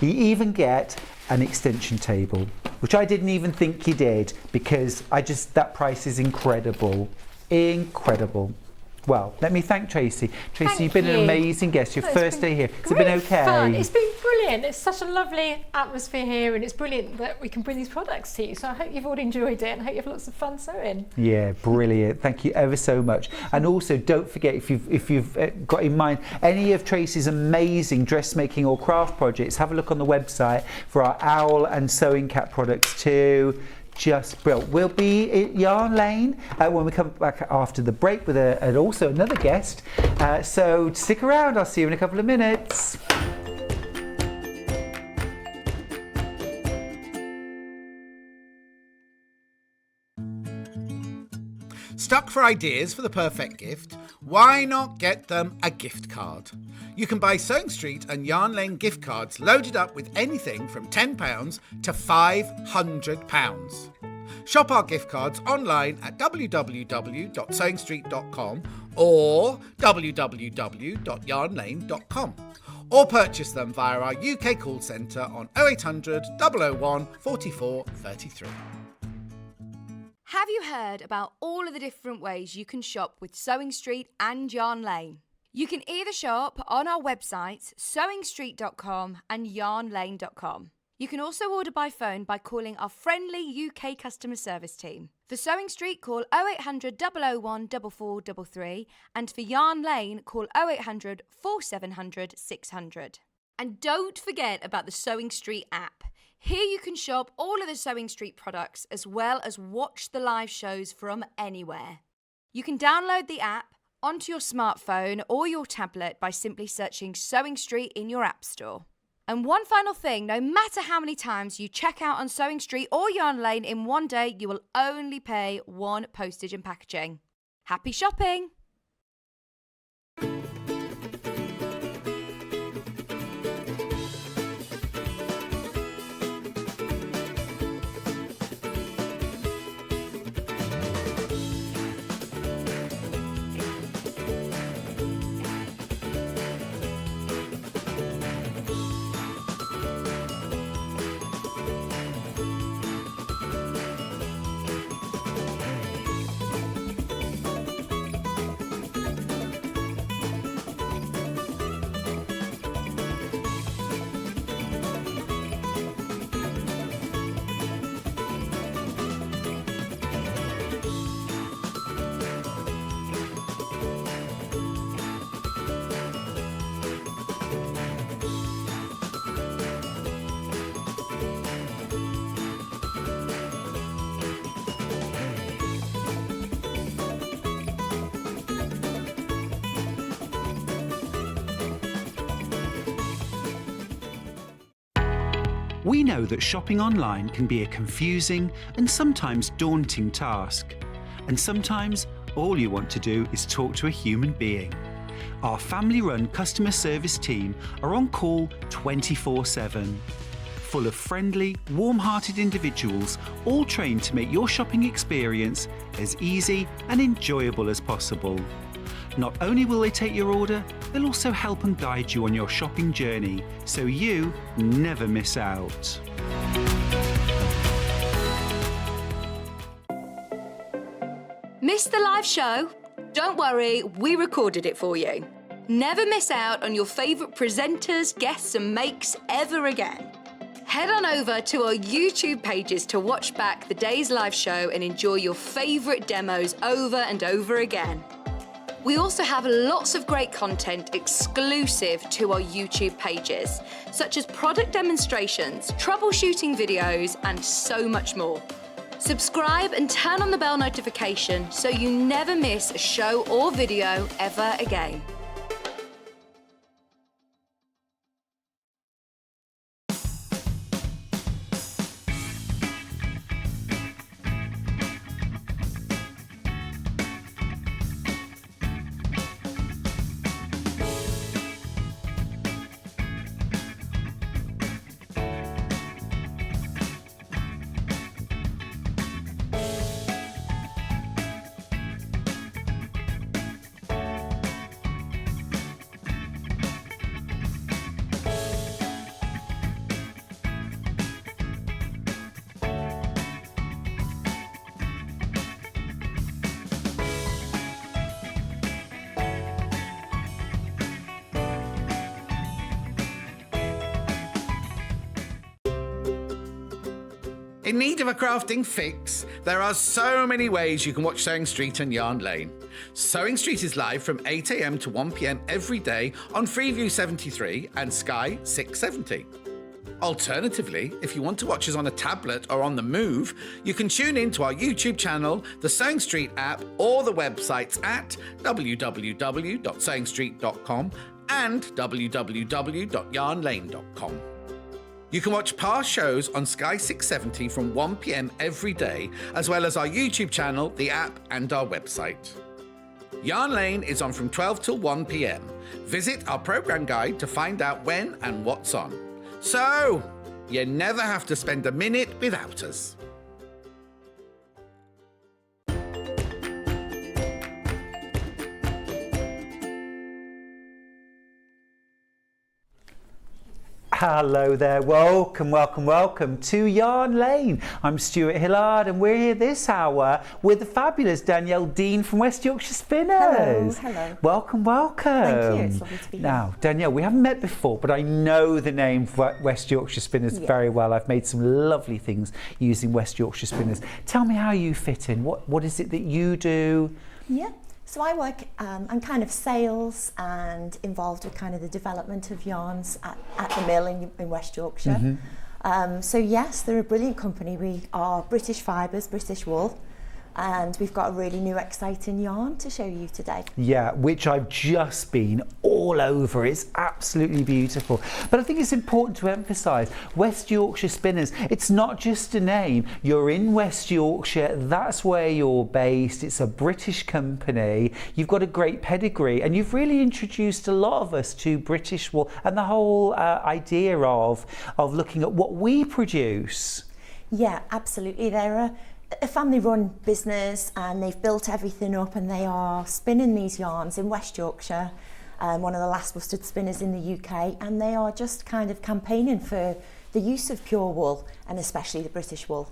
You even get an extension table, which I didn't even think you did, because that price is incredible. Incredible. Well, let me thank Tracy. Tracy, you've been an amazing guest. Your first day here. Has it been okay? Fun. It's been brilliant. It's such a lovely atmosphere here, and it's brilliant that we can bring these products to you. So I hope you've all enjoyed it, and I hope you have lots of fun sewing. Yeah, brilliant. Thank you ever so much. And also, don't forget, if you've got in mind any of Tracy's amazing dressmaking or craft projects, have a look on the website for our owl and sewing cat products too. Just brilliant. We'll be at Yarn Lane when we come back after the break with and also another guest. So stick around. I'll see you in a couple of minutes. Stuck for ideas for the perfect gift? Why not get them a gift card? You can buy Sewing Street and Yarn Lane gift cards loaded up with anything from £10 to £500. Shop our gift cards online at www.sewingstreet.com or www.yarnlane.com, or purchase them via our UK call centre on 0800 001 44 33. Have you heard about all of the different ways you can shop with Sewing Street and Yarn Lane? You can either shop on our websites, sewingstreet.com and yarnlane.com. You can also order by phone by calling our friendly UK customer service team. For Sewing Street, call 0800 001 4433, and for Yarn Lane, call 0800 4700 600. And don't forget about the Sewing Street app. Here you can shop all of the Sewing Street products as well as watch the live shows from anywhere. You can download the app onto your smartphone or your tablet by simply searching Sewing Street in your app store. And one final thing, no matter how many times you check out on Sewing Street or Yarn Lane in one day, you will only pay 1 postage and packaging. Happy shopping! We know that shopping online can be a confusing and sometimes daunting task. And sometimes all you want to do is talk to a human being. Our family-run customer service team are on call 24/7. Full of friendly, warm-hearted individuals, all trained to make your shopping experience as easy and enjoyable as possible. Not only will they take your order, they'll also help and guide you on your shopping journey, so you never miss out. Missed the live show? Don't worry, we recorded it for you. Never miss out on your favourite presenters, guests and makes ever again. Head on over to our YouTube pages to watch back the day's live show and enjoy your favourite demos over and over again. We also have lots of great content exclusive to our YouTube pages, such as product demonstrations, troubleshooting videos, and so much more. Subscribe and turn on the bell notification so you never miss a show or video ever again. In need of a crafting fix? There are so many ways you can watch Sewing Street and Yarn Lane. Sewing Street is live from 8 a.m. to 1 p.m. every day on Freeview 73 and Sky 670. Alternatively, if you want to watch us on a tablet or on the move, you can tune in to our YouTube channel, the Sewing Street app, or the websites at www.sewingstreet.com and www.yarnlane.com. You can watch past shows on Sky 670 from 1 p.m. every day, as well as our YouTube channel, the app, and our website. Yarn Lane is on from 12 till 1 p.m. Visit our programme guide to find out when and what's on. So, you never have to spend a minute without us. Hello there, welcome to Yarn Lane. I'm Stuart Hillard and we're here this hour with the fabulous Danielle Deane from West Yorkshire Spinners. Hello. Welcome. Thank you, it's lovely to be here. Now, Danielle, we haven't met before, but I know the name West Yorkshire Spinners very well. I've made some lovely things using West Yorkshire Spinners. Tell me how you fit in. What is it that you do? Yeah. So I work, I'm kind of sales and involved with kind of the development of yarns at the mill in West Yorkshire. So yes, they're a brilliant company. We are British fibres, British wool, and we've got a really new exciting yarn to show you today. Yeah, which I've just been all over. It's absolutely beautiful. But I think it's important to emphasise West Yorkshire Spinners. It's not just a name. You're in West Yorkshire. That's where you're based. It's a British company. You've got a great pedigree, and you've really introduced a lot of us to British wool and the whole idea of looking at what we produce. Yeah, absolutely. They're a family-run business, and they've built everything up, and they are spinning these yarns in West Yorkshire, one of the last worsted spinners in the UK, and they are just kind of campaigning for the use of pure wool, and especially the British wool.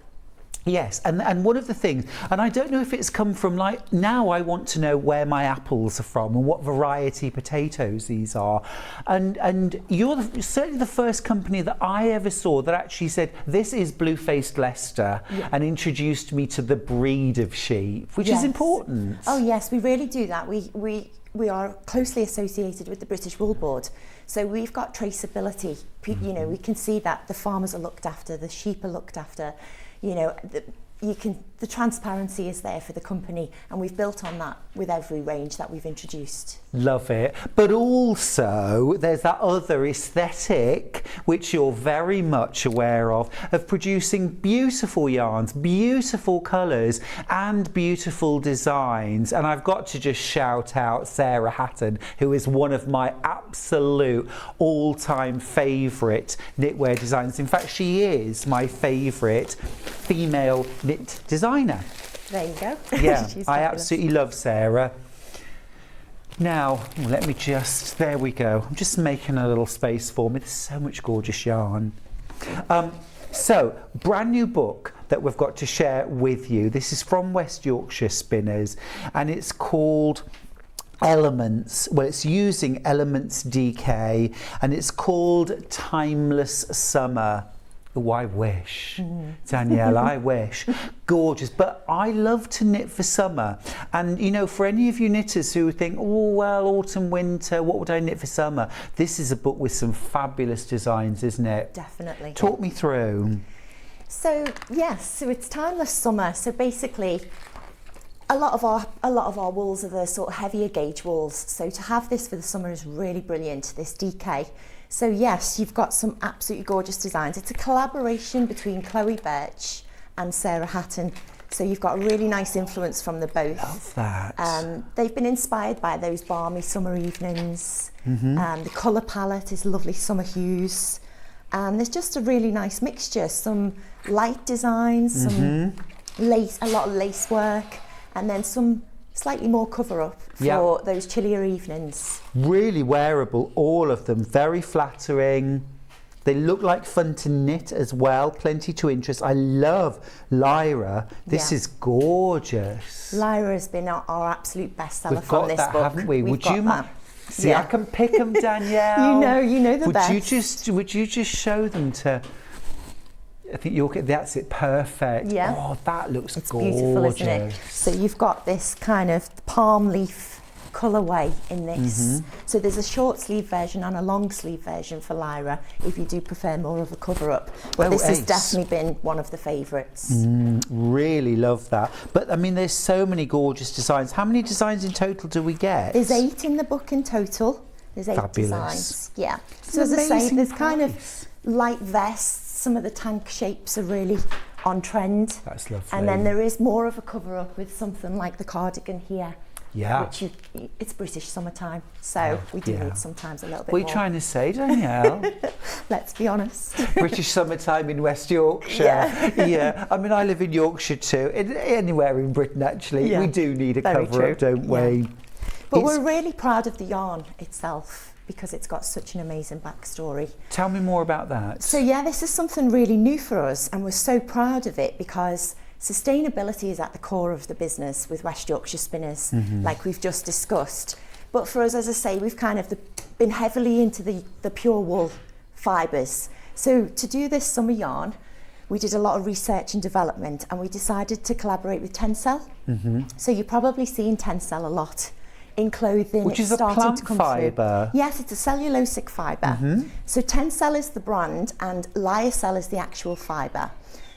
Yes, and one of the things, and I don't know if it's come from, like, now I want to know where my apples are from and what variety potatoes these are, and you're certainly the first company that I ever saw that actually said this is blue-faced Leicester, and introduced me to the breed of sheep, which is important. Oh yes, we really do that. We are closely associated with the British Wool Board, so we've got traceability. You know, we can see that the farmers are looked after, the sheep are looked after. You know, you can the transparency is there for the company, and we've built on that with every range that we've introduced. Love it. But also there's that other aesthetic which you're very much aware of producing beautiful yarns, beautiful colours and beautiful designs. And I've got to just shout out Sarah Hatton, who is one of my absolute all-time favourite knitwear designers. In fact, she is my favourite female knit designer. There you go. Yeah, She's I fabulous. absolutely love Sarah. Now, let me just, there we go. I'm just making a little space for me. There's so much gorgeous yarn. So, brand new book that we've got to share with you. This is from West Yorkshire Spinners, and it's called Elements. Well, it's using Elements DK, and it's called Timeless Summer. Oh, I wish, Danielle, I wish. Gorgeous. But I love to knit for summer. And, you know, for any of you knitters who think, oh, well, autumn, winter, what would I knit for summer? This is a book with some fabulous designs, isn't it? Definitely. Talk me through. So, yes, so it's Timeless Summer. So basically, a lot of our wools are the sort of heavier gauge wools. So to have this for the summer is really brilliant, this DK. So yes, you've got some absolutely gorgeous designs. It's a collaboration between Chloe Birch and Sarah Hatton. So you've got a really nice influence from the both. Love that. They've been inspired by those balmy summer evenings. The colour palette is lovely summer hues. And there's just a really nice mixture. Some light designs, some lace, a lot of lace work, and then some slightly more cover up for those chillier evenings. Really Wearable, all of them, very flattering. They look like fun to knit as well, plenty to interest. I love Lyra. This is gorgeous. Lyra has been our absolute bestseller We've from got this that, book. haven't we? Would you mind? See, I can pick them, Danielle. you know the best. Would you just show them to? I think that's it, perfect. Yeah. Oh, that looks It's gorgeous. beautiful, isn't it? So you've got this kind of palm leaf colourway in this. So there's a short sleeve version and a long sleeve version for Lyra if you do prefer more of a cover up. But this has definitely been one of the favourites. Really love that. But I mean, there's so many gorgeous designs. How many designs in total do we get? There's 8 in the book in total. There's 8 designs. Yeah. So as I say, there's kind of light vests. Some of the tank shapes are really on trend. That's lovely. And then there is more of a cover up with something like the cardigan here. Yeah. Which it's British summertime, so we do need sometimes a little bit more. What are you trying to say, Danielle? Let's be honest. British summertime in West Yorkshire. Yeah. I mean, I live in Yorkshire too. Anywhere in Britain, actually. We do need a cover up, don't we? But we're really proud of the yarn itself, because it's got such an amazing backstory. Tell me more about that. So yeah, this is something really new for us, and we're so proud of it because sustainability is at the core of the business with West Yorkshire Spinners, like we've just discussed. But for us, as I say, we've kind of been heavily into the pure wool fibres. So to do this summer yarn, we did a lot of research and development, and we decided to collaborate with Tencel. So you're probably seeing Tencel a lot in clothing. Which is a plant fibre. Yes, it's a cellulosic fibre. So Tencel is the brand and Lyocell is the actual fibre.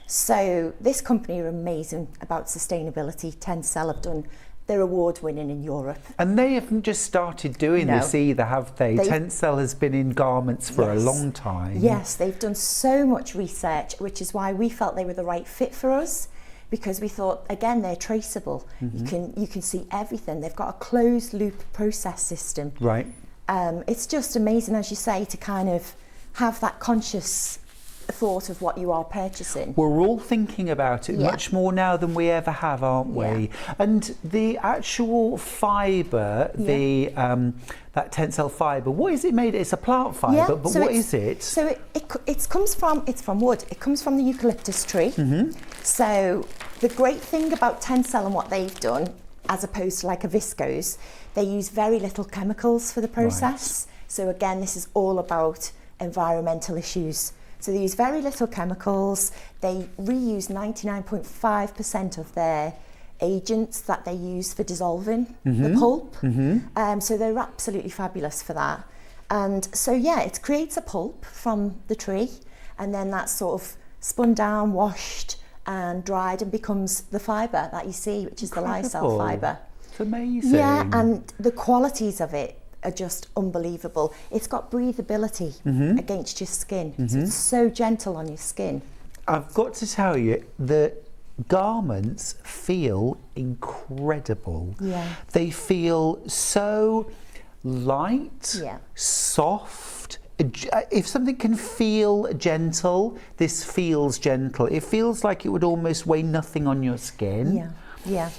So this company are amazing about sustainability. Tencel have done, they're award winning in Europe. And they haven't just started doing this either, have they? Tencel has been in garments for a long time. Yes, they've done so much research, which is why we felt they were the right fit for us. Because we thought, again, they're traceable. You can see everything. They've got a closed loop process system. Right. It's just amazing, as you say, to kind of have that conscious thought of what you are purchasing. We're all thinking about it much more now than we ever have, aren't we? And the actual fibre, that Tencel fibre, what is it made? It's a plant fibre, but so what is it? So it's from wood. It comes from the eucalyptus tree. So the great thing about Tencel and what they've done, as opposed to like a viscose, they use very little chemicals for the process. So again, this is all about environmental issues. So they use very little chemicals. They reuse 99.5% of their agents that they use for dissolving the pulp. So they're absolutely fabulous for that. And so it creates a pulp from the tree, and then that's sort of spun down, washed, and dried and becomes the fibre that you see, which is the lyocell Incredible. fibre. It's amazing. Yeah, and the qualities of it are just unbelievable. It's got breathability against your skin, so it's so gentle on your skin. I've got to tell you, the garments feel incredible. Yeah. They feel so light, Yeah. soft. If something can feel gentle, this feels gentle. It feels like it would almost weigh nothing on your skin. Yeah. Yeah.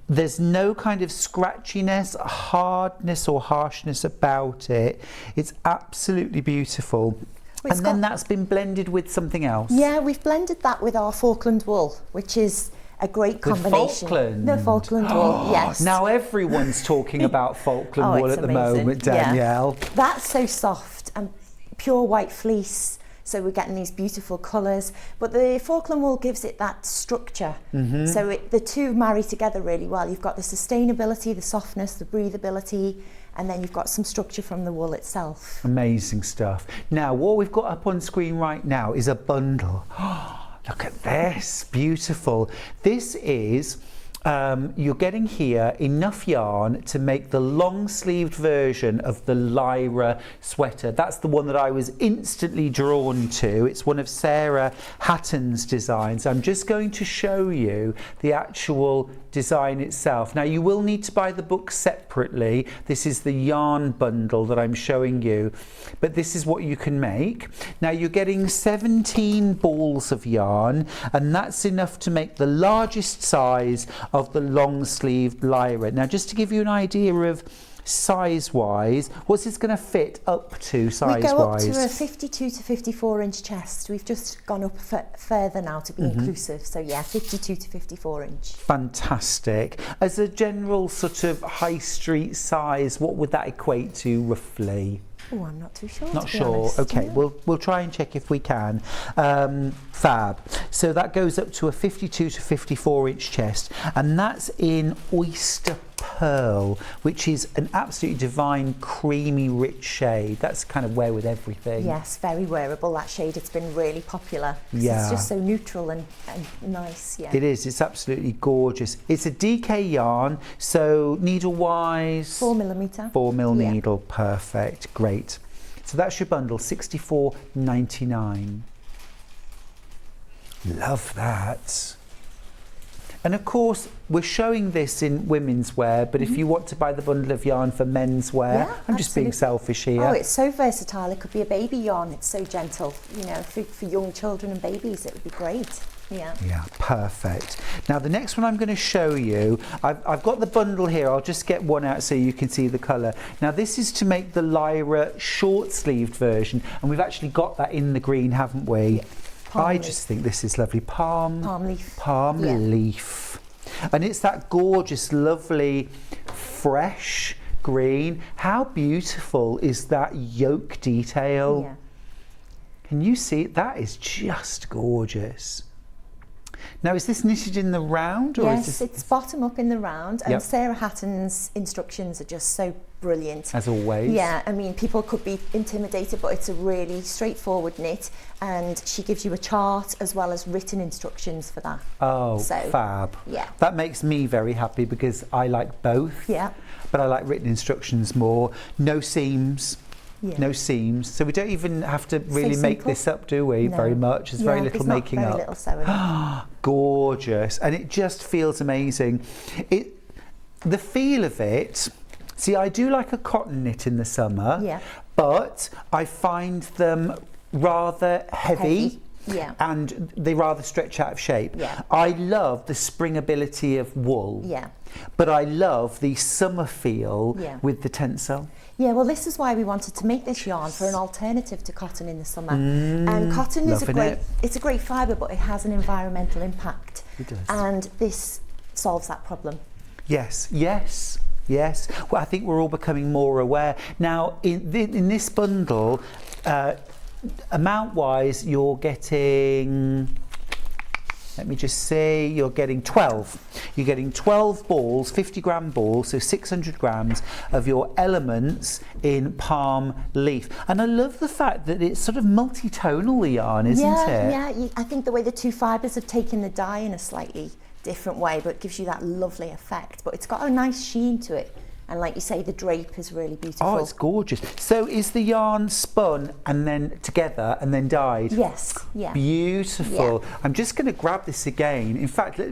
There's no kind of scratchiness, hardness or harshness about it. It's absolutely beautiful. It's and then that's been blended with something else. Yeah, we've blended that with our Falkland wool, which is a great combination. Falkland? The Falkland wool, yes. Now everyone's talking about Falkland wool it's at the amazing. moment, Yeah. Danielle. That's so soft and pure white fleece, so we're getting these beautiful colours. But the Falkland wool gives it that structure. So the two marry together really well. You've got the sustainability, the softness, the breathability, and then you've got some structure from the wool itself. Amazing stuff. Now, what we've got up on screen right now is a bundle. Look at this, beautiful. This is, you're getting here enough yarn to make the long-sleeved version of the Lyra sweater. That's the one that I was instantly drawn to. It's one of Sarah Hatton's designs. I'm just going to show you the actual design itself. Now, you will need to buy the book separately. This is the yarn bundle that I'm showing you, but this is what you can make. Now, you're getting 17 balls of yarn, and that's enough to make the largest size of the long-sleeved Lyra. Now, just to give you an idea of size-wise, what's this going to fit up to size-wise? We go up to a 52 to 54 inch chest. We've just gone up further now to be inclusive. So yeah, 52 to 54 inch. Fantastic. As a general sort of high street size, what would that equate to roughly? Oh, I'm not too sure. Not to be sure. honest. Okay, Yeah. we'll try and check if we can. Fab. So that goes up to a 52 to 54 inch chest, and that's in oyster pearl, which is an absolutely divine, creamy, rich shade. That's kind of wear with everything. Yes, very wearable, that shade. It's been really popular. 'Cause Yeah. It's just so neutral and nice, yeah. It is. It's absolutely gorgeous. It's a DK yarn, so needle-wise... 4mm. 4mm Yeah. needle. Perfect. Great. So that's your bundle, $64.99. Love that. And of course, we're showing this in women's wear, but if you want to buy the bundle of yarn for men's wear, Yeah, I'm just being absolutely. selfish here. Oh, it's so versatile. It could be a baby yarn. It's so gentle. You know, for young children and babies, it would be great. Yeah. Yeah, perfect. Now the next one I'm going to show you, I've got the bundle here. I'll just get one out so you can see the colour. Now this is to make the Lyra short-sleeved version, and we've actually got that in the green, haven't we? Yeah. Palm I leaf. just think this is lovely. Palm leaf. Palm Yeah. leaf. And it's that gorgeous, lovely, fresh green. How beautiful is that yoke detail? Yeah. Can you see it? That is just gorgeous. Now, is this knitted in the round? Or Yes, is this, it's bottom up in the round, and Yep. Sarah Hatton's instructions are just so brilliant. as always? Yeah, I mean, people could be intimidated, but it's a really straightforward knit, and she gives you a chart as well as written instructions for that. Oh, So, fab. yeah. That makes me very happy because I like both. Yeah. But I like written instructions more. No seams. Yeah. No seams. So we don't even have to really make simple. this up, do we? No. Very much. There's very Yeah, little there's not making very up. little sewing. Gorgeous. And it just feels amazing. The feel of it, see, I do like a cotton knit in the summer, Yeah. but I find them rather heavy. Yeah. And they rather stretch out of shape. Yeah. I love the springability of wool. Yeah. But I love the summer feel Yeah. with the tencel. Yeah, well, this is why we wanted to make this yarn for an alternative to cotton in the summer. And cotton is loving it. it's a great fibre, but it has an environmental impact. It does. And this solves that problem. Yes, yes, yes. Well, I think we're all becoming more aware. Now, in this bundle, amount-wise, you're getting Let me just see, you're getting 12. You're getting 12 balls, 50-gram balls, so 600 grams of your elements in palm leaf. And I love the fact that it's sort of multi-tonal, the yarn, isn't it? Yeah, I think the way the two fibres have taken the dye in a slightly different way, but it gives you that lovely effect. But it's got a nice sheen to it. And like you say, the drape is really beautiful. Oh, it's gorgeous. So is the yarn spun and then together and then dyed? Yes, yeah. Beautiful. Yeah. I'm just going to grab this again. In fact, I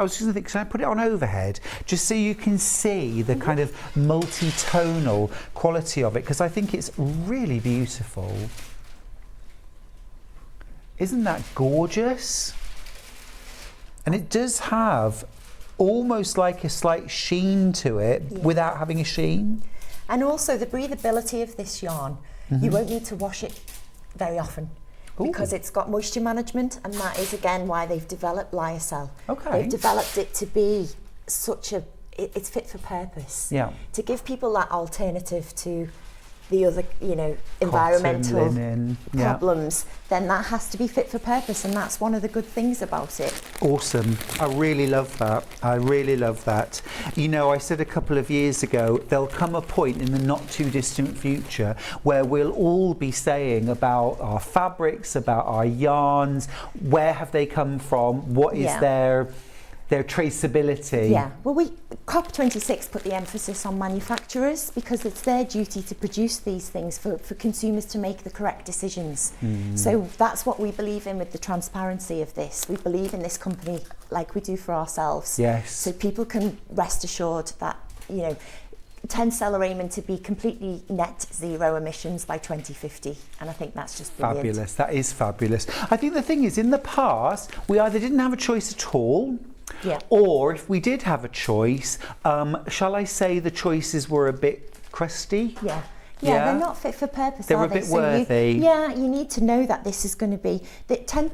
was just going to think, should I put it on overhead? Just so you can see the kind of multi-tonal quality of it, because I think it's really beautiful. Isn't that gorgeous? And it does have almost like a slight sheen to it without having a sheen. And also the breathability of this yarn. You won't need to wash it very often because it's got moisture management, and that is again why they've developed lyocell. Okay. They've developed it to be it's fit for purpose. Yeah. To give people that alternative to the other, environmental linen, problems, then that has to be fit for purpose, and that's one of the good things about it. Awesome. I really love that. I really love that. You know, I said a couple of years ago, there'll come a point in the not too distant future where we'll all be saying about our fabrics, about our yarns, where have they come from, what is their traceability. Yeah, well, COP26 put the emphasis on manufacturers because it's their duty to produce these things for consumers to make the correct decisions. So that's what we believe in with the transparency of this. We believe in this company like we do for ourselves. Yes. So people can rest assured that, Tencel are aiming to be completely net zero emissions by 2050, and I think that's just brilliant. Fabulous. That is fabulous. I think the thing is, in the past, we either didn't have a choice at all, or if we did have a choice, shall I say the choices were a bit crusty? Yeah, they're not fit for purpose. They're are a they? bit worthy. You need to know that this is going to be.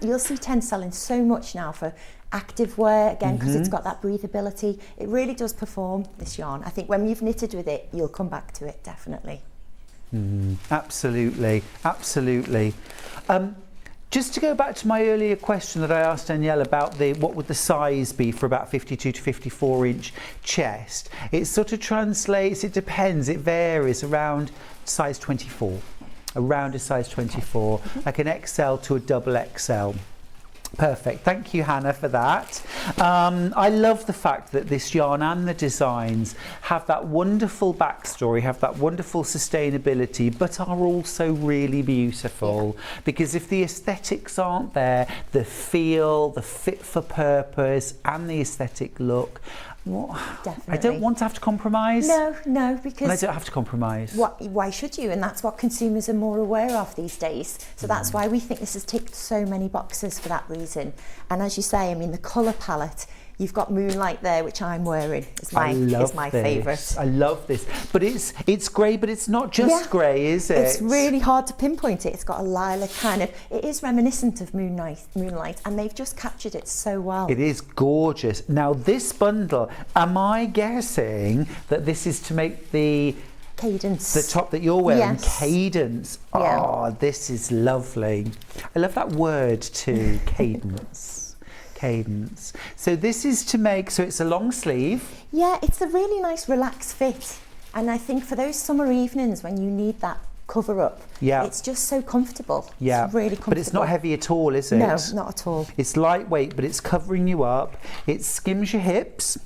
You'll see Tencel in so much now for active wear again because it's got that breathability. It really does perform, this yarn. I think when you've knitted with it, you'll come back to it definitely. Absolutely, absolutely. Just to go back to my earlier question that I asked Danielle about what would the size be for about 52 to 54 inch chest, it sort of translates, it depends, it varies around size 24, around a size 24, like an XL to a double XL. Perfect. Thank you, Hannah, for that. I love the fact that this yarn and the designs have that wonderful backstory, have that wonderful sustainability, but are also really beautiful. Because if the aesthetics aren't there, the feel, the fit for purpose, and the aesthetic look, I don't want to have to compromise. No, because... And I don't have to compromise. Why should you? And that's what consumers are more aware of these days. So that's why we think this has ticked so many boxes for that reason. And as you say, I mean, the colour palette, you've got Moonlight there, which I'm wearing. Is my favourite. I love this. But it's grey, but it's not just grey, is it? It's really hard to pinpoint it. It's got a lilac kind of... It is reminiscent of Moonlight, and they've just captured it so well. It is gorgeous. Now, this bundle, am I guessing that this is to make the... Cadence. The top that you're wearing, yes. Cadence. Yeah. Oh, this is lovely. I love that word too, cadence. Cadence. So this is to make, so it's a long sleeve. Yeah, it's a really nice relaxed fit. And I think for those summer evenings when you need that cover up, it's just so comfortable. Yeah, it's really comfortable. But it's not heavy at all, is it? No, not at all. It's lightweight, but it's covering you up. It skims your hips,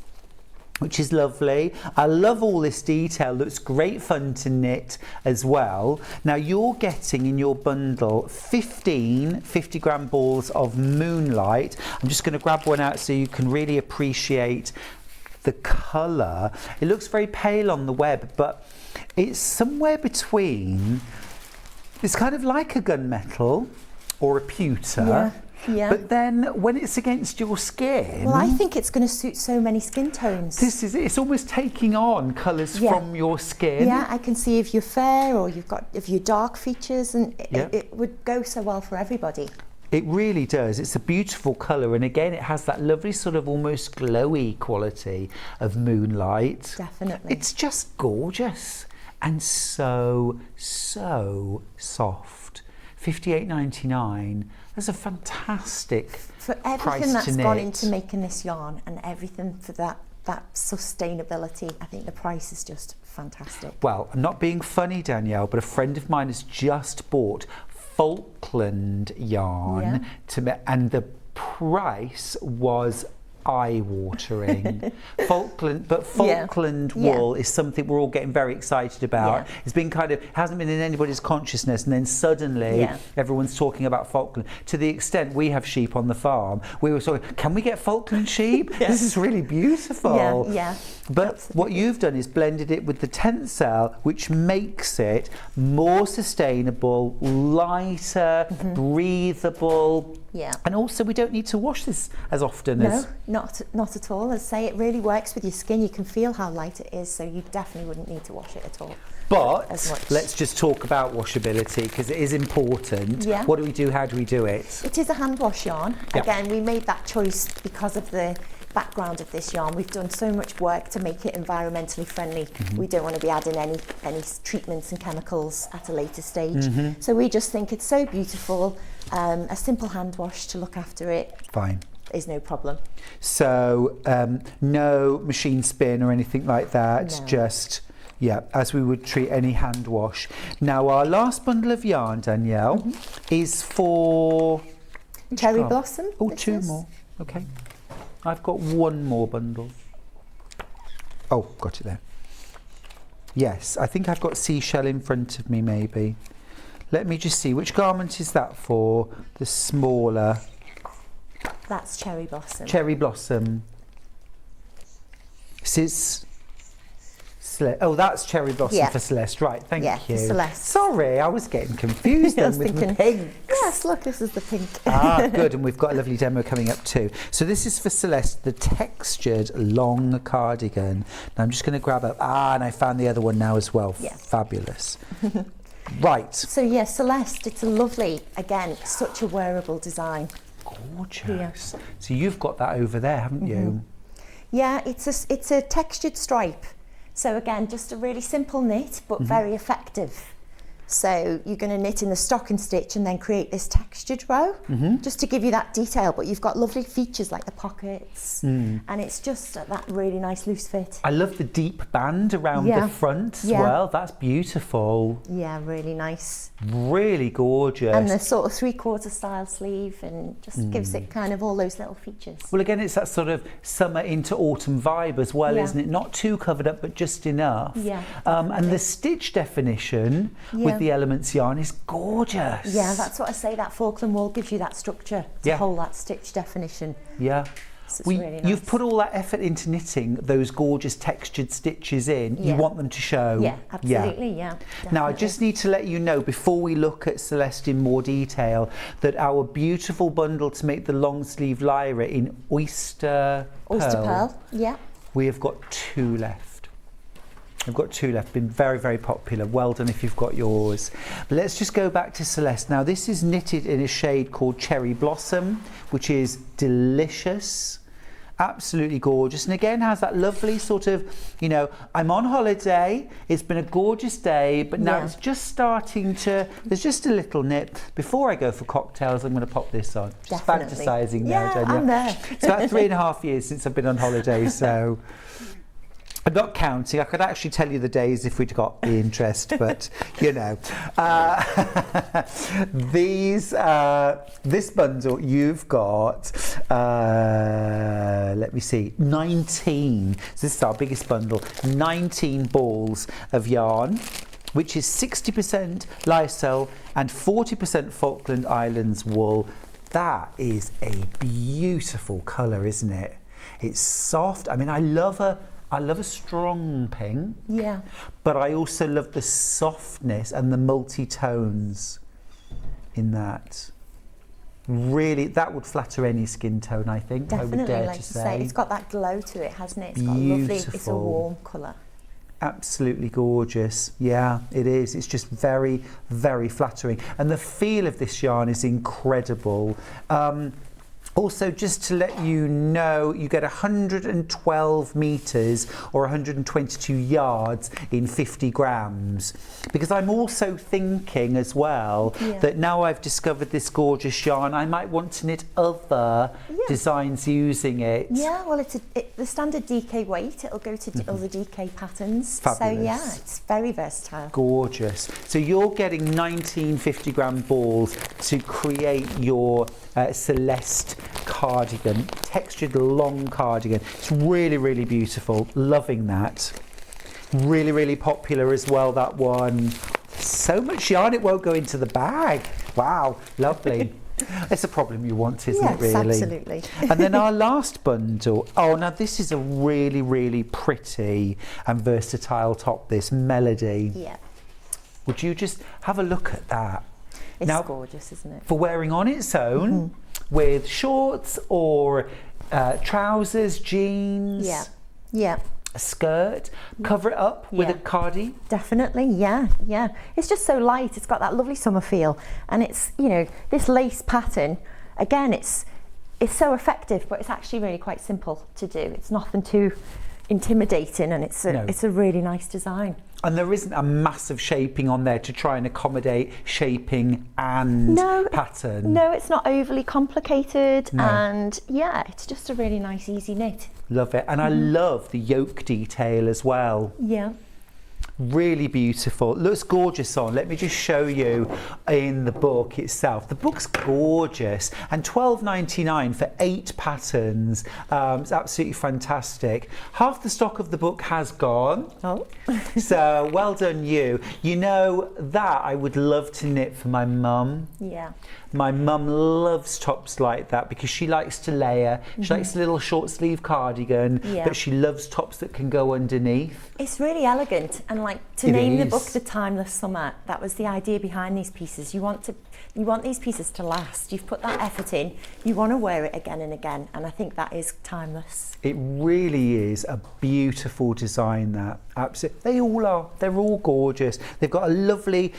which is lovely. I love all this detail. Looks great fun to knit as well. Now you're getting in your bundle 15 50-gram balls of Moonlight. I'm just going to grab one out so you can really appreciate the colour. It looks very pale on the web, but it's somewhere between, it's kind of like a gunmetal or a pewter. Yeah. But then when it's against your skin... Well, I think it's going to suit so many skin tones. This is it. It's almost taking on colours from your skin. Yeah, I can see if you're fair or if you're dark features, and it would go so well for everybody. It really does. It's a beautiful colour, and again it has that lovely sort of almost glowy quality of Moonlight. Definitely. It's just gorgeous and so soft. $58.99. That's a fantastic For price everything that's to gone knit. into making this yarn and everything for that sustainability, I think the price is just fantastic. Well, I'm not being funny, Danielle, but a friend of mine has just bought Falkland yarn and the price was eye-watering. Falkland wool is something we're all getting very excited about. It's been hasn't been in anybody's consciousness, and then suddenly everyone's talking about Falkland. To the extent we have sheep on the farm, we were sort of, can we get Falkland sheep? This is really beautiful. But absolutely. What you've done is blended it with the tencel, which makes it more sustainable, lighter, breathable. And also we don't need to wash this as often as... No, not at all. As I say, it really works with your skin. You can feel how light it is, so you definitely wouldn't need to wash it at all. But let's just talk about washability, because it is important. What do we do? How do we do it? It is a hand wash yarn. Again, we made that choice because of the background of this yarn. We've done so much work to make it environmentally friendly. We don't want to be adding any treatments and chemicals at a later stage. So we just think it's so beautiful. A simple hand wash to look after it is no problem. So no machine spin or anything like that. Just as we would treat any hand wash. Now our last bundle of yarn, Danielle, is for Cherry Blossom. Oh, two more. Okay. I've got one more bundle. Oh, got it there. Yes, I think I've got seashell in front of me maybe. Let me just see, which garment is that for? The smaller. That's Cherry Blossom. Cherry Blossom. This is oh, that's Cherry Blossom for Celeste, right, thank you. For Celeste. Sorry, I was getting confused then with the pinks. Yes, look, this is the pink. Good, and we've got a lovely demo coming up too. So this is for Celeste, the textured long cardigan. Now I'm just going to grab up, and I found the other one now as well. Fabulous. Right. So Celeste, it's a lovely, again, such a wearable design. Gorgeous. So you've got that over there, haven't you? Yeah, it's a textured stripe. So again, just a really simple knit, but very effective. So you're going to knit in the stocking stitch and then create this textured row, just to give you that detail. But you've got lovely features like the pockets, and it's just that really nice loose fit. I love the deep band around the front as well. That's beautiful. Yeah, really nice. Really gorgeous. And the sort of 3/4 style sleeve, and just gives it kind of all those little features. Well, again, it's that sort of summer into autumn vibe as well, isn't it? Not too covered up, but just enough. And the stitch definition with the Elements yarn is gorgeous. Yeah, that's what I say, that Falkland wool gives you that structure to hold that stitch definition. So really nice. You've put all that effort into knitting those gorgeous textured stitches in. You want them to show. Yeah, absolutely, Now, I just need to let you know, before we look at Celeste in more detail, that our beautiful bundle to make the long sleeve lyra in Oyster Pearl, we have got 2 left. I've got 2 left, been very, very popular. Well done if you've got yours. But let's just go back to Celeste. Now this is knitted in a shade called Cherry Blossom, which is delicious, absolutely gorgeous. And again, has that lovely sort of, I'm on holiday, it's been a gorgeous day, but now it's just starting to, there's just a little nip. Before I go for cocktails, I'm going to pop this on. Just fantasising now, Danielle. I'm there. It's about 3.5 years since I've been on holiday, so... I'm not counting. I could actually tell you the days if we'd got the interest, but this bundle you've got. Let me see, 19. So this is our biggest bundle. 19 balls of yarn, which is 60% Lysol and 40% Falkland Islands wool. That is a beautiful colour, isn't it? It's soft. I mean, I love a strong pink, but I also love the softness and the multi-tones in that. Really, that would flatter any skin tone, I think. Definitely, I would dare like to say. It's got that glow to it, hasn't it? It's got lovely, it's a warm colour. Absolutely gorgeous. Yeah, it is. It's just very, very flattering. And the feel of this yarn is incredible. Also, just to let you know, you get 112 metres or 122 yards in 50 grams. Because I'm also thinking as well that now I've discovered this gorgeous yarn, I might want to knit other designs using it. Yeah, well, it's the standard DK weight. It'll go to other DK patterns. Fabulous. So yeah, it's very versatile. Gorgeous. So you're getting 19 50-gram balls to create your Celeste cardigan, textured long cardigan. It's really, really beautiful. Loving that. Really, really popular as well, that one. So much yarn it won't go into the bag. Wow, lovely. It's a problem you want, isn't it, really? Yes, absolutely. And then our last bundle. Oh, now this is a really, really pretty and versatile top, this Melody. Yeah. Would you just have a look at that? It's now, gorgeous, isn't it? For wearing on its own with shorts or trousers, jeans, Yeah. a skirt, cover it up with a cardi. Definitely, yeah. It's just so light. It's got that lovely summer feel, and it's, you know, this lace pattern. Again, it's so effective, but it's actually really quite simple to do. It's nothing too intimidating, and it's a really nice design. And there isn't a massive shaping on there to try and accommodate shaping and pattern. No, it's not overly complicated, and yeah, it's just a really nice, easy knit. Love it. And I love the yoke detail as well. Yeah. Really beautiful. Looks gorgeous on. Let me just show you in the book itself. The book's gorgeous, and $12.99 for 8 patterns. It's absolutely fantastic. Half the stock of the book has gone. Oh. So well done you. You know that I would love to knit for my mum. Yeah. My mum loves tops like that because she likes to layer. She likes a little short sleeve cardigan, but she loves tops that can go underneath. It's really elegant, and like to name the book The Timeless Summer, that was the idea behind these pieces. You want these pieces to last. You've put that effort in. You want to wear it again and again, and I think that is timeless. It really is a beautiful design, that. Absolutely. They all are. They're all gorgeous. They've got a lovely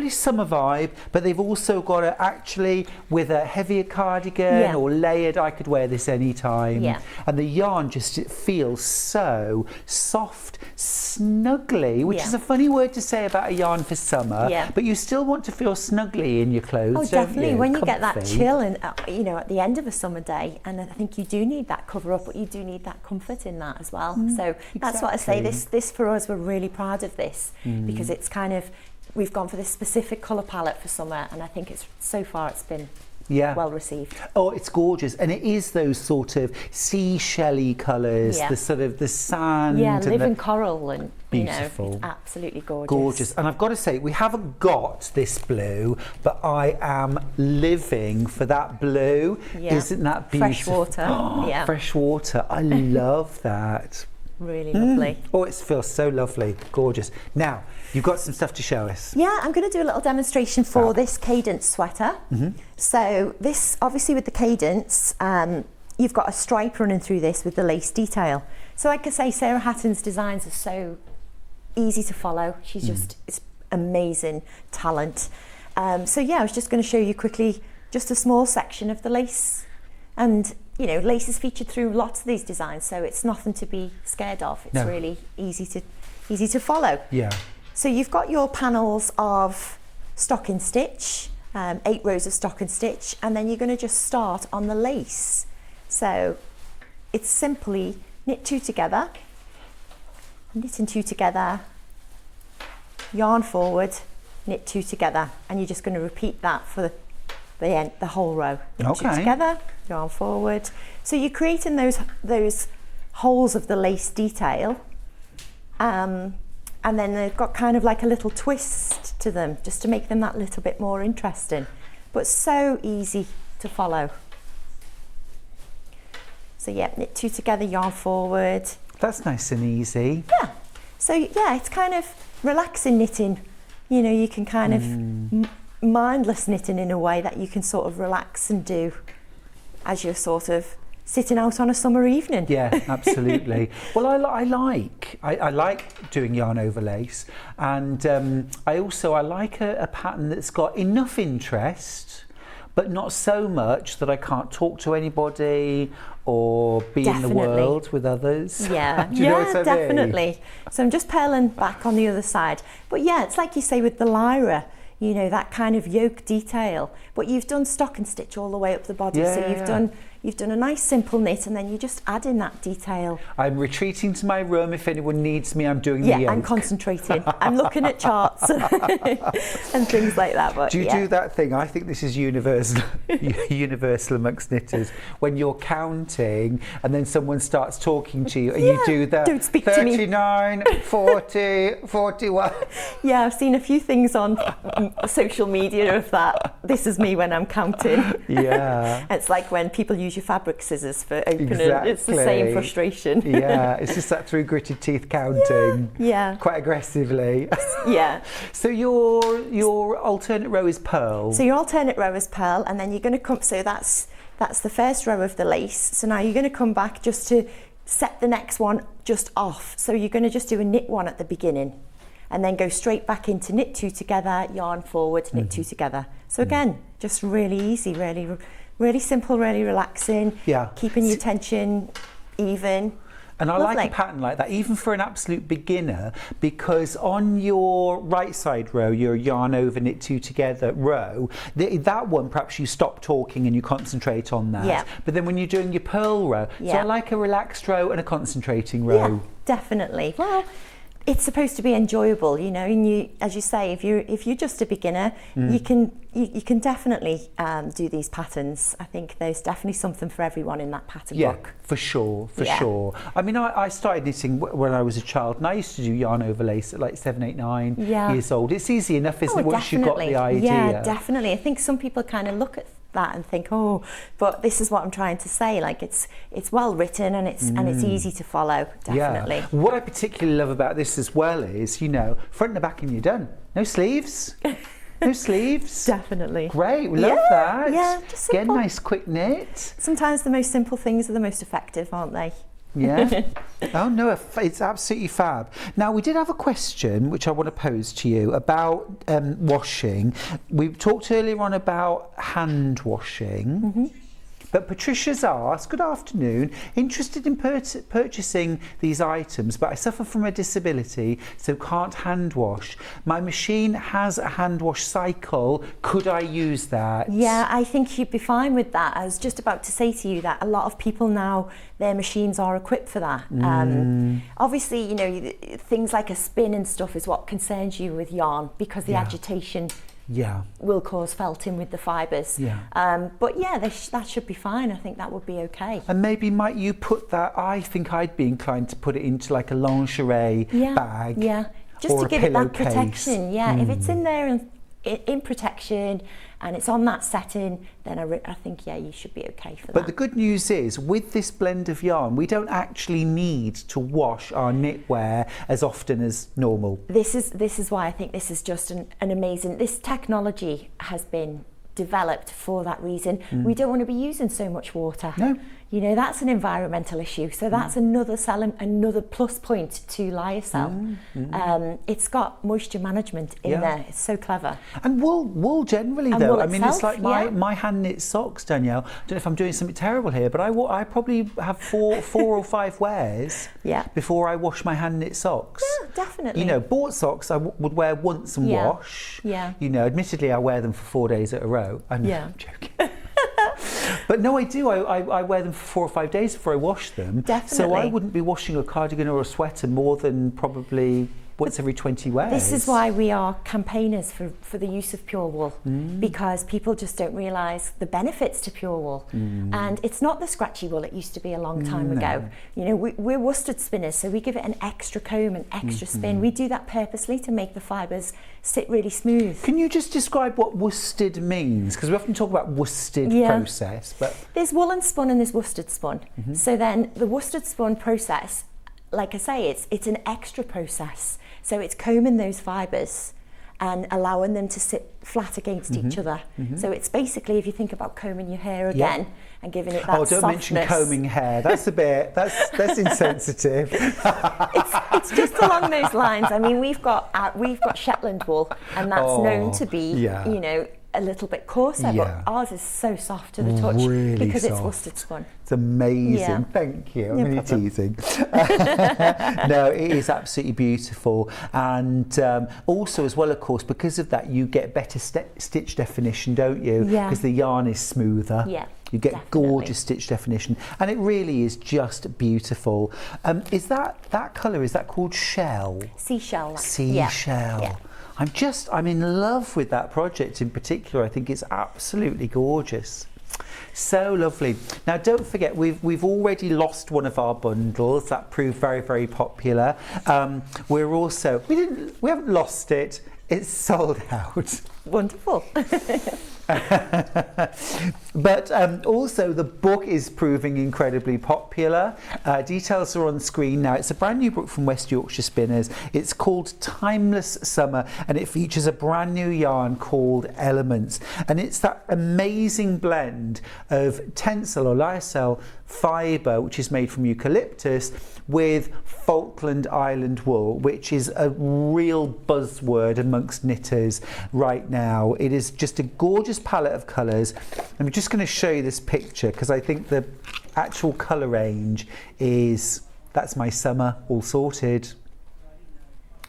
summer vibe, but they've also got actually with a heavier cardigan or layered. I could wear this anytime. Yeah. And the yarn just, it feels so soft, snuggly, which is a funny word to say about a yarn for summer, but you still want to feel snuggly in your clothes. Oh, definitely. Don't you? When you get that Comfy. chill, and you know, at the end of a summer day, and I think you do need that cover up, but you do need that comfort in that as well. So that's what I say. This for us, we're really proud of this because it's kind of, we've gone for this specific colour palette for summer, and I think it's so far it's been well received. Oh, it's gorgeous, and it is those sort of seashelly colours, the sort of the sand, and living coral, and beautiful. You know, it's absolutely gorgeous. Gorgeous. And I've got to say, we haven't got this blue, but I am living for that blue. Isn't that beautiful? Fresh water. Fresh water. I love that. Really lovely. Oh, it feels so lovely. Gorgeous. Now, you've got some stuff to show us. Yeah, I'm going to do a little demonstration for this cadence sweater. So this, obviously with the cadence, you've got a stripe running through this with the lace detail. So like I say, Sarah Hatton's designs are so easy to follow. She's just, it's amazing talent. So yeah, I was just going to show you quickly just a small section of the lace. And you know, lace is featured through lots of these designs, so it's nothing to be scared of. It's really easy to follow. Yeah. So you've got your panels of stocking stitch, 8 rows of stocking stitch, and then you're going to just start on the lace. So it's simply knit 2 together, knitting 2 together, yarn forward, knit 2 together, and you're just going to repeat that for the end, the whole row. Knit 2 together, yarn forward. So you're creating those holes of the lace detail, and then they've got kind of like a little twist to them, just to make them that little bit more interesting, but so easy to follow. So yeah, knit 2 together, yarn forward. That's nice and easy. Yeah. So yeah, it's kind of relaxing knitting. You know, you can kind of mindless knitting in a way that you can sort of relax and do as you're sort of sitting out on a summer evening. Yeah, absolutely. Well, I like doing yarn over lace, and I like a pattern that's got enough interest but not so much that I can't talk to anybody or be in the Definitely. world with others. Yeah, Do you know what I mean? definitely. So I'm just purling back on the other side. But yeah, it's like you say with the lyra, you know, that kind of yoke detail. But you've done stock and stitch all the way up the body. Yeah, so yeah. you've done a nice simple knit, and then you just add in that detail. I'm retreating to my room. If anyone needs me, I'm doing the Yeah, yoke. I'm concentrating. I'm looking at charts and things like that. But Do you yeah. do that thing? I think this is universal, universal amongst knitters. When you're counting and then someone starts talking to you and you do the Don't speak to me. 39, 40, 41. Yeah, I've seen a few things on social media of that. This is me when I'm counting. Yeah. It's like when people use your fabric scissors for opening. It's the Exactly. same frustration. Yeah, it's just that through gritted teeth counting. Yeah. Quite aggressively. Yeah. So your alternate row is pearl. So your alternate row is pearl, and then you're going to come. So that's the first row of the lace. So now you're going to come back just to set the next one just off. So you're going to just do a knit one at the beginning, and then go straight back into knit two together, yarn forward, knit two together. So again, just really easy, really simple, really relaxing. Yeah. Keeping your tension even. And I like Lovely. a pattern like that, even for an absolute beginner, because on your right side row, your yarn over knit two together row, that one perhaps you stop talking and you concentrate on that. Yeah. But then when you're doing your pearl row, so Yeah. I like a relaxed row and a concentrating Yeah, row. definitely. Well, it's supposed to be enjoyable, you know. And you, as you say, if you're just a beginner, you can definitely do these patterns. I think there's definitely something for everyone in that pattern Yeah, book. for sure, for Yeah. sure. I mean, I started knitting when I was a child, and I used to do yarn over lace at like 7, 8, 9 Yeah. years old. It's easy enough, isn't it, once you've got the idea? Yeah, definitely. I think some people kind of look at that and think, oh, but this is what I'm trying to say. Like it's well written and it's easy to follow. Definitely. Yeah. What I particularly love about this as well is, you know, front and back and you're done. No sleeves. No sleeves. Definitely. Great, we love that. Yeah, just Get a simple. nice quick knit. Sometimes the most simple things are the most effective, aren't they? Yeah. Oh no, it's absolutely fab. Now we did have a question which I want to pose to you about washing. We talked earlier on about hand washing. But Patricia's asked, good afternoon, interested in purchasing these items, but I suffer from a disability, so can't hand wash. My machine has a hand wash cycle. Could I use that? Yeah, I think you'd be fine with that. I was just about to say to you that a lot of people now, their machines are equipped for that. Obviously, you know, things like a spin and stuff is what concerns you with yarn, because the agitation Yeah. will cause felting with the fibres. Yeah. But yeah, that should be fine. I think that would be okay. And maybe might you put that, I think I'd be inclined to put it into like a lingerie bag. Yeah, just or to a give it that pillowcase. protection. Yeah, if it's in there and in protection and it's on that setting, then I think, yeah, you should be okay for that. But the good news is, with this blend of yarn, we don't actually need to wash our knitwear as often as normal. This is why I think this is just an amazing. This technology has been developed for that reason. We don't want to be using so much water. No. You know, that's an environmental issue. So that's another plus point to lyocell. It's got moisture management in there. It's so clever. And wool generally, And though. wool I mean, it's itself, like my hand knit socks, Danielle. I don't know if I'm doing something terrible here, but I probably have four or five wears Yeah. before I wash my hand knit socks. Yeah, definitely. You know, bought socks I would wear once and Yeah. wash. Yeah. You know, admittedly, I wear them for 4 days at a row. I'm joking. But no, I do. I wear them for 4 or 5 days before I wash them. Definitely. So I wouldn't be washing a cardigan or a sweater more than probably once every 20 wears. This is why we are campaigners for the use of pure wool, because people just don't realise the benefits to pure wool. And it's not the scratchy wool it used to be a long time ago. You know, we're worsted spinners, so we give it an extra comb and extra spin. We do that purposely to make the fibres sit really smooth. Can you just describe what worsted means? Because we often talk about worsted process, but There's woolen spun and there's worsted spun. So then the worsted spun process, like I say, it's an extra process. So it's combing those fibres and allowing them to sit flat against each other. So it's basically, if you think about combing your hair again and giving it that don't softness. mention combing hair. That's a bit, that's insensitive. It's just along those lines. I mean, we've got Shetland wool, and that's known to be, you know, a little bit coarser, Yeah. but ours is so soft to the touch Really because it's soft. worsted spun. It's amazing. Yeah. Thank you. I'm No only problem. teasing. No, it is absolutely beautiful. And also as well, of course, because of that, you get better stitch definition, don't you? Yeah. Because the yarn is smoother. Yeah, You get definitely. gorgeous stitch definition. And it really is just beautiful. Is that colour, is that called shell? Seashell. Seashell. Yeah. I'm in love with that project in particular. I think it's absolutely gorgeous. So lovely. Now don't forget, we've already lost one of our bundles. That proved very, very popular. We're also, we haven't lost it. It's sold out. Wonderful. But also the book is proving incredibly popular. Details are on screen now. It's a brand new book from West Yorkshire Spinners. It's called Timeless Summer, and it features a brand new yarn called Elements, and it's that amazing blend of tencel or lyocell fibre, which is made from eucalyptus, with Falkland Island wool, which is a real buzzword amongst knitters right now. It is just a gorgeous palette of colours. I'm just going to show you this picture because I think the actual colour range that's my summer all sorted. Isn't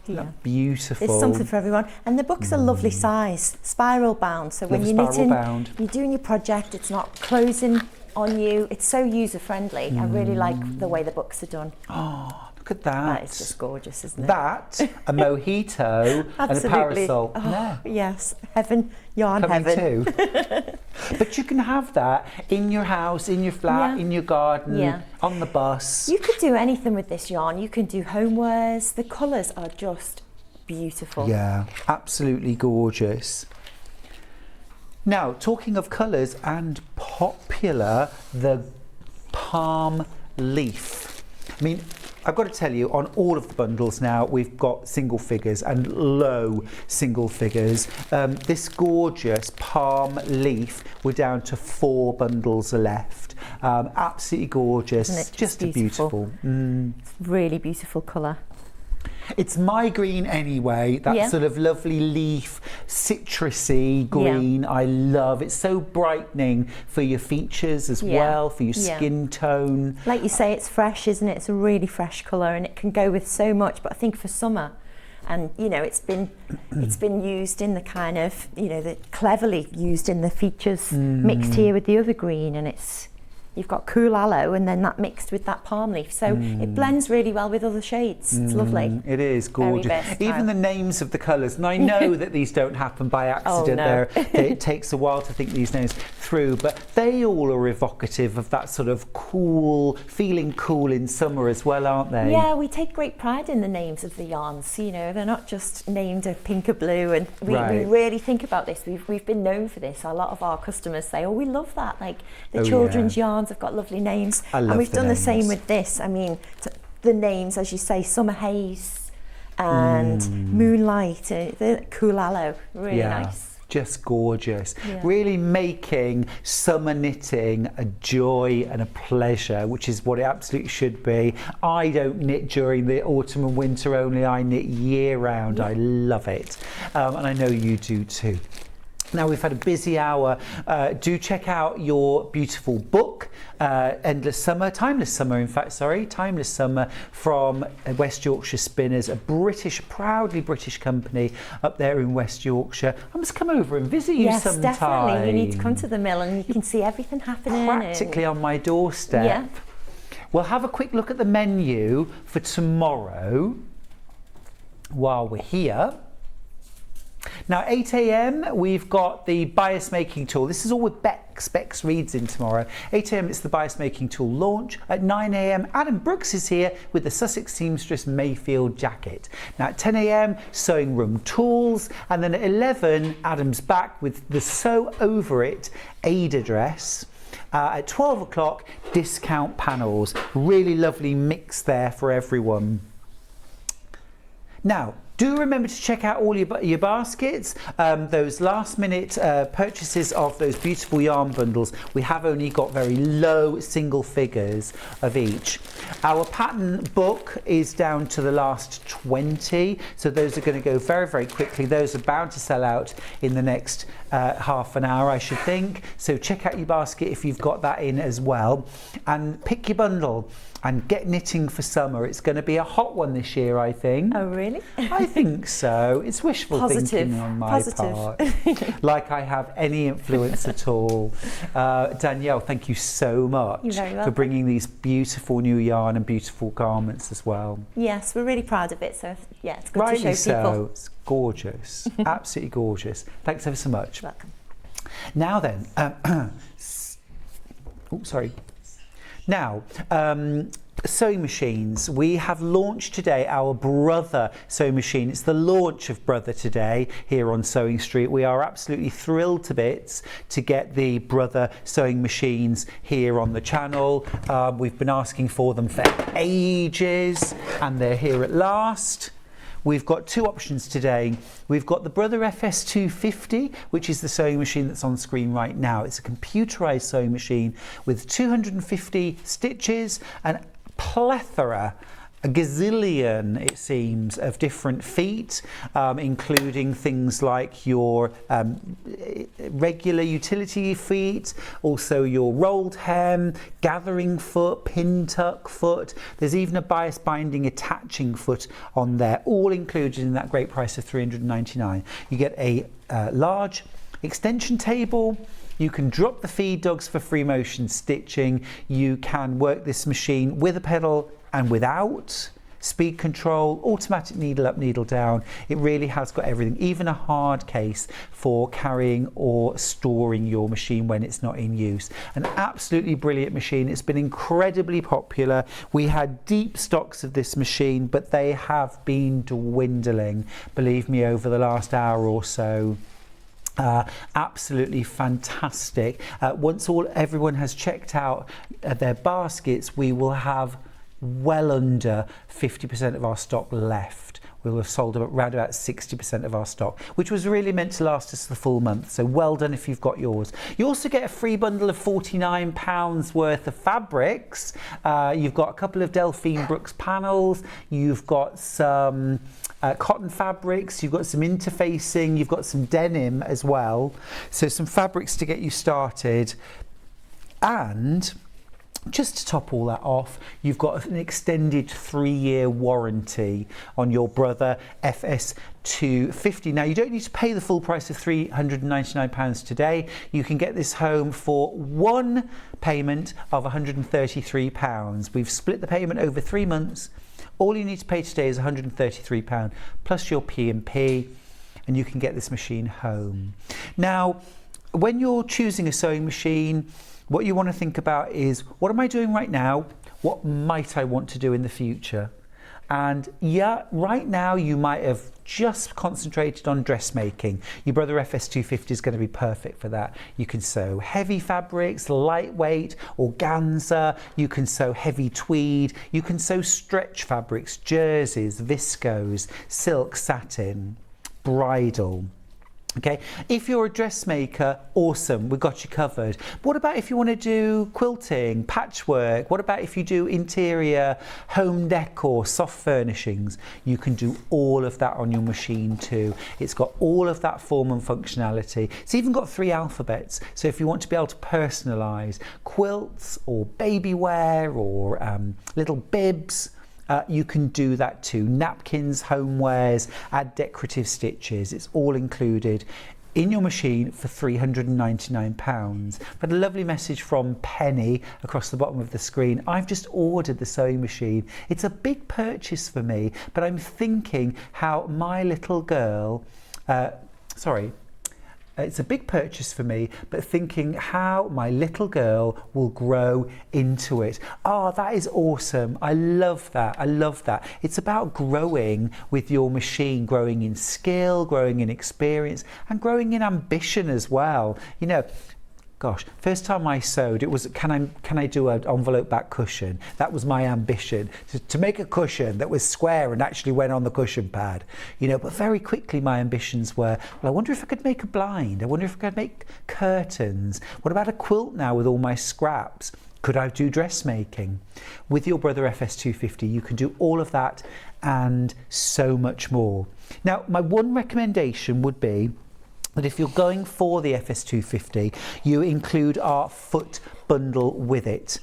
Yeah. that beautiful? There's something for everyone, and the book's a lovely size, spiral bound. So when Love you're spiral knitting, bound. you're doing your project, it's not closing on you. It's so user friendly. I really like the way the books are done. Oh, look at that. That is just gorgeous, isn't it? That, a mojito, and a Absolutely. parasol. Oh, Yeah. yes, heaven, yarn Coming heaven. too. But you can have that in your house, in your flat, Yeah. in your garden, Yeah. on the bus. You could do anything with this yarn. You can do homewares. The colours are just beautiful. Yeah, absolutely gorgeous. Now, talking of colours and popular, the palm leaf. I mean, I've got to tell you, on all of the bundles now, we've got single figures and low single figures. This gorgeous palm leaf, we're down to 4 bundles left. Absolutely gorgeous. Isn't it Just beautiful? beautiful. Really beautiful colour. It's my green anyway, that Yeah. sort of lovely leaf, citrusy green. I love. It's so brightening for your features as Yeah. well, for your Yeah. skin tone. Like you say, it's fresh, isn't it? It's a really fresh colour, and it can go with so much. But I think for summer, and you know, it's been used in the kind of, you know, cleverly used in the features, mixed here with the other green, and you've got cool aloe and then that mixed with that palm leaf, so it blends really well with other shades. It's lovely. It is Very gorgeous. versatile. Even the names of the colours, and I know that these don't happen by accident. no. It takes a while to think these names through, but they all are evocative of that sort of cool, feeling cool in summer as well, aren't they? Yeah, we take great pride in the names of the yarns. You know, they're not just named a pink or blue, and we Right. really think about this. We've been known for this. A lot of our customers say, "Oh, we love that." Like the Oh, children's yeah. yarns have got lovely names, I love and we've the done the same names. with this. I mean, the names, as you say, Summer Haze and Moonlight, the Cool Aloe, really nice. Just gorgeous. Yeah. Really making summer knitting a joy and a pleasure, which is what it absolutely should be. I don't knit during the autumn and winter only, I knit year round. I love it. And I know you do too. Now we've had a busy hour. Do check out your beautiful book, Timeless Summer from West Yorkshire Spinners, a proudly British company up there in West Yorkshire. I must come over and visit you Yes, sometime. definitely. You need to come to the mill and you can see everything happening. Practically on my doorstep. Yeah. We'll have a quick look at the menu for tomorrow while we're here. Now, 8 a.m, we've got the bias making tool. This is all with Bex Reads in tomorrow. 8 a.m, it's the bias making tool launch. At 9 a.m, Adam Brooks is here with the Sussex Seamstress Mayfield jacket. Now, at 10 a.m, sewing room tools. And then at 11, Adam's back with the Sew Over It Ada dress. At 12 o'clock, discount panels. Really lovely mix there for everyone. Now, Do remember to check out all your baskets, those last minute purchases of those beautiful yarn bundles. We have only got very low single figures of each. Our pattern book is down to the last 20, so those are going to go very, very quickly. Those are bound to sell out in the next half an hour, I should think. So check out your basket if you've got that in as well, and pick your bundle and get knitting for summer. It's going to be a hot one this year, I think. Oh, really? I think so. It's wishful thinking on my part. Like I have any influence at all. Danielle, thank you so much for bringing these beautiful new yarn and beautiful garments as well. Yes, we're really proud of it. So yeah, it's good Rightly to show people. It's gorgeous. Absolutely gorgeous. Thanks ever so much. Welcome. Now then, Now, sewing machines. We have launched today our Brother sewing machine. It's the launch of Brother today here on Sewing Street. We are absolutely thrilled to bits to get the Brother sewing machines here on the channel. We've been asking for them for ages, and they're here at last. We've got two options today. We've got the Brother FS250, which is the sewing machine that's on screen right now. It's a computerized sewing machine with 250 stitches and plethora, a gazillion, it seems, of different feet, including things like your regular utility feet, also your rolled hem, gathering foot, pin tuck foot. There's even a bias binding attaching foot on there, all included in that great price of $399. You get a large extension table. You can drop the feed dogs for free motion stitching. You can work this machine with a pedal and without, speed control, automatic needle up, needle down. It really has got everything, even a hard case for carrying or storing your machine when it's not in use. An absolutely brilliant machine. It's been incredibly popular. We had deep stocks of this machine, but they have been dwindling, believe me, over the last hour or so. Absolutely fantastic. Once everyone has checked out their baskets, we will have well under 50% of our stock left. We'll have sold around about 60% of our stock, which was really meant to last us the full month. So well done if you've got yours. You also get a free bundle of £49 worth of fabrics. You've got a couple of Delphine Brooks panels. You've got some cotton fabrics. You've got some interfacing. You've got some denim as well. So some fabrics to get you started. And just to top all that off, you've got an extended 3-year warranty on your Brother FS250. Now, you don't need to pay the full price of £399 today. You can get this home for one payment of £133. We've split the payment over 3 months. All you need to pay today is £133 plus your P&P, and you can get this machine home. Now, when you're choosing a sewing machine, what you want to think about is, what am I doing right now? What might I want to do in the future? And yeah, right now you might have just concentrated on dressmaking. Your Brother FS250 is going to be perfect for that. You can sew heavy fabrics, lightweight, organza. You can sew heavy tweed. You can sew stretch fabrics, jerseys, viscose, silk, satin, bridal. Okay, if you're a dressmaker, awesome, we've got you covered. But what about if you want to do quilting, patchwork? What about if you do interior, home decor, soft furnishings? You can do all of that on your machine too. It's got all of that form and functionality. It's even got 3 alphabets. So if you want to be able to personalise quilts or baby wear or little bibs, you can do that too. Napkins, homewares, add decorative stitches. It's all included in your machine for £399. But a lovely message from Penny across the bottom of the screen. I've just ordered the sewing machine. It's a big purchase for me, but I'm thinking how my little girl, it's a big purchase for me, but thinking how my little girl will grow into it. Oh, that is awesome. I love that. I love that. It's about growing with your machine, growing in skill, growing in experience, and growing in ambition as well. You know, gosh, first time I sewed, it was, can I do an envelope back cushion? That was my ambition, to make a cushion that was square and actually went on the cushion pad, you know. But very quickly my ambitions were, well, I wonder if I could make a blind. I wonder if I could make curtains. What about a quilt now with all my scraps? Could I do dressmaking? With your Brother FS250, you can do all of that and so much more. Now, my one recommendation would be that if you're going for the FS250, you include our foot bundle with it.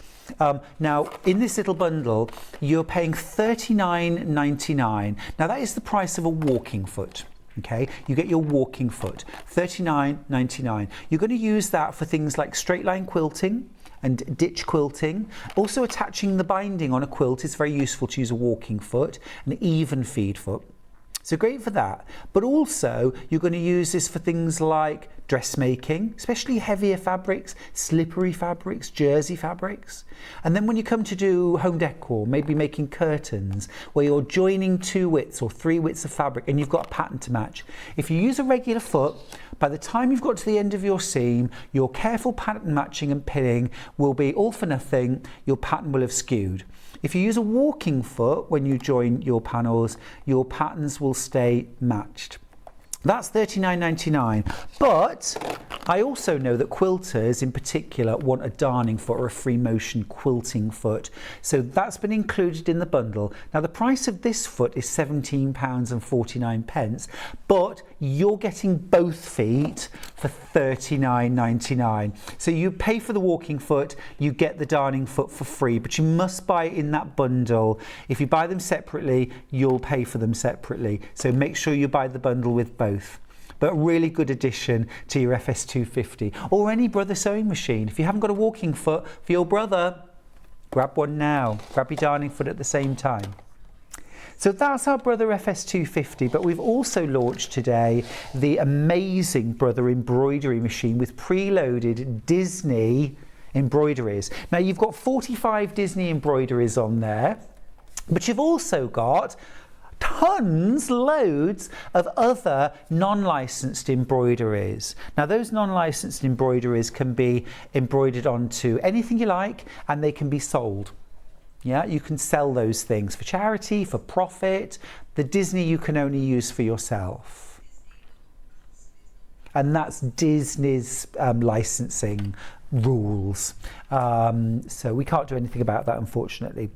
Now, in this little bundle, you're paying $39.99. Now, that is the price of a walking foot. Okay, you get your walking foot, $39.99. You're going to use that for things like straight line quilting and ditch quilting. Also, attaching the binding on a quilt is very useful to use a walking foot, an even feed foot. So great for that. But also, you're going to use this for things like dressmaking, especially heavier fabrics, slippery fabrics, jersey fabrics. And then when you come to do home decor, maybe making curtains, where you're joining 2 widths or 3 widths of fabric and you've got a pattern to match. If you use a regular foot, by the time you've got to the end of your seam, your careful pattern matching and pinning will be all for nothing. Your pattern will have skewed. If you use a walking foot when you join your panels, your patterns will stay matched. That's $39.99. But I also know that quilters in particular want a darning foot or a free motion quilting foot. So that's been included in the bundle. Now the price of this foot is £17.49, but you're getting both feet for $39.99. So you pay for the walking foot, you get the darning foot for free, but you must buy it in that bundle. If you buy them separately, you'll pay for them separately. So make sure you buy the bundle with both. But a really good addition to your FS250 or any Brother sewing machine. If you haven't got a walking foot for your brother, grab one now. Grab your darning foot at the same time. So that's our Brother FS250, but we've also launched today the amazing Brother embroidery machine with preloaded Disney embroideries. Now you've got 45 Disney embroideries on there, but you've also got loads of other non-licensed embroideries. Now those non-licensed embroideries can be embroidered onto anything you like and they can be sold. Yeah, you can sell those things for charity, for profit. The Disney you can only use for yourself. And that's Disney's licensing rules. So we can't do anything about that, unfortunately.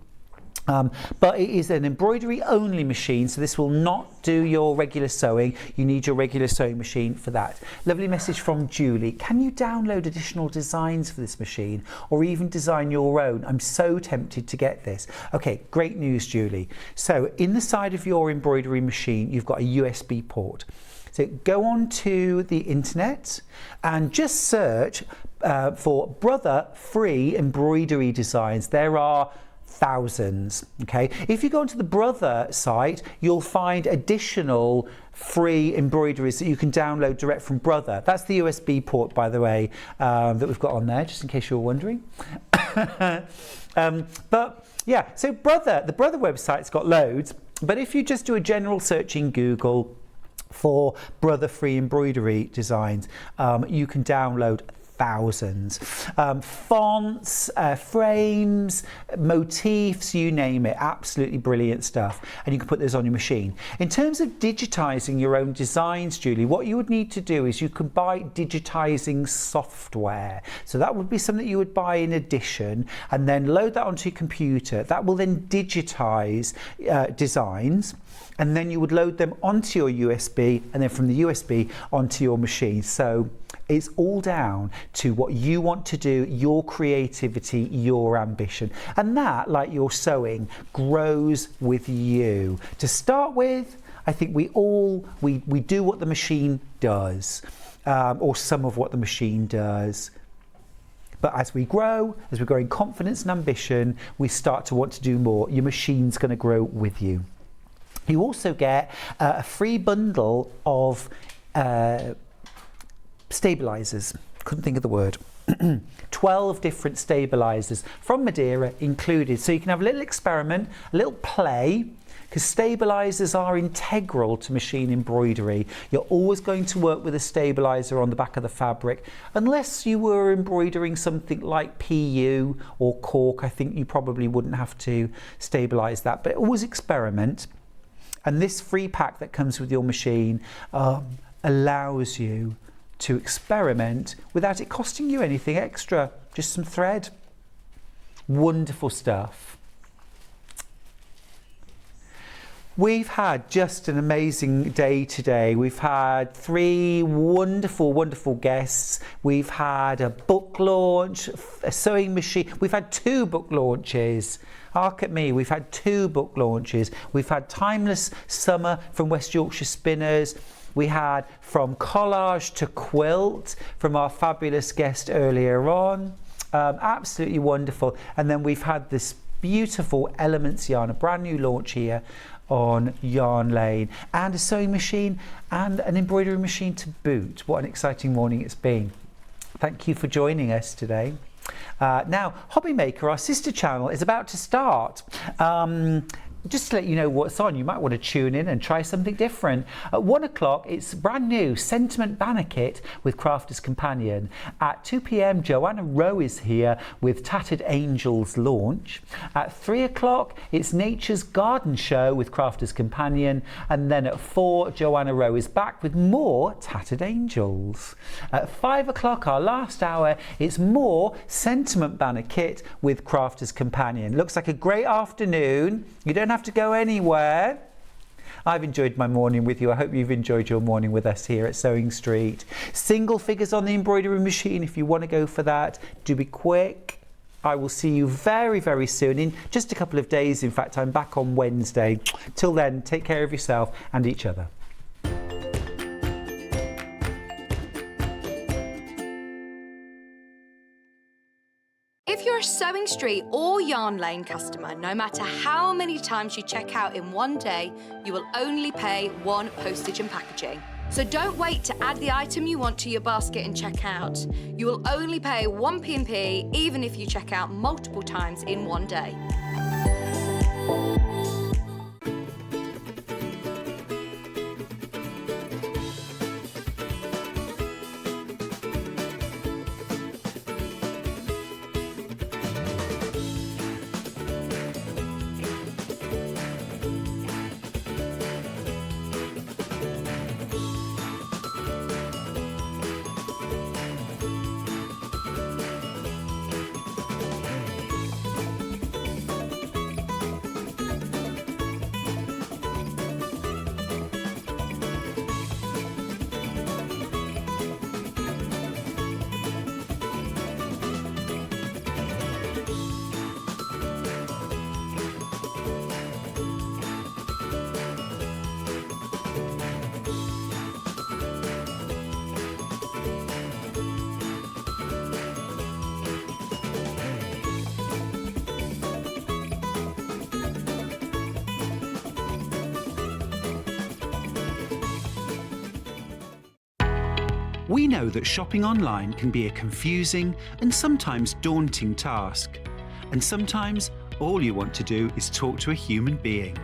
But it is an embroidery only machine, so this will not do your regular sewing. You need your regular sewing machine for that. Lovely message from Julie. Can you download additional designs for this machine or even design your own? I'm so tempted to get this. Okay, great news, Julie. So in the side of your embroidery machine, you've got a USB port. So go on to the internet and just search for Brother free embroidery designs. There are thousands. Okay, if you go onto the Brother site, you'll find additional free embroideries that you can download direct from Brother. That's the USB port, by the way, that we've got on there, just in case you're wondering. But yeah, so the Brother website's got loads, but if you just do a general search in Google for Brother free embroidery designs, you can download thousands. Fonts, frames, motifs, you name it, absolutely brilliant stuff. And you can put those on your machine. In terms of digitizing your own designs, Julie, what you would need to do is you can buy digitizing software. So that would be something you would buy in addition and then load that onto your computer. That will then digitize designs. And then you would load them onto your USB and then from the USB onto your machine. So it's all down to what you want to do, your creativity, your ambition. And that, like your sewing, grows with you. To start with, I think we do what the machine does, or some of what the machine does. But as we grow in confidence and ambition, we start to want to do more. Your machine's going to grow with you. You also get a free bundle of stabilizers. Couldn't think of the word. 12 different stabilizers from Madeira included. So you can have a little experiment, a little play, because stabilisers are integral to machine embroidery. You're always going to work with a stabiliser on the back of the fabric, unless you were embroidering something like PU or cork. I think you probably wouldn't have to stabilise that, but always experiment. And this free pack that comes with your machine allows you to experiment without it costing you anything extra, just some thread. Wonderful stuff. We've had just an amazing day today. We've had 3 wonderful guests. We've had a book launch, a sewing machine. We've had 2 book launches. Hark at me, we've had 2 book launches. We've had Timeless Summer from West Yorkshire Spinners. We had From Collage to Quilt from our fabulous guest earlier on. Absolutely wonderful. And then we've had this beautiful Elements yarn, a brand new launch here on Yarn Lane, and a sewing machine and an embroidery machine to boot. What an exciting morning it's been. Thank you for joining us today. Now, Hobby Maker, our sister channel, is about to start. Just to let you know what's on, you might want to tune in and try something different. At 1 o'clock, it's brand new Sentiment Banner Kit with Crafter's Companion. At 2 p.m, Joanna Rowe is here with Tattered Angels launch. At 3 o'clock, it's Nature's Garden Show with Crafter's Companion. And then at 4, Joanna Rowe is back with more Tattered Angels. At 5 o'clock, our last hour, it's more Sentiment Banner Kit with Crafter's Companion. Looks like a great afternoon. You don't have to go anywhere. I've enjoyed my morning with you. I hope you've enjoyed your morning with us here at Sewing Street. Single figures on the embroidery machine. If you want to go for that, do be quick. I will see you very soon, in just a couple of days. In fact, I'm back on Wednesday. Till then, take care of yourself and each other. If you're a Sewing Street or Yarn Lane customer, no matter how many times you check out in one day, you will only pay 1 postage and packaging. So don't wait to add the item you want to your basket and check out. You will only pay 1 P&P even if you check out multiple times in one day. We know that shopping online can be a confusing and sometimes daunting task. And sometimes all you want to do is talk to a human being.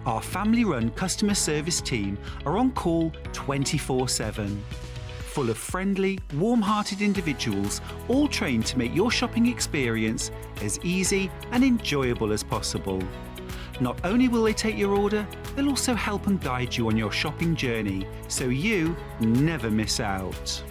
Our family-run customer service team are on call 24/7. Full of friendly, warm-hearted individuals, all trained to make your shopping experience as easy and enjoyable as possible. Not only will they take your order, they'll also help and guide you on your shopping journey, so you never miss out.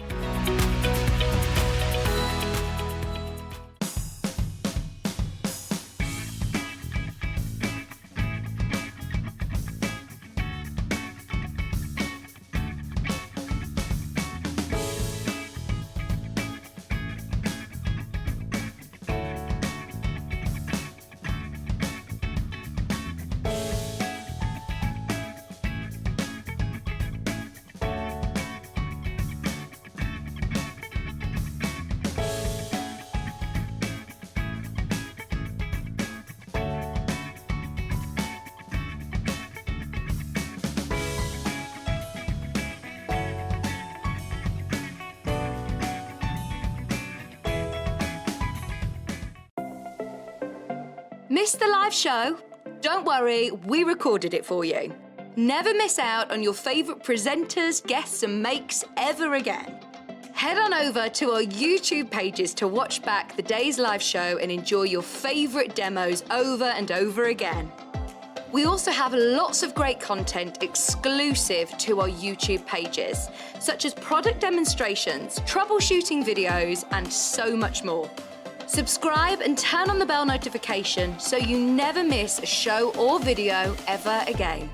Missed the live show? Don't worry, we recorded it for you. Never miss out on your favourite presenters, guests and makes ever again. Head on over to our YouTube pages to watch back the day's live show and enjoy your favourite demos over and over again. We also have lots of great content exclusive to our YouTube pages, such as product demonstrations, troubleshooting videos, and so much more. Subscribe and turn on the bell notification so you never miss a show or video ever again.